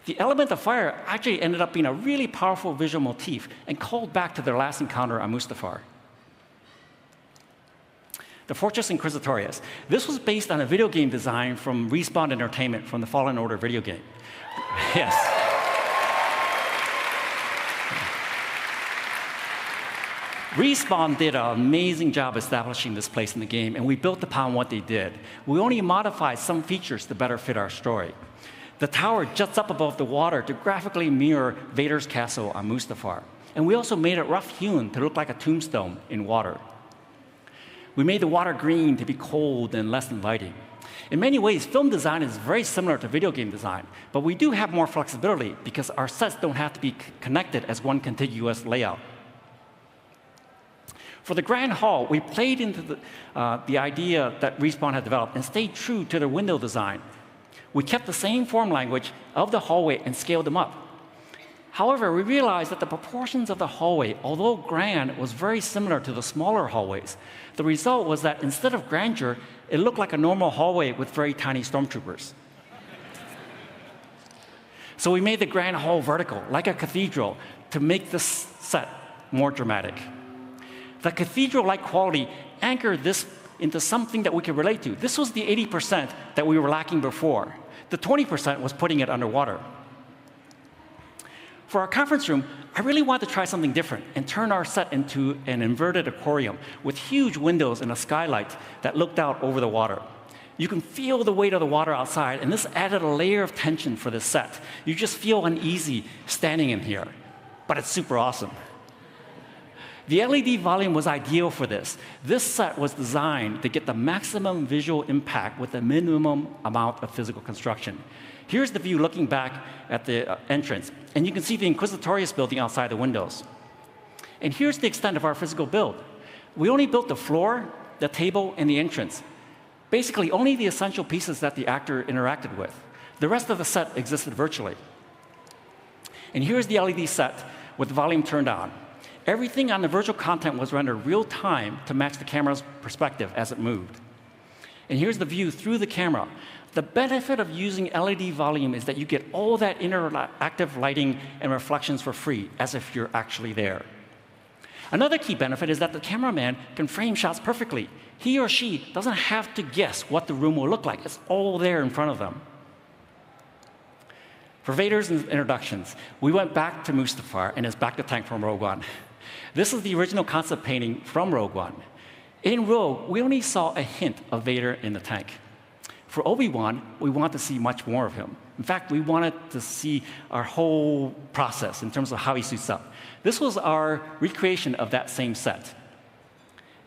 The element of fire actually ended up being a really powerful visual motif and called back to their last encounter on Mustafar. The Fortress Inquisitorius. This was based on a video game design from Respawn Entertainment from the Fallen Order video game. Yes. Respawn did an amazing job establishing this place in the game, and we built upon what they did. We only modified some features to better fit our story. The tower juts up above the water to graphically mirror Vader's castle on Mustafar. And we also made it rough-hewn to look like a tombstone in water. We made the water green to be cold and less inviting. In many ways, film design is very similar to video game design, but we do have more flexibility because our sets don't have to be connected as one contiguous layout. For the Grand Hall, we played into the idea that Respawn had developed and stayed true to their window design. We kept the same form language of the hallway and scaled them up. However, we realized that the proportions of the hallway, although grand, was very similar to the smaller hallways. The result was that instead of grandeur, it looked like a normal hallway with very tiny stormtroopers. So we made the Grand Hall vertical, like a cathedral, to make this set more dramatic. The cathedral-like quality anchored this into something that we could relate to. This was the 80% that we were lacking before. The 20% was putting it underwater. For our conference room, I really wanted to try something different and turn our set into an inverted aquarium with huge windows and a skylight that looked out over the water. You can feel the weight of the water outside, and this added a layer of tension for this set. You just feel uneasy standing in here, but it's super awesome. The LED volume was ideal for this. This set was designed to get the maximum visual impact with the minimum amount of physical construction. Here's the view looking back at the entrance, and you can see the Inquisitorius building outside the windows. And here's the extent of our physical build. We only built the floor, the table, and the entrance. Basically, only the essential pieces that the actor interacted with. The rest of the set existed virtually. And here's the LED set with the volume turned on. Everything on the virtual content was rendered real time to match the camera's perspective as it moved. And here's the view through the camera. The benefit of using LED volume is that you get all that interactive lighting and reflections for free, as if you're actually there. Another key benefit is that the cameraman can frame shots perfectly. He or she doesn't have to guess what the room will look like. It's all there in front of them. For Vader's introductions, we went back to Mustafar and his back-to-tank from Rogue One. This is the original concept painting from Rogue One. In Rogue, we only saw a hint of Vader in the tank. For Obi-Wan, we want to see much more of him. In fact, we wanted to see our whole process in terms of how he suits up. This was our recreation of that same set.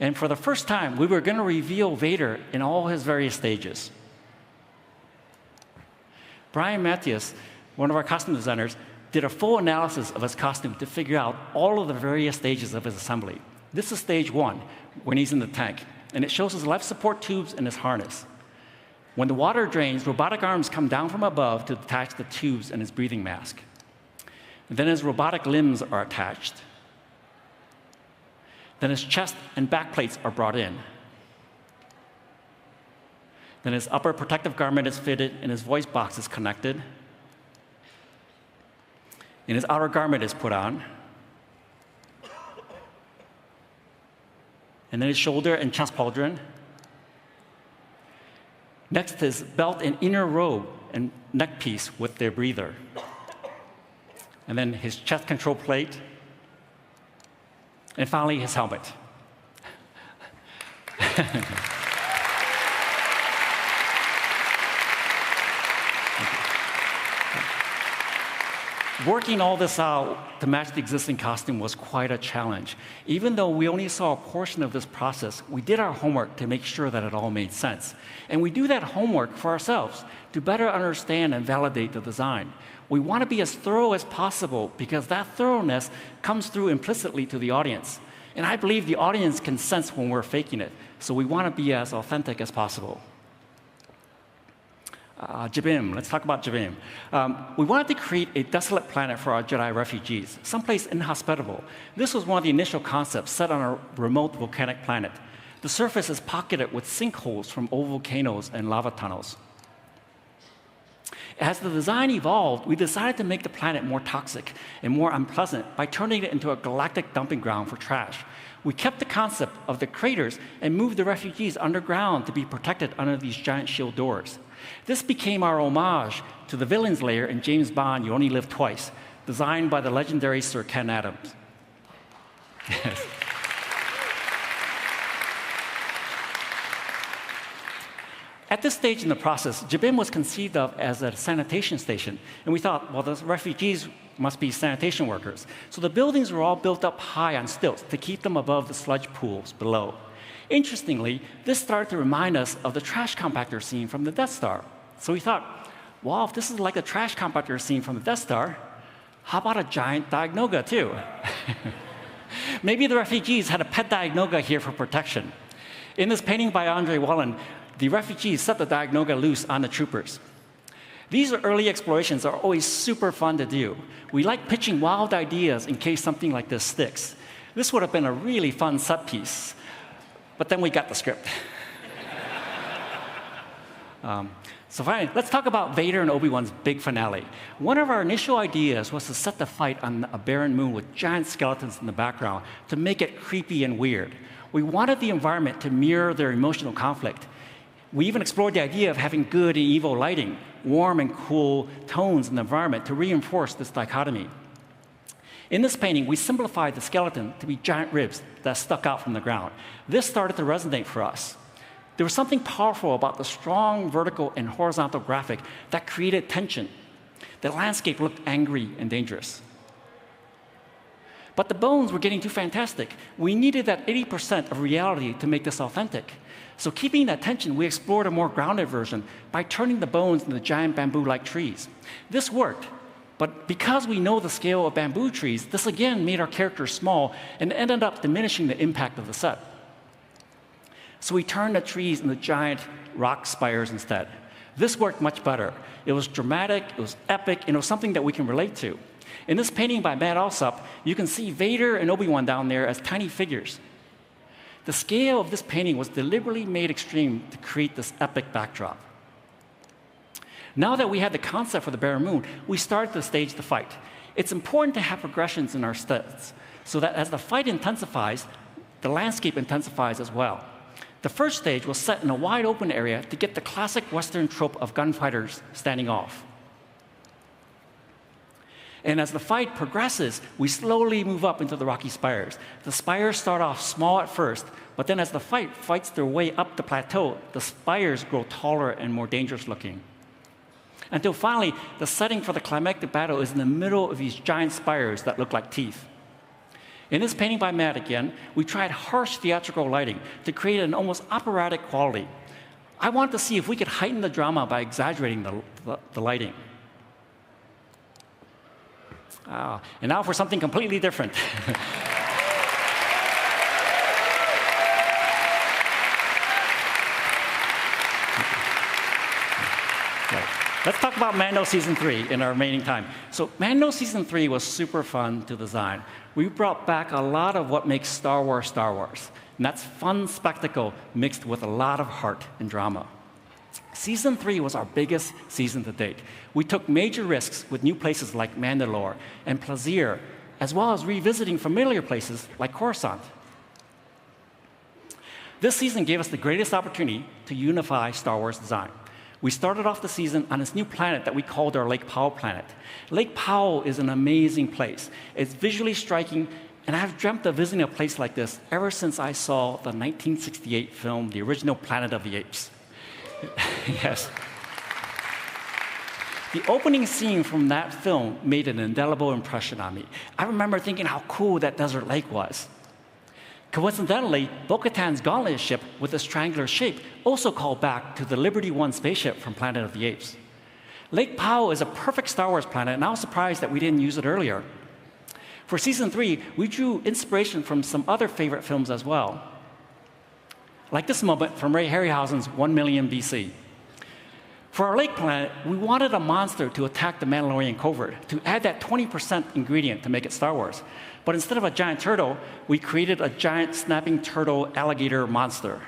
And for the first time, we were going to reveal Vader in all his various stages. Brian Mathias, one of our costume designers, did a full analysis of his costume to figure out all of the various stages of his assembly. This is stage 1, when he's in the tank, and it shows his life support tubes and his harness. When the water drains, robotic arms come down from above to attach the tubes and his breathing mask. Then his robotic limbs are attached. Then his chest and back plates are brought in. Then his upper protective garment is fitted and his voice box is connected. And his outer garment is put on. And then his shoulder and chest pauldron. Next, his belt and inner robe and neck piece with their breather. And then his chest control plate. And finally, his helmet. Working all this out to match the existing costume was quite a challenge. Even though we only saw a portion of this process, we did our homework to make sure that it all made sense. And we do that homework for ourselves to better understand and validate the design. We want to be as thorough as possible because that thoroughness comes through implicitly to the audience. And I believe the audience can sense when we're faking it. So we want to be as authentic as possible. Jabiim, let's talk about Jabiim. We wanted to create a desolate planet for our Jedi refugees, someplace inhospitable. This was one of the initial concepts set on a remote volcanic planet. The surface is pocketed with sinkholes from old volcanoes and lava tunnels. As the design evolved, we decided to make the planet more toxic and more unpleasant by turning it into a galactic dumping ground for trash. We kept the concept of the craters and moved the refugees underground to be protected under these giant shield doors. This became our homage to the villain's lair in James Bond, You Only Live Twice, designed by the legendary Sir Ken Adams. At this stage in the process, Jabiim was conceived of as a sanitation station, and we thought, well, the refugees must be sanitation workers. So the buildings were all built up high on stilts to keep them above the sludge pools below. Interestingly, this started to remind us of the trash compactor scene from the Death Star. So we thought, well, if this is like a trash compactor scene from the Death Star, how about a giant Diagnoga too? Maybe the refugees had a pet Diagnoga here for protection. In this painting by Andre Wallen, the refugees set the Diagnoga loose on the troopers. These early explorations are always super fun to do. We like pitching wild ideas in case something like this sticks. This would have been a really fun set piece, but then we got the script. So finally, let's talk about Vader and Obi-Wan's big finale. One of our initial ideas was to set the fight on a barren moon with giant skeletons in the background to make it creepy and weird. We wanted the environment to mirror their emotional conflict. We even explored the idea of having good and evil lighting, warm and cool tones in the environment to reinforce this dichotomy. In this painting, we simplified the skeleton to be giant ribs that stuck out from the ground. This started to resonate for us. There was something powerful about the strong vertical and horizontal graphic that created tension. The landscape looked angry and dangerous. But the bones were getting too fantastic. We needed that 80% of reality to make this authentic. So keeping that tension, we explored a more grounded version by turning the bones into giant bamboo-like trees. This worked, but because we know the scale of bamboo trees, this again made our characters small and ended up diminishing the impact of the set. So we turned the trees into giant rock spires instead. This worked much better. It was dramatic, it was epic, and it was something that we can relate to. In this painting by Matt Alsop, you can see Vader and Obi-Wan down there as tiny figures. The scale of this painting was deliberately made extreme to create this epic backdrop. Now that we had the concept for the Barren Moon, we started to stage the fight. It's important to have progressions in our sets so that as the fight intensifies, the landscape intensifies as well. The first stage was set in a wide open area to get the classic Western trope of gunfighters standing off. And as the fight progresses, we slowly move up into the rocky spires. The spires start off small at first, but then as the fight fights their way up the plateau, the spires grow taller and more dangerous looking. Until finally, the setting for the climactic battle is in the middle of these giant spires that look like teeth. In this painting by Matt again, we tried harsh theatrical lighting to create an almost operatic quality. I wanted to see if we could heighten the drama by exaggerating the lighting. And now for something completely different. Let's talk about Mando Season 3 in our remaining time. So Mando Season 3 was super fun to design. We brought back a lot of what makes Star Wars, and that's fun spectacle mixed with a lot of heart and drama. Season 3 was our biggest season to date. We took major risks with new places like Mandalore and Plazir, as well as revisiting familiar places like Coruscant. This season gave us the greatest opportunity to unify Star Wars design. We started off the season on this new planet that we called our Lake Powell planet. Lake Powell is an amazing place. It's visually striking, and I've dreamt of visiting a place like this ever since I saw the 1968 film, the original Planet of the Apes. Yes. The opening scene from that film made an indelible impression on me. I remember thinking how cool that desert lake was. Coincidentally, Bo-Katan's gauntlet ship with its triangular shape also called back to the Liberty One spaceship from Planet of the Apes. Lake Powell is a perfect Star Wars planet, and I was surprised that we didn't use it earlier. For Season 3, we drew inspiration from some other favorite films as well. Like this moment from Ray Harryhausen's 1 Million BC. For our lake planet, we wanted a monster to attack the Mandalorian covert, to add that 20% ingredient to make it Star Wars. But instead of a giant turtle, we created a giant snapping turtle alligator monster.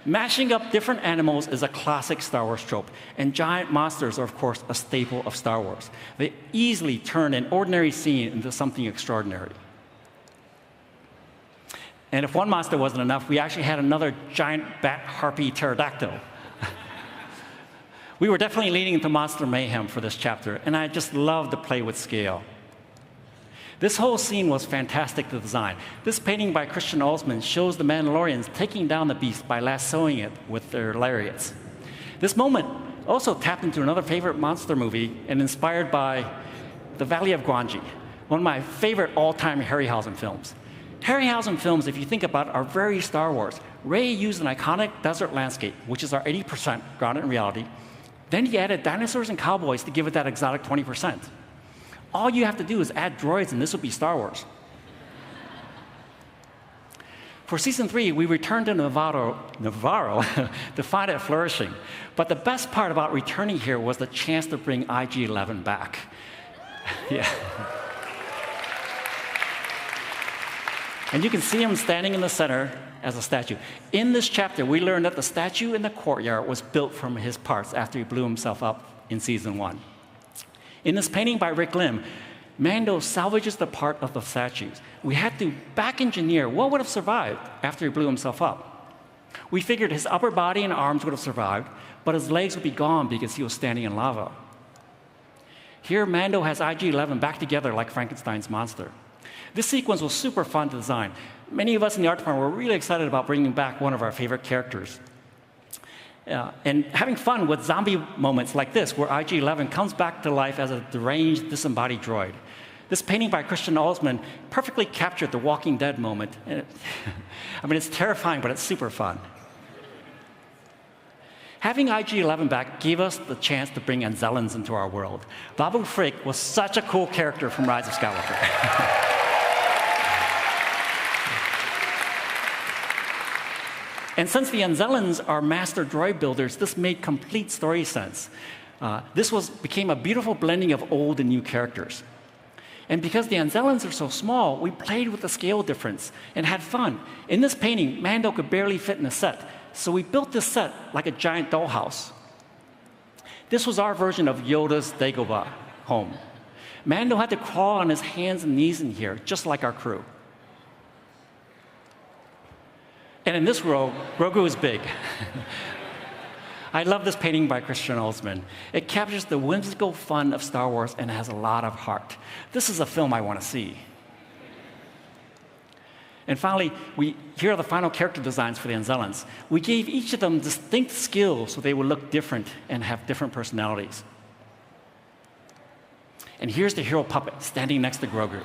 Mashing up different animals is a classic Star Wars trope, and giant monsters are, of course, a staple of Star Wars. They easily turn an ordinary scene into something extraordinary. And if one monster wasn't enough, we actually had another giant bat harpy pterodactyl. We were definitely leaning into monster mayhem for this chapter, and I just loved to play with scale. This whole scene was fantastic to design. This painting by Christian Olsman shows the Mandalorians taking down the beast by lassoing it with their lariats. This moment also tapped into another favorite monster movie and inspired by The Valley of Gwangi, one of my favorite all-time Harryhausen films. Harryhausen films, if you think about it, are very Star Wars. Ray used an iconic desert landscape, which is our 80% grounded in reality. Then he added dinosaurs and cowboys to give it that exotic 20%. All you have to do is add droids, and this will be Star Wars. For Season 3, we returned to Navarro to find it flourishing. But the best part about returning here was the chance to bring IG-11 back. Yeah. And you can see him standing in the center as a statue. In this chapter, we learned that the statue in the courtyard was built from his parts after he blew himself up in Season 1. In this painting by Rick Lim, Mando salvages the part of the statues. We had to back engineer what would have survived after he blew himself up. We figured his upper body and arms would have survived, but his legs would be gone because he was standing in lava. Here, Mando has IG-11 back together like Frankenstein's monster. This sequence was super fun to design. Many of us in the art department were really excited about bringing back one of our favorite characters. And having fun with zombie moments like this, where IG-11 comes back to life as a deranged, disembodied droid. This painting by Christian Olsman perfectly captured the Walking Dead moment. And I mean, it's terrifying, but it's super fun. Having IG-11 back gave us the chance to bring Anzellans into our world. Babu Frick was such a cool character from Rise of Skywalker. And since the Anzellans are master droid builders, this made complete story sense. This became a beautiful blending of old and new characters. And because the Anzellans are so small, we played with the scale difference and had fun. In this painting, Mando could barely fit in a set, so we built this set like a giant dollhouse. This was our version of Yoda's Dagobah home. Mando had to crawl on his hands and knees in here, just like our crew. And in this row, Grogu is big. I love this painting by Christian Olsman. It captures the whimsical fun of Star Wars and has a lot of heart. This is a film I want to see. And finally, here are the final character designs for the Anzellans. We gave each of them distinct skills so they would look different and have different personalities. And here's the hero puppet standing next to Grogu.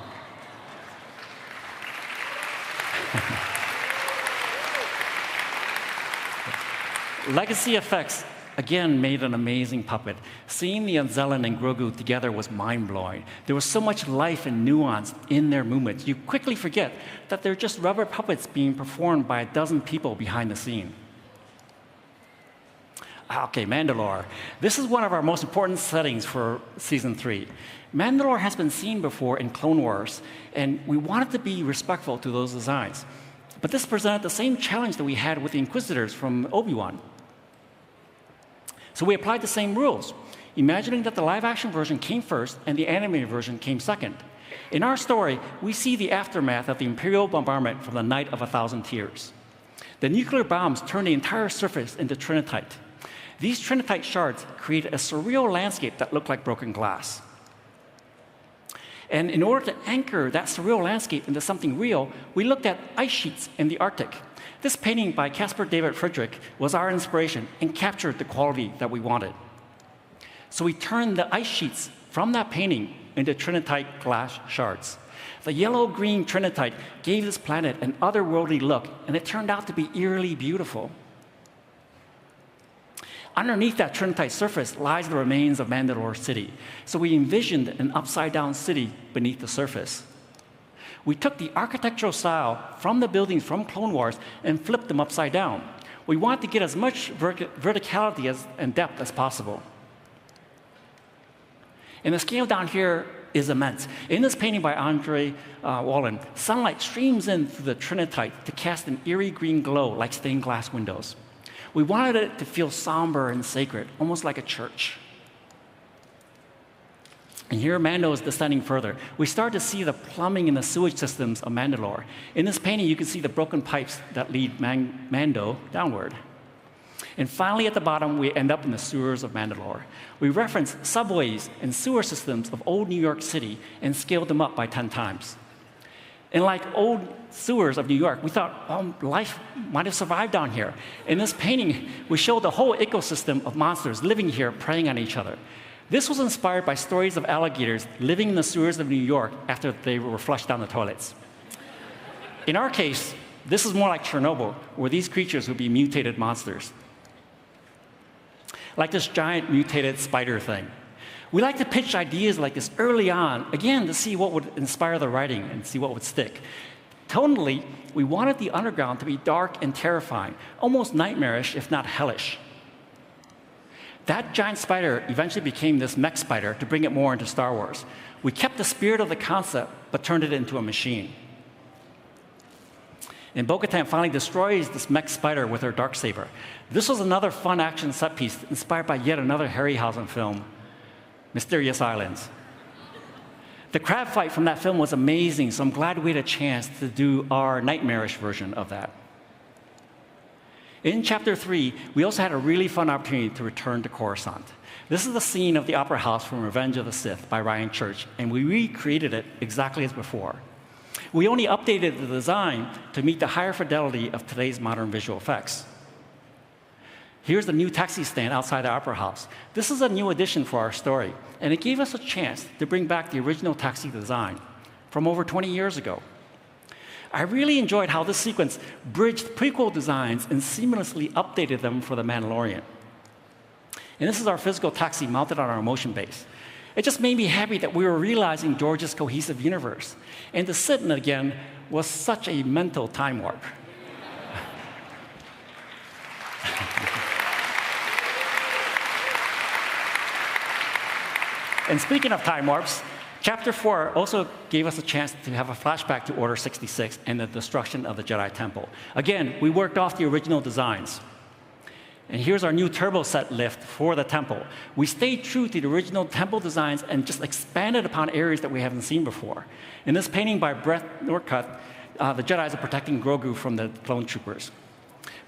Legacy Effects, again, made an amazing puppet. Seeing the Anzellan and Grogu together was mind-blowing. There was so much life and nuance in their movements. You quickly forget that they're just rubber puppets being performed by a dozen people behind the scene. Okay, Mandalore. This is one of our most important settings for Season 3. Mandalore has been seen before in Clone Wars, and we wanted to be respectful to those designs. But this presented the same challenge that we had with the Inquisitors from Obi-Wan. So we applied the same rules, imagining that the live-action version came first and the animated version came second. In our story, we see the aftermath of the Imperial bombardment from the Night of 1,000 Tears. The nuclear bombs turned the entire surface into Trinitite. These Trinitite shards created a surreal landscape that looked like broken glass. And in order to anchor that surreal landscape into something real, we looked at ice sheets in the Arctic. This painting by Caspar David Friedrich was our inspiration and captured the quality that we wanted. So we turned the ice sheets from that painting into Trinitite glass shards. The yellow-green Trinitite gave this planet an otherworldly look, and it turned out to be eerily beautiful. Underneath that Trinitite surface lies the remains of Mandalore City. So we envisioned an upside-down city beneath the surface. We took the architectural style from the buildings from Clone Wars and flipped them upside down. We wanted to get as much verticality and depth as possible. And the scale down here is immense. In this painting by Andre Wallen, sunlight streams in through the Trinitite to cast an eerie green glow like stained glass windows. We wanted it to feel somber and sacred, almost like a church. And here Mando is descending further. We start to see the plumbing and the sewage systems of Mandalore. In this painting, you can see the broken pipes that lead Mando downward. And finally, at the bottom, we end up in the sewers of Mandalore. We reference subways and sewer systems of old New York City and scaled them up by 10 times. And like old sewers of New York, we thought, life might have survived down here. In this painting, we show the whole ecosystem of monsters living here, preying on each other. This was inspired by stories of alligators living in the sewers of New York after they were flushed down the toilets. In our case, this is more like Chernobyl, where these creatures would be mutated monsters. Like this giant mutated spider thing. We like to pitch ideas like this early on, again, to see what would inspire the writing and see what would stick. Tonally, we wanted the underground to be dark and terrifying, almost nightmarish, if not hellish. That giant spider eventually became this mech spider to bring it more into Star Wars. We kept the spirit of the concept, but turned it into a machine. And Bo-Katan finally destroys this mech spider with her darksaber. This was another fun action set piece inspired by yet another Harryhausen film, Mysterious Islands. The crab fight from that film was amazing, so I'm glad we had a chance to do our nightmarish version of that. In Chapter 3, we also had a really fun opportunity to return to Coruscant. This is the scene of the Opera House from Revenge of the Sith by Ryan Church, and we recreated it exactly as before. We only updated the design to meet the higher fidelity of today's modern visual effects. Here's the new taxi stand outside the Opera House. This is a new addition for our story, and it gave us a chance to bring back the original taxi design from over 20 years ago. I really enjoyed how this sequence bridged prequel designs and seamlessly updated them for The Mandalorian. And this is our physical taxi mounted on our motion base. It just made me happy that we were realizing George's cohesive universe. And to sit in it again was such a mental time warp. And speaking of time warps, Chapter 4 also gave us a chance to have a flashback to Order 66 and the destruction of the Jedi Temple. Again, we worked off the original designs. And here's our new turbo set lift for the temple. We stayed true to the original temple designs and just expanded upon areas that we haven't seen before. In this painting by Brett Norcutt, the Jedis are protecting Grogu from the clone troopers.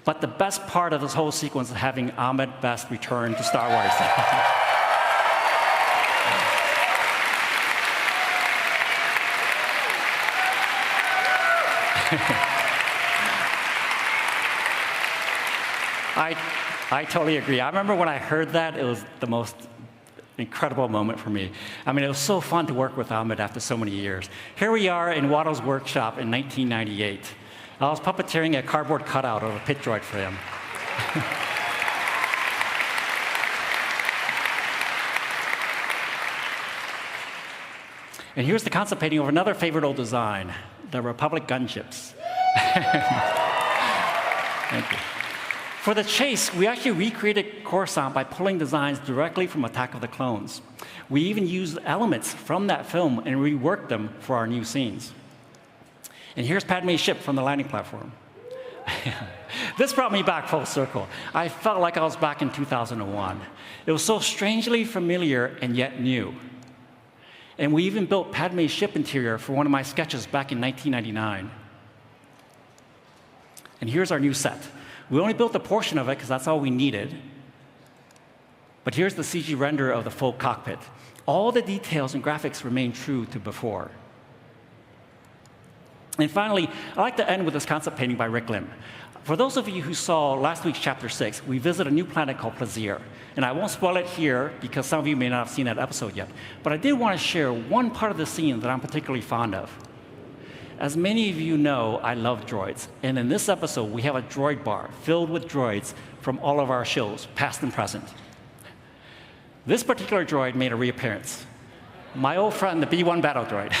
But the best part of this whole sequence is having Ahmed Best return to Star Wars. I totally agree. I remember when I heard that, it was the most incredible moment for me. I mean, it was so fun to work with Ahmed after so many years. Here we are in Watto's workshop in 1998. I was puppeteering a cardboard cutout of a pit droid for him. And here's the concept painting of another favorite old design, the Republic gunships. Thank you. For the chase, we actually recreated Coruscant by pulling designs directly from Attack of the Clones. We even used elements from that film and reworked them for our new scenes. And here's Padme's ship from the landing platform. This brought me back full circle. I felt like I was back in 2001. It was so strangely familiar and yet new. And we even built Padme's ship interior for one of my sketches back in 1999. And here's our new set. We only built a portion of it because that's all we needed. But here's the CG render of the full cockpit. All the details and graphics remain true to before. And finally, I'd like to end with this concept painting by Rick Lim. For those of you who saw last week's Chapter 6, we visit a new planet called Plaisir. And I won't spoil it here because some of you may not have seen that episode yet. But I did want to share one part of the scene that I'm particularly fond of. As many of you know, I love droids. And in this episode, we have a droid bar filled with droids from all of our shows, past and present. This particular droid made a reappearance. My old friend, the B-1 battle droid.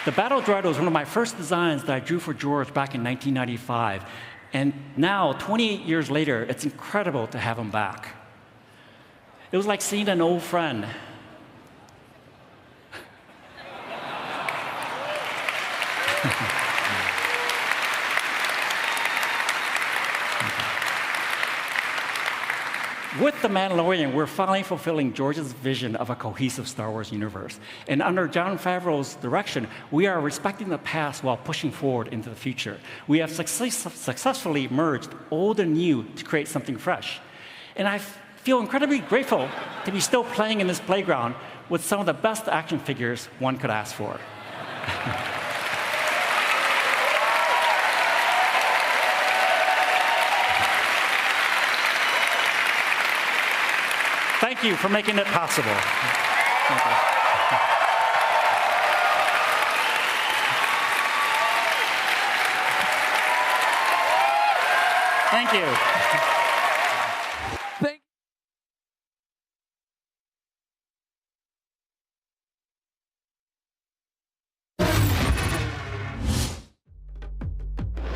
The battle droid was one of my first designs that I drew for George back in 1995. And now, 28 years later, it's incredible to have him back. It was like seeing an old friend. With The Mandalorian, we're finally fulfilling George's vision of a cohesive Star Wars universe. And under Jon Favreau's direction, we are respecting the past while pushing forward into the future. We have successfully merged old and new to create something fresh. And I feel incredibly grateful to be still playing in this playground with some of the best action figures one could ask for. Thank you for making it possible. Thank you. Thank you.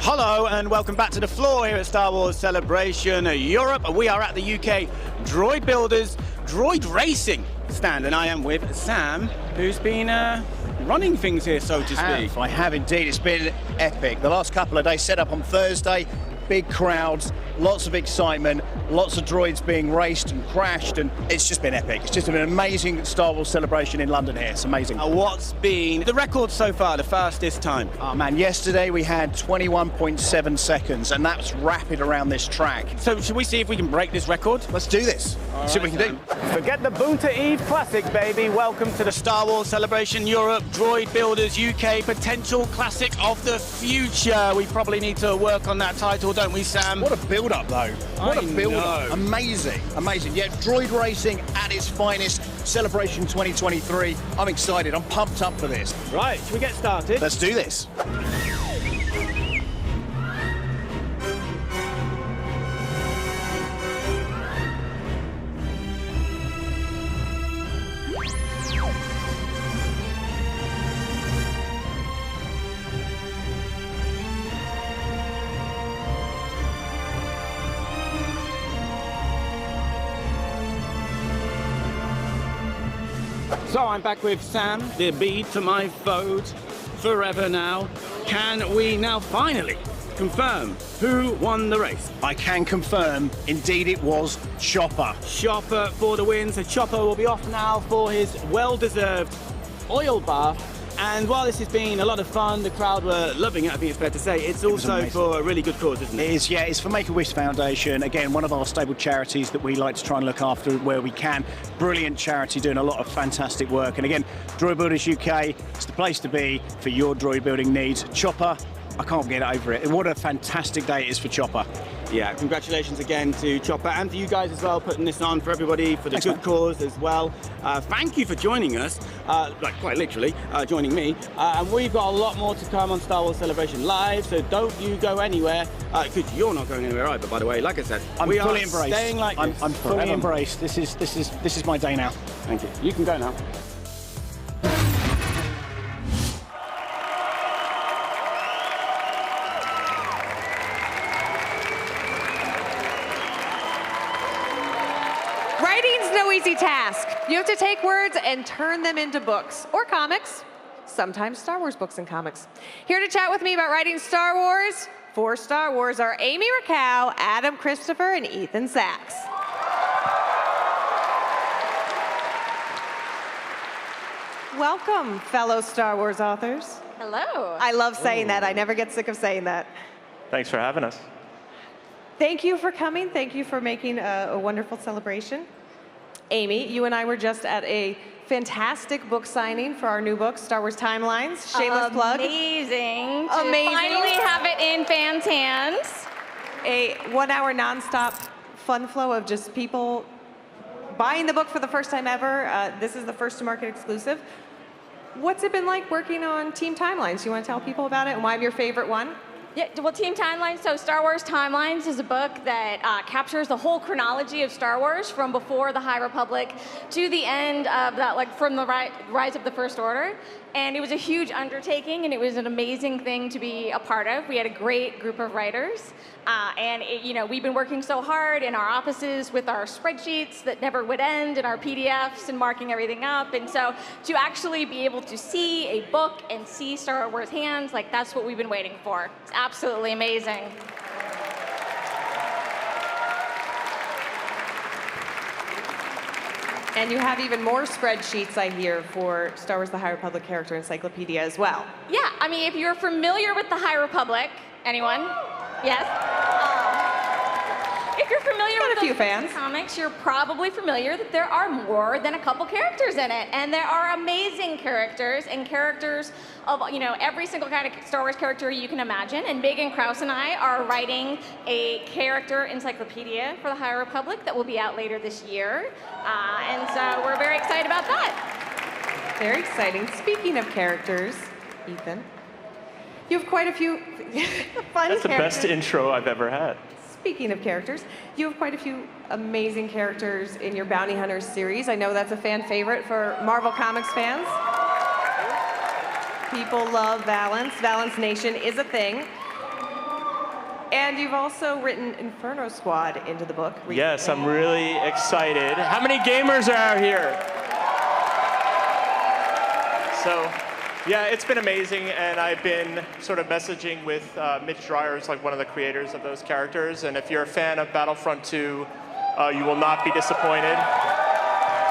Hello and welcome back to the floor here at Star Wars Celebration Europe. We are at the UK Droid Builders Droid Racing stand, and I am with Sam, who's been running things here, so to speak. I have indeed. It's been epic. The last couple of days, set up on Thursday, big crowds, lots of excitement, lots of droids being raced and crashed, and it's just been epic. It's just been an amazing Star Wars celebration in London here. It's amazing. What's been the record so far, the fastest time? Oh man, yesterday we had 21.7 seconds, and that's rapid around this track. So should we see if we can break this record? Let's do this. See what we can do. Forget the Boonta Eve Classic, baby. Welcome to the Star Wars Celebration Europe Droid Builders UK Potential Classic of the Future. We probably need to work on that title, don't we, Sam? What a build-up, though. What a build-up. know. Amazing, amazing. Yeah, droid racing at its finest. Celebration 2023. I'm excited. I'm pumped up for this. Right, should we get started? Let's do this. So I'm back with Sam, the bead to my foes, forever now. Can we now finally confirm who won the race? I can confirm, indeed it was Chopper. Chopper for the win. So Chopper will be off now for his well-deserved oil bath. And while this has been a lot of fun, the crowd were loving it, I think it's fair to say, it's also for a really good cause, isn't it? It is, yeah. It's for Make-A-Wish Foundation. Again, one of our stable charities that we like to try and look after where we can. Brilliant charity doing a lot of fantastic work. And again, Droid Builders UK, it's the place to be for your droid building needs. Chopper, I can't get over it. What a fantastic day it is for Chopper. Yeah, congratulations again to Chopper and to you guys as well, putting this on for everybody, for the good cause as well. Thank you for joining us, like quite literally, joining me. And we've got a lot more to come on Star Wars Celebration Live, so don't you go anywhere, because you're not going anywhere either, by the way. Like I said, I'm we fully are embraced. staying like this. I'm fully forever. embraced. This is my day now. Thank you. You can go now. Writing's no easy task. You have to take words and turn them into books or comics, sometimes Star Wars books and comics. Here to chat with me about writing Star Wars for Star Wars are Amy Rakow, Adam Christopher, and Ethan Sachs. Welcome, fellow Star Wars authors. Hello. I love saying that. I never get sick of saying that. Thanks for having us. Thank you for coming. Thank you for making a wonderful celebration. Amy, you and I were just at a fantastic book signing for our new book, Star Wars Timelines. Shameless plug. Amazing. To Amazing. finally have it in fans' hands. A 1 hour nonstop fun flow of just people buying the book for the first time ever. This is the first to market exclusive. What's it been like working on Team Timelines? You want to tell people about it and why your favorite one? Yeah, well, Team Timelines, so Star Wars Timelines is a book that captures the whole chronology of Star Wars from before the High Republic to the end of that, like from the rise of the First Order. And it was a huge undertaking, and it was an amazing thing to be a part of. We had a great group of writers, and we've been working so hard in our offices with our spreadsheets that never would end, and our PDFs, and marking everything up. And so to actually be able to see a book and see Star Wars hands, like that's what we've been waiting for. It's absolutely amazing. And you have even more spreadsheets, I hear, for Star Wars The High Republic Character Encyclopedia as well. Yeah, I mean, if you're familiar with the High Republic, anyone? Yes? If you're familiar with a few fans. Comics, you're probably familiar that there are more than a couple characters in it. And there are amazing characters and characters of, every single kind of Star Wars character you can imagine. And Megan Krause and I are writing a character encyclopedia for the High Republic that will be out later this year. And so we're very excited about that. Very exciting. Speaking of characters, Ethan, you have quite a few fun That's the characters. best intro I've ever had. Speaking of characters, you have quite a few amazing characters in your Bounty Hunters series. I know that's a fan favorite for Marvel Comics fans. People love Valance. Valance Nation is a thing. And you've also written Inferno Squad into the book. Yes, I'm really excited. How many gamers are out here? So, Yeah, it's been amazing, and I've been sort of messaging with Mitch Dreyer, who's like one of the creators of those characters, and if you're a fan of Battlefront 2, you will not be disappointed.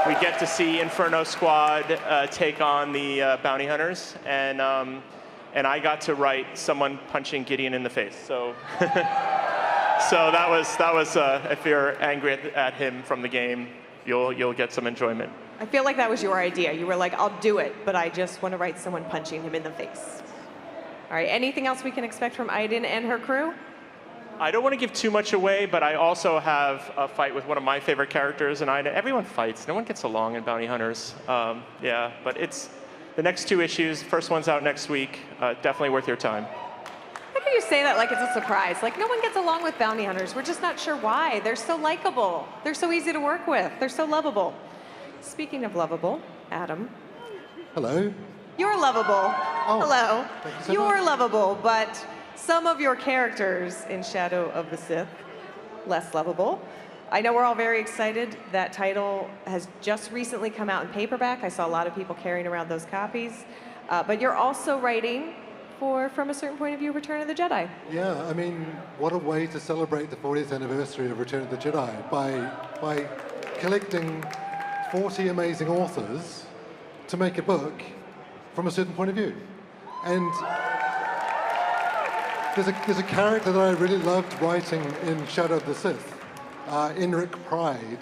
We get to see Inferno Squad take on the bounty hunters, and I got to write someone punching Gideon in the face. So, so that was if you're angry at him from the game, you'll get some enjoyment. I feel like that was your idea. You were like, I'll do it, but I just want to write someone punching him in the face. All right, anything else we can expect from Aiden and her crew? I don't want to give too much away, but I also have a fight with one of my favorite characters, and everyone fights. No one gets along in Bounty Hunters. Yeah, but it's the next 2 issues. First one's out next week. Definitely worth your time. How can you say that like it's a surprise? Like, no one gets along with bounty hunters. We're just not sure why. They're so likable. They're so easy to work with. They're so lovable. Speaking of lovable, Adam. Hello. You're lovable. Hello. Thank you so You're much. lovable, but some of your characters in Shadow of the Sith, less lovable. I know we're all very excited. That title has just recently come out in paperback. I saw a lot of people carrying around those copies. But you're also writing for, from a certain point of view, Return of the Jedi. Yeah, I mean, what a way to celebrate the 40th anniversary of Return of the Jedi by collecting 40 amazing authors to make a book from a certain point of view. And there's a character that I really loved writing in Shadow of the Sith, Enric Pride,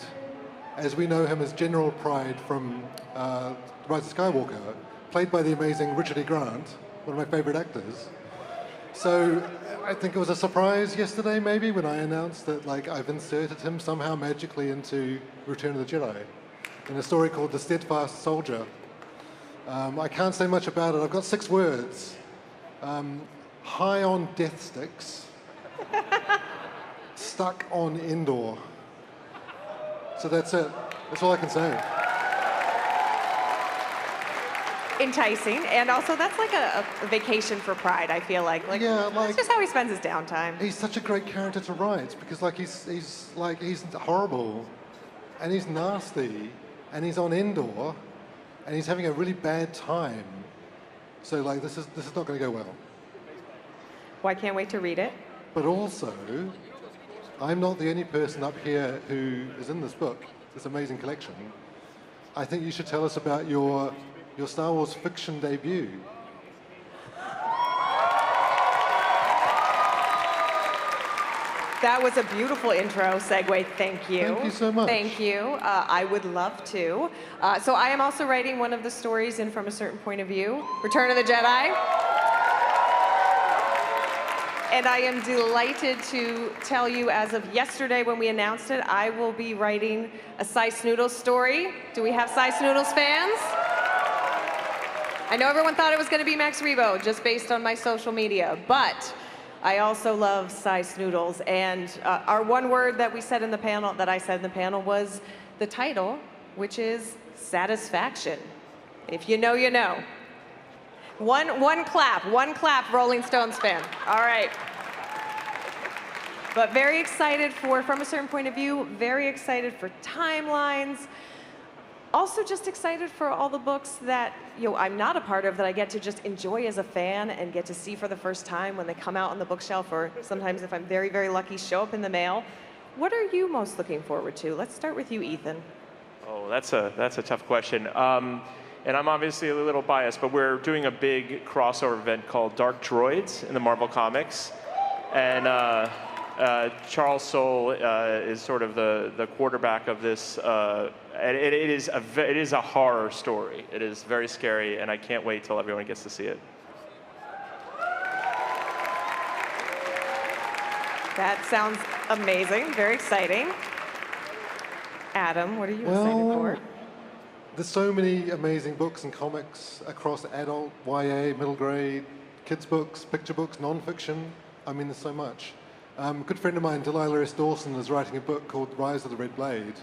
as we know him as General Pride from Rise of Skywalker, played by the amazing Richard E. Grant, one of my favorite actors. So I think it was a surprise yesterday, maybe, when I announced that I've inserted him somehow magically into Return of the Jedi in a story called The Steadfast Soldier. I can't say much about it. I've got 6 words. High on death sticks, stuck on Endor. So that's it. That's all I can say. Enticing, and also that's like a vacation for Pride, I feel like. That's just how he spends his downtime. He's such a great character to write because he's horrible, and he's nasty, and he's on Endor, and he's having a really bad time. So this is not going to go well. Well, I can't wait to read it. But also, I'm not the only person up here who is in this book, this amazing collection. I think you should tell us about your Star Wars fiction debut. That was a beautiful intro segue. Thank you. Thank you so much. Thank you. I would love to. So I am also writing one of the stories in From a Certain Point of View, Return of the Jedi. And I am delighted to tell you, as of yesterday when we announced it, I will be writing a Sy Snootles story. Do we have Sy Snootles fans? I know everyone thought it was going to be Max Rebo, just based on my social media, but I also love Sy Snootles. And our one word that we said in the panel, that I said in the panel, was the title, which is satisfaction. If you know, you know. One clap, Rolling Stones fan. All right. But very excited for From a Certain Point of View, very excited for timelines. Also just excited for all the books that I'm not a part of, that I get to just enjoy as a fan and get to see for the first time when they come out on the bookshelf, or sometimes if I'm very, very lucky, show up in the mail. What are you most looking forward to? Let's start with you, Ethan. Oh, that's a tough question. And I'm obviously a little biased, but we're doing a big crossover event called Dark Droids in the Marvel Comics. And Charles Soule is sort of the quarterback of this. And it is a horror story. It is very scary, and I can't wait till everyone gets to see it. That sounds amazing, very exciting. Adam, what are you excited for? There's so many amazing books and comics across adult, YA, middle grade, kids books, picture books, non-fiction. I mean, there's so much. A good friend of mine, Delilah S. Dawson, is writing a book called Rise of the Red Blade,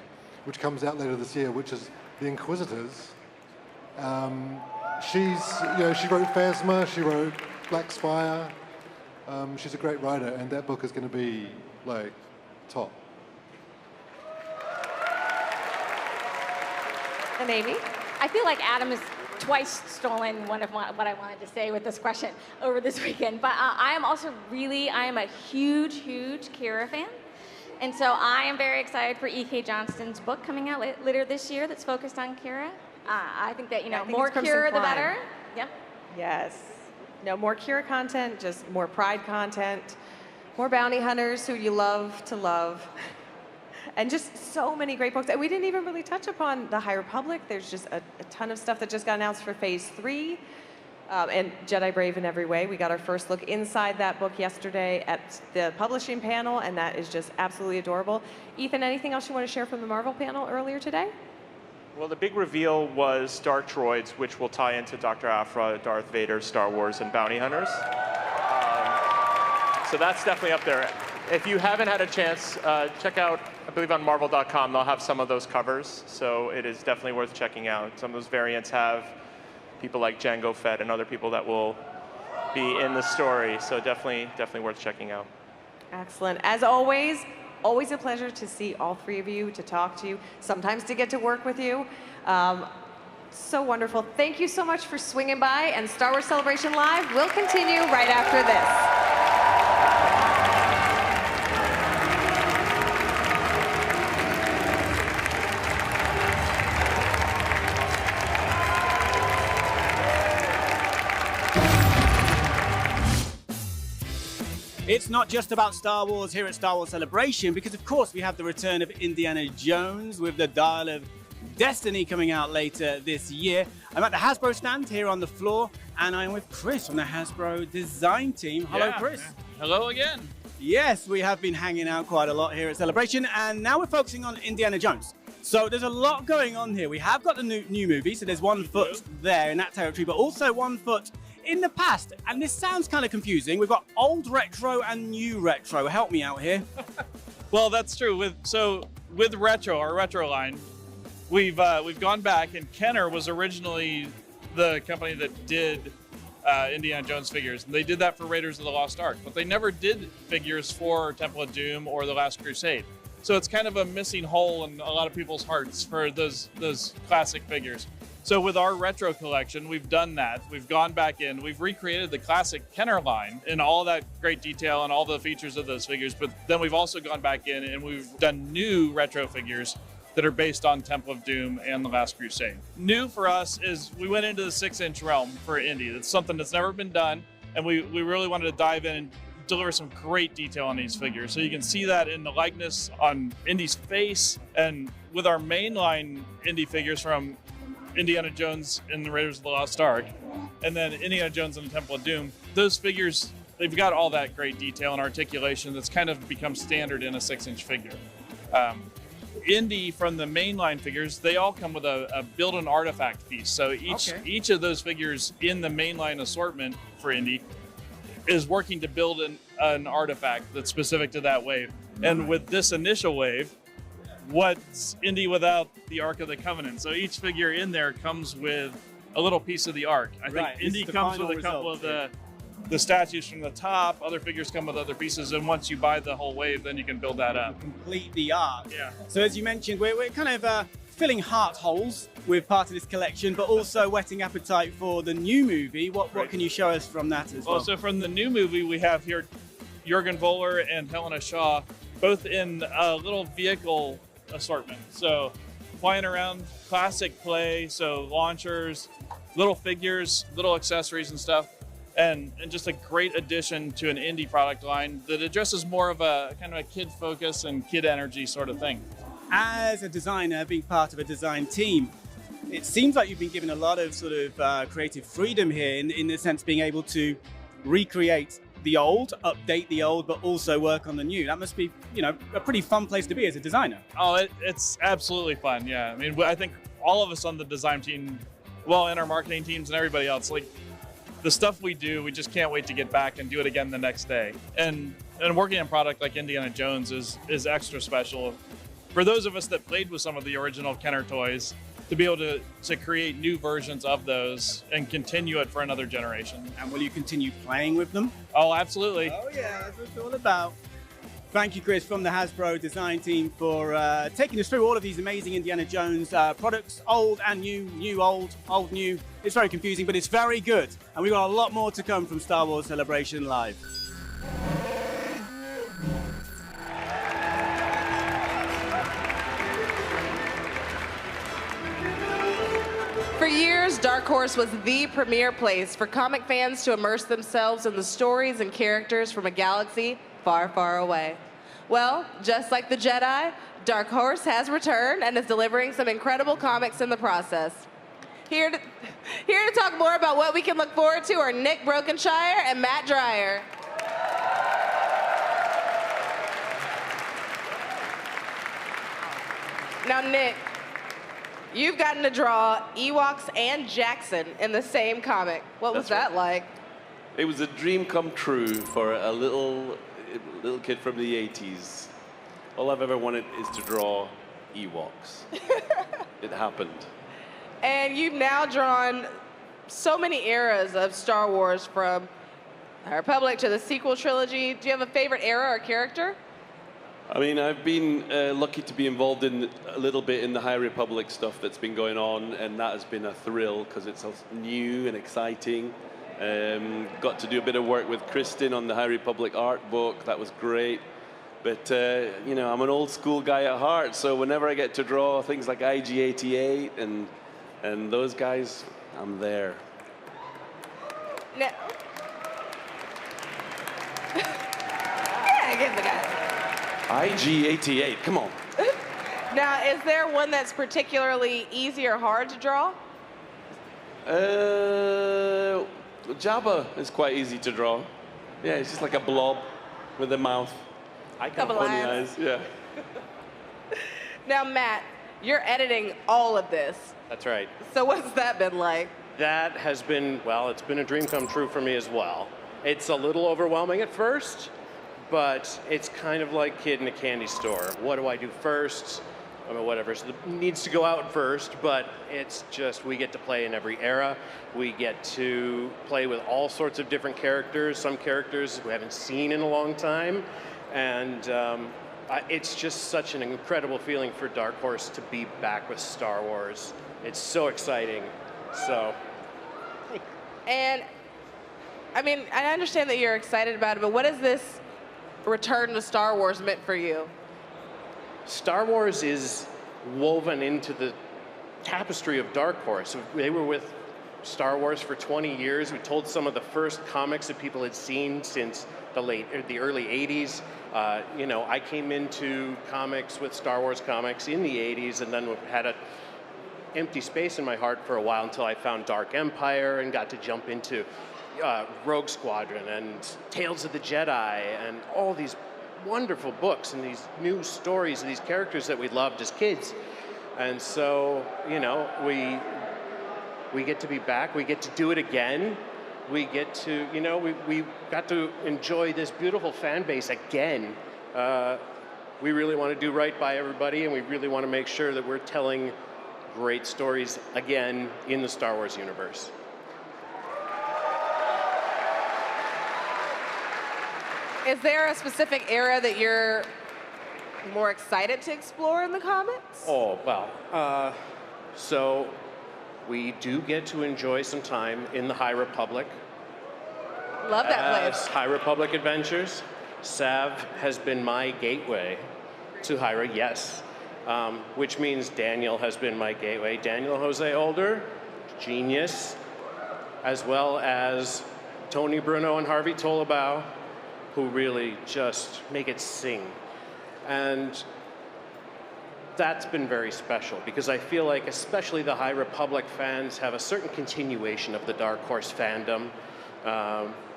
which comes out later this year, which is The Inquisitors. She wrote Phasma, she wrote Black Spire. She's a great writer, and that book is going to be top. And Amy? I feel like Adam is twice stolen one of what I wanted to say with this question over this weekend. But I am a huge Kira fan. And so I am very excited for E.K. Johnston's book coming out later this year that's focused on Kira. I think that, more Kira, the better. Yep. Yes. No, more Kira content, just more Pride content, more bounty hunters who you love to love. And just so many great books. And we didn't even really touch upon the High Republic. There's just a ton of stuff that just got announced for Phase 3. And Jedi Brave in every way. We got our first look inside that book yesterday at the publishing panel, and that is just absolutely adorable. Ethan, anything else you want to share from the Marvel panel earlier today? Well, the big reveal was Dark Droids, which will tie into Dr. Aphra, Darth Vader, Star Wars, and Bounty Hunters. So that's definitely up there. If you haven't had a chance, check out, I believe on Marvel.com, they'll have some of those covers. So it is definitely worth checking out. Some of those variants have people like Jango Fett and other people that will be in the story. So definitely worth checking out. Excellent. As always a pleasure to see all three of you, to talk to you, sometimes to get to work with you. So wonderful. Thank you so much for swinging by, and Star Wars Celebration Live will continue right after this. It's not just about Star Wars here at Star Wars Celebration, because of course we have the return of Indiana Jones with the Dial of Destiny coming out later this year. I'm at the Hasbro stand here on the floor, and I'm with Chris from the Hasbro design team. Hello, Chris. Hello again. Yes, we have been hanging out quite a lot here at Celebration, and now we're focusing on Indiana Jones. So there's a lot going on here. We have got the new movie, so there's 1 foot there in that territory, but also 1 foot in the past. And this sounds kind of confusing. We've got old retro and new retro. Help me out here. Well, that's true. With retro, our retro line, we've gone back, and Kenner was originally the company that did Indiana Jones figures. And they did that for Raiders of the Lost Ark, but they never did figures for Temple of Doom or The Last Crusade. So it's kind of a missing hole in a lot of people's hearts for those classic figures. So with our retro collection, we've done that. We've gone back in, we've recreated the classic Kenner line in all that great detail and all the features of those figures, but then we've also gone back in and we've done new retro figures that are based on Temple of Doom and The Last Crusade. New for us is we went into the 6-inch realm for Indy. That's something that's never been done, and we really wanted to dive in and deliver some great detail on these figures. So you can see that in the likeness on Indy's face, and with our mainline Indy figures from Indiana Jones and the Raiders of the Lost Ark, and then Indiana Jones and the Temple of Doom. Those figures, they've got all that great detail and articulation that's kind of become standard in a 6-inch figure. Indy, from the mainline figures, they all come with a built-in artifact piece. So each of those figures in the mainline assortment for Indy is working to build an artifact that's specific to that wave. And with this initial wave, what's Indy without the Ark of the Covenant? So each figure in there comes with a little piece of the Ark. I think Indy comes with a couple of the statues from the top. Other figures come with other pieces, and once you buy the whole wave, then you can build that up. Complete the Ark. Yeah. So as you mentioned, we're kind of filling heart holes with part of this collection, but also whetting appetite for the new movie. What can you show us from that as well? So from the new movie, we have here Jürgen Voller and Helena Shaw, both in a little vehicle assortment. So flying around, classic play, so launchers, little figures, little accessories and stuff, and just a great addition to an Indy product line that addresses more of a kind of a kid focus and kid energy sort of thing. As a designer, being part of a design team, it seems like you've been given a lot of sort of creative freedom here in the sense being able to recreate the old, update the old, but also work on the new. That must be, a pretty fun place to be as a designer. Oh, it's absolutely fun, yeah. I mean, I think all of us on the design team, well, and our marketing teams and everybody else, like, the stuff we do, we just can't wait to get back and do it again the next day. And working on a product like Indiana Jones is extra special. For those of us that played with some of the original Kenner toys, to be able to create new versions of those and continue it for another generation. And will you continue playing with them? Oh, absolutely. Oh yeah, that's what it's all about. Thank you, Chris, from the Hasbro design team for taking us through all of these amazing Indiana Jones products, old and new, new, old, old, new. It's very confusing, but it's very good. And we've got a lot more to come from Star Wars Celebration Live. For years, Dark Horse was the premier place for comic fans to immerse themselves in the stories and characters from a galaxy far, far away. Well, just like the Jedi, Dark Horse has returned and is delivering some incredible comics in the process. Here to talk more about what we can look forward to are Nick Brokenshire and Matt Dreyer. Now, Nick, you've gotten to draw Ewoks and Jackson in the same comic. What was that like? It was a dream come true for a little kid from the 80s. All I've ever wanted is to draw Ewoks. It happened. And you've now drawn so many eras of Star Wars, from the Republic to the sequel trilogy. Do you have a favorite era or character? I mean, I've been lucky to be involved in a little bit in the High Republic stuff that's been going on, and that has been a thrill because it's new and exciting. Got to do a bit of work with Kristen on the High Republic art book. That was great. But, you know, I'm an old school guy at heart, so whenever I get to draw things like IG-88 and those guys, I'm there. Now, yeah, give the guy. IG-88, come on. Now, is there one that's particularly easy or hard to draw? Jabba is quite easy to draw. Yeah, it's just like a blob with a mouth. I got Couple funny eyes. eyes, yeah. Now, Matt, you're editing all of this. That's right. So what's that been like? That has been, well, it's been a dream come true for me as well. It's a little overwhelming at first, but it's kind of like kid in a candy store. What do I do first? I mean, whatever so it needs to go out first, but it's just, we get to play in every era. We get to play with all sorts of different characters, some characters we haven't seen in a long time. And it's just such an incredible feeling for Dark Horse to be back with Star Wars. It's so exciting. So. And, I mean, I understand that you're excited about it, but what has this return to Star Wars meant for you? Star Wars is woven into the tapestry of Dark Horse. They were with Star Wars for 20 years. We told some of the first comics that people had seen since the early 80s. You know, I came into comics with Star Wars comics in the 80s, and then had an empty space in my heart for a while until I found Dark Empire and got to jump into Rogue Squadron and Tales of the Jedi and all these wonderful books and these new stories and these characters that we loved as kids. And so, you know, we get to be back. We get to do it again. We get to, you know, we got to enjoy this beautiful fan base again. We really want to do right by everybody, and we really want to make sure that we're telling great stories again in the Star Wars universe. Is there a specific era that you're more excited to explore in the comics? Oh, well, so we do get to enjoy some time in the High Republic. Love that place. High Republic Adventures. Sav has been my gateway to Hyrule, yes. Which means Daniel has been my gateway. Daniel Jose Older, genius, as well as Tony Bruno and Harvey Tolabau, who really just make it sing. And that's been very special because I feel like especially the High Republic fans have a certain continuation of the Dark Horse fandom.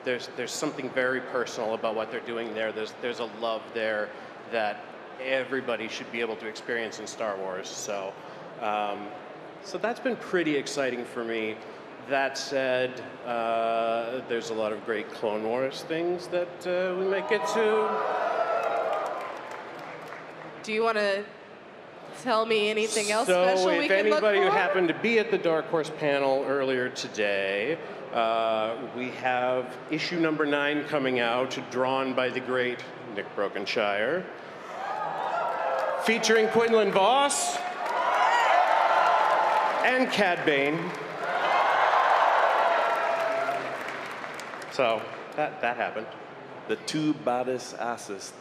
There's something very personal about what they're doing there. There's a love there that everybody should be able to experience in Star Wars. So, so that's been pretty exciting for me. That said, there's a lot of great Clone Wars things that we might get to. Do you want to tell me anything else So special we if can look for? anybody who happened to be at the Dark Horse panel earlier today, we have issue number 9 coming out, drawn by the great Nick Brokenshire, featuring Quinlan Voss and Cad Bane. So that happened. The 2 baddest assest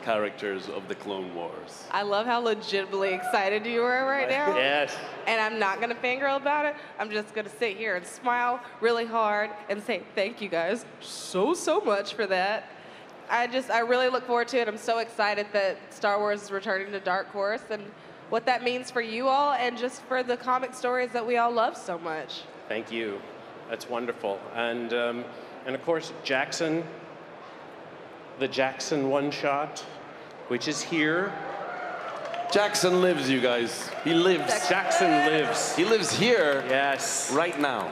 characters of the Clone Wars. I love how legitimately excited you are right now. Yes. And I'm not gonna fangirl about it. I'm just gonna sit here and smile really hard and say thank you guys so much for that. I really look forward to it. I'm so excited that Star Wars is returning to Dark Horse and what that means for you all and just for the comic stories that we all love so much. Thank you. That's wonderful. And of course, Jackson, the Jackson one-shot, which is here. Jackson lives, you guys. He lives. Jackson lives. He lives here. Yes. Right now.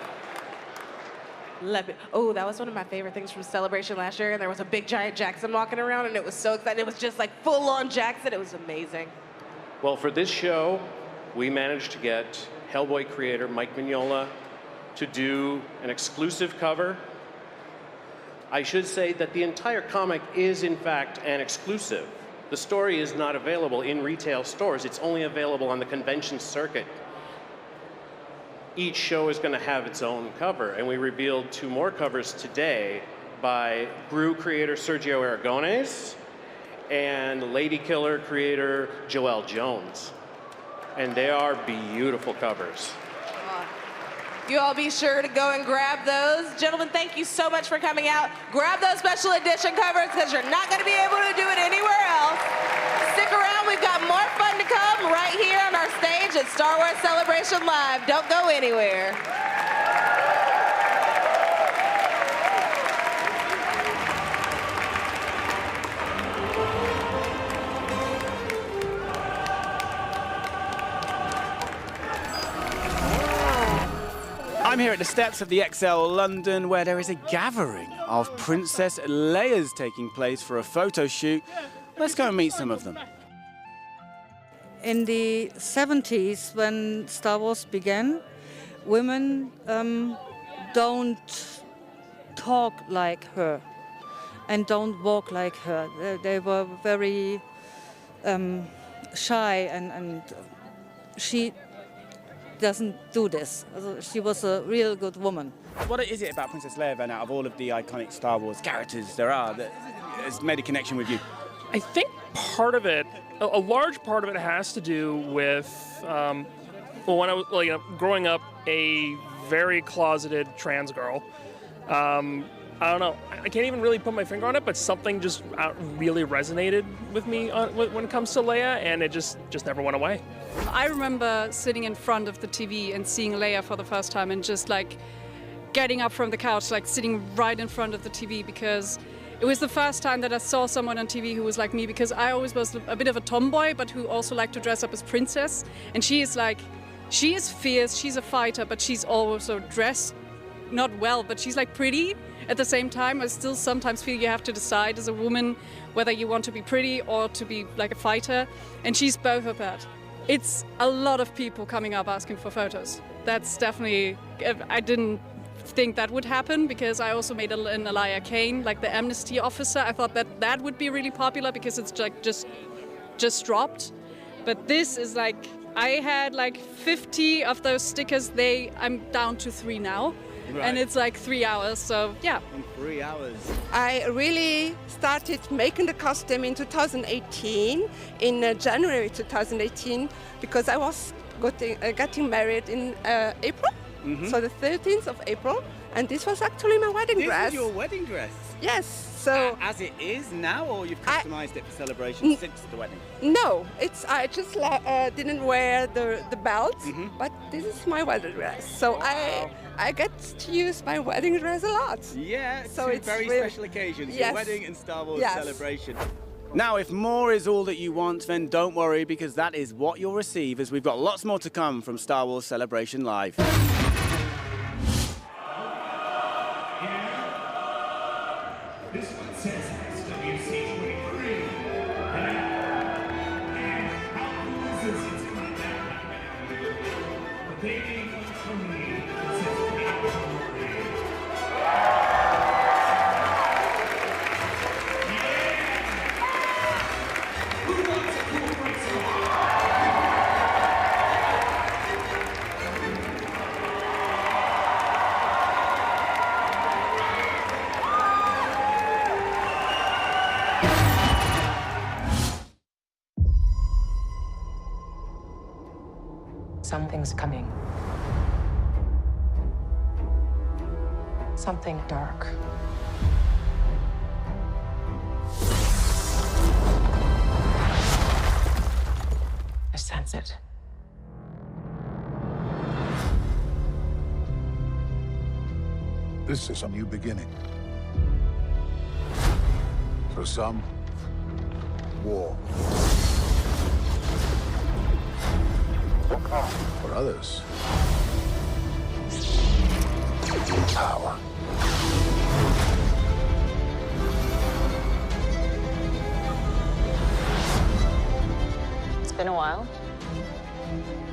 Oh, that was one of my favorite things from Celebration last year. And there was a big giant Jackson walking around, and it was so exciting. It was just like full-on Jackson. It was amazing. Well, for this show, we managed to get Hellboy creator Mike Mignola to do an exclusive cover. I should say that the entire comic is, in fact, an exclusive. The story is not available in retail stores. It's only available on the convention circuit. Each show is going to have its own cover, and we revealed 2 more covers today by Brew creator Sergio Aragones and Lady Killer creator Joelle Jones. And they are beautiful covers. You all be sure to go and grab those. Gentlemen, thank you so much for coming out. Grab those special edition covers because you're not going to be able to do it anywhere else. Stick around. We've got more fun to come right here on our stage at Star Wars Celebration Live. Don't go anywhere. I'm here at the steps of the XL London where there is a gathering of Princess Leias taking place for a photo shoot. Let's go and meet some of them. In the 70s, when Star Wars began, women don't talk like her and don't walk like her. They were very shy, and she doesn't do this. She was a real good woman. What is it about Princess Leia, then, out of all of the iconic Star Wars characters there are, that has made a connection with you? I think part of it, a large part of it, has to do with, when I was growing up, a very closeted trans girl. I don't know. I can't even really put my finger on it, but something just really resonated with me when it comes to Leia, and it just never went away. I remember sitting in front of the TV and seeing Leia for the first time and just like getting up from the couch, like sitting right in front of the TV, because it was the first time that I saw someone on TV who was like me, because I always was a bit of a tomboy, but who also liked to dress up as princess. And she is fierce, she's a fighter, but she's also dressed not well, but she's like pretty. At the same time, I still sometimes feel you have to decide as a woman whether you want to be pretty or to be like a fighter. And she's both of that. It's a lot of people coming up asking for photos. That's definitely, I didn't think that would happen, because I also made an Elia Kane, like the amnesty officer. I thought that would be really popular because it's like just dropped. But this is like, I had like 50 of those stickers. I'm down to 3 now. Right. And it's like 3 hours, so yeah. In 3 hours. I really started making the costume in 2018, in January 2018, because I was getting married in April, so the 13th of April, and this was actually my wedding dress. This is your wedding dress? Yes. So as it is now, or you've customized it for celebration since the wedding? No, I just didn't wear the belt, but this is my wedding dress. So wow. I get to use my wedding dress a lot. Yeah, so it's very really special occasions, yes. Your wedding and Star Wars yes. celebration. Now, if more is all that you want, then don't worry, because that is what you'll receive, as we've got lots more to come from Star Wars Celebration Live. This one says SWC 23. And how cool is this? It's Something's coming. Something dark. I sense it. This is a new beginning. For some, war. For others, power. It's been a while.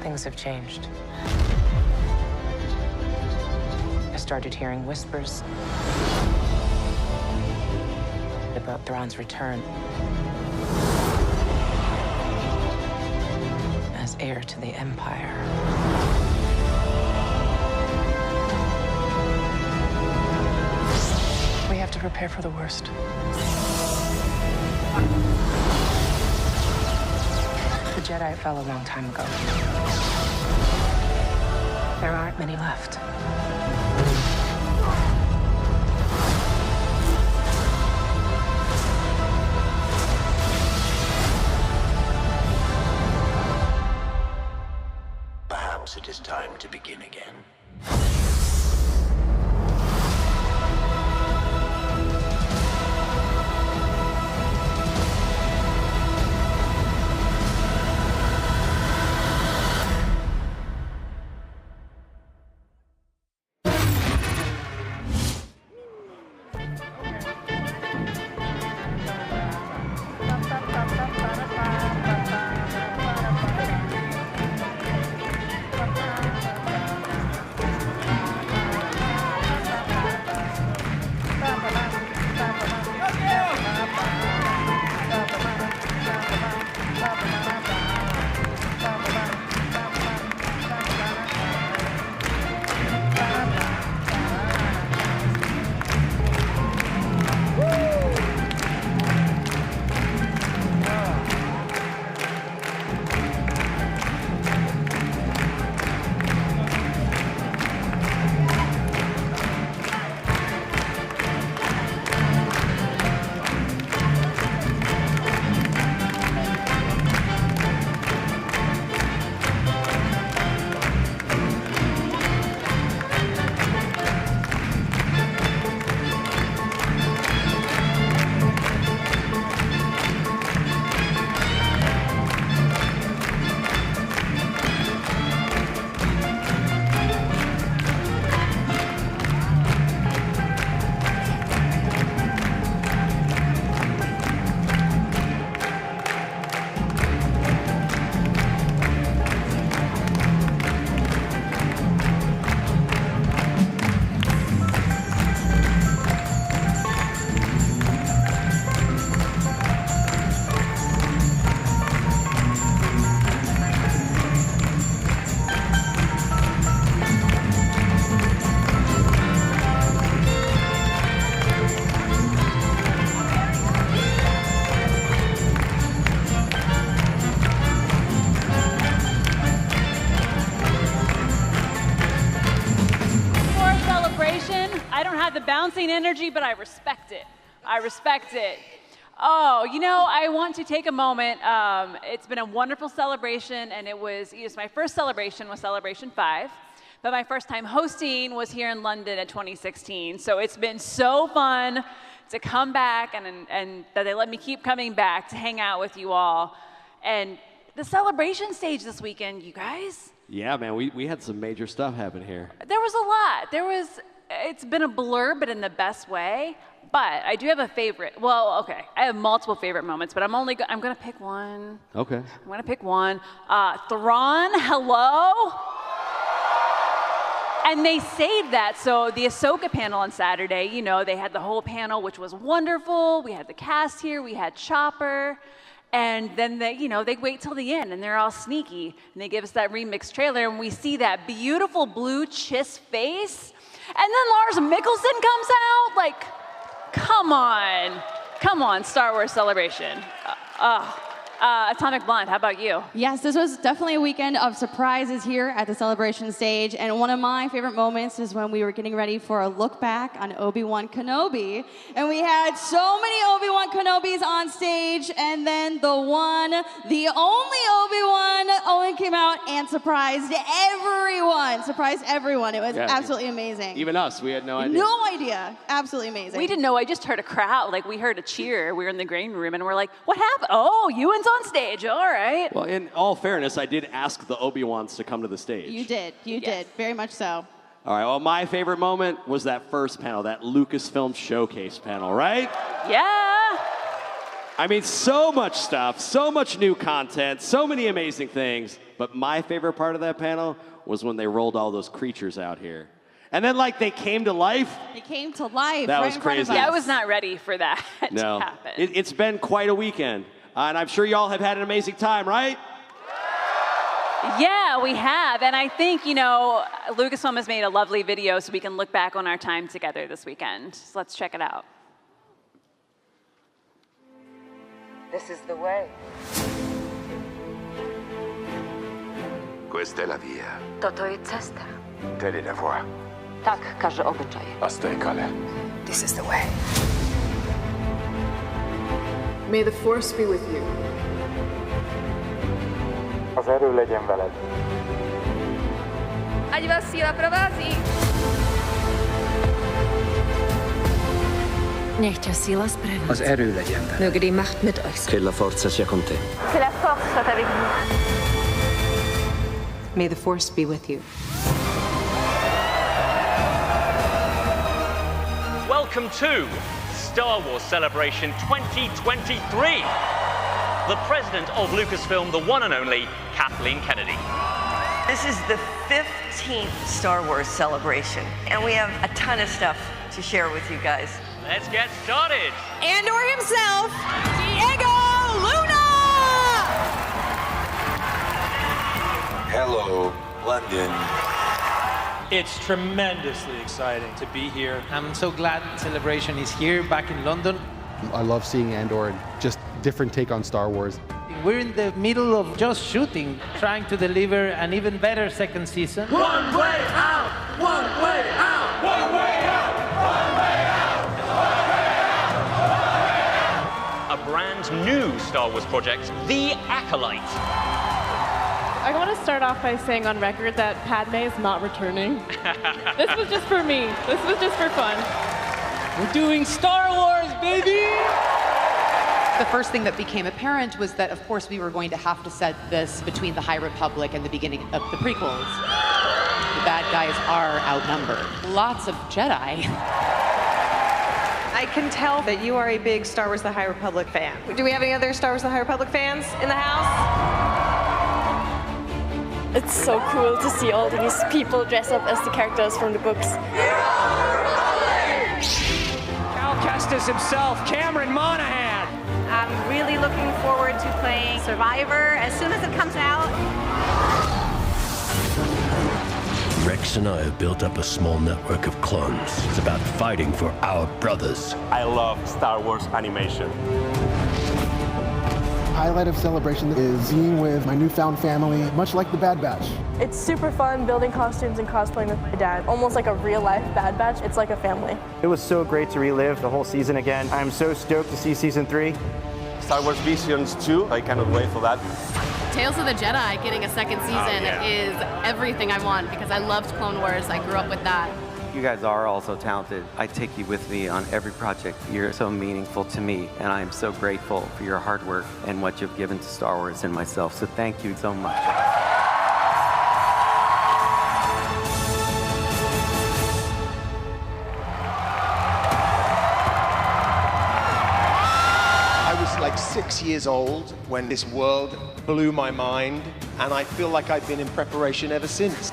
Things have changed. I started hearing whispers about Thrawn's return as heir to the Empire. We have to prepare for the worst. The Jedi fell a long time ago. There aren't many left. Perhaps it is time to begin again. Bouncing energy, but I respect it. I respect it. Oh, you know, I want to take a moment. It's been a wonderful celebration, and it was my first celebration was Celebration 5, but my first time hosting was here in London at 2016. So it's been so fun to come back and that they let me keep coming back to hang out with you all. And the celebration stage this weekend, you guys. Yeah, man, we had some major stuff happen here. There was a lot. It's been a blur, but in the best way. But I do have a favorite. Well, okay, I have multiple favorite moments, but I'm gonna pick one. Okay. I'm gonna pick one. Thrawn, hello. And they saved that. So the Ahsoka panel on Saturday, you know, they had the whole panel, which was wonderful. We had the cast here, we had Chopper. And then they, you know, they wait till the end and they're all sneaky. And they give us that remix trailer and we see that beautiful blue Chiss face. And then Lars Mikkelsen comes out. Like, come on, Star Wars Celebration. Atomic Blonde, how about you? Yes, this was definitely a weekend of surprises here at the Celebration stage, and one of my favorite moments is when we were getting ready for a look back on Obi-Wan Kenobi, and we had so many Obi-Wan Kenobis on stage, and then the only Obi-Wan, Owen came out and surprised everyone. It was absolutely amazing. Even us, we had no idea. No idea. Absolutely amazing. We didn't know. I just heard a crowd. Like, we heard a cheer. We were in the green room, and we're like, what happened? Oh, Ewan's on stage. All right. Well, in all fairness, I did ask the Obi-Wans to come to the stage. You did. You did. Very much so. All right, well, my favorite moment was that first panel, that Lucasfilm Showcase panel, right? Yeah. I mean, so much stuff, so much new content, so many amazing things. But my favorite part of that panel was when they rolled all those creatures out here. And then, like, they came to life. They came to life. That right was in front of crazy. us. Yeah, I was not ready for that No. to happen. It's been quite a weekend. And I'm sure y'all have had an amazing time, right? Yeah, we have. And I think, you know, Lucasfilm has made a lovely video so we can look back on our time together this weekend. So let's check it out. This is the way. Questa è la via. Toto je cesta. Tedy la voie. Tak każe obyczaj. Astekale. This is the way. May the Force be with you. Az erő legyen veled. Ať vás síla provází. Nech ťa síla sprevádza. Az erő legyen veled. Möge die Macht mit euch sein. Che la forza sia con te. Que la force soit avec vous. May the Force be with you. Welcome to Star Wars Celebration 2023. The president of Lucasfilm, the one and only Kathleen Kennedy. This is the 15th Star Wars Celebration, and we have a ton of stuff to share with you guys. Let's get started. Andor himself, Diego Luna! Hello, London. It's tremendously exciting to be here. I'm so glad Celebration is here back in London. I love seeing Andor and just different take on Star Wars. We're in the middle of just shooting, trying to deliver an even better second season. One way out! One way out! One way out! One way out! A brand new Star Wars project, The Acolyte. I want to start off by saying on record that Padme is not returning. This was just for me. This was just for fun. We're doing Star Wars, baby! The first thing that became apparent was that, of course, we were going to have to set this between the High Republic and the beginning of the prequels. The bad guys are outnumbered. Lots of Jedi. I can tell that you are a big Star Wars The High Republic fan. Do we have any other Star Wars The High Republic fans in the house? It's so cool to see all these people dress up as the characters from the books. Cal Kestis himself, Cameron Monaghan. I'm really looking forward to playing Survivor as soon as it comes out. Rex and I have built up a small network of clones. It's about fighting for our brothers. I love Star Wars animation. Highlight of Celebration is being with my newfound family, much like the Bad Batch. It's super fun building costumes and cosplaying with my dad. Almost like a real life Bad Batch. It's like a family. It was so great to relive the whole season again. I'm so stoked to see season 3. Star Wars Visions 2, I cannot wait for that. Tales of the Jedi getting a second season is everything I want because I loved Clone Wars. I grew up with that. You guys are all so talented. I take you with me on every project. You're so meaningful to me, and I am so grateful for your hard work and what you've given to Star Wars and myself. So thank you so much. I was like 6 years old when this world blew my mind, and I feel like I've been in preparation ever since.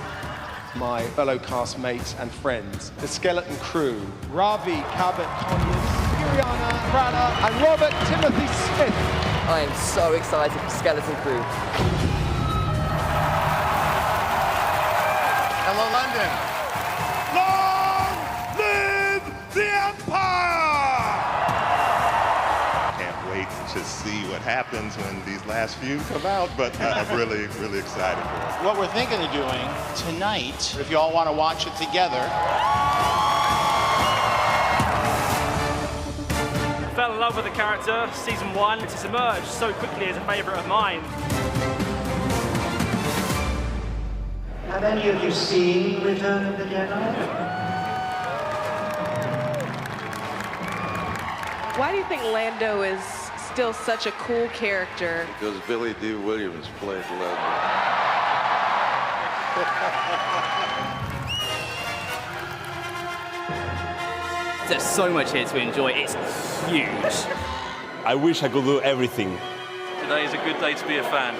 my fellow castmates and friends, the Skeleton Crew, Ravi Cabot-Conyers, Kiriana Rana, and Robert Timothy Smith. I am so excited for Skeleton Crew. Hello, London. Long live the Empire! Can't wait to see what happens when these last few come out, but I'm really, really excited for it. What we're thinking of doing tonight, if you all want to watch it together. I fell in love with the character, season 1. It's emerged so quickly as a favourite of mine. Have any of you seen Return of the Jedi? Why do you think Lando is still such a cool character? Because Billy D. Williams played Lando. There's so much here to enjoy. It's huge. I wish I could do everything. Today is a good day to be a fan.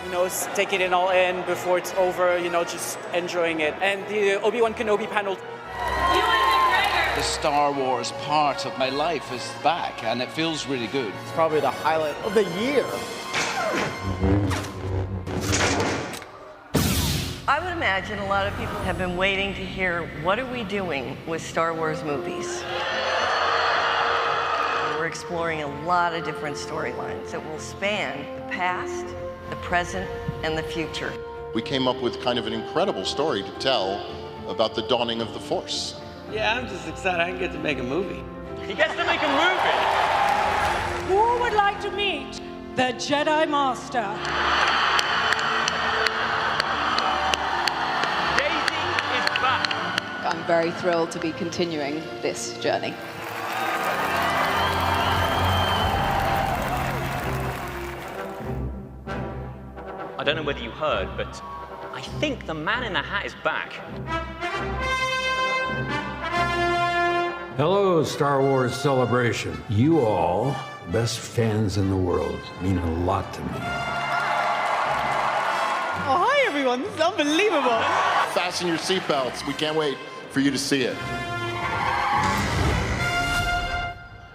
You know, take it in all in before it's over, you know, just enjoying it. And the Obi-Wan Kenobi panel. The Star Wars part of my life is back, and it feels really good. It's probably the highlight of the year. I would imagine a lot of people have been waiting to hear, what are we doing with Star Wars movies? We're exploring a lot of different storylines that will span the past, the present, and the future. We came up with kind of an incredible story to tell about the dawning of the Force. Yeah, I'm just excited I can get to make a movie. He gets to make a movie? Who would like to meet the Jedi Master? Daisy is back. I'm very thrilled to be continuing this journey. I don't know whether you heard, but I think the Man in the Hat is back. Hello, Star Wars Celebration. You all, best fans in the world, mean a lot to me. Oh, hi everyone, this is unbelievable. Fasten your seatbelts. We can't wait for you to see it.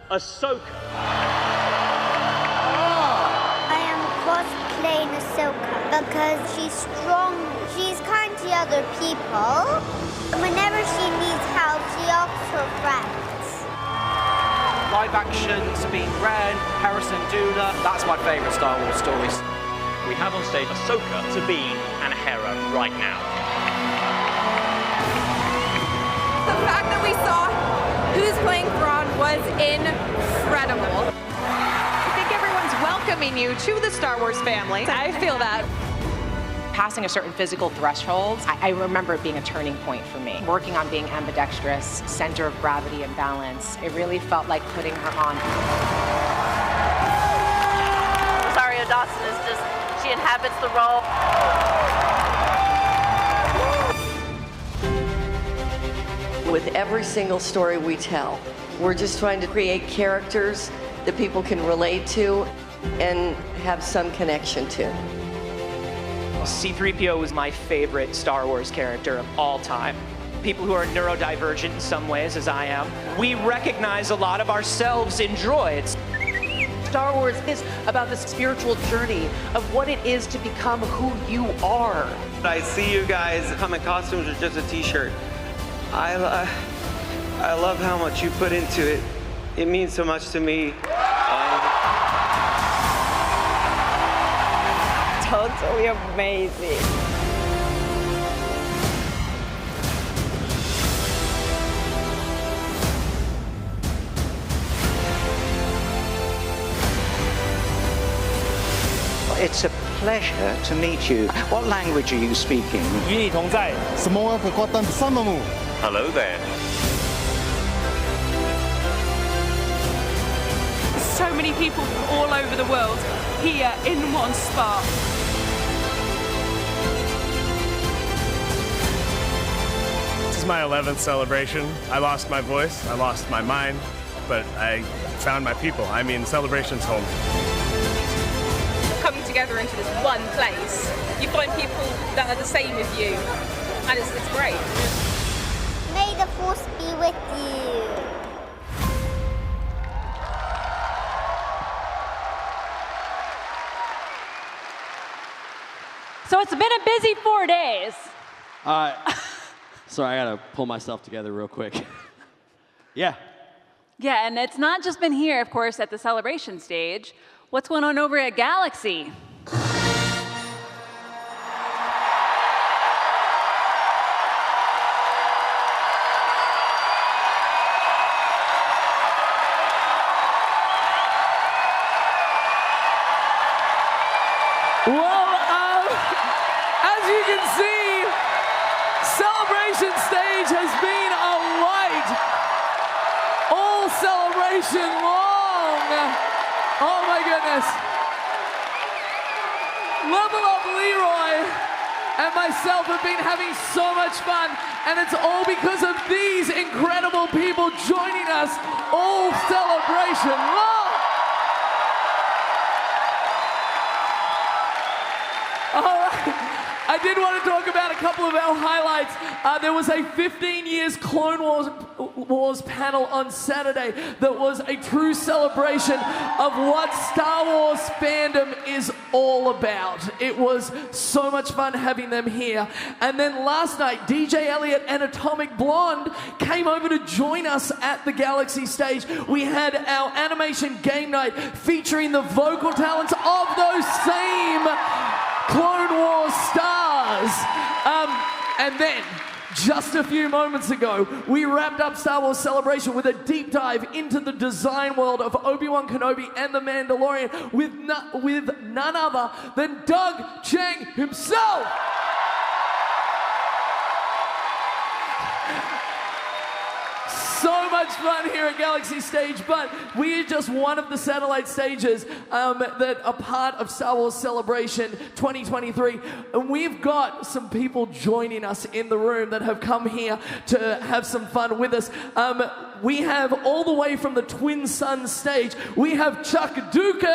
Ahsoka. I am cosplaying Ahsoka because she's strong. She's kind to other people. Whenever she needs help, she asks her friends. Live action, Sabine Wren, Harrison Dula. That's my favorite Star Wars stories. We have on stage Ahsoka, Sabine, and Hera right now. The fact that we saw who's playing Thrawn was incredible. I think everyone's welcoming you to the Star Wars family. I feel that. Passing a certain physical threshold, I remember it being a turning point for me. Working on being ambidextrous, center of gravity and balance, it really felt like putting her on. Rosario Dawson is just, she inhabits the role. With every single story we tell, we're just trying to create characters that people can relate to and have some connection to. C-3PO is my favorite Star Wars character of all time. People who are neurodivergent in some ways, as I am, we recognize a lot of ourselves in droids. Star Wars is about the spiritual journey of what it is to become who you are. I see you guys come in costumes or just a t-shirt. I love how much you put into it. It means so much to me. Totally amazing. It's a pleasure to meet you. What language are you speaking? 与你同在。 Hello there. So many people from all over the world here in one spot. This is my 11th celebration. I lost my voice, I lost my mind, but I found my people. I mean, Celebration's home. Coming together together into this one place, you find people that are the same as you, and it's great. May the Force be with you. So it's been a busy 4 days. Sorry, I gotta pull myself together real quick. Yeah. Yeah, and it's not just been here, of course, at the celebration stage. What's going on over at Galaxy? Well, as you can see, celebration stage has been a light all celebration long. Oh my goodness. Level Up Leroy and myself have been having so much fun, and it's all because of these incredible people joining us all celebration long. All right. I did want to talk about a couple of our highlights. There was a 15 years Clone Wars panel on Saturday that was a true celebration of what Star Wars fandom is all about. It was so much fun having them here. And then last night, DJ Elliott and Atomic Blonde came over to join us at the Galaxy stage. We had our animation game night featuring the vocal talents of those same Clone Wars stars. And then, just a few moments ago, we wrapped up Star Wars Celebration with a deep dive into the design world of Obi-Wan Kenobi and The Mandalorian with none other than Doug Chiang himself. So much fun here at Galaxy Stage, but we are just one of the satellite stages that are part of Star Wars Celebration 2023. And we've got some people joining us in the room that have come here to have some fun with us. We have all the way from the Twin Suns stage, we have Chuck Dukas.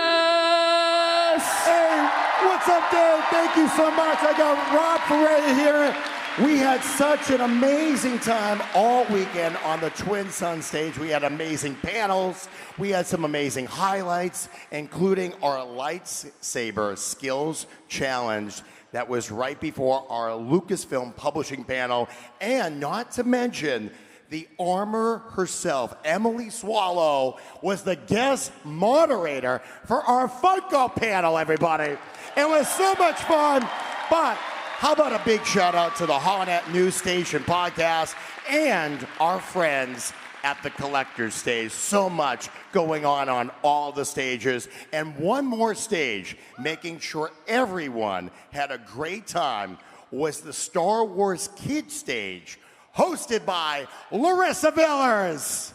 Hey, what's up, Dave? Thank you so much. I got Rob Ferreira here. We had such an amazing time all weekend on the Twin Suns stage. We had amazing panels. We had some amazing highlights, including our lightsaber skills challenge that was right before our Lucasfilm publishing panel. And not to mention, the armor herself, Emily Swallow, was the guest moderator for our Funko panel, everybody. It was so much fun, but how about a big shout out to the Holonet News Station podcast and our friends at the Collector's Stage. So much going on all the stages. And one more stage, making sure everyone had a great time, was the Star Wars Kids Stage, hosted by Larissa Villers.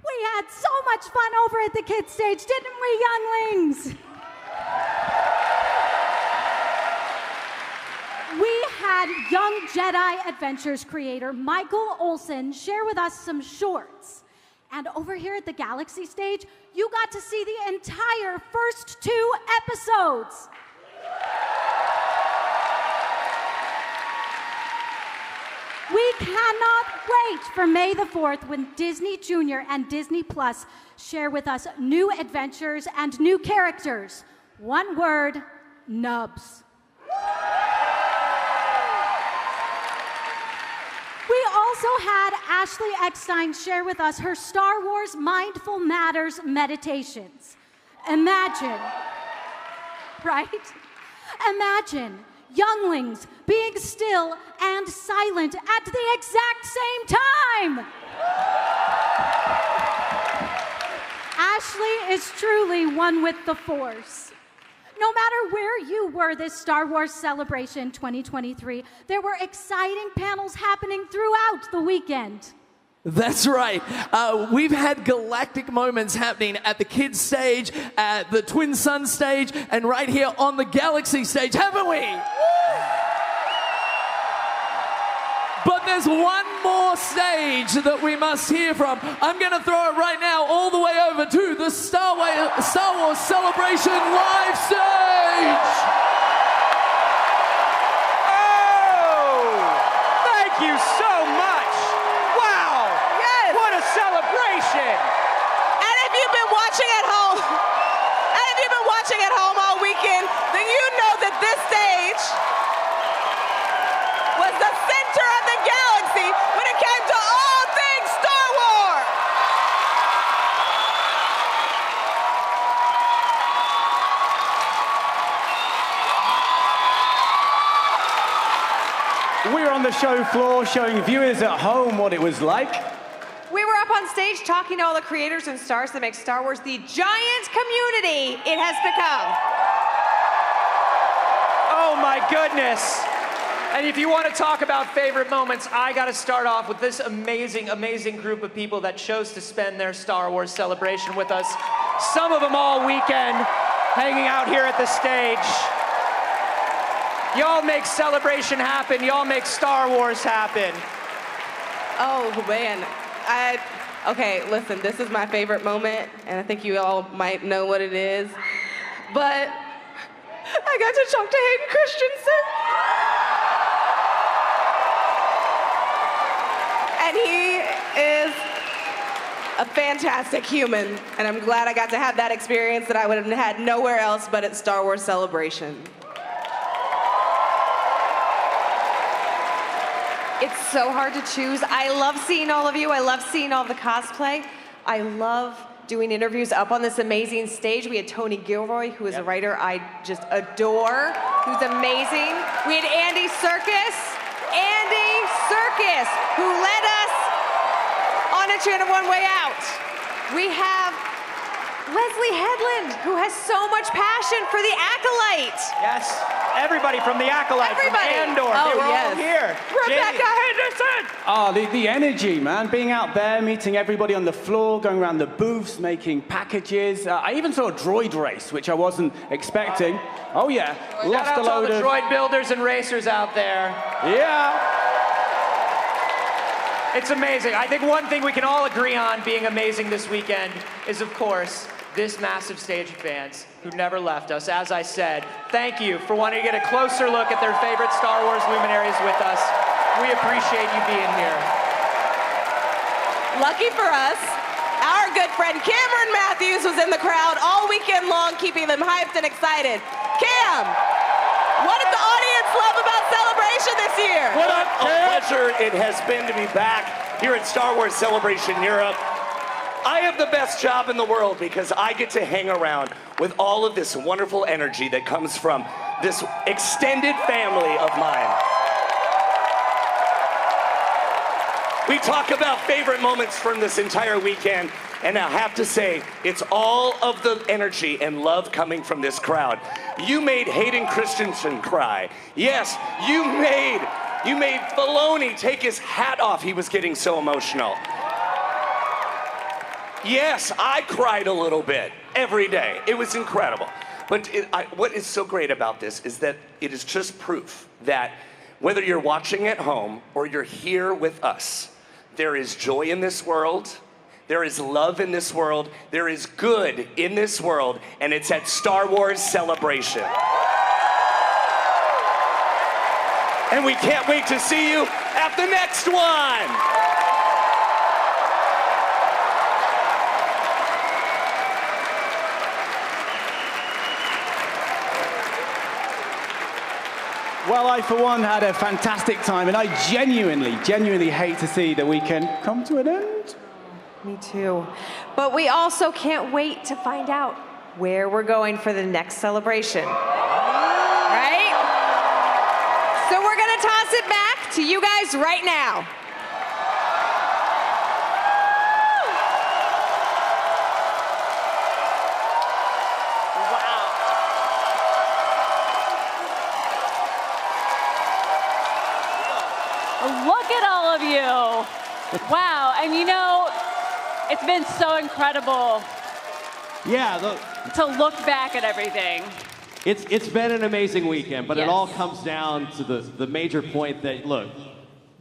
We had so much fun over at the kids' stage, didn't we, younglings? We had Young Jedi Adventures creator Michael Olson share with us some shorts. And over here at the Galaxy stage, you got to see the entire first 2 episodes. We cannot wait for May the 4th when Disney Junior and Disney Plus share with us new adventures and new characters. One word, nubs. We also had Ashley Eckstein share with us her Star Wars Mindful Matters meditations. Imagine, right? Imagine younglings being still and silent at the exact same time. Ashley is truly one with the Force. No matter where you were this Star Wars Celebration 2023, there were exciting panels happening throughout the weekend. That's right. We've had galactic moments happening at the kids stage, at the Twin Suns stage, and right here on the Galaxy stage, haven't we? there's one more stage that we must hear from. I'm going to throw it right now all the way over to the Star Wars Celebration live stage. Thank you so much. Wow. Yes. What a celebration. And if you've been watching at home, all weekend, then you know that this stage was the center of the galaxy when it came to all things Star Wars. We're on the show floor showing viewers at home what it was like. We were up on stage talking to all the creators and stars that make Star Wars the giant community it has become. Oh my goodness. And if you want to talk about favorite moments, I got to start off with this amazing, amazing group of people that chose to spend their Star Wars celebration with us. Some of them all weekend hanging out here at the stage. Y'all make celebration happen. Y'all make Star Wars happen. Oh man. Okay, listen, this is my favorite moment, and I think you all might know what it is, but I got to talk to Hayden Christensen. And he is a fantastic human, and I'm glad I got to have that experience that I would have had nowhere else but at Star Wars Celebration. It's so hard to choose. I love seeing all of you. I love seeing all the cosplay. I love doing interviews up on this amazing stage. We had Tony Gilroy, who is a writer I just adore, who's amazing. We had Andy Serkis, who led us on a Channel One Way Out. We have Leslie Headland, who has so much passion for The Acolyte. Yes, everybody from The Acolyte, from Andor, they were all here. Rebecca Henderson. Oh, the energy, man. Being out there, meeting everybody on the floor, going around the booths, making packages. I even saw a droid race, which I wasn't expecting. Oh, yeah. Shout out to all the droid builders and racers out there. Yeah. It's amazing. I think one thing we can all agree on being amazing this weekend is, of course, this massive stage of fans who never left us. As I said, thank you for wanting to get a closer look at their favorite Star Wars luminaries with us. We appreciate you being here. Lucky for us, our good friend Cameron Matthews was in the crowd all weekend long, keeping them hyped and excited. Cam, what did the audience love about Celebration this year? What a pleasure it has been to be back here at Star Wars Celebration Europe. I have the best job in the world because I get to hang around with all of this wonderful energy that comes from this extended family of mine. We talk about favorite moments from this entire weekend, and I have to say, it's all of the energy and love coming from this crowd. You made Hayden Christensen cry. Yes, you made Filoni take his hat off. He was getting so emotional. Yes, I cried a little bit every day. It was incredible. But what is so great about this is that it is just proof that whether you're watching at home or you're here with us, there is joy in this world, there is love in this world, there is good in this world, and it's at Star Wars Celebration. And we can't wait to see you at the next one. Well, I, for one, had a fantastic time, and I genuinely hate to see the weekend come to an end. Me too. But we also can't wait to find out where we're going for the next celebration. Right? So we're going to toss it back to you guys right now. Look at all of you. Wow, and you know, it's been so incredible to look back at everything. It's been an amazing weekend, but it all comes down to the major point that, look,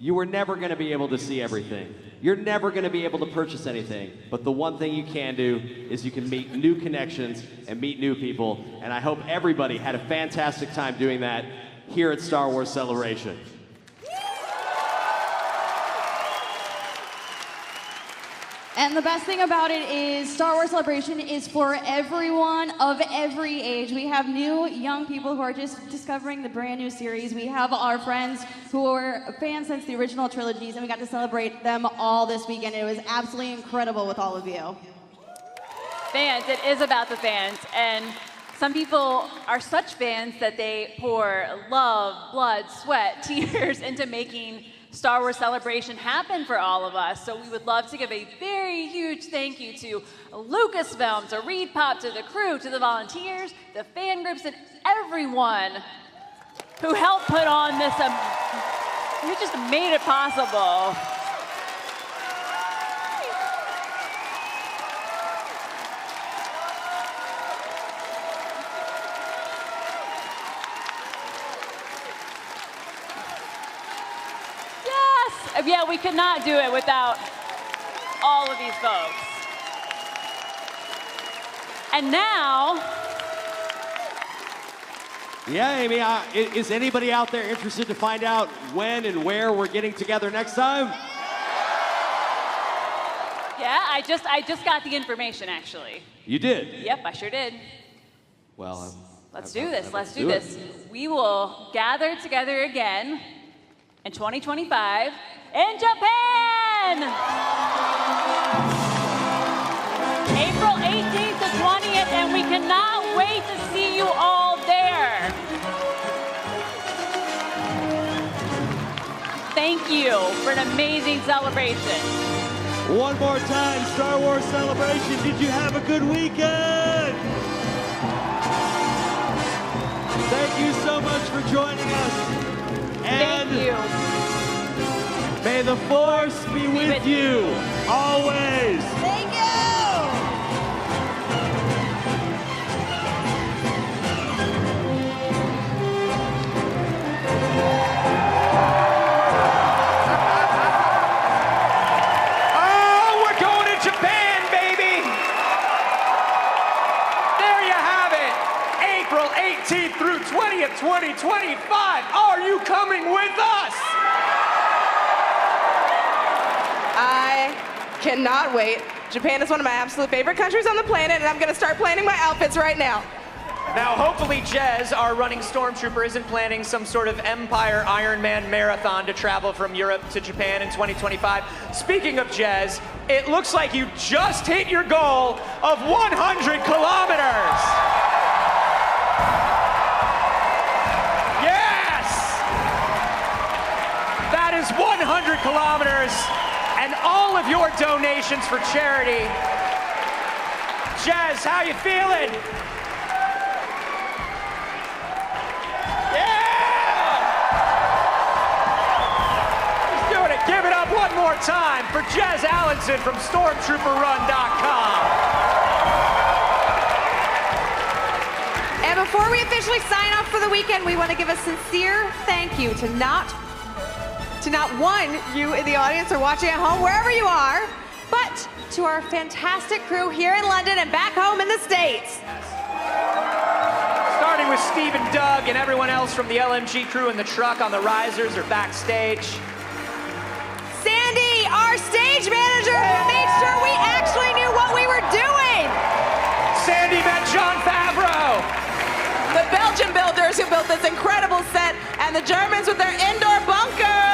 You were never going to be able to see everything. You're never going to be able to purchase anything. But the one thing you can do is you can make new connections and meet new people. And I hope everybody had a fantastic time doing that here at Star Wars Celebration. And the best thing about it is Star Wars Celebration is for everyone of every age. We have new young people who are just discovering the brand new series. We have our friends who were fans since the original trilogies, and we got to celebrate them all this weekend. It was absolutely incredible with all of you. Fans, it is about the fans. And some people are such fans that they pour love, blood, sweat, tears into making Star Wars Celebration happen for all of us. So we would love to give a very huge thank you to Lucasfilm, to ReedPop, to the crew, to the volunteers, the fan groups, and everyone who helped put on this, who just made it possible. Yeah, we could not do it without all of these folks. And now... Yeah, Amy, is anybody out there interested to find out when and where we're getting together next time? Yeah, I just got the information, actually. You did? Yep, I sure did. Well, let's do this. We will gather together again in 2025 in Japan! April 18th to 20th, and we cannot wait to see you all there. Thank you for an amazing celebration. One more time, Star Wars Celebration. Did you have a good weekend? Thank you so much for joining us. And thank you. May the Force be with you always. Thank you. Oh, we're going to Japan, baby. There you have it. April 18th through 20th, 2025. Are you coming with us? I cannot wait. Japan is one of my absolute favorite countries on the planet, and I'm going to start planning my outfits right now. Now, hopefully, Jez, our running stormtrooper, isn't planning some sort of Empire Ironman marathon to travel from Europe to Japan in 2025. Speaking of Jez, it looks like you just hit your goal of 100 kilometers. Yes! That is 100 kilometers. And all of your donations for charity. Jez, how you feeling? Yeah! He's doing it. Give it up one more time for Jez Allenson from StormtrooperRun.com. And before we officially sign off for the weekend, we want to give a sincere thank you to not one, you in the audience or watching at home, wherever you are, but to our fantastic crew here in London and back home in the States. Starting with Steve and Doug and everyone else from the LMG crew in the truck on the risers or backstage. Sandy, our stage manager, who made sure we actually knew what we were doing. Sandy met Jon Favreau. The Belgian builders who built this incredible set, and the Germans with their indoor bunker.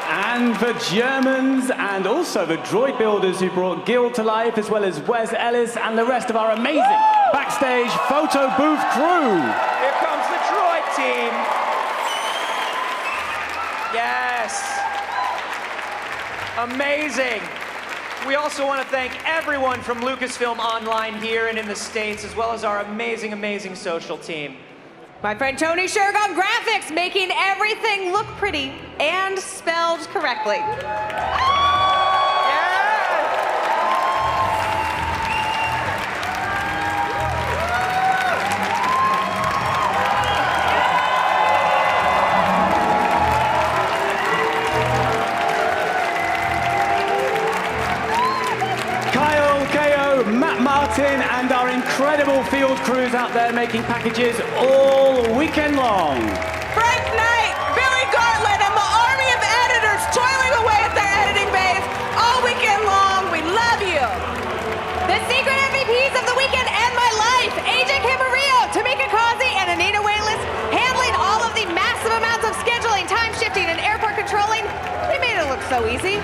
And the Germans and also the droid builders who brought Gil to life, as well as Wes Ellis and the rest of our amazing backstage photo booth crew. Here comes the droid team. Yes. Amazing. We also want to thank everyone from Lucasfilm Online here and in the States, as well as our amazing, amazing social team. My friend Tony Shergon Graphics, making everything look pretty and spelled correctly. Matt Martin, and our incredible field crews out there making packages all weekend long. Frank Knight, Billy Gartland, and the army of editors toiling away at their editing bays all weekend long. We love you. The secret MVPs of the weekend and my life, AJ Camarillo, Tamika Causey, and Anita Waitless, handling all of the massive amounts of scheduling, time shifting, and airport controlling. They made it look so easy.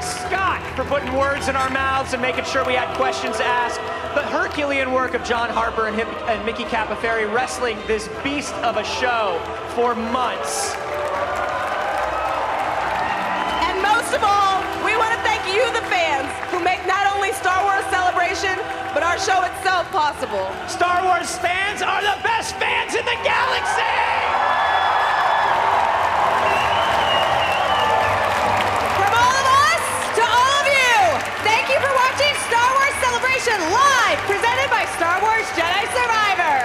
Scott for putting words in our mouths and making sure we had questions asked. The Herculean work of John Harper and Mickey Capaferri wrestling this beast of a show for months. And most of all, we want to thank you, the fans, who make not only Star Wars Celebration, but our show itself possible. Star Wars fans are the best fans in the galaxy! Live, presented by Star Wars Jedi Survivor.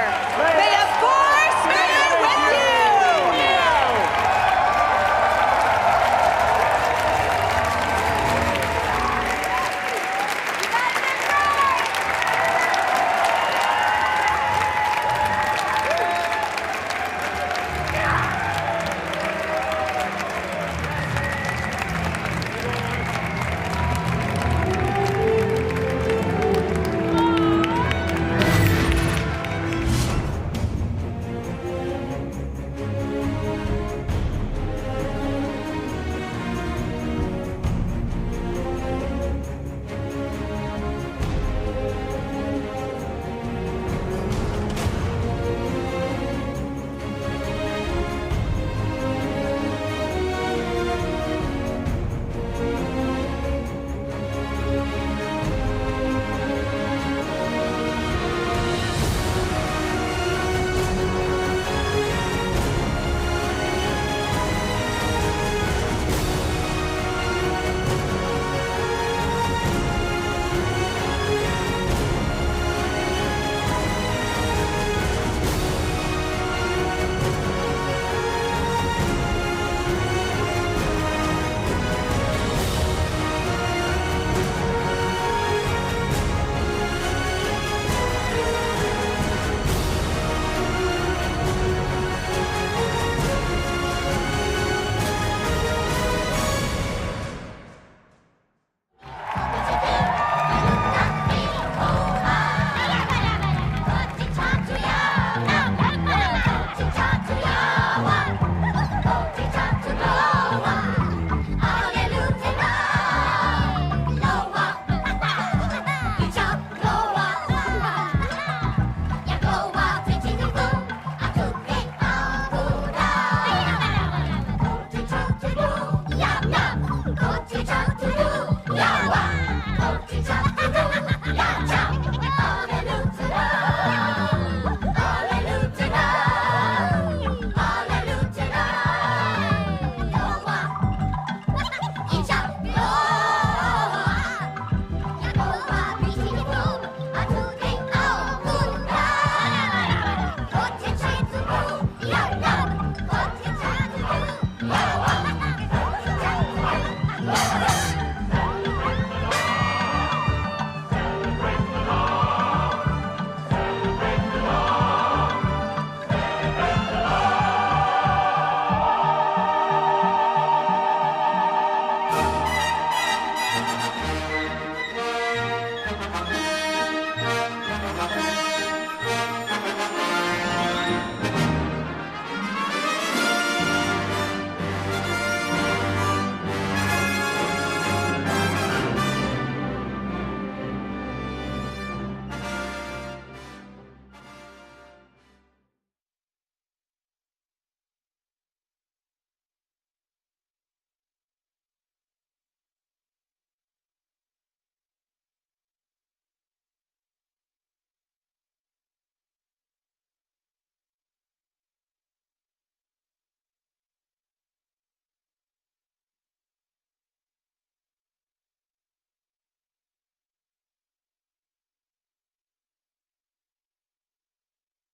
May the Force be with you!